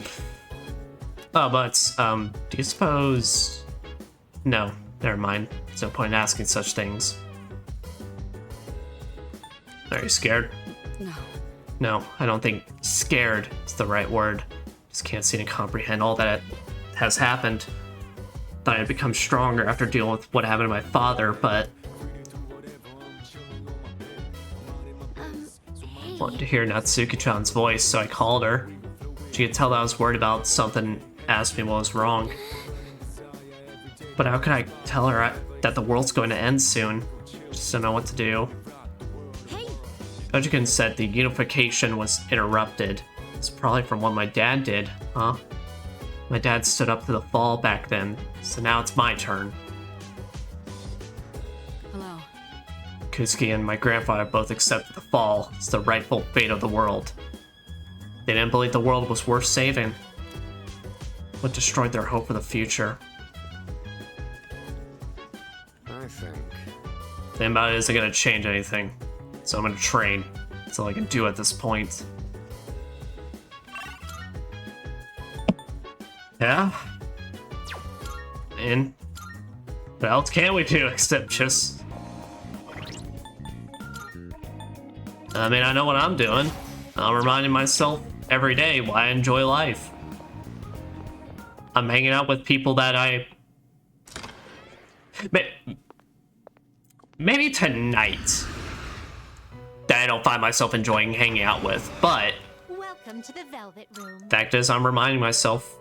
Oh, but, do you suppose... No, never mind. There's no point in asking such things. Are you scared? No. No, I don't think scared is the right word. Just can't seem to comprehend all that has happened. Thought I'd become stronger after dealing with what happened to my father, but... Hey. Wanted to hear Natsuki-chan's voice, so I called her. She could tell that I was worried about something, asked me what was wrong. But how could I tell her that the world's going to end soon? Just don't know what to do. Kojikin said the unification was interrupted. It's probably from what my dad did, huh? My dad stood up to the fall back then, so now it's my turn. Hello. Kusuke and my grandfather both accepted the fall as the rightful fate of the world. They didn't believe the world was worth saving. What destroyed their hope for the future? I think. The thing about it isn't gonna change anything. So I'm gonna train. That's all I can do at this point. Yeah? And what else can we do except just... I mean, I know what I'm doing. I'm reminding myself every day why I enjoy life. I'm hanging out with people that I... Maybe tonight that I don't find myself enjoying hanging out with, but Welcome to the Velvet Room. fact is, I'm reminding myself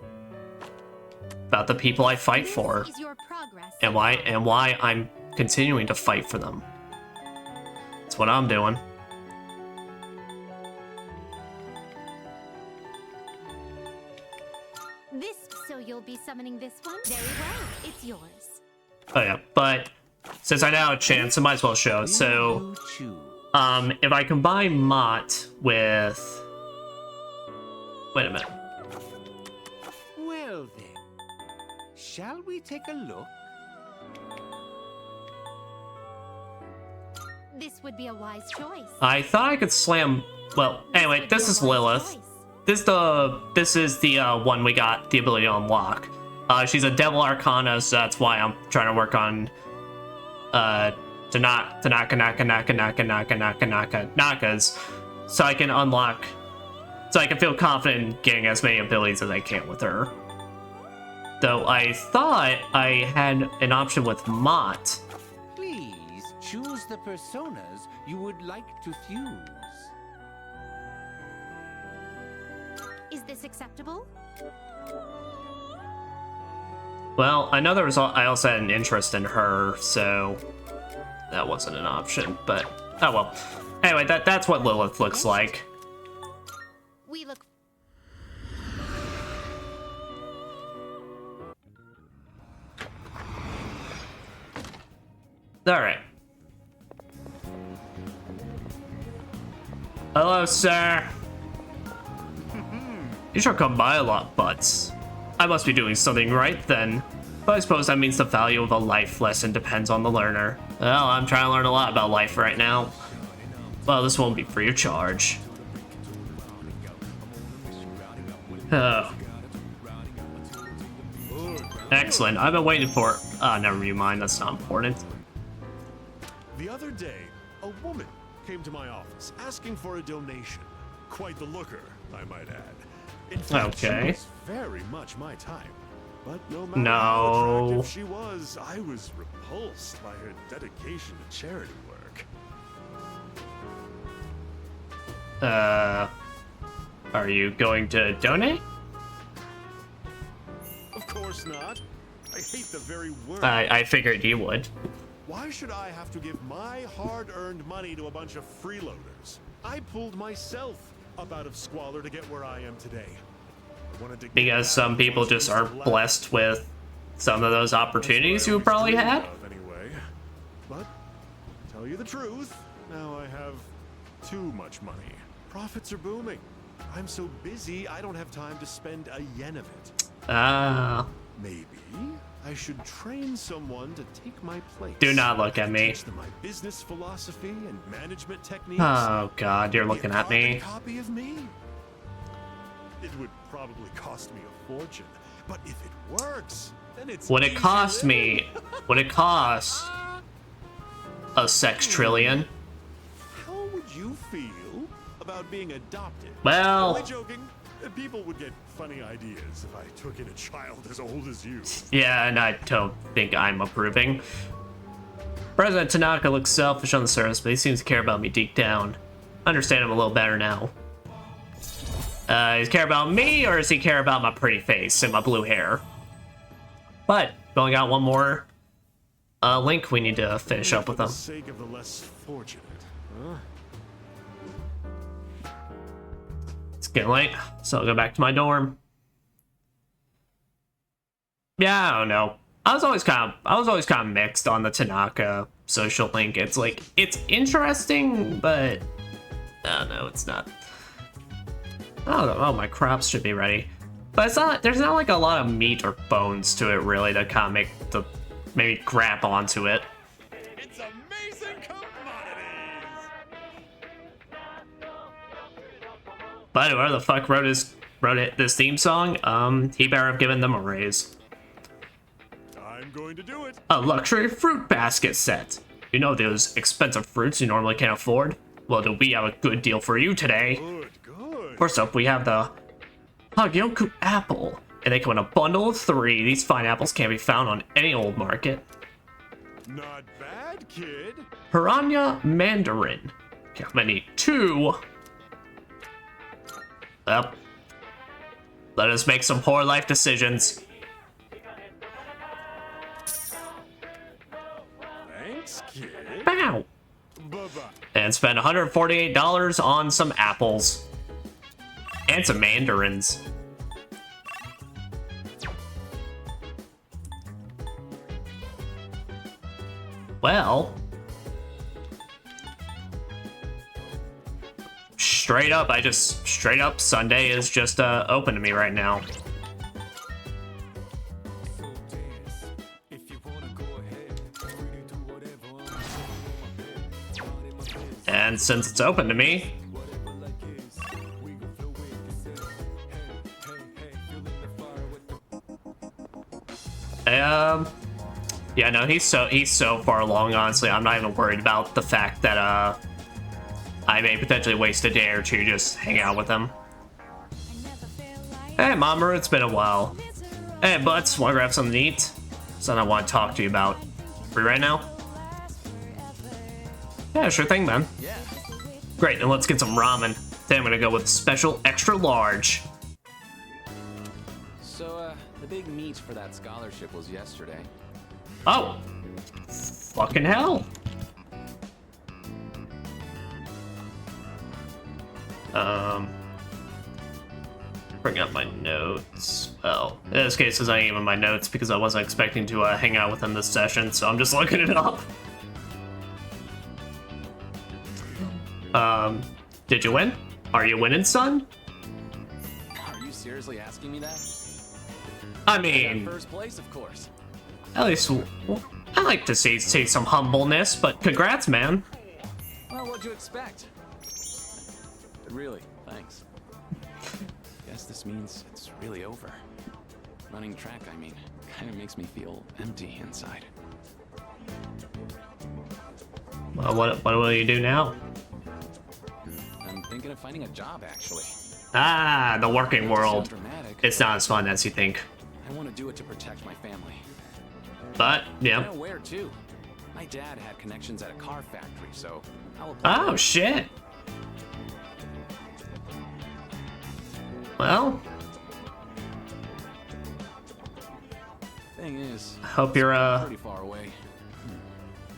about the people I fight for, This is your progress. and why I'm continuing to fight for them. That's what I'm doing. So you'll be summoning this one? Very well, it's yours. Oh yeah, but since I now have a chance, I might as well show. So, if I combine Mott with... Wait a minute. Well then, shall we take a look? This would be a wise choice. I thought I could slam... Well, anyway, this is Lilith. This is the one we got the ability to unlock. She's a Devil Arcana, so that's why I'm trying to work on Tanaka-nakas, so I can unlock, so I can feel confident in getting as many abilities as I can with her. Though I thought I had an option with Mott. Please choose the personas you would like to fuse. Is this acceptable? Well, I know there was. I also had an interest in her, so that wasn't an option. But oh well. Anyway, that's what Lilith looks like. We look. All right. Hello, sir. You sure come by a lot, Butts. I must be doing something right then. But I suppose that means the value of a life lesson depends on the learner. Well, I'm trying to learn a lot about life right now. Well, this won't be free of charge. Oh. Excellent. I've been waiting for it. Never mind. That's not important. The other day, a woman came to my office asking for a donation. Quite the looker. I might add. In fact, Okay. she was very much my type. But no matter No. how attractive she was, I was repulsed by her dedication to charity work. Are you going to donate? Of course not. I hate the very word. I figured you would. Why should I have to give my hard-earned money to a bunch of freeloaders? I pulled myself up out of squalor to get where I am today. I wanted to Because some people just aren't blessed with some of those opportunities you probably had. Anyway, but to tell you the truth, now I have too much money. Profits are booming. I'm so busy, I don't have time to spend a yen of it. Maybe I should train someone to take my place. Do not look at me. Teach them my business philosophy and management techniques. Oh god, you're looking at me. Copy of me. It would probably cost me a fortune, but if it works, then it's Would it easy cost living. me? Would it cost a sex trillion? How would you feel about being adopted? Well- Only joking. People would get funny ideas if I took in a child as old as you. Yeah, and I don't think I'm approving. President Tanaka looks selfish on the surface, but he seems to care about me deep down. I understand him a little better now. Does he care about me, or does he care about my pretty face and my blue hair? But we only got one more link we need to finish up with For them. the sake of the less fortunate, huh? It's getting late, so I'll go back to my dorm. Yeah, I don't know. I was always kind of mixed on the Tanaka social link. It's like, it's interesting, but I don't know, it's not. I don't know. Oh, my crops should be ready, but it's not. There's not like a lot of meat or bones to it really to kind of make the maybe grab onto it. It's amazing commodities. But whoever the fuck wrote this theme song, he better have given them a raise. I'm going to do it. A luxury fruit basket set. You know those expensive fruits you normally can't afford? Well, do we have a good deal for you today? Good, good. First up, we have the Hagyoku apple. And they come in a bundle of 3. These fine apples can't be found on any old market. Not bad, kid. Piranha mandarin. Okay, I'm gonna need 2. Well, let us make some poor life decisions. Thanks, kid. Bow! Bye-bye. And spend $148 on some apples. And some mandarins. Well, straight up Sunday is just open to me right now. And since it's open to me, yeah, no, he's so far along, honestly. I'm not even worried about the fact that I may potentially waste a day or two just hanging out with him. Hey, Mamoru, it's been a while. Hey, Butts, wanna grab something to eat? Something I want to talk to you about. Free right now? Yeah, sure thing, man. Yeah. Great, then let's get some ramen. Then I'm gonna go with special extra large. So, the big meet for that scholarship was yesterday. Oh, fucking hell. Bring up my notes. Well, in this case, it's not even my notes because I wasn't expecting to hang out with him this session, so I'm just looking it up. Did you win? Are you winning, son? Are you seriously asking me that? I mean, First place, of course. at least I like to see some humbleness, but congrats, man. Well, what'd you expect? Really, thanks. Guess this means it's really over. Running track, I mean, kind of makes me feel empty inside. Well, what will you do now? I'm thinking of finding a job, actually. Ah, the working world. Dramatic. It's not as fun as you think. I want to do it to protect my family. But, yeah. I'm aware too. My dad had connections at a car factory, so I'll Oh, shit. Well, thing is, I hope you're pretty far away.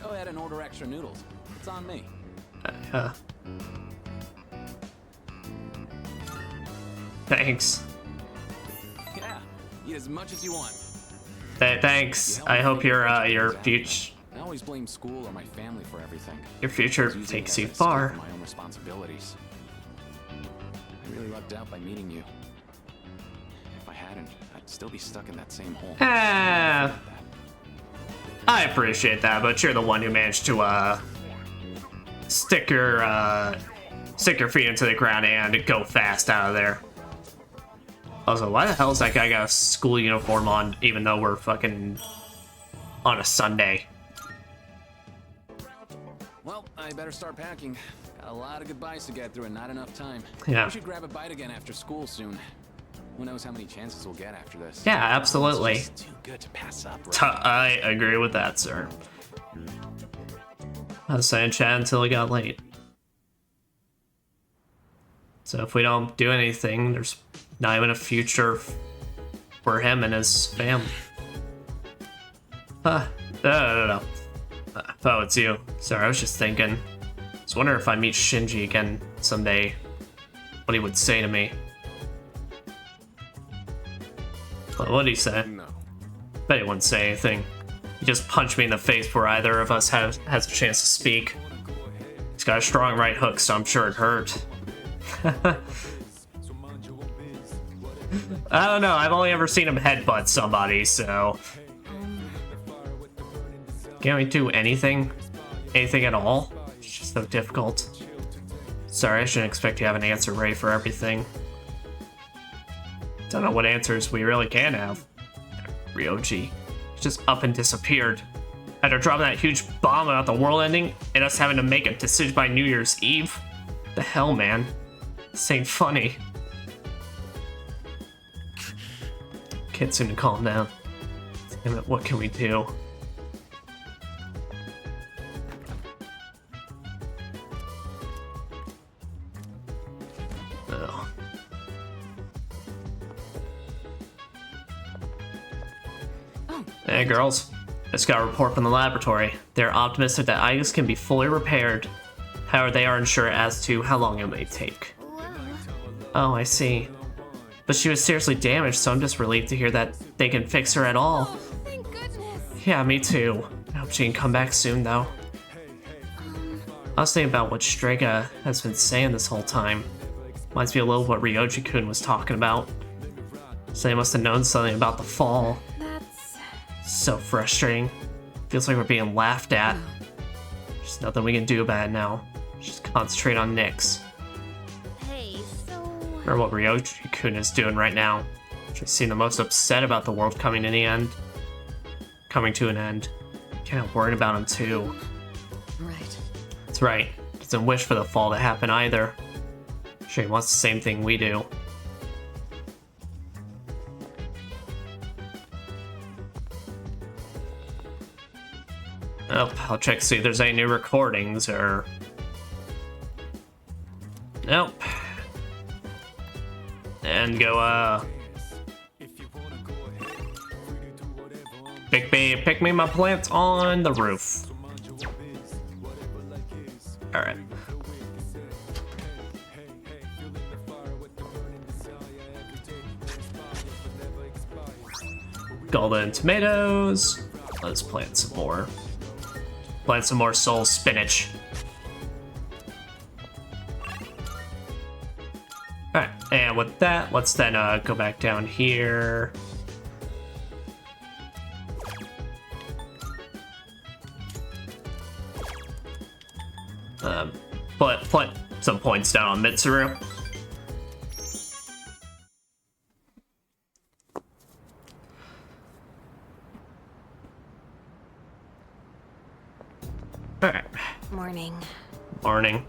Go ahead and order extra noodles. It's on me. Thanks. Yeah, eat as much as you want. Thanks. I hope your future. I always blame school or my family for everything. Your future takes you far. My own responsibilities. I really lucked out by meeting you. If I hadn't, I'd still be stuck in that same hole. I appreciate that, but you're the one who managed to stick your feet into the ground and go fast out of there. Also, why the hell is that guy got a school uniform on, even though we're fucking on a Sunday? Well, I better start packing. Got a lot of goodbyes to get through and not enough time. Yeah. We should grab a bite again after school soon. Who knows how many chances we'll get after this? Yeah, absolutely. It's just too good to pass up. Right? I agree with that, sir. I was saying chat until it got late. So if we don't do anything, there's not even a future for him and his family. No. Oh, it's you. Sorry, I was just thinking. I was wondering if I meet Shinji again someday, what he would say to me. Well, what'd he say? No. Bet he wouldn't say anything. He just punched me in the face before either of us has a chance to speak. He's got a strong right hook, so I'm sure it hurt. I don't know, I've only ever seen him headbutt somebody, so... Can't we do anything? Anything at all? It's just so difficult. Sorry, I shouldn't expect you to have an answer ready for everything. Don't know what answers we really can have. Ryoji just up and disappeared. After dropping that huge bomb about the world ending and us having to make a decision by New Year's Eve. The hell, man? This ain't funny. Kitsune, calm down. Damn it, what can we do? Oh. Hey, girls. Just got a report from the laboratory. They're optimistic that Igus can be fully repaired. However, they are unsure as to how long it may take. Oh, I see. But she was seriously damaged, so I'm just relieved to hear that they can fix her at all. Oh, thank goodness. Yeah, me too. I hope she can come back soon, though. I was thinking about what Strega has been saying this whole time. Reminds me a little of what Ryoji-kun was talking about. So they must have known something about the fall. That's... So frustrating. Feels like we're being laughed at. There's nothing we can do about it now. Just concentrate on Nyx. Hey, so... Or what Ryoji-kun is doing right now. She seemed the most upset about the world coming to an end. Kind of worried about him too. Right. That's right. Doesn't wish for the fall to happen either. Sure, he wants the same thing we do. Oh, I'll check to see if there's any new recordings or... Nope. And go, pick me my plants on the roof. Alright. Golden tomatoes. Let's plant some more. Plant some more soul spinach. Alright, and with that, let's then go back down here. Put some points down on Mitsuru. Alright. Morning. Morning.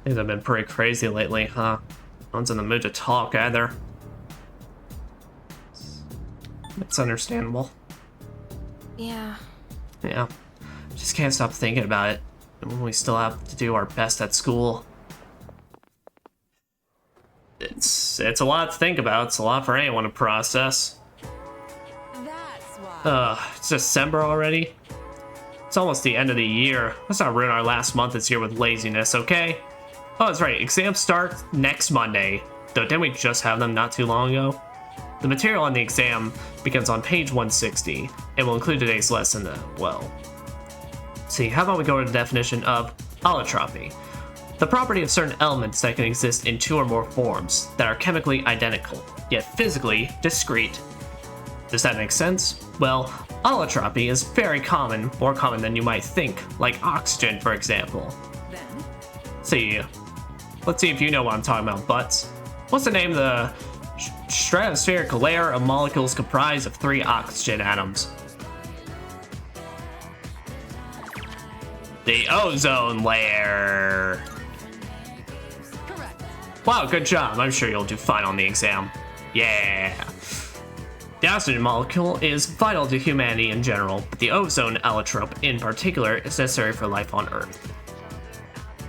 Things have been pretty crazy lately, huh? No one's in the mood to talk either. It's understandable. Yeah. Yeah. Just can't stop thinking about it. And we still have to do our best at school. It's a lot to think about. It's a lot for anyone to process. It's December already. It's almost the end of the year. Let's not ruin our last month this year with laziness, okay? Oh, that's right. Exams start next Monday. Though, didn't we just have them not too long ago? The material on the exam begins on page 160. It will include today's lesson, well. See, how about we go to the definition of allotropy? The property of certain elements that can exist in two or more forms that are chemically identical, yet physically discrete. Does that make sense? Well, allotropy is very common, more common than you might think, like oxygen, for example. See, let's see if you know what I'm talking about, Butts. What's the name of the stratospheric layer of molecules comprised of 3 oxygen atoms? The ozone layer. Correct. Wow, good job. I'm sure you'll do fine on the exam. Yeah. The oxygen molecule is vital to humanity in general, but the ozone allotrope in particular is necessary for life on Earth.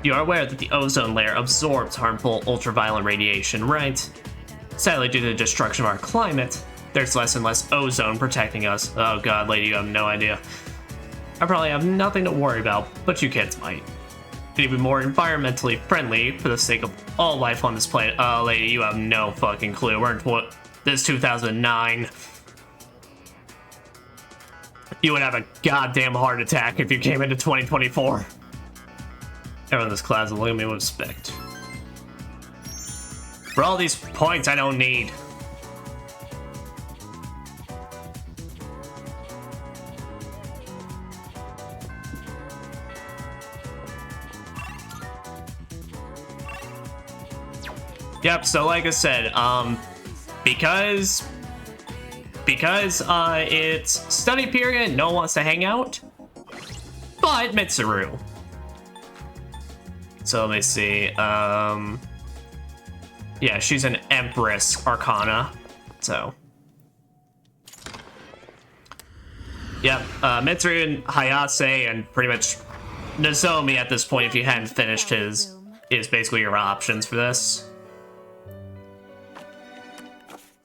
You are aware that the ozone layer absorbs harmful ultraviolet radiation, right? Sadly, due to the destruction of our climate, there's less and less ozone protecting us. Oh god, lady, you have no idea. I probably have nothing to worry about, but you kids might. Could you be more environmentally friendly for the sake of all life on this planet? Oh, lady, you have no fucking clue. We're in this 2009. You would have a goddamn heart attack if you came into 2024. Everyone in this class will look at me with respect. For all these points I don't need. Yep, so like I said, because it's study period, no one wants to hang out, but Mitsuru. So let me see, yeah, she's an Empress Arcana, so. Yep, Mitsuru and Hayase and pretty much Nozomi at this point, if you hadn't finished his, is basically your options for this.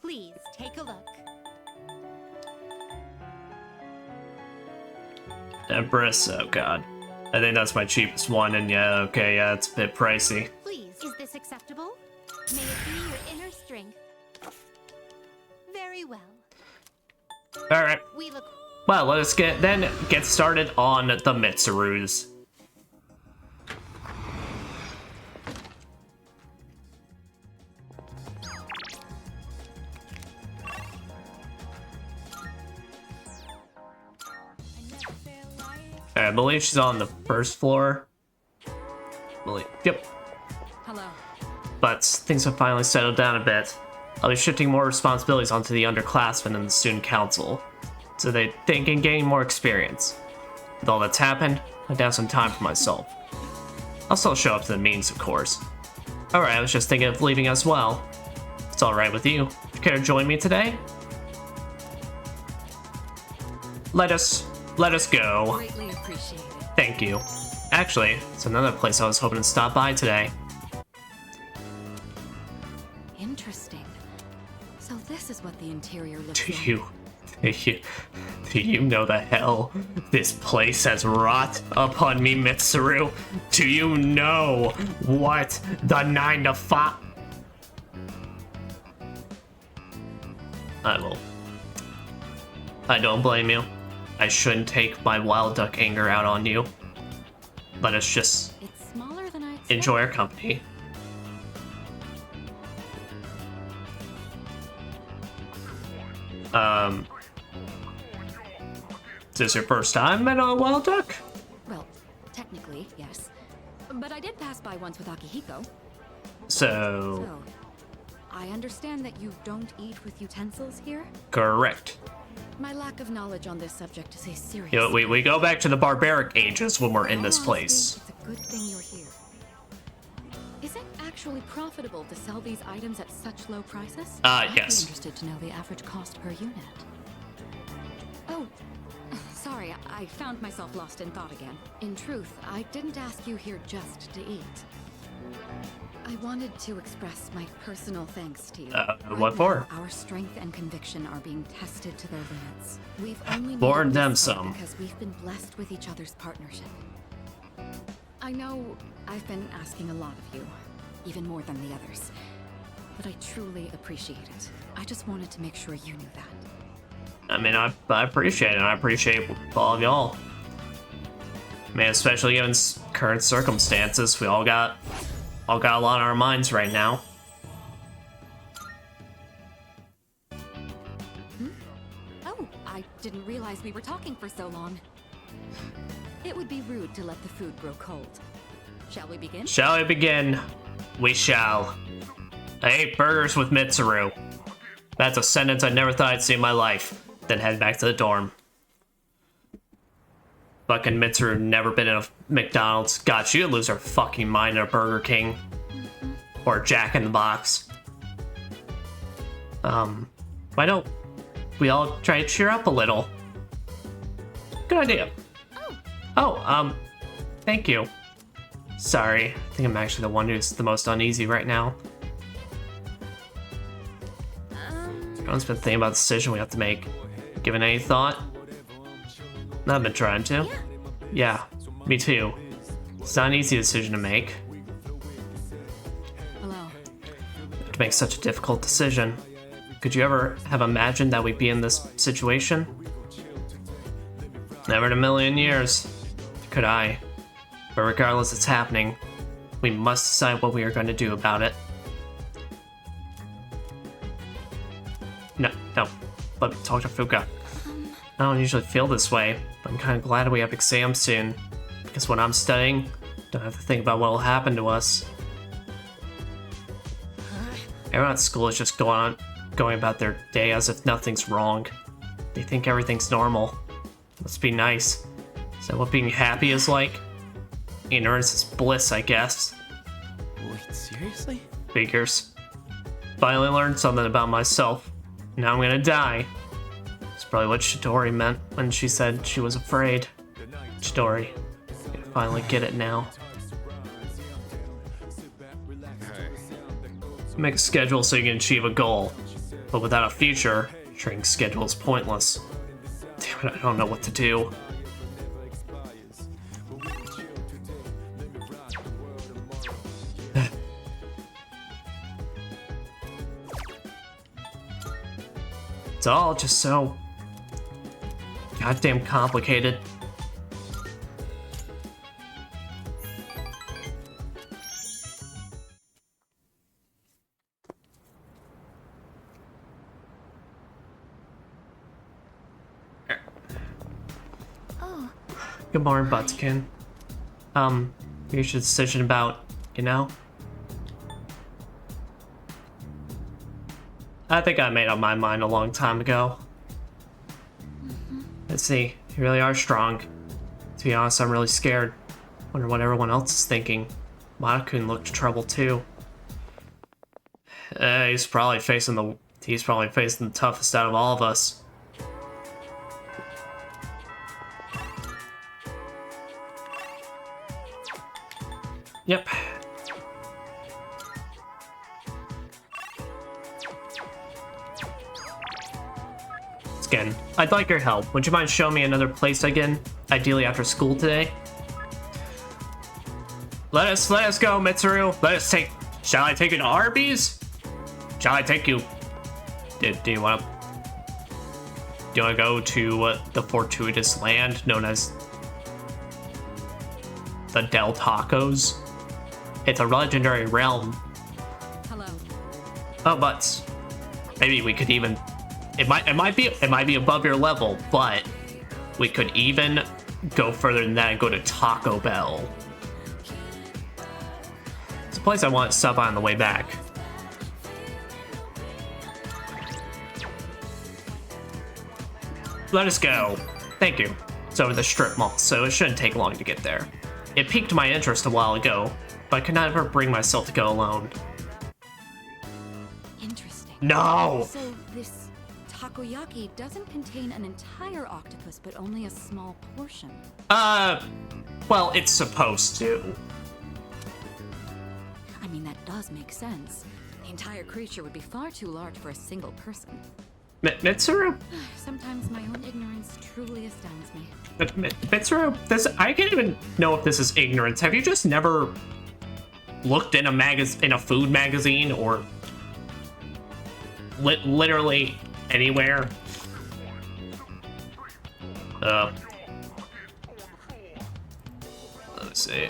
Please take a look. Empress, oh god. I think that's my cheapest one, and yeah, okay, yeah, it's a bit pricey. Please, is this acceptable? May it be your inner strength. Very well. Alright. We look. Well, let us get started on the Mitsurus. I believe she's on the first floor. Yep. Hello. But things have finally settled down a bit. I'll be shifting more responsibilities onto the underclassmen and the student council, so they can gain more experience. With all that's happened, I have some time for myself. I'll still show up to the meetings, of course. Alright, I was just thinking of leaving as well. It's alright with you. You care to join me today? Let us go. Greatly appreciated. Thank you. Actually, it's another place I was hoping to stop by today. Interesting. So this is what the interior looks Do like. you know the hell this place has wrought upon me, Mitsuru? Do you know what the 9 to 5... I don't blame you. I shouldn't take my wild duck anger out on you. Let us just It's smaller than I expected. enjoy our company. Is this your first time at a wild duck? Well, technically, yes. But I did pass by once with Akihiko. So, I understand that you don't eat with utensils here? correct. My lack of knowledge on this subject is a serious... You know, we go back to the barbaric ages when we're in this place. It's a good thing you're here. Is it actually profitable to sell these items at such low prices? Yes. I'd be interested to know the average cost per unit. Oh, sorry, I found myself lost in thought again. In truth, I didn't ask you here just to eat. I wanted to express my personal thanks to you. What for? Our strength and conviction are being tested to their limits. We've only Born made it them this far some. because we've been blessed with each other's partnership. I know I've been asking a lot of you, even more than the others, but I truly appreciate it. I just wanted to make sure you knew that. I mean, I appreciate it. I appreciate all of y'all. I mean, especially given current circumstances, we all got a lot on our minds right now. Oh, I didn't realize we were talking for so long. It would be rude to let the food grow cold. Shall we begin? Shall we begin? We shall. I ate burgers with Mitsuru. That's a sentence I never thought I'd see in my life. Then head back to the dorm. Fucking Mitsuru never been in a McDonald's. God, she'd lose her fucking mind at a Burger King. Or Jack in the Box. Why don't we all try to cheer up a little? Good idea. Oh, thank you. Sorry, I think I'm actually the one who's the most uneasy right now. Everyone's been thinking about the decision we have to make. Given any thought? I've been trying to. Yeah, me too. It's not an easy decision to make. Hello. To make such a difficult decision. Could you ever have imagined that we'd be in this situation? Never in a million years. Could I? But regardless, it's happening. We must decide what we are going to do about it. No. Let me talk to Fuka. I don't usually feel this way, but I'm kind of glad we have exams soon. Because when I'm studying, I don't have to think about what will happen to us. Everyone at school is just going about their day as if nothing's wrong. They think everything's normal. Must be nice. Is that what being happy is like? Ignorance is bliss, I guess. Wait, seriously? Figures. Finally learned something about myself. Now I'm gonna die. That's probably what Chidori meant when she said she was afraid. Chidori. I finally get it now. Make a schedule so you can achieve a goal. But without a future, ensuring schedule is pointless. Damn it, I don't know what to do. It's all just so goddamn complicated. Oh. Good morning, Buttskin. Here's your decision about, you know? I think I made up my mind a long time ago. Let's see, you really are strong. To be honest, I'm really scared. Wonder what everyone else is thinking. Monokun looked trouble too. He's probably facing the toughest out of all of us. Yep. Again, I'd like your help. Would you mind showing me another place again? Ideally after school today. Let us go, Mitsuru. Shall I take you to Arby's? Shall I take you? Do you want to go to the fortuitous land known as the Del Tacos? It's a legendary realm. Hello. Oh, but maybe we could even. It might be above your level, but we could even go further than that and go to Taco Bell. It's a place I want to stop by on the way back. Let us go. Thank you. It's over the strip mall, so it shouldn't take long to get there. It piqued my interest a while ago. but I could not ever bring myself to go alone. Interesting. No! So this takoyaki doesn't contain an entire octopus, but only a small portion. Well, it's supposed to. I mean, that does make sense. The entire creature would be far too large for a single person. Mitsuru? Sometimes my own ignorance truly astounds me. Mitsuru, I can't even know if this is ignorance. Have you just never looked in a food magazine or literally anywhere? Let's see.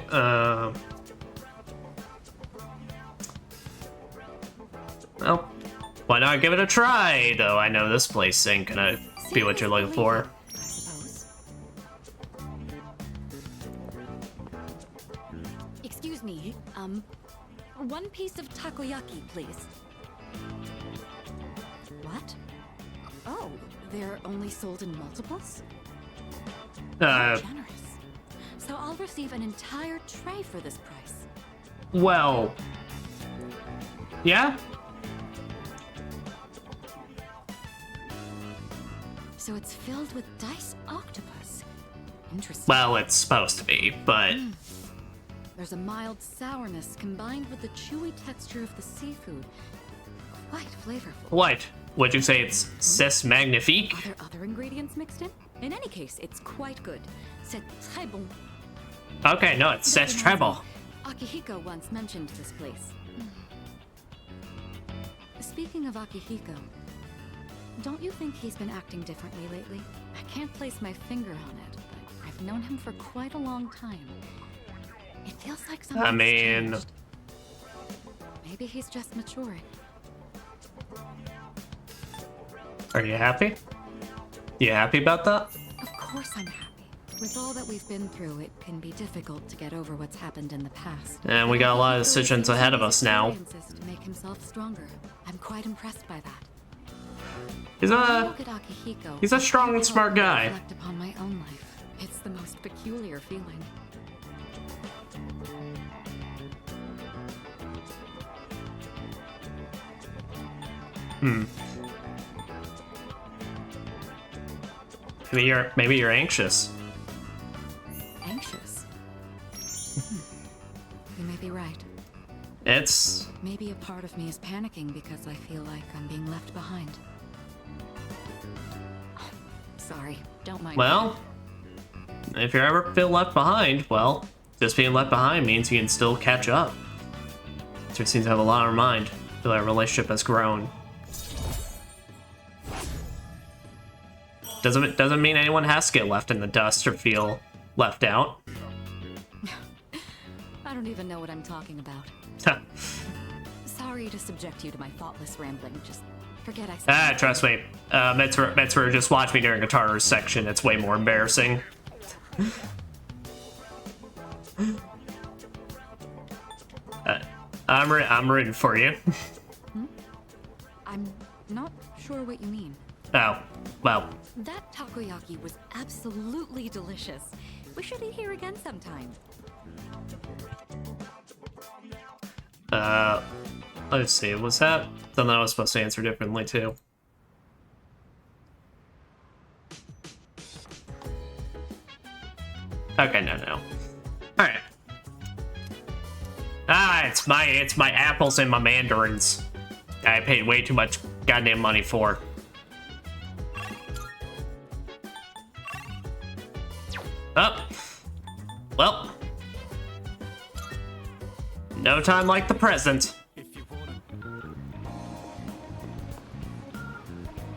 Well, why not give it a try? Though I know this place ain't gonna be what you're looking for. I suppose. Excuse me. One piece of takoyaki, please. What? Oh, they're only sold in multiples? How generous. So I'll receive an entire tray for this price. Well, yeah. So it's filled with diced octopus. Interesting. Well, it's supposed to be, but... There's a mild sourness combined with the chewy texture of the seafood. Quite flavorful. What? Would you say it's c'est magnifique? Are there other ingredients mixed in? In any case, it's quite good. C'est très bon. Okay, no, it's c'est très bon. Akihiko once mentioned this place. Speaking of Akihiko, don't you think he's been acting differently lately? I can't place my finger on it, but I've known him for quite a long time. It feels like something's changed. Maybe he's just maturing. Are you happy? You happy about that? Of course I'm happy. With all that we've been through, it can be difficult to get over what's happened in the past. And we got a lot of decisions ahead of us now. To make himself stronger. I'm quite impressed by that. He's a strong and smart guy. Reflect upon my own life. It's the most peculiar feeling. Maybe you're anxious. Anxious? You may be right. It's... Maybe a part of me is panicking because I feel like I'm being left behind. Sorry, don't mind. Well, if you ever feel left behind, well, just being left behind means you can still catch up. She seems to have a lot on her mind. I feel like our relationship has grown. Doesn't mean anyone has to get left in the dust or feel left out. I don't even know what I'm talking about. Sorry to subject you to my thoughtless rambling. Just forget I said. Trust me. Metzger, just watch me during a Tartarus section. It's way more embarrassing. I'm rooting for you. I'm not sure what you mean. Oh, well. That takoyaki was absolutely delicious. We should eat here again sometime. Let's see. Was that something I was supposed to answer differently too? Okay, no. All right. It's my apples and my mandarins. I paid way too much goddamn money for. Oh. Well. No time like the present.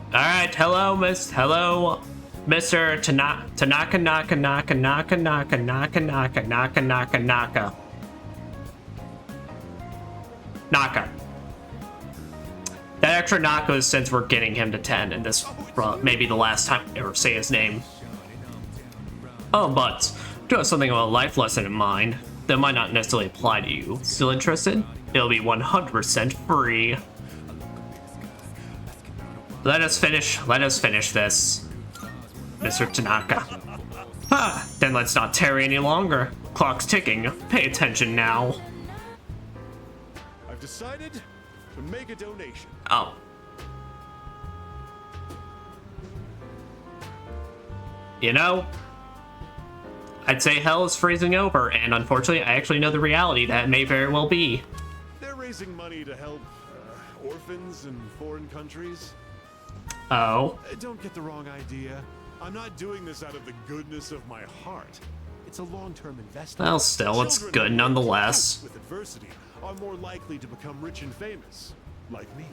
Alright, hello, Mr. Tanaka. Naka. That extra Naka is since we're getting him to 10, and this may be the last time I ever say his name. Oh, but do have something of a life lesson in mind that might not necessarily apply to you. Still interested? It'll be 100% free. Let us finish this, Mr. Tanaka. Then let's not tarry any longer. Clock's ticking. Pay attention now. I've decided to make a donation. Oh. You know, I'd say hell is freezing over, and unfortunately, I actually know the reality that may very well be. They're raising money to help orphans in foreign countries. Oh. Don't get the wrong idea. I'm not doing this out of the goodness of my heart. It's a long-term investment. Well, still, it's good nonetheless. With adversity, are more likely to become rich and famous, like me.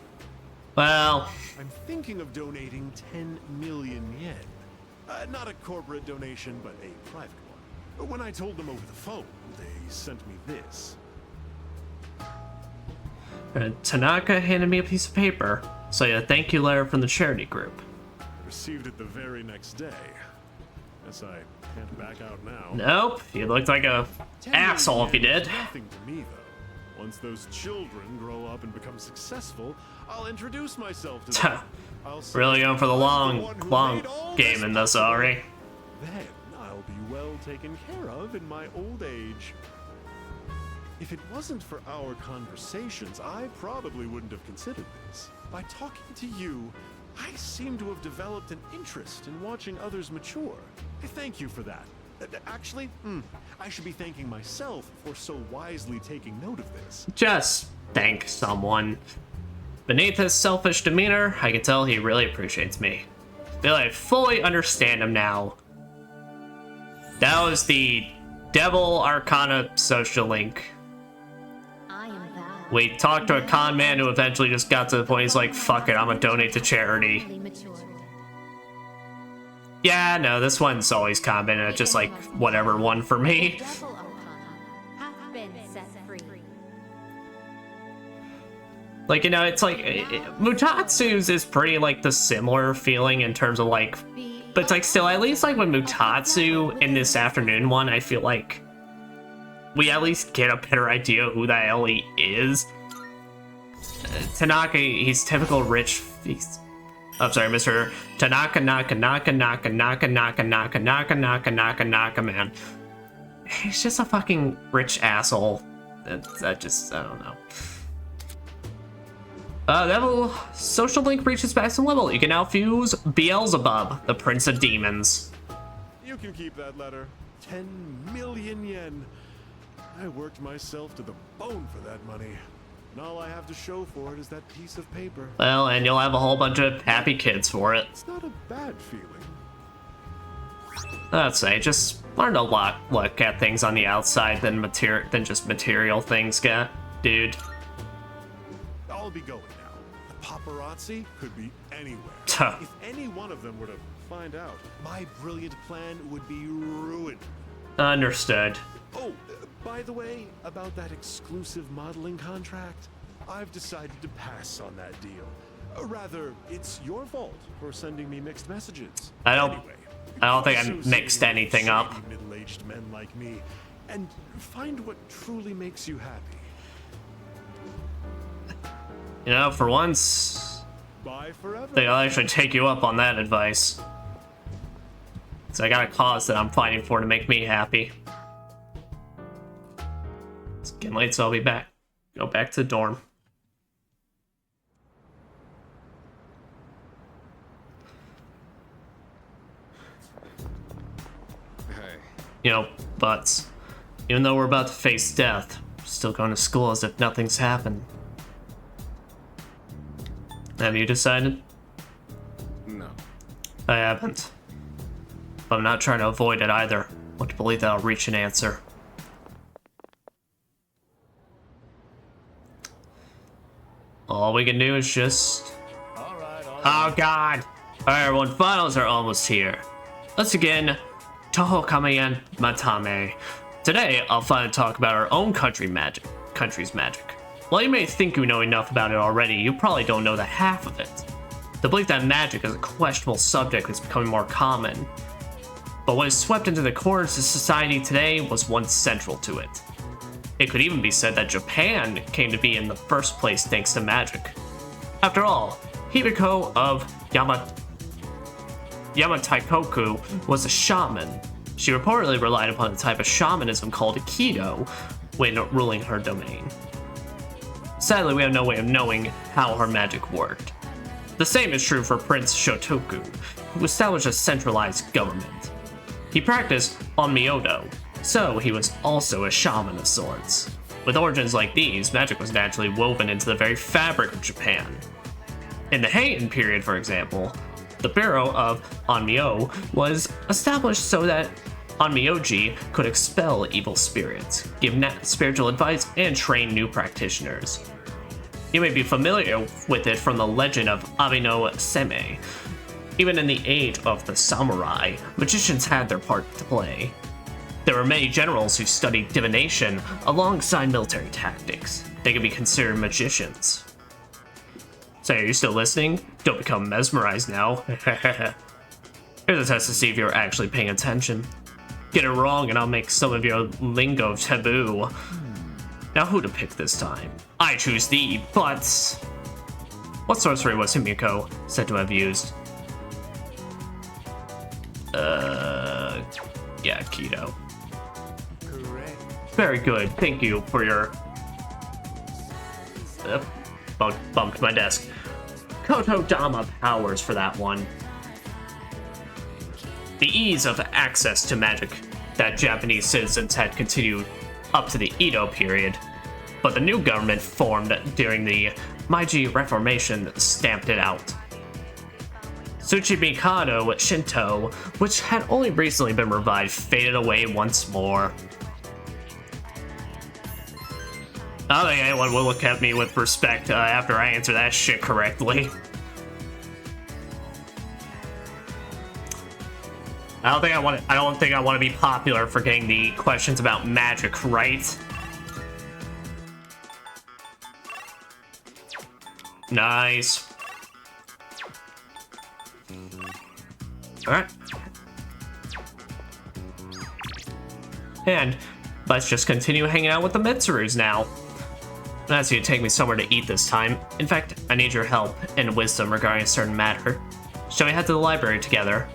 Well, I'm thinking of donating 10 million yen. Not a corporate donation, but a private one. When I told them over the phone, they sent me this. Tanaka handed me a piece of paper, so a thank you letter from the charity group. I received it the very next day. Guess I can't back out now. Nope, you looked like a asshole if you did. Nothing to me, though. Once those children grow up and become successful, I'll introduce myself to them. Really going for the long game in this, Ari. Then I'll be well taken care of in my old age. If it wasn't for our conversations, I probably wouldn't have considered this. By talking to you, I seem to have developed an interest in watching others mature. I thank you for that. Actually, I should be thanking myself for so wisely taking note of this. Just thank someone. Beneath his selfish demeanor, I can tell he really appreciates me. Feel I fully understand him now. That was the Devil Arcana social link. We talked to a con man who eventually just got to the point he's like, fuck it, I'm gonna donate to charity. Yeah, no, this one's always kind of just like whatever one for me. Like, you know, it's like, Mutatsu's is pretty, like, the similar feeling in terms of, like, but it's like, still, at least, like, with Mutatsu in this afternoon one, I feel like we at least get a better idea of who the hell he is. Tanaka, he's typical rich, I'm sorry, Mr. Tanaka, Naka, man. He's just a fucking rich asshole. I don't know. Level social link reaches maximum level. You can now fuse Beelzebub, the Prince of Demons. You can keep that letter. 10 million yen. I worked myself to the bone for that money. And all I have to show for it is that piece of paper. Well, and you'll have a whole bunch of happy kids for it. It's not a bad feeling. I'd say just learn a lot look at things on the outside than just material things, dude. I'll be going now. The paparazzi could be anywhere. If any one of them were to find out, my brilliant plan would be ruined. Understood. Oh, by the way, about that exclusive modeling contract, I've decided to pass on that deal. Rather, it's your fault for sending me mixed messages. I don't think I mixed anything up. Middle-aged men like me, and find what truly makes you happy. You know, for once, Bye forever. I think I'll actually take you up on that advice. So I got a cause that I'm fighting for to make me happy. It's getting late, so I'll be back. Go back to the dorm. Hey. You know, but even though we're about to face death, we're still going to school as if nothing's happened. Have you decided? No. I haven't. But I'm not trying to avoid it either. I want to believe that I'll reach an answer. All we can do is just... Oh god! Alright everyone, finals are almost here. Let's begin Toho Kamayan Matame. Today, I'll finally talk about our own country's magic. While you may think you know enough about it already, you probably don't know the half of it. The belief that magic is a questionable subject is becoming more common. But what is swept into the corners of society today was once central to it. It could even be said that Japan came to be in the first place thanks to magic. After all, Hibiko of Yamataikoku was a shaman. She reportedly relied upon a type of shamanism called Aikido when ruling her domain. Sadly, we have no way of knowing how her magic worked. The same is true for Prince Shotoku, who established a centralized government. He practiced Onmyodo, so he was also a shaman of sorts. With origins like these, magic was naturally woven into the very fabric of Japan. In the Heian period, for example, the Bureau of Onmyo was established so that Onmyoji could expel evil spirits, give spiritual advice, and train new practitioners. You may be familiar with it from the legend of Abino Seme. Even in the age of the samurai, magicians had their part to play. There were many generals who studied divination alongside military tactics. They could be considered magicians. So, are you still listening? Don't become mesmerized now. Here's a test to see if you're actually paying attention. Get it wrong and I'll make some of your lingo taboo. Now who to pick this time? I choose thee, but... What sorcery was Himiko said to have used? Yeah, Keto. Correct. Very good, thank you for your... bumped my desk. Koto Dama powers for that one. The ease of access to magic that Japanese citizens had continued up to the Edo period, but the new government formed during the Meiji Reformation stamped it out. Tsuchimikado Shinto, which had only recently been revived, faded away once more. I don't think anyone will look at me with respect after I answer that shit correctly. I don't think I want to be popular for getting the questions about magic right. Nice. Alright. And let's just continue hanging out with the Mitsurus now. That's you to take me somewhere to eat this time. In fact, I need your help and wisdom regarding a certain matter. Shall we head to the library together?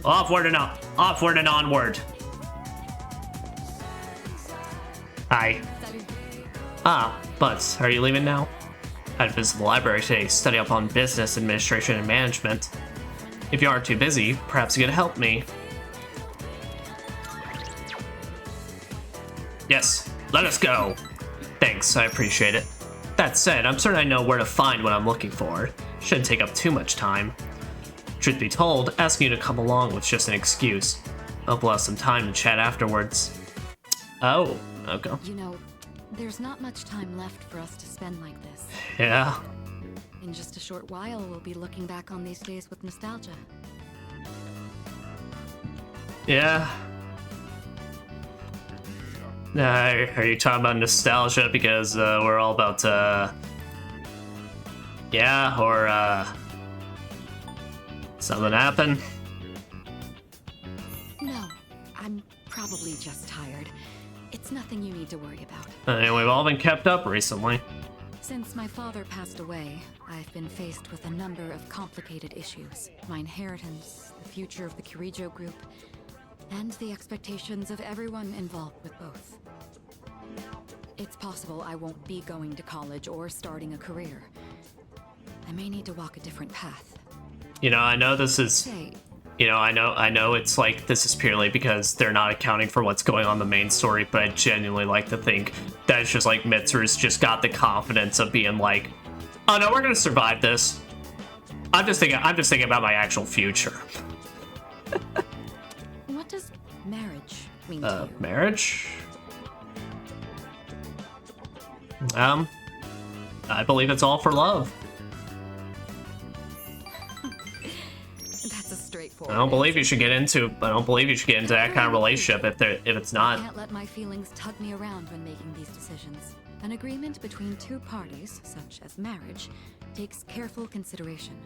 Offward and onward. Hi. Ah, but are you leaving now? I'd visit the library today, study up on business, administration, and management. If you aren't too busy, perhaps you could help me. Yes, let us go. Thanks, I appreciate it. That said, I'm certain I know where to find what I'm looking for. Shouldn't take up too much time. Truth be told, asking you to come along was just an excuse. Hope we'll have some time to chat afterwards. Oh, okay. You know, there's not much time left for us to spend like this. Yeah. In just a short while, we'll be looking back on these days with nostalgia. Yeah. Are you talking about nostalgia because we're all about yeah, or something happened? No, I'm probably just tired. It's nothing you need to worry about. And we've all been kept up recently. Since my father passed away, I've been faced with a number of complicated issues. My inheritance, the future of the Kirijo group, and the expectations of everyone involved with both. It's possible I won't be going to college or starting a career. I may need to walk a different path. You know, I know this is... You know, I know it's like, this is purely because they're not accounting for what's going on in the main story, but I genuinely like to think that it's just like Mitsuru's just got the confidence of being like, oh no, we're gonna survive this. I'm just thinking about my actual future. What does marriage mean to you? Marriage? I believe it's all for love. That's a straightforward. I don't believe you should get into that kind of relationship if it's not. I can't let my feelings tug me around when making these decisions. An agreement between two parties, such as marriage, takes careful consideration.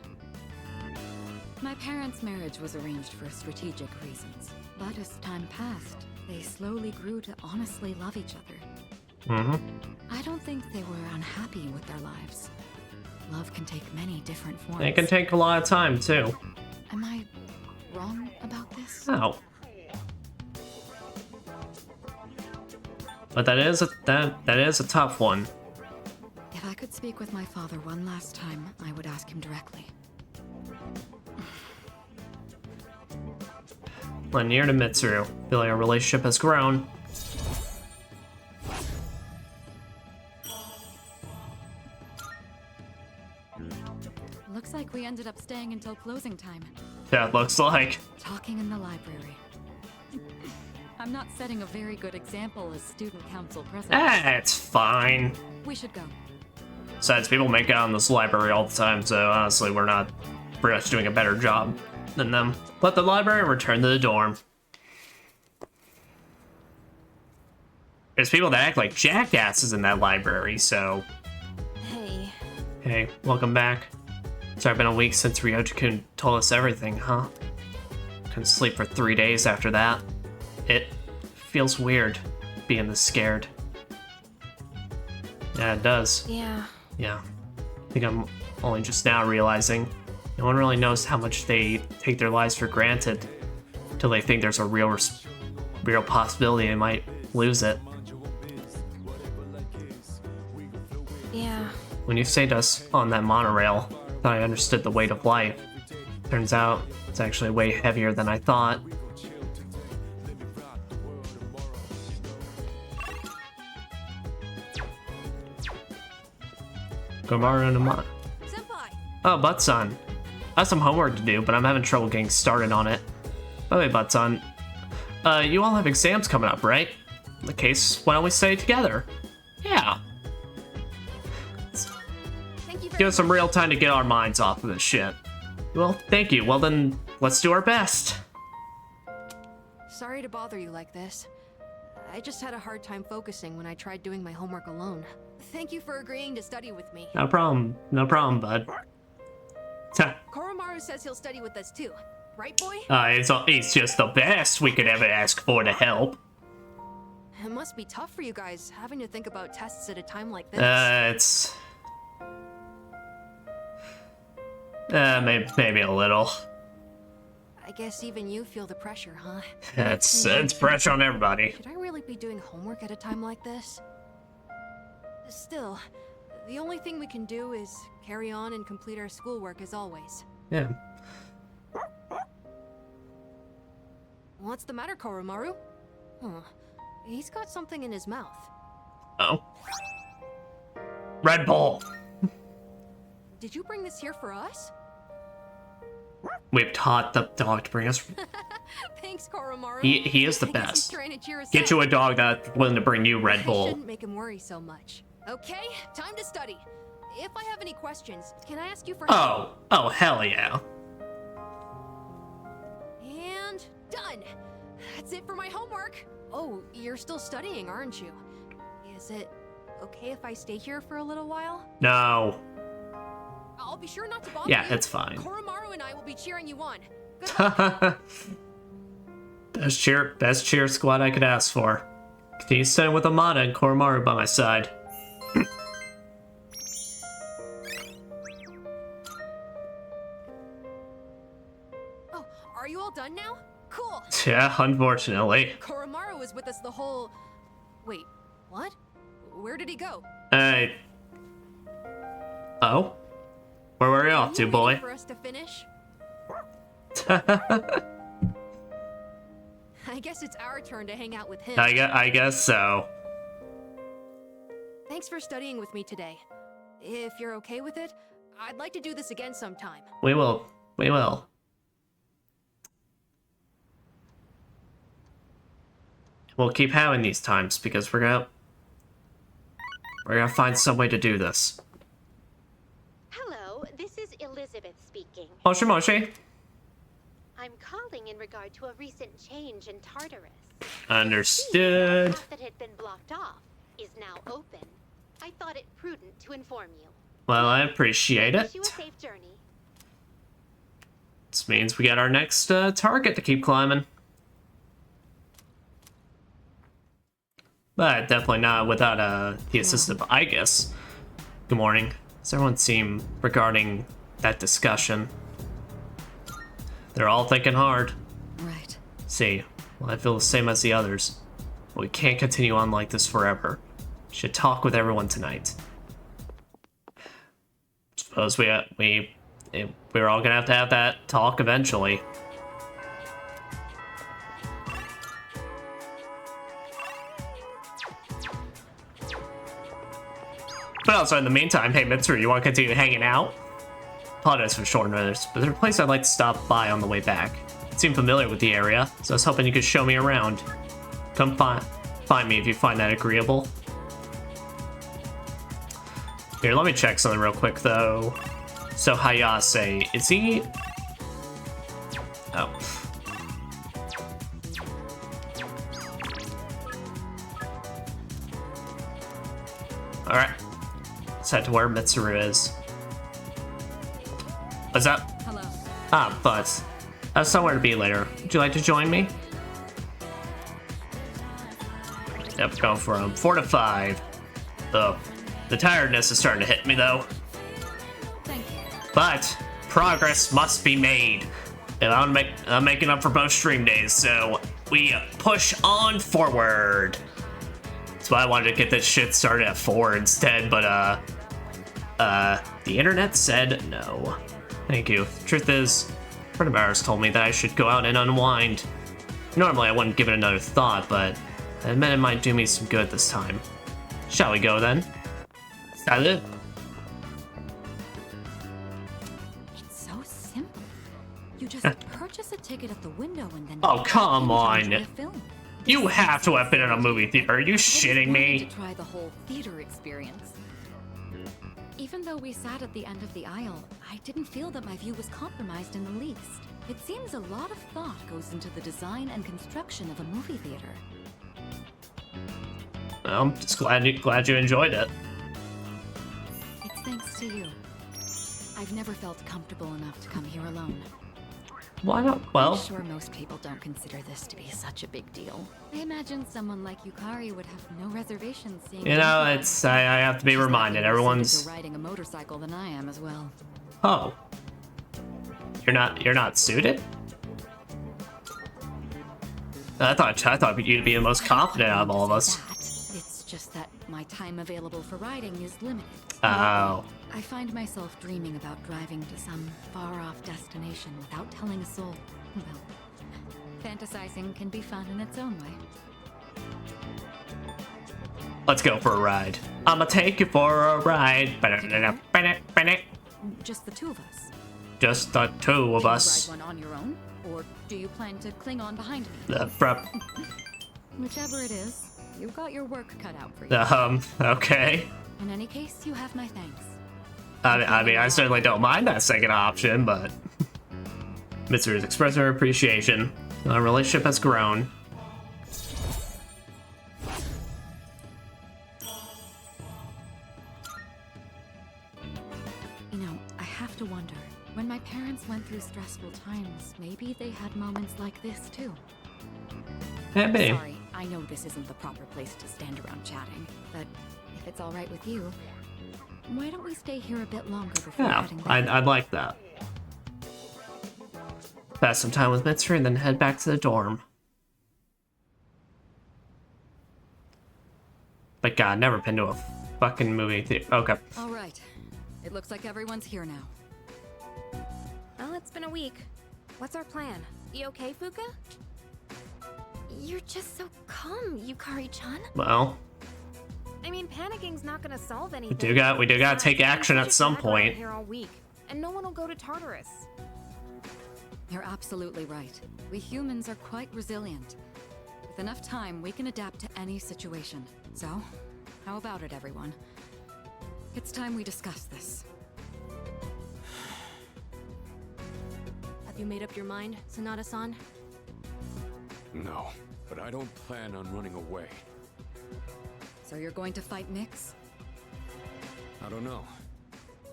My parents' marriage was arranged for strategic reasons, but as time passed, they slowly grew to honestly love each other. I don't think they were unhappy with their lives. Love can take many different forms. It can take a lot of time, too. Am I wrong about this? Oh. But that is a tough one. If I could speak with my father one last time, I would ask him directly. Lanier to Mitsuru. Feel like our relationship has grown. Looks like we ended up staying until closing time. Yeah, it looks like. Talking in the library. I'm not setting a very good example as student council president. It's fine. We should go. Besides, people make out in this library all the time, so honestly, we're just doing a better job than them. Let the library return to the dorm. There's people that act like jackasses in that library, so... Hey. Hey, welcome back. Sorry, it's been a week since Ryoji-kun told us everything, huh? Couldn't sleep for 3 days after that. It feels weird being this scared. Yeah, it does. Yeah. Yeah. I think I'm only just now realizing no one really knows how much they take their lives for granted till they think there's a real possibility they might lose it. Yeah. When you saved us on that monorail, I thought I understood the weight of life. Turns out it's actually way heavier than I thought. Gomaru and Amon. Oh, Butson. I have some homework to do, but I'm having trouble getting started on it. By the way, Butson, you all have exams coming up, right? In the case, why don't we study together? Yeah. Give us some real time to get our minds off of this shit. Well, thank you. Well then, let's do our best. Sorry to bother you like this. I just had a hard time focusing when I tried doing my homework alone. Thank you for agreeing to study with me. No problem, bud. Koromaru says he'll study with us too. Right, boy? It's just the best we could ever ask for to help. It must be tough for you guys, having to think about tests at a time like this. Maybe a little. I guess even you feel the pressure, huh? It's pressure on everybody. Should I really be doing homework at a time like this? Still, the only thing we can do is carry on and complete our schoolwork as always. Yeah. What's the matter, Koromaru? Huh. He's got something in his mouth. Oh. Red Bull. Did you bring this here for us? We've taught the dog to bring us. Thanks, Koromaru. He is the I guess he's best. trying to cheer us Get up. you a dog that's willing to bring you Red I Bull. shouldn't make him worry so much. Okay, time to study. If I have any questions, can I ask you for help? Oh, hell yeah. And done. That's it for my homework. Oh, you're still studying, aren't you? Is it okay if I stay here for a little while? No. I'll be sure not to bother Yeah, you. it's fine. Koromaru and I will be cheering you on. Good luck. Best cheer squad I could ask for. Continue studying with Amada and Koromaru by my side. Oh, are you all done now? Cool. Yeah, unfortunately. Koromaru was with us the whole... Wait, what? Where did he go? Oh? Where were you off to, boy? For us to finish? I guess it's our turn to hang out with him. I guess so. Thanks for studying with me today. If you're okay with it, I'd like to do this again sometime. We will. We will. We'll keep having these times because we're gonna find some way to do this. Hello, this is Elizabeth speaking. Moshi Moshi. I'm calling in regard to a recent change in Tartarus. Understood. The path that had been blocked off is now open. I thought it prudent to inform you. Well, I appreciate it. Wish you a safe journey. This means we got our next target to keep climbing. But definitely not without the assistant, I guess. Good morning. Does everyone seem regarding that discussion? They're all thinking hard. Right. See, well, I feel the same as the others. We can't continue on like this forever. Should talk with everyone tonight. Suppose we're all gonna have that talk eventually. But also, in the meantime, hey Mitsuru, you want to continue hanging out? Apologize for short notice, but there's a place I'd like to stop by on the way back. It seemed familiar with the area, so I was hoping you could show me around. Come find me if you find that agreeable. Here, let me check something real quick, though. So, Hayase, is he... Oh. Alright. Let's head to where Mitsuru is. What's up? Hello. Ah, Buzz. I have somewhere to be later. Would you like to join me? Yep, going from 4 to 5. Ugh. The tiredness is starting to hit me, though. Thank you. But progress must be made. And I'm making up for both stream days, so we push on forward. That's why I wanted to get this shit started at 4 instead, but the internet said no. Thank you. Truth is, a friend of ours told me that I should go out and unwind. Normally I wouldn't give it another thought, but I admit it might do me some good this time. Shall we go then? Salut. It's so simple. You just purchase a ticket at the window and then... Oh, come on. You have to have been in a movie theater. Are you shitting me? To try the whole theater experience. Even though we sat at the end of the aisle, I didn't feel that my view was compromised in the least. It seems a lot of thought goes into the design and construction of a movie theater. Well, I'm just glad you enjoyed it. It's thanks to you. I've never felt comfortable enough to come here alone. Why not? Well, I'm sure most people don't consider this to be such a big deal. I imagine someone like Yukari would have no reservations seeing... You know, it's I have to be reminded. Everyone's riding a motorcycle than I am as well. Oh. You're not suited? I thought you'd be the most confident out of all of us. It's just that my time available for riding is limited. Oh. I find myself dreaming about driving to some far-off destination without telling a soul. Well, fantasizing can be fun in its own way. Let's go for a ride. I'ma take you for a ride. Just the two of us. Just the two of us. Do you ride one on your own, or do you plan to cling on behind me? Whichever it is, you've got your work cut out for you. Okay. In any case, you have my thanks. I mean, I certainly don't mind that second option, but Mitsuru's expressed her appreciation. Our relationship has grown. You know, I have to wonder, when my parents went through stressful times, maybe they had moments like this too. Maybe. Sorry, I know this isn't the proper place to stand around chatting, but if it's all right with you, why don't we stay here a bit longer before heading back? I'd like that. Pass some time with Mitsuru and then head back to the dorm. But God, never been to a fucking movie theater. Okay. All right. It looks like everyone's here now. Well, it's been a week. What's our plan? You okay, Fuka? You're just so calm, Yukari-chan. Well, I mean, panicking's not gonna solve anything. we do gotta take action at some point. Here all week, and no one will go to Tartarus. You're absolutely right. We humans are quite resilient. With enough time, we can adapt to any situation. So, how about it, everyone? It's time we discuss this. Have you made up your mind, Sanada-san? No, but I don't plan on running away. So you're going to fight Nyx? I don't know.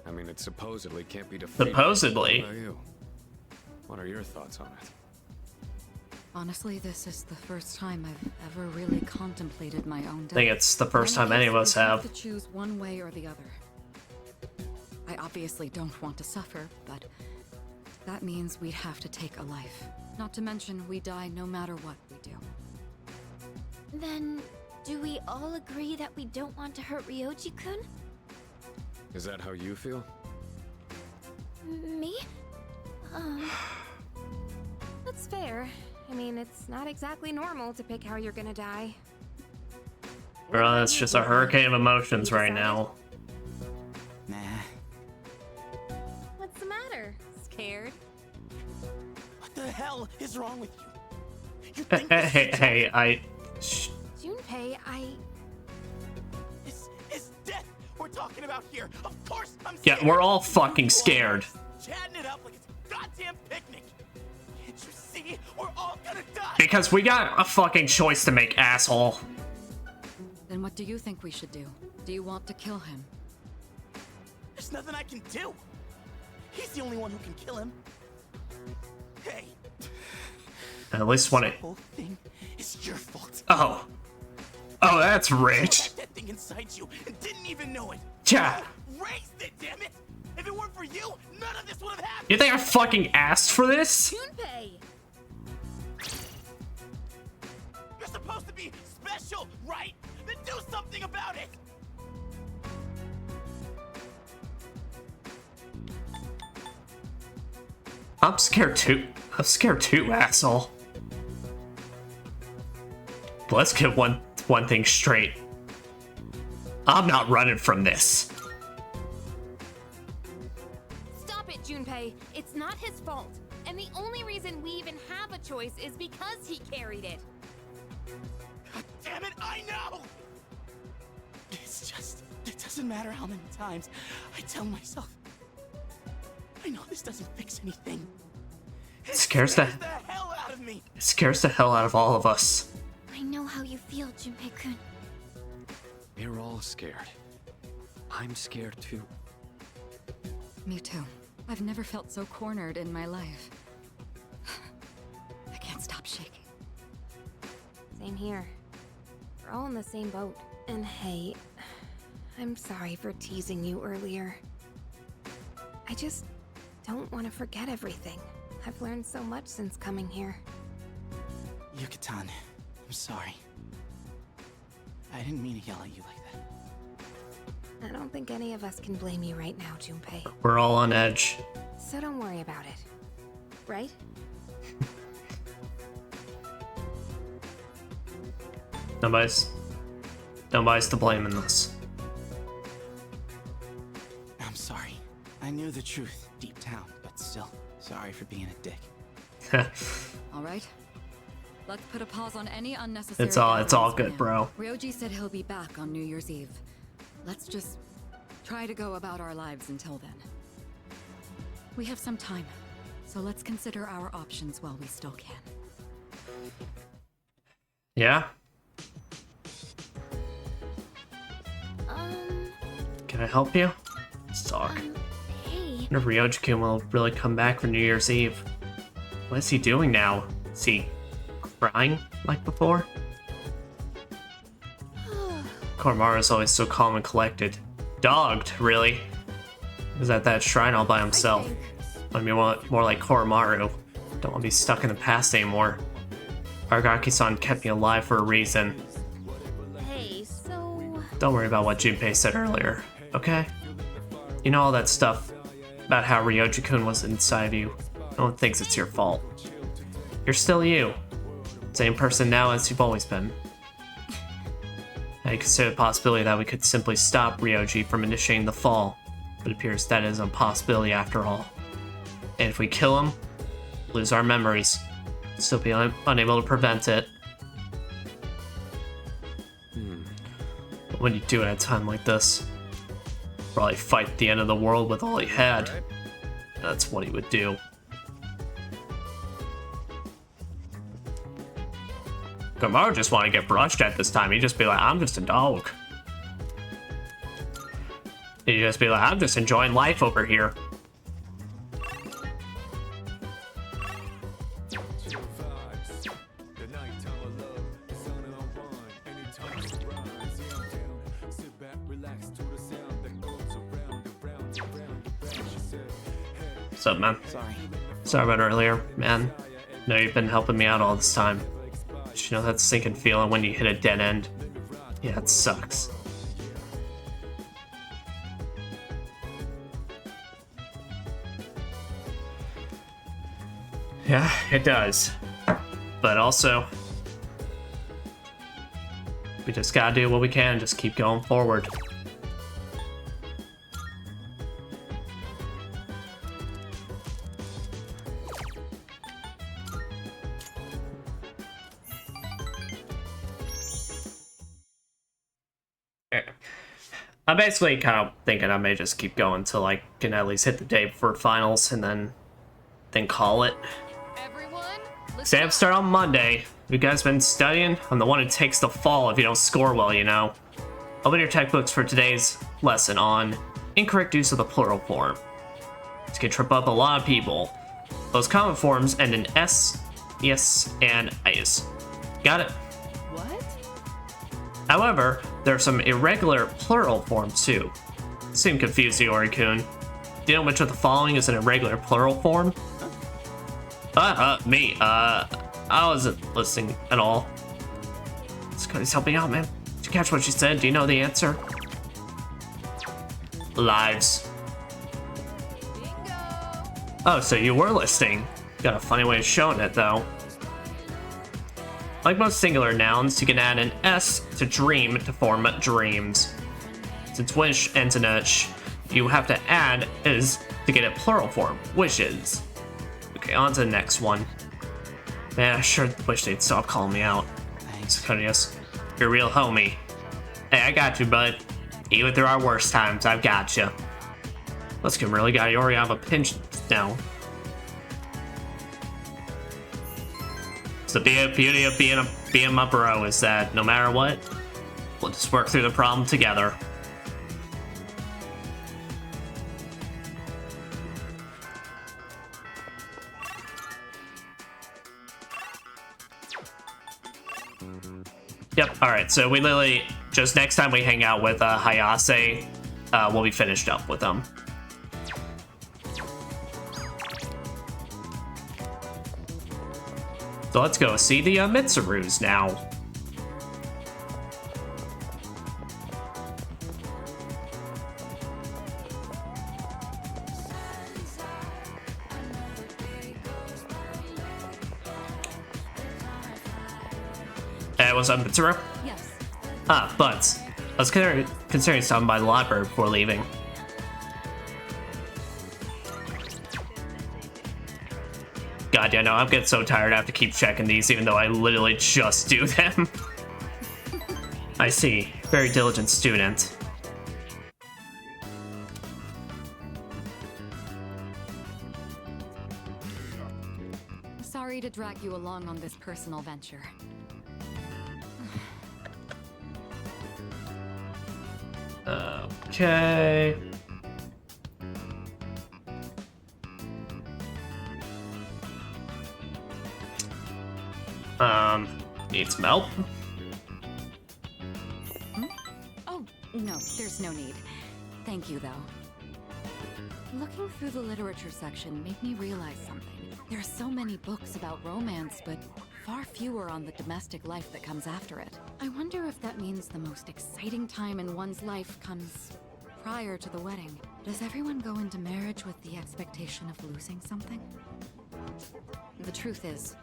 I mean, it supposedly can't be defeated. Supposedly? What about you? What are your thoughts on it? Honestly, this is the first time I've ever really contemplated my own death. I think it's the first time any of us have. To choose one way or the other. I obviously don't want to suffer, but that means we'd have to take a life. Not to mention, we die no matter what we do. Then, do we all agree that we don't want to hurt Ryoji-kun? Is that how you feel? Me? That's fair. I mean, it's not exactly normal to pick how you're gonna die. Bro, it's just a hurricane of emotions right now. Nah. What's the matter? Scared? What the hell is wrong with you? Hey, Junpei, This is death we're talking about here. Of course I'm scared. Yeah, we're all fucking scared. Chatting it up like it's a goddamn picnic. Can't you see? We're all gonna die. Because we got a fucking choice to make, asshole. Then what do you think we should do? Do you want to kill him? There's nothing I can do. He's the only one who can kill him. Hey. At least one. The whole thing is your fault. Oh, that's rich. That thing inside you and didn't even know it. Yeah. Raised it, damn it! If it weren't for you, none of this would have happened. You think I fucking asked for this? Junpei! You're supposed to be special, right? Then do something about it. I'm scared too. I'm scared too, asshole. But let's get one thing straight. I'm not running from this. Stop it, Junpei. It's not his fault. And the only reason we even have a choice is because he carried it. God damn it, I know! It's just, it doesn't matter how many times I tell myself. I know this doesn't fix anything. It scares the hell out of me. It scares the hell out of all of us. I know how you feel, Junpei-kun. We're all scared. I'm scared too. Me too. I've never felt so cornered in my life. I can't stop shaking. Same here. We're all in the same boat. And hey, I'm sorry for teasing you earlier. I just don't want to forget everything. I've learned so much since coming here. Yucatan, I'm sorry. I didn't mean to yell at you like that. I don't think any of us can blame you right now, Junpei. We're all on edge. So don't worry about it. Right? Nobody's to blame in this. I'm sorry. I knew the truth deep down, but still, sorry for being a dick. All right. Let's put a pause on any unnecessary. It's all good, bro. Ryoji said he'll be back on New Year's Eve. Let's just try to go about our lives until then. We have some time, so let's consider our options while we still can. Yeah. Can I help you? Let's talk. Hey. I wonder if Ryoji-kun will really come back for New Year's Eve. What is he doing now? Is he crying like before? Koromaru's always so calm and collected. Dogged, really? He's at that shrine all by himself. I mean, more like Koromaru. Don't want to be stuck in the past anymore. Aragaki-san kept me alive for a reason. Hey, so... Don't worry about what Junpei said earlier, okay? You know all that stuff about how Ryoji-kun was inside of you. No one thinks it's your fault. You're still you. Same person now as you've always been. I consider the possibility that we could simply stop Ryoji from initiating the fall, but it appears that is a possibility after all. And if we kill him, lose our memories, still be unable to prevent it. But when you do it at a time like this, probably fight the end of the world with all he had. That's what he would do. Koromaru just want to get brushed at this time. He'd just be like, I'm just a dog. He'd just be like, I'm just enjoying life over here. What's up, man? Sorry. Sorry about earlier, man. I know you've been helping me out all this time. You know that sinking feeling when you hit a dead end? Yeah, it sucks. Yeah, it does. But also, we just gotta do what we can and just keep going forward. I'm basically kind of thinking I may just keep going until I can at least hit the day before finals and then call it. Exams start on Monday. You guys been studying? I'm the one who takes the fall if you don't score well, you know. Open your textbooks for today's lesson on incorrect use of the plural form. This can trip up a lot of people. Those common forms end in S, yes, and is. Got it? What? However, there are some irregular plural forms too. Seem confused, Iori-kun. Do you know which of the following is an irregular plural form? Me. I wasn't listening at all. Scotty's helping out, man. Did you catch what she said? Do you know the answer? Lives. Oh, so you were listening. Got a funny way of showing it, though. Like most singular nouns, you can add an S to dream to form dreams. Since wish ends in a sh, you have to add is to get a plural form, wishes. Okay, on to the next one. Man, I sure wish they'd stop calling me out. Thanks. Yes, you're a real homie. Hey, I got you, bud. Even through our worst times, I've got you. Let's get really got Iori out of a pinch now. It's the beauty of being my bro is that no matter what, we'll just work through the problem together. Yep, alright, so we literally, just next time we hang out with Hayase, we'll be finished up with them. So let's go see the Mitsurus now. Hey, what's up, Mitsuru? Yes. Ah, Buds. I was considering stopping by the library before leaving. God, yeah, no, I'm getting so tired I have to keep checking these even though I literally just do them. I see. Very diligent student. Sorry to drag you along on this personal venture. Okay. Need some help? Oh, no, there's no need. Thank you, though. Looking through the literature section made me realize something. There are so many books about romance, but far fewer on the domestic life that comes after it. I wonder if that means the most exciting time in one's life comes prior to the wedding. Does everyone go into marriage with the expectation of losing something? The truth is,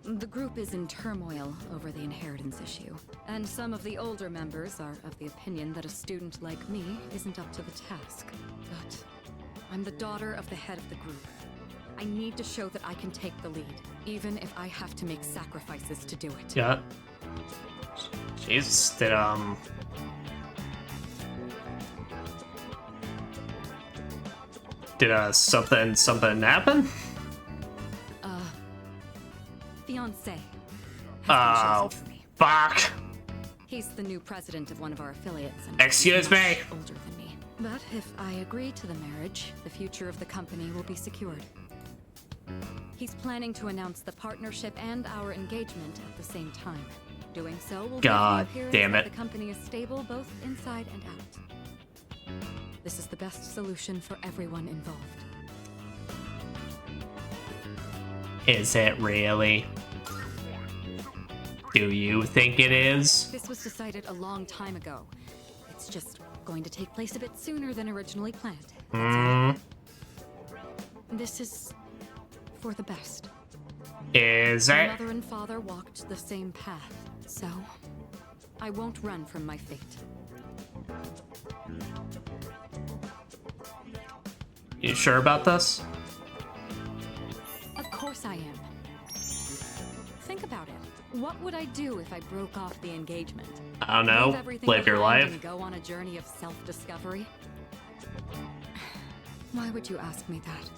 the group is in turmoil over the inheritance issue, and some of the older members are of the opinion that a student like me isn't up to the task. But I'm the daughter of the head of the group. I need to show that I can take the lead, even if I have to make sacrifices to do it. Yeah. Jesus, did something happen? Fiancé. Oh, fuck. He's the new president of one of our affiliates. And excuse me. Older than me. But if I agree to the marriage, the future of the company will be secured. He's planning to announce the partnership and our engagement at the same time. Doing so will give the appearance that the company is stable both inside and out. This is the best solution for everyone involved. Is it really? do you think it is? This was decided a long time ago. It's just going to take place a bit sooner than originally planned. This is for the best. Is My it? mother and father walked the same path, so I won't run from my fate. You sure about this? Of course I am. Think about it. What would I do if I broke off the engagement? I don't know. Leave everything Live your behind life. and go on a journey of self-discovery? Why would you ask me that?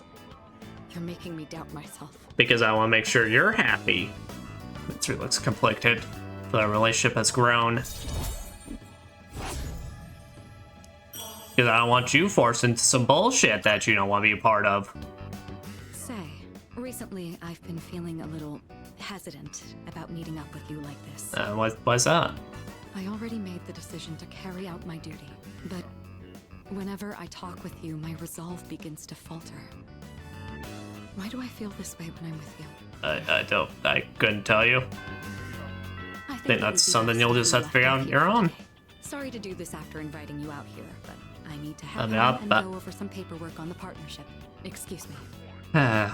You're making me doubt myself. Because I want to make sure you're happy. Mitsuru looks conflicted. The relationship has grown. Because I don't want you forced into some bullshit that you don't want to be a part of. Say, recently I've been feeling a little hesitant about meeting up with you like this. Why's that? I already made the decision to carry out my duty, but whenever I talk with you, my resolve begins to falter. Why do I feel this way when I'm with you? I couldn't tell you. I think that's something you'll just have to figure out on your own. Sorry to do this after inviting you out here, but I need to head Yeah, home and go over some paperwork on the partnership. Excuse me. I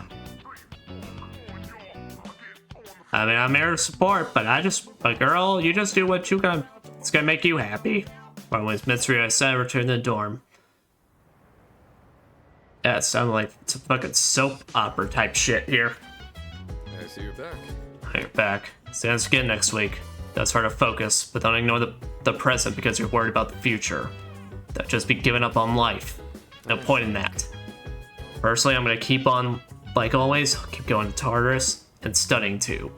mean, I'm here to support, but girl, you just do what it's gonna make you happy. Or was Mitsuru, I said, return to the dorm. Yeah, it sounded like some fucking soap opera type shit here. I see you're back. You're back. See us again next week. That's hard to focus, but don't ignore the present because you're worried about the future. Don't just be giving up on life. No point in that. Personally, I'm gonna keep on, like always, keep going to Tartarus and studying too.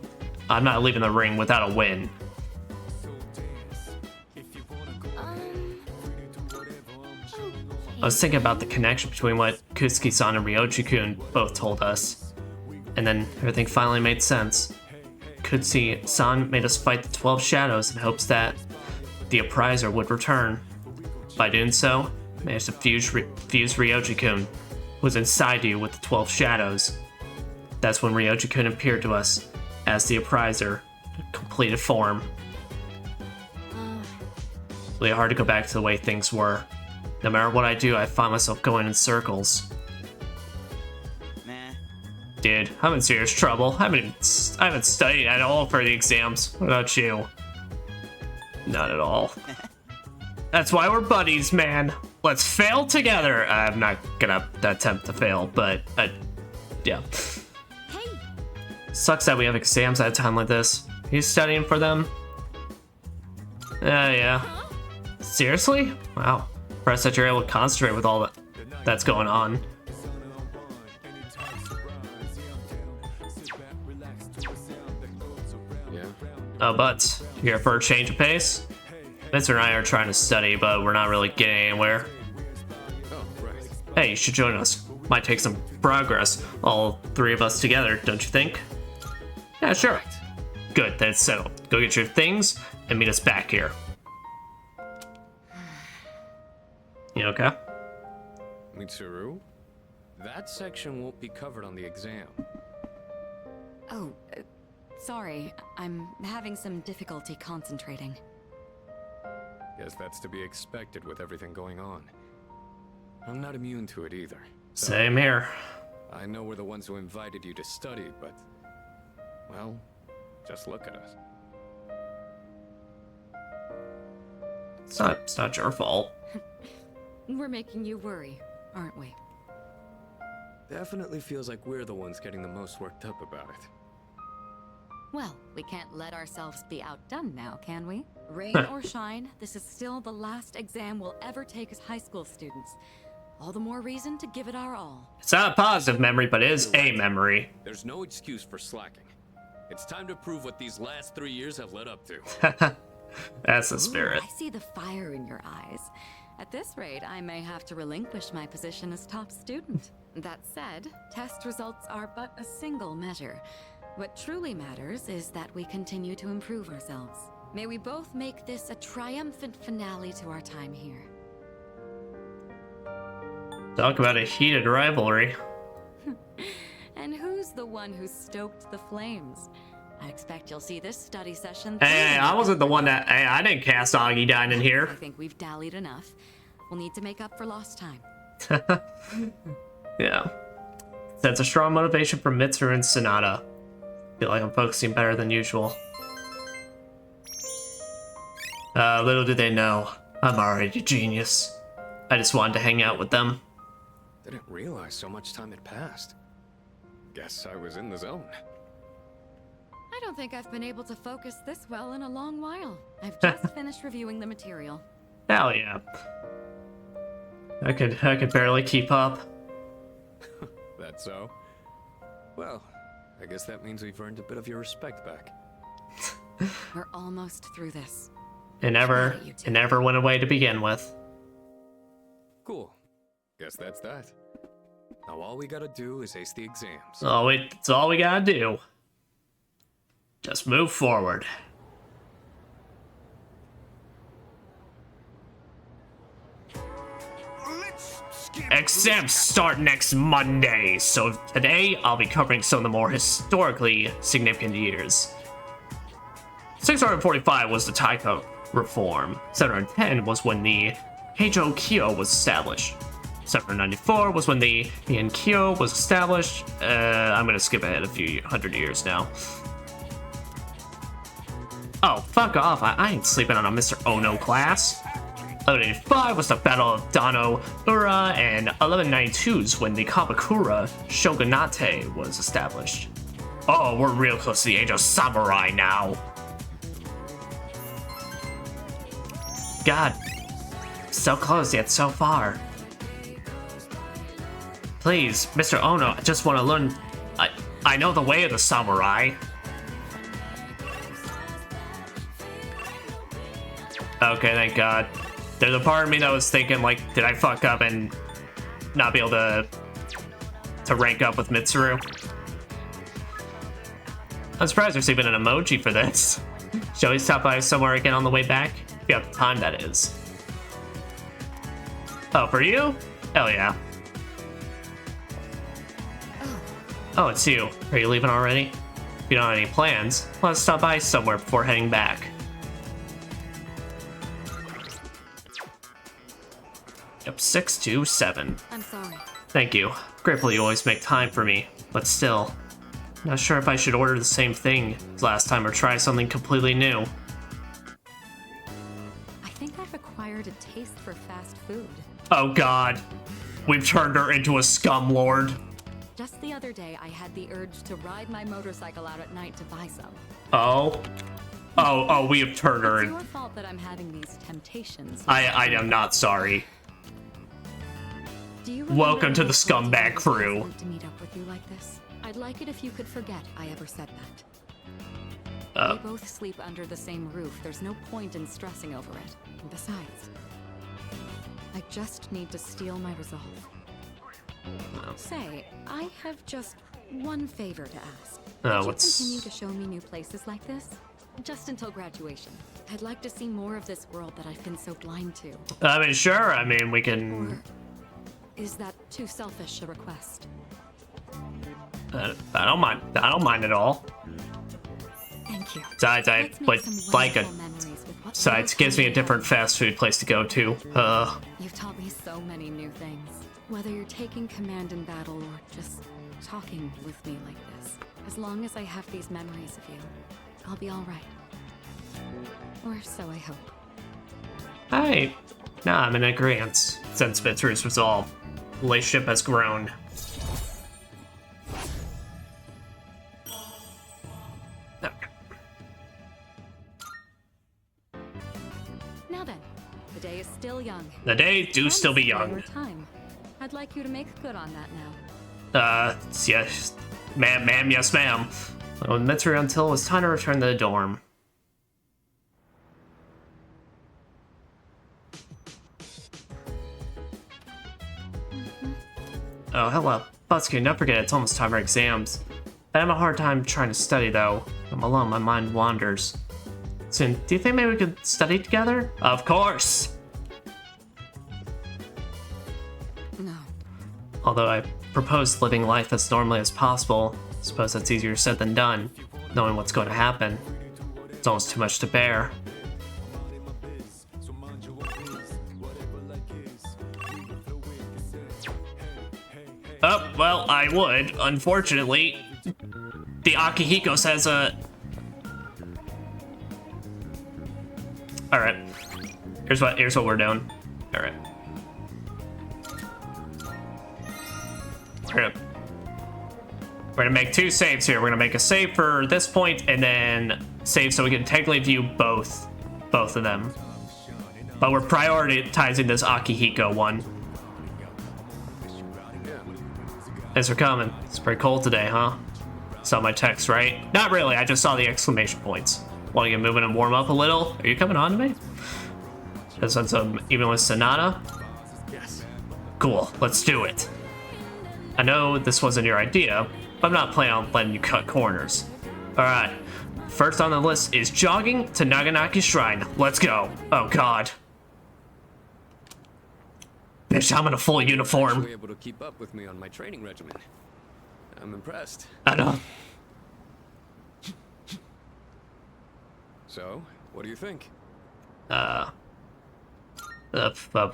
I'm not leaving the ring without a win. I was thinking about the connection between what Kutsuki-san and Ryoji-kun both told us. And then everything finally made sense. Kutsuki-san made us fight the 12 shadows in hopes that the appraiser would return. By doing so, managed to fuse Ryoji-kun, who was inside you with the 12 shadows. That's when Ryoji-kun appeared to us as the appraiser, in completed form. It's really hard to go back to the way things were. No matter what I do, I find myself going in circles. Nah. Dude, I'm in serious trouble. I haven't studied at all for the exams. What about you? Not at all. That's why we're buddies, man. Let's fail together. I'm not gonna attempt to fail, but yeah. Hey. Sucks that we have exams at a time like this. Are you studying for them? Yeah. Seriously? Wow. Impressed that you're able to concentrate with all that's going on. Yeah. Oh, but you here for a change of pace? Vince and I are trying to study, but we're not really getting anywhere. Oh, right. Hey, you should join us. Might take some progress, all three of us together, don't you think? Yeah, sure. Good, then it's settled. Go get your things and meet us back here. You okay? Mitsuru, that section won't be covered on the exam. Oh, sorry. I'm having some difficulty concentrating. Guess that's to be expected with everything going on. I'm not immune to it either. So Same here. I know we're the ones who invited you to study, but, well, just look at us. It's not your fault. We're making you worry, aren't we? Definitely feels like we're the ones getting the most worked up about it. Well, we can't let ourselves be outdone now, can we? Rain or shine, this is still the last exam we'll ever take as high school students. All the more reason to give it our all. It's not a positive memory, but it is a memory. There's no excuse for slacking. It's time to prove what these last 3 years have led up to. That's the spirit. Ooh, I see the fire in your eyes. At this rate, I may have to relinquish my position as top student. That said, test results are but a single measure. What truly matters is that we continue to improve ourselves. May we both make this a triumphant finale to our time here. Talk about a heated rivalry. And who's the one who stoked the flames? I expect you'll see this study session. Hey, I wasn't the one that... Hey, I didn't cast Augie Dine in here. I think we've dallied enough. We'll need to make up for lost time. Yeah. That's a strong motivation for Mitsuru and Sonata. Feel like I'm focusing better than usual. Little did they know, I'm already a genius. I just wanted to hang out with them. Didn't realize so much time had passed. Guess I was in the zone. I don't think I've been able to focus this well in a long while. I've just finished reviewing the material. Hell yeah. I could barely keep up. That so? Well, I guess that means we've earned a bit of your respect back. We're almost through this. It never went away to begin with. Cool. Guess that's that. Now all we gotta do is ace the exams. Oh, it's all we gotta do. Just move forward. Exams start next Monday, so today I'll be covering some of the more historically significant years. 645 was the Taiko reform. 710 was when the Heijo-kyo was established. 794 was when the Heian-kyo was established. I'm gonna skip ahead a few hundred years now. Oh, fuck off. I ain't sleeping on a Mr. Ono class. 1185 was the Battle of Dano-ura, and 1192 is when the Kamakura Shogunate was established. Oh, we're real close to the age of samurai now. God, so close yet so far. Please, Mr. Ono, I just want to learn. I know the way of the samurai. Okay, thank God. There's a part of me that was thinking, like, did I fuck up and not be able to rank up with Mitsuru? I'm surprised there's even an emoji for this. Shall we stop by somewhere again on the way back? If you have the time, that is. Oh, for you? Hell yeah. Oh, it's you. Are you leaving already? If you don't have any plans, let's stop by somewhere before heading back. Yep, 627. I'm sorry. Thank you. Grateful you always make time for me, but still. Not sure if I should order the same thing as last time or try something completely new. I think I've acquired a taste for fast food. Oh God. We've turned her into a scum lord. Just the other day, I had the urge to ride my motorcycle out at night to buy some. Oh. Oh, we have turned her in. It's your fault that I'm having these temptations. I am not sorry. Welcome to the scumbag crew. To meet up with you like this, I'd like it if you could forget I ever said that. We both sleep under the same roof. There's no point in stressing over it. And besides, I just need to steel my resolve. Say, I have just one favor to ask. Could you continue to show me new places like this? Just until graduation. I'd like to see more of this world that I've been so blind to. I mean, sure. I mean, we can... Or is that too selfish a request? I don't mind. I don't mind at all. Thank you. Besides, I like a... Besides, it gives me a different fast food place to go to. You've taught me so many new things. Whether you're taking command in battle or just talking with me like this. As long as I have these memories of you, I'll be alright. Or so I hope. Hey. Nah, I'm in agreement. Since Mitsuru's resolve, the relationship has grown. Okay. Now then, the day is still young. The day do still be young. Time. I'd like you to make good on that now. Yes. Ma'am, yes, ma'am. With Mitsuru until it was time to return to the dorm. Oh, hello. Butsuki, don't forget it's almost time for exams. I have a hard time trying to study, though. I'm alone, my mind wanders. Soon, do you think maybe we could study together? Of course! No. Although I proposed living life as normally as possible, I suppose that's easier said than done. knowing what's going to happen. It's almost too much to bear. Oh, well, I would. Unfortunately, the Akihiko says, Alright. Here's what we're doing. Alright. We're gonna make 2 saves here. We're gonna make a save for this point and then save so we can technically view both of them. But we're prioritizing this Akihiko one. Thanks for coming. It's pretty cold today, huh? Saw my text, right? Not really, I just saw the exclamation points. Want to get moving and warm up a little? Are you coming on to me? This one's even with Sonata? Yes. Cool, let's do it. I know this wasn't your idea, but I'm not planning on letting you cut corners. Alright, first on the list is jogging to Naganaki Shrine. Let's go. Oh god. Bitch, I'm in a full uniform. You're able to keep up with me on my training regimen. I'm impressed. I know. So, what do you think?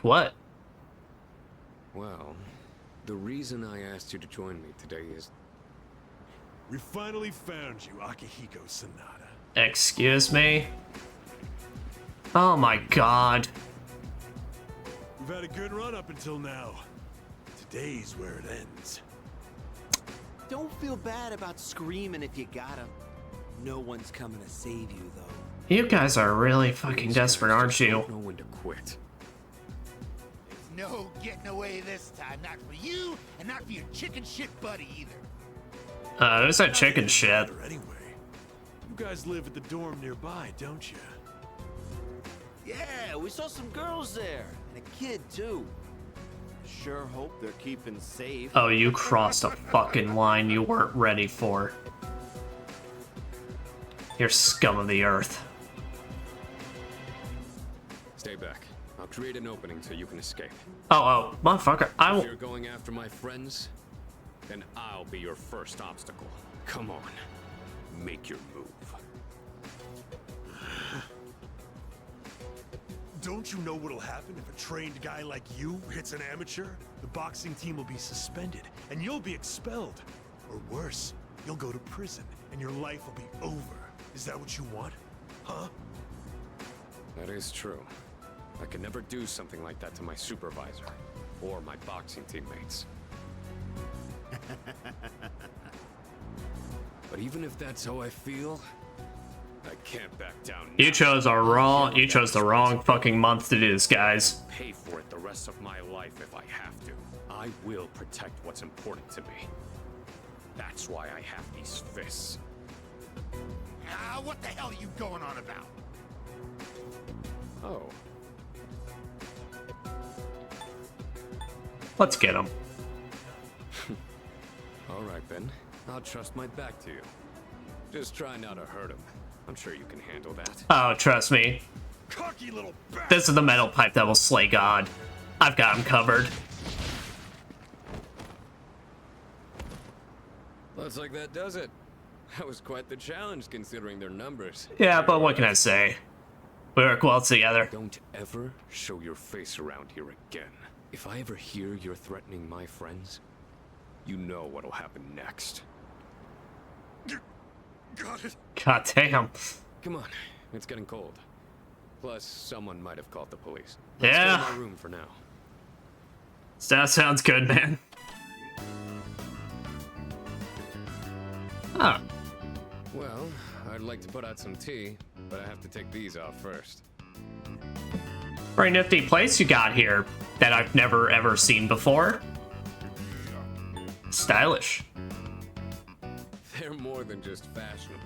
What? Well, the reason I asked you to join me today is... We finally found you, Akihiko Sonata. Excuse me? Oh my god. We've had a good run up until now. Today's where it ends. Don't feel bad about screaming if you gotta. No one's coming to save you, though. You guys are really fucking desperate, aren't you? Know when to quit. There's no getting away this time. Not for you, and not for your chicken shit buddy either. Who's that chicken shit? Anyway, you guys live at the dorm nearby, don't you? Yeah, we saw some girls there. And a kid, too. Sure hope they're keeping safe. Oh, you crossed a fucking line you weren't ready for. You're scum of the earth. Stay back. I'll create an opening so you can escape. Oh, motherfucker. If you're going after my friends, then I'll be your first obstacle. Come on. Make your move. Don't you know what'll happen if a trained guy like you hits an amateur? The boxing team will be suspended, and you'll be expelled. Or worse, you'll go to prison, and your life will be over. Is that what you want? Huh? That is true. I could never do something like that to my supervisor, or my boxing teammates. But even if that's how I feel, I can't back down. You chose the wrong fucking month to do this, guys. Pay for it the rest of my life if I have to. I will protect what's important to me. That's why I have these fists. What the hell are you going on about? Oh. Let's get him. All right, then. I'll trust my back to you. Just try not to hurt him. I'm sure you can handle that. Oh, trust me. Cocky little bastard. This is the metal pipe that will slay God. I've got him covered. Looks like that does it. That was quite the challenge considering their numbers. Yeah, but what can I say? We work well together. Don't ever show your face around here again. If I ever hear you're threatening my friends, you know what'll happen next. Got it. God damn. Come on, it's getting cold. Plus, someone might have called the police. Yeah. Let's go to my room for now. That sounds good, man. Oh. Well, I'd like to put out some tea, but I have to take these off first. Very nifty place you got here that I've never ever seen before. Stylish. They're more than just fashionable.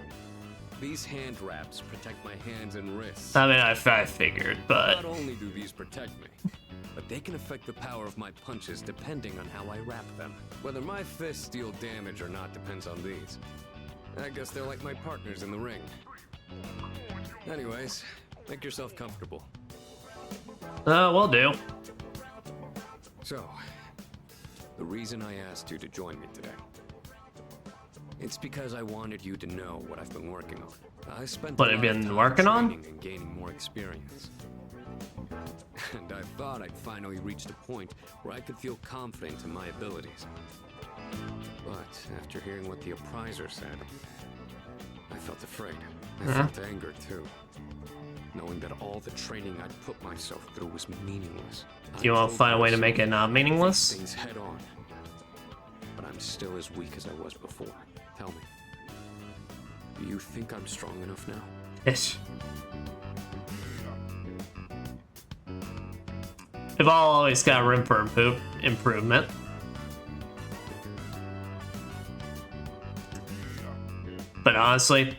These hand wraps protect my hands and wrists. I mean, I figured, but... Not only do these protect me, but they can affect the power of my punches depending on how I wrap them. Whether my fists deal damage or not depends on these. I guess they're like my partners in the ring. Anyways, make yourself comfortable. Will do. So, the reason I asked you to join me today. It's because I wanted you to know what I've been working on. I spent What have you been working on? And gaining more experience. And I thought I'd finally reached a point where I could feel confident in my abilities. But after hearing what the appraiser said, I felt afraid. I felt anger too. Knowing that all the training I'd put myself through was meaningless. Do you want to find a way to make it not meaningless? Things head on. But I'm still as weak as I was before. Tell me, do you think I'm strong enough now? Yes. We've always got room for improvement. But honestly,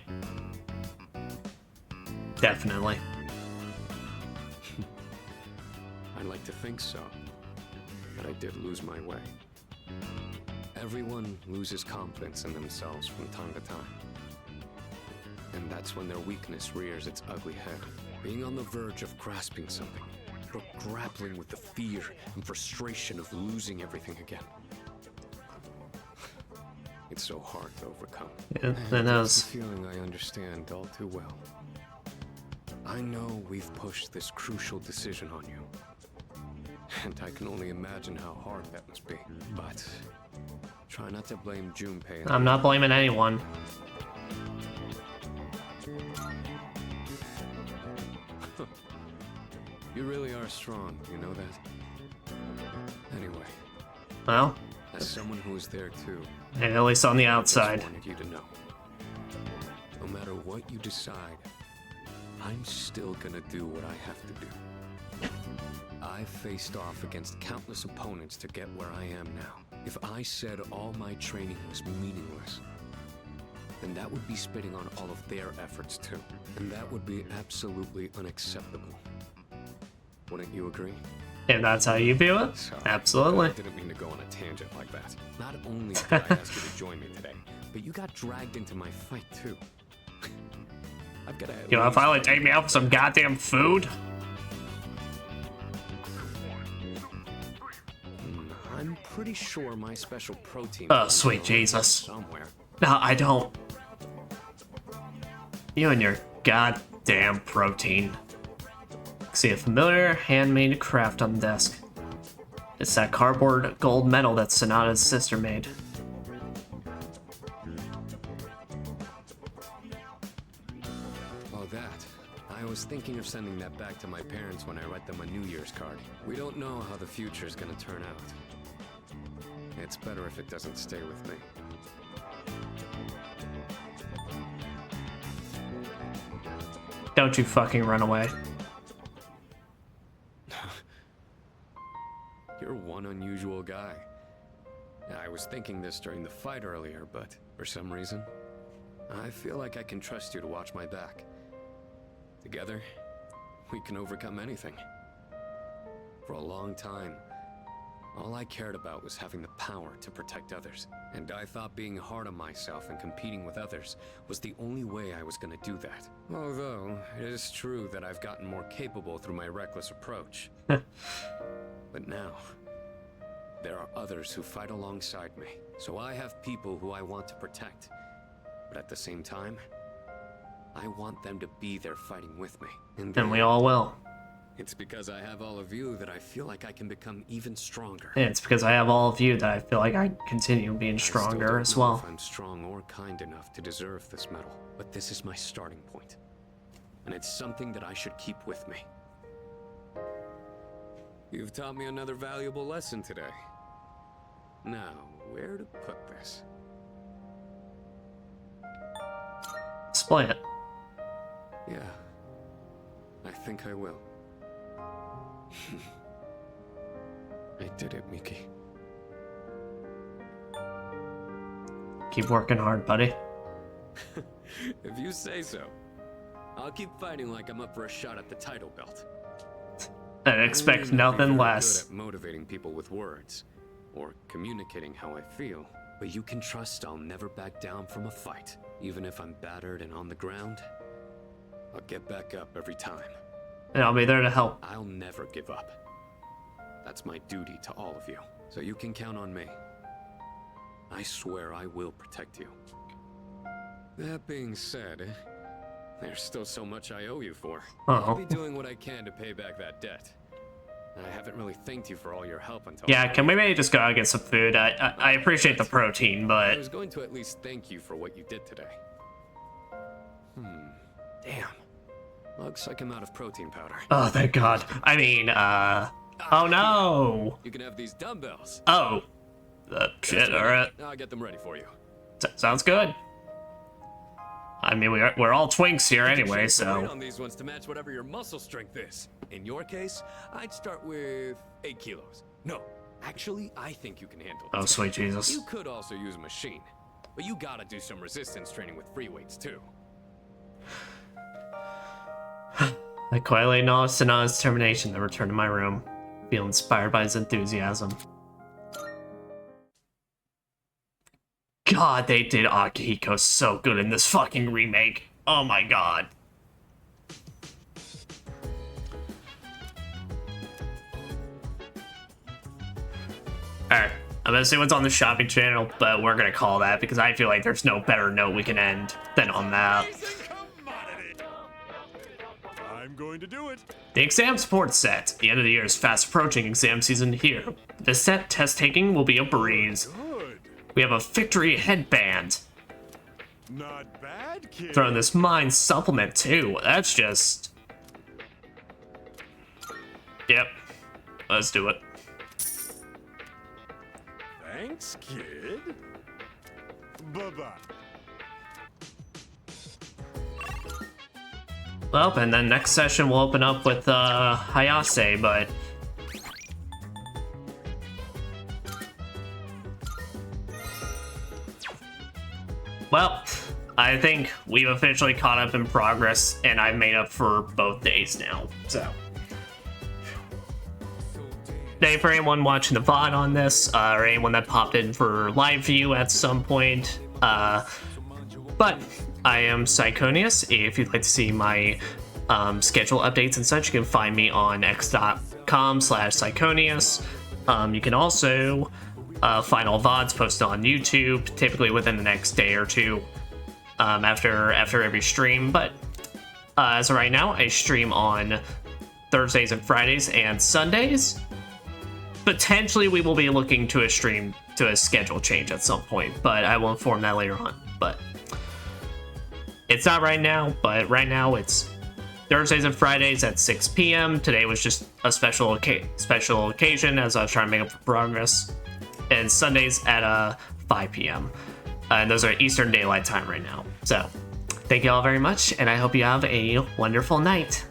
definitely. I'd like to think so, but I did lose my way. Everyone loses confidence in themselves from time to time. And that's when their weakness rears its ugly head. Being on the verge of grasping something, or grappling with the fear and frustration of losing everything again. It's so hard to overcome. Yeah, that is. It's a feeling I understand all too well. I know we've pushed this crucial decision on you. And I can only imagine how hard that must be. But try not to blame Junpei. I'm not blaming anyone. You really are strong, you know that? Anyway. Well, as someone who was there too, at least on the outside. I wanted you to know. No matter what you decide, I'm still gonna do what I have to do. I faced off against countless opponents to get where I am now. If I said all my training was meaningless, then that would be spitting on all of their efforts too. And that would be absolutely unacceptable. Wouldn't you agree? If that's how you view it, so, absolutely. I didn't mean to go on a tangent like that. Not only did I ask you to join me today, but you got dragged into my fight too. I've got to. You want to finally take me out for some goddamn food? I'm pretty sure my special protein. Oh, sweet Jesus. Somewhere. No, I don't. You and your goddamn protein. See a familiar handmade craft on the desk. It's that cardboard gold medal that Sonata's sister made. Oh, that. I was thinking of sending that back to my parents when I write them a New Year's card. We don't know how the future's gonna turn out. It's better if it doesn't stay with me. Don't you fucking run away. You're one unusual guy. I was thinking this during the fight earlier, but for some reason, I feel like I can trust you to watch my back. Together, we can overcome anything. For a long time, all I cared about was having the power to protect others. And I thought being hard on myself and competing with others was the only way I was gonna do that. Although, it is true that I've gotten more capable through my reckless approach. But now, there are others who fight alongside me. So I have people who I want to protect. But at the same time, I want them to be there fighting with me. And we all will. It's because I have all of you that I feel like I can become even stronger. And it's because I have all of you that I feel like I continue being stronger as well. If I'm strong or kind enough to deserve this medal, but this is my starting point. And it's something that I should keep with me. You've taught me another valuable lesson today. Now, where to put this? Display it. Yeah, I think I will. I did it, Miki. Keep working hard, buddy. If you say so. I'll keep fighting like I'm up for a shot at the title belt. I expect nothing less. Good at motivating people with words, or communicating how I feel, but you can trust I'll never back down from a fight. Even if I'm battered and on the ground, I'll get back up every time. And I'll be there to help. I'll never give up. That's my duty to all of you, so you can count on me. I swear I will protect you. That being said, there's still so much I owe you for. Uh-oh. I'll be doing what I can to pay back that debt. I haven't really thanked you for all your help until Yeah, now. can we maybe just go out and get some food? I appreciate the protein, I but... was going to at least thank you for what you did today. Damn. Looks like I'm out of protein powder. Oh, thank God. I mean, oh no! You can have these dumbbells. Oh. Shit, alright. I'll get them ready for you. Sounds good. I mean, we're all twinks here anyway, Weight so... on these ones to match whatever your muscle strength is. In your case, I'd start with 8 kilos. No, actually, I think you can handle it. Oh, sweet Jesus. You could also use a machine, but you gotta do some resistance training with free weights too. I quietly acknowledged Sanada's determination to return to my room, feel inspired by his enthusiasm. God, they did Akihiko so good in this fucking remake. Oh my God. Alright, I'm gonna see what's on the shopping channel, but we're gonna call that because I feel like there's no better note we can end than on that. I'm going to do it. The exam support set. The end of the year is fast approaching exam season here. The set test taking will be a breeze. We have a victory headband. Not bad, kid. Throwing this mind supplement too. That's just... Yep. Let's do it. Thanks, kid. Bye-bye. Well, and then next session we'll open up with Hayase, but... Well, I think we've officially caught up in progress, and I've made up for both days now, so... Thank you for anyone watching the VOD on this, or anyone that popped in for live view at some point. But I am Psychonius. If you'd like to see my schedule updates and such, you can find me on x.com/Psychonius. You can also find all VODs posted on YouTube, typically within the next day or two after every stream. But as of right now, I stream on Thursdays and Fridays and Sundays. Potentially, we will be looking to a schedule change at some point, but I will inform that later on. But it's not right now, but right now it's Thursdays and Fridays at 6 p.m. Today was just a special occasion as I was trying to make up for progress. And Sundays at 5 p.m. And those are Eastern Daylight Time right now. So, thank you all very much, and I hope you have a wonderful night.